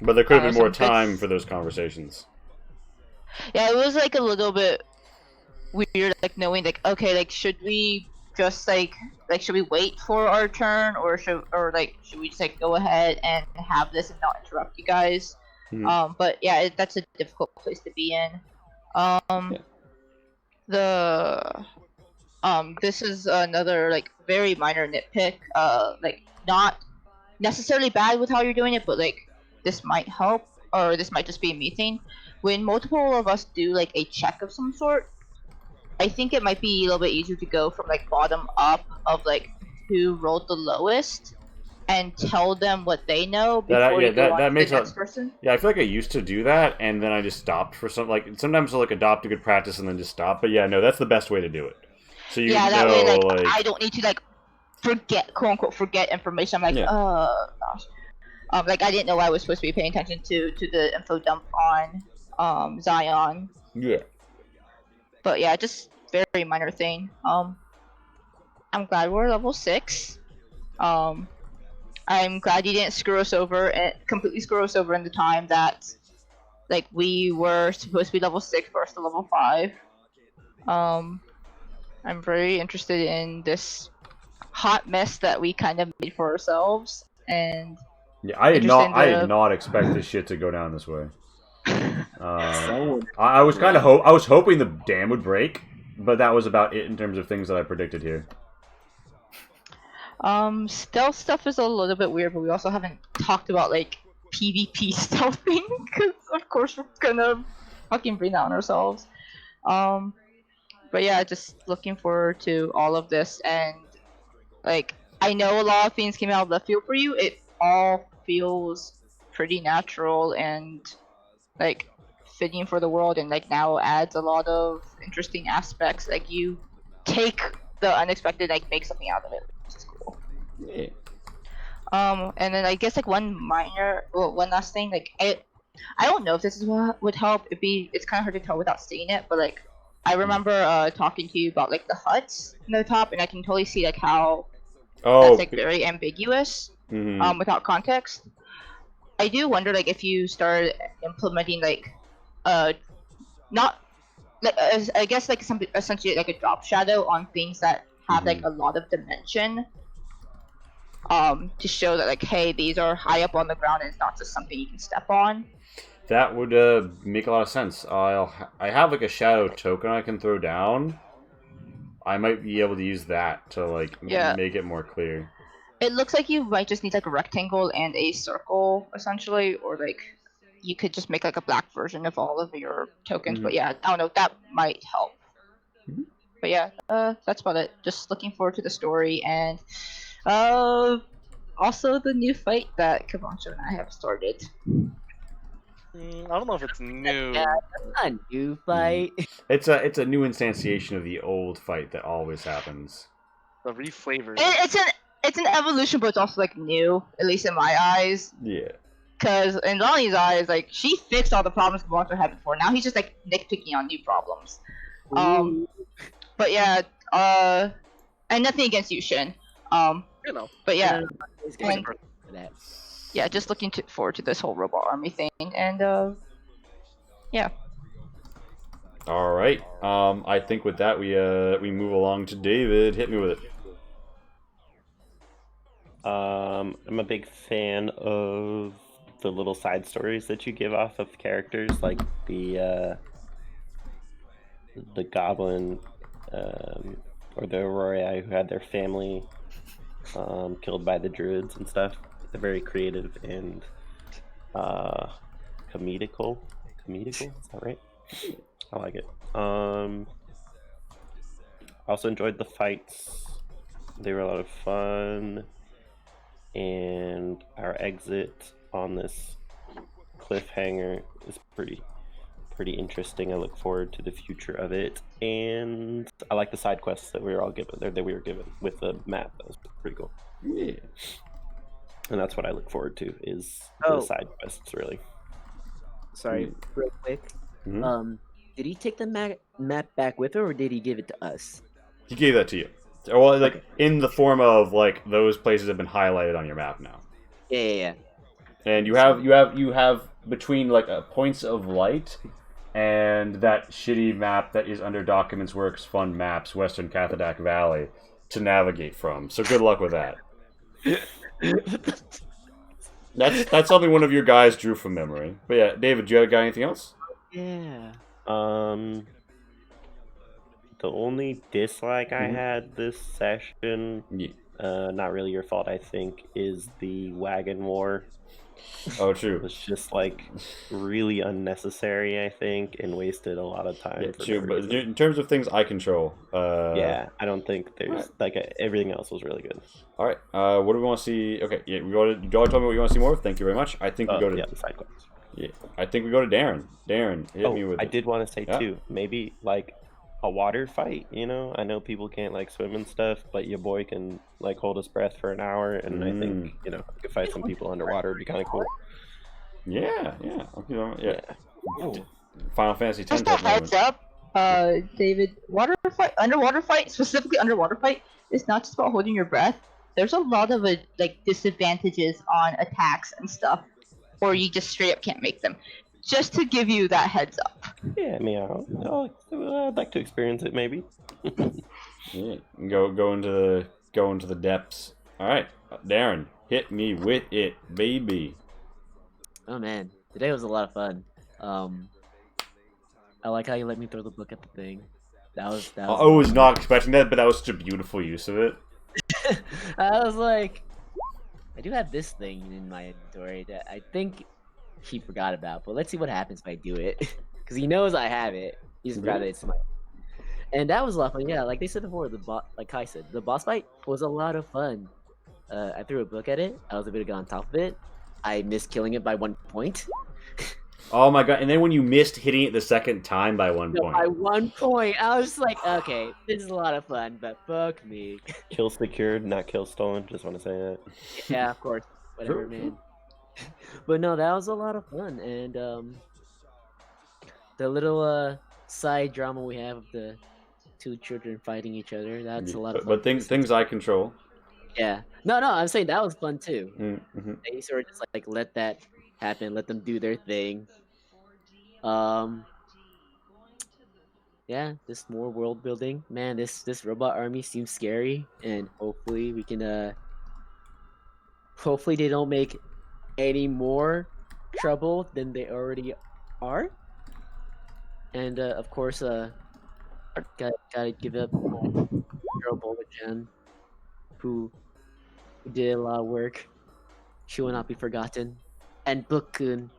But there could have been more some time bits- for those conversations. Yeah, it was like a little bit weird, like knowing like okay, like should we just like should we wait for our turn or should we just like go ahead and have this and not interrupt you guys? But yeah, that's a difficult place to be in. This is another like very minor nitpick. Like not necessarily bad with how you're doing it, but like this might help, or this might just be a me thing. When multiple of us do like a check of some sort, I think it might be a little bit easier to go from like bottom up of like who rolled the lowest and tell them what they know before you go on to makes the next person. Yeah, I feel like I used to do that, and then I just stopped for some. Like sometimes I'll like adopt a good practice and then just stop. But yeah, no, that's the best way to do it. So you Yeah, that know, way like I don't need to like forget, quote unquote, forget information. I'm like, Yeah. gosh. Like I didn't know I was supposed to be paying attention to the info dump on Zion. Yeah. But yeah, just very minor thing. I'm glad we're level 6. I'm glad you didn't screw us over and completely screw us over in the time that like we were supposed to be level 6 versus level 5. I'm very interested in this hot mess that we kind of made for ourselves, and Yeah, I did Interesting not to- expect this shit to go down this way. Someone- I was kind of I was hoping the dam would break, but that was about it in terms of things that I predicted here. Stealth stuff is a little bit weird, but we also haven't talked about like PvP stealthing, because of course we're gonna fucking bring that on ourselves. But yeah, just looking forward to all of this, and like I know a lot of things came out of left field for you. It all feels pretty natural and like fitting for the world, and like now adds a lot of interesting aspects. Like you take the unexpected, like make something out of it, which is cool. Yeah. And then I guess like one last thing, like I don't know if this is what would help. It's kind of hard to tell without seeing it, but like I remember talking to you about like the huts in the top, and I can totally see like how Oh. that's like very ambiguous mhm. without context. I do wonder like if you start implementing like not like I guess like some essentially like a drop shadow on things that have like a lot of dimension, to show that like hey, these are high up on the ground and it's not just something you can step on. That would make a lot of sense. I have like a shadow token I can throw down. I might be able to use that to like Yeah. make it more clear. It looks like you might just need like a rectangle and a circle essentially, or like you could just make like a black version of all of your tokens. But yeah, I don't know, that might help. But yeah, that's about it. Just looking forward to the story, and also the new fight that Kabancho and I have started. I don't know if it's new. Yeah, a new fight. It's a new instantiation of the old fight that always happens. The reflavored. It's an evolution, but it's also like new, at least in my eyes. Yeah. Cause in Lonnie's eyes, like she fixed all the problems Kabancho had before. Now he's just like nitpicking on new problems. But yeah, and nothing against you, Shin. You know. But yeah, He's gonna and- go for that. yeah, just looking forward to this whole robot army thing, and yeah. All right. I think with that we move along to David. Hit me with it. I'm a big fan of the little side stories that you give off of characters, like the goblin, or the Aurora who had their family killed by the druids and stuff. They're very creative and comedical. Is that right? I like it. I also enjoyed the fights. They were a lot of fun. And our exit on this cliffhanger is pretty interesting. I look forward to the future of it, and I like the side quests that we were given with the map. That was pretty cool. Yeah. And that's what I look forward to is Oh. the side quests, really. Sorry, real quick. Mhm. Did he take the map back with her, or did he give it to us? He gave that to you. Well, like in the form of like those places have been highlighted on your map now, Yeah. and you have between like points of light and that shitty map that is under Documents Works Fun Maps, Western Cathadak Valley, to navigate from. So good luck with that. That's something one of your guys drew from memory. But yeah, David, do you got anything else? Yeah. The only dislike I had this session, Yeah. not really your fault, I think, is the wagon war. Oh, It true. was just like really unnecessary, I think, and wasted a lot of time. Yeah, for true. no But reason. in terms of things I control, Yeah, I don't think there's like everything else was really good. All right. What do we want to see? Okay. Yeah, you already told me what you want to see more of. Thank you very much. I think we go to the side quests. yeah. I think we go to Darren. Darren, hit me with I it. did want to say Yeah. too, maybe like a water fight. You know, I know people can't like swim and stuff, but your boy can like hold his breath for an hour, and I think you know, you could fight some people underwater. It'd be kind of cool. Yeah. Okay. Yeah. Oh. Final Fantasy X Just a type heads moment. up, David, underwater fight, specifically underwater fight, is not just about holding your breath. There's a lot of like disadvantages on attacks and stuff, or you just straight up can't make them. Just to give you that heads up. Yeah, I mean, I'd like to experience it maybe. Yeah. Go into the go into the depths. All right, Darren, hit me with it, baby. Oh man, today was a lot of fun. I like how you let me throw the book at the thing. That was. I was not expecting that, but that was such a beautiful use of it. I was like, I do have this thing in my inventory that I think he forgot about, but let's see what happens if I do it. Because he knows I have it. He just forgot that it's mine. And that was a lot of fun. Yeah, like they said before, like Kai said, the boss fight was a lot of fun. I threw a book at it. I was able to get on top of it. I missed killing it by 1 point. Oh my god! And then when you missed hitting it the second time by 1 point. By 1 point, I was just like, okay, this is a lot of fun, but fuck me. Kill secured, not kill stolen. Just want to say that. Yeah, of course. Whatever, man. But no, that was a lot of fun, and the little side drama we have of the 2 children fighting each other, that's a lot of fun. But things I control. Yeah. No, I'm saying that was fun too. Mm-hmm. They sort of just like let that happen, let them do their thing. Yeah, just more world building. Man, this robot army seems scary, and hopefully we can hopefully they don't make any more trouble than they already are. And of course, gotta give up Girl Bulbagen, who did a lot of work. She will not be forgotten. And Book-kun.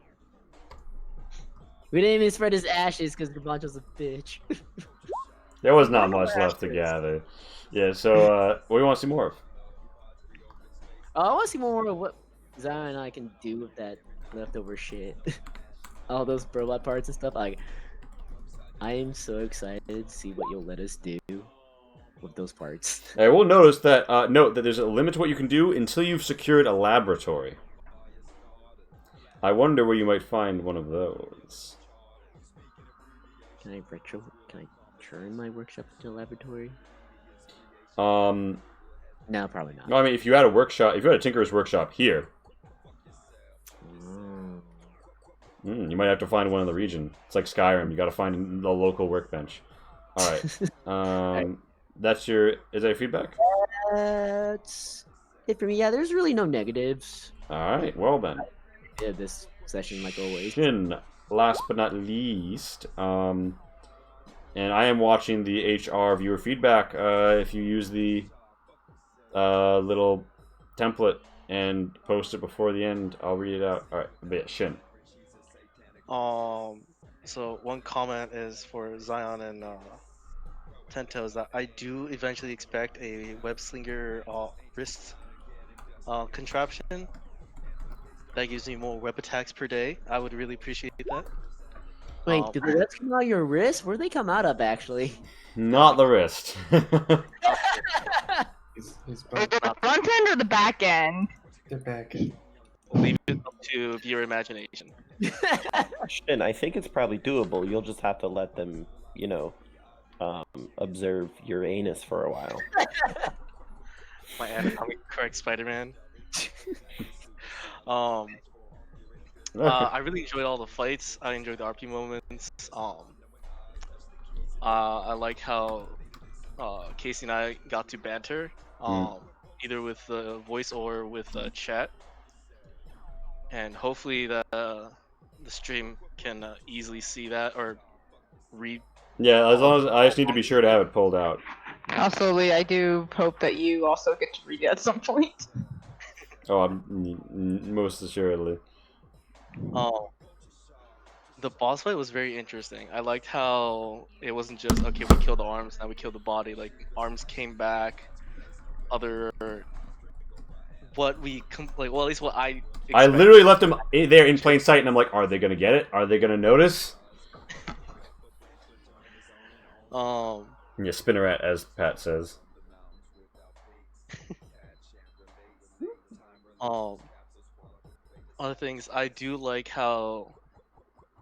We didn't even spread his ashes because Gabancho's a bitch. There was not much left to gather. Yeah, so what do you want to see more of? I want to see more of what Zion and I can do with that leftover shit. All those robot parts and stuff. I am so excited to see what you'll let us do with those parts. I will notice that note that there's a limit to what you can do until you've secured a laboratory. I wonder where you might find one of those. Can I turn my workshop into a laboratory? No, No, probably not. I mean, if you had a workshop, if you had a Tinkerer's workshop here, you might have to find one in the region. It's like Skyrim. You got to find a local workbench. All right. That's your. Is that your feedback? That's it for me. Yeah, there's really no negatives. All right. Well then. Yeah, this session, like always. Shin, last but not least, and I am watching the HR viewer feedback. If you use the little template and post it before the end, I'll read it out. All right, but yeah, Shin. So one comment is for Zion and Tento is that I do eventually expect a web slinger wrist contraption that gives me more web attacks per day. I would really appreciate that. Wait, do the webs come out your wrist? Where do they come out of, actually? Not the wrist. His The front end or the back end? the back end. Leave it up to your imagination. And I think it's probably doable. You'll just have to let them, observe your anus for a while. My anatomically correct Spider-Man. I really enjoyed all the fights. I enjoyed the RP moments. I like how Casey and I got to banter, either with the voice or with chat, and hopefully the stream can easily see that or read. Yeah, as long as I just need to be sure to have it pulled out. Also, Lee, I do hope that you also get to read it at some point. Oh, I'm most assuredly. The boss fight was very interesting. I liked how it wasn't just okay, we killed the arms, now we killed the body. Like arms came back, at least what I. I literally left them there in plain sight, and I'm like, are they gonna get it? Are they gonna notice? Yeah, Spinneret, as Pat says. Other things, I do like how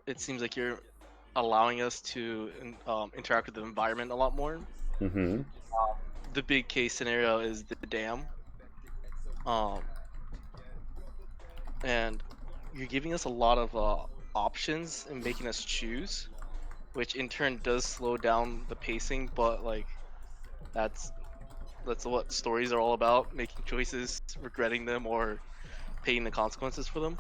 it seems like you're allowing us to interact with the environment a lot more. Mm-hmm. The big case scenario is the dam. And you're giving us a lot of options and making us choose, which in turn does slow down the pacing, but like that's That's what stories are all about: making choices, regretting them, or paying the consequences for them.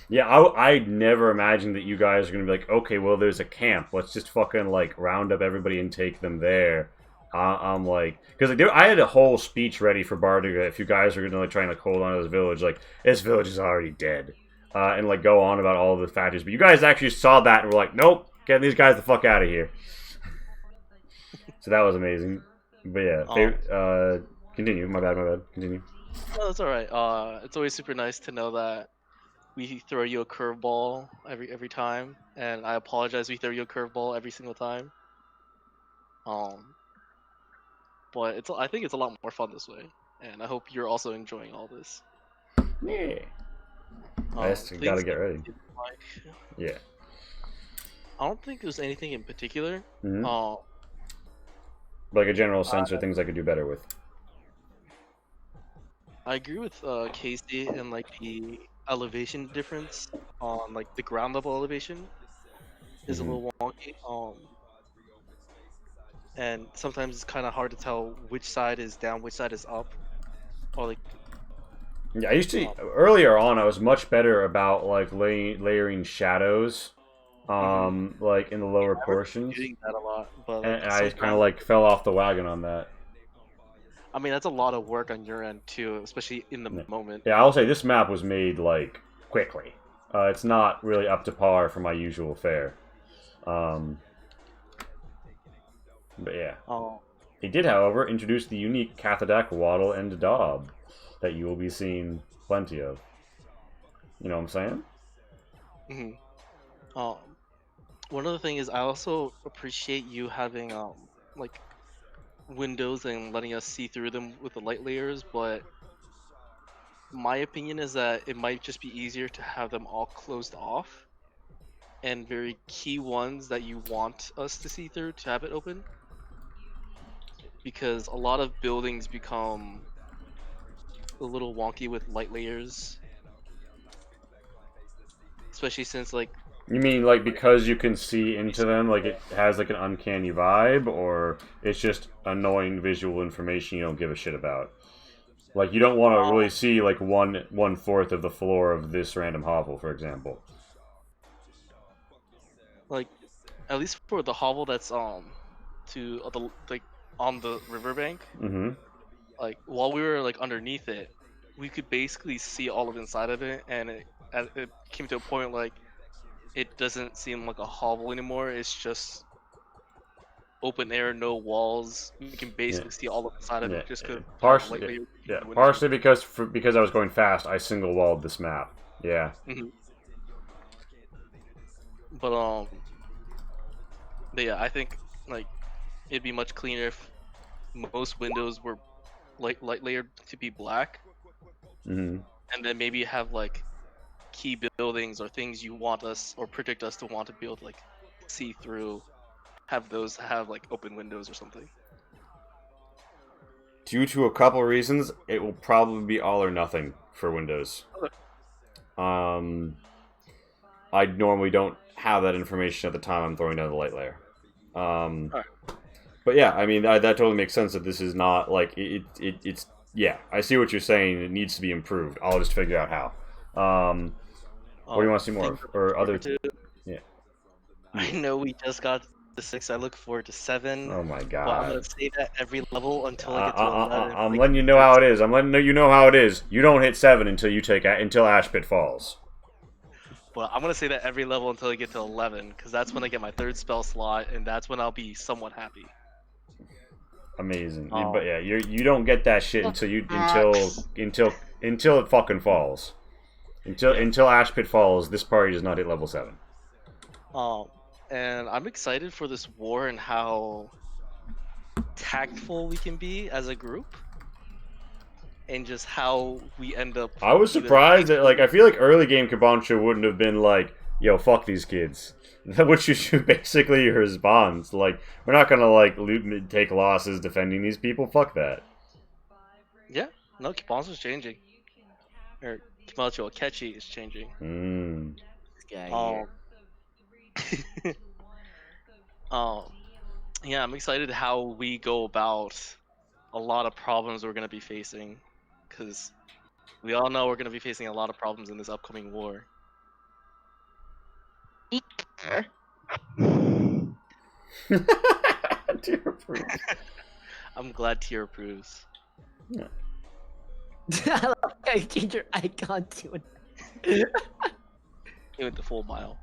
Yeah, I never imagined that you guys are gonna be like, okay, well, there's a camp. Let's just fucking like round up everybody and take them there. I'm like, because like, I had a whole speech ready for Bardiga if you guys are gonna like try and like hold on to this village. Like, this village is already dead, and like go on about all the factors. But you guys actually saw that and were like, nope, get these guys the fuck out of here. So that was amazing. But yeah, continue. My bad. Continue. No, that's all right. It's always super nice to know that we throw you a curveball every time, and I apologize we throw you a curveball every single time. But I think it's a lot more fun this way, and I hope you're also enjoying all this. Yeah. I just gotta get ready. Yeah. I don't think there's anything in particular. Mm-hmm. Like a general sense or things I could do better with. I agree with Casey and like the elevation difference on like the ground level elevation is a little wonky. And sometimes it's kind of hard to tell which side is down, which side is up, or like. Yeah, I used to earlier on. I was much better about like layering shadows, like in the lower portions. Doing that a lot, but and I kind of like fell off the wagon on that. I mean, that's a lot of work on your end too, especially in the moment. Yeah, I'll say this map was made like quickly. It's not really up to par for my usual fare. But yeah. They did, however, introduce the unique Cathodak, Waddle, and Daub that you will be seeing plenty of. You know what I'm saying? One other thing is I also appreciate you having like windows and letting us see through them with the light layers, but my opinion is that it might just be easier to have them all closed off and very key ones that you want us to see through to have it open, because a lot of buildings become a little wonky with light layers, especially since like. You mean like because you can see into them, like it has like an uncanny vibe, or it's just annoying visual information you don't give a shit about? Like you don't want to really see like 1/4 of the floor of this random hovel, for example. Like, at least for the hovel that's to the like on the riverbank. Like while we were like underneath it, we could basically see all of inside of it, and it came to a point like. It doesn't seem like a hovel anymore. It's just open air, no walls. You can basically see all of the side of it. Just because partially because I was going fast, I single walled this map. Yeah. But yeah, I think like it'd be much cleaner if most windows were light layered to be black, and then maybe have like. Key buildings or things you want us or predict us to want to build, like see through, have those have like open windows or something. Due to a couple reasons, it will probably be all or nothing for Windows. I normally don't have that information at the time I'm throwing down the light layer. But yeah, I mean that totally makes sense that this is not like it's yeah. I see what you're saying. It needs to be improved. I'll just figure out how. What do you want to see more of? Or other? Yeah. I know we just got to 6. I look forward to 7. Oh my god. But I'm gonna say that every level until I get to 11. I'm letting you know how it is. I'm letting you know how it is. You don't hit 7 until Ashpit falls. But I'm gonna say that every level until I get to 11, because that's when I get my 3rd spell slot, and that's when I'll be somewhat happy. Amazing. But yeah, you don't get that shit until it fucking falls. Until Ashpit falls, this party does not hit level 7. And I'm excited for this war and how tactful we can be as a group, and just how we end up. I was surprised that I feel like early game Kabancha wouldn't have been like, "Yo, fuck these kids," which should basically your response. Like, we're not gonna loot, take losses defending these people. Fuck that. Yeah, no, Kabancha's changing. Or Kimacho Akechi is changing. This guy here. Yeah, I'm excited how we go about a lot of problems we're gonna be facing, because we all know we're gonna be facing a lot of problems in this upcoming war. Tier approves. I'm glad Tier approves. I love how you change your icon to it. He went the full mile.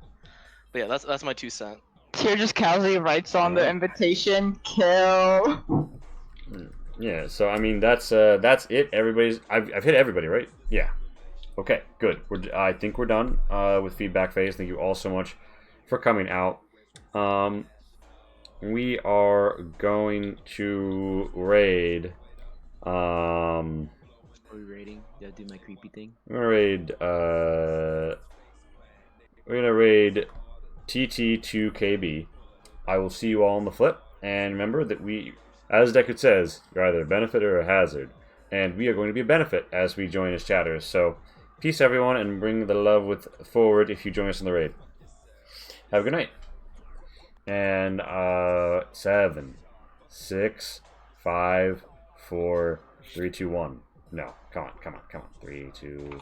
But yeah, that's my 2 cents. Tier just casually writes on the invitation, kill. Yeah, so I mean that's it. I've hit everybody, right? Yeah. Okay, good. I think we're done with feedback phase. Thank you all so much for coming out. We are going to raid. What are we rating? Did I do my creepy thing? We're gonna raid TT2KB. I will see you all on the flip. And remember that as Deckard says, you're either a benefit or a hazard. And we are going to be a benefit as we join as chatters. So, peace everyone, and bring the love forward if you join us in the raid. Have a good night. And 7, 6, 5, 4, 3, 2, 1. No, come on. 3, 2.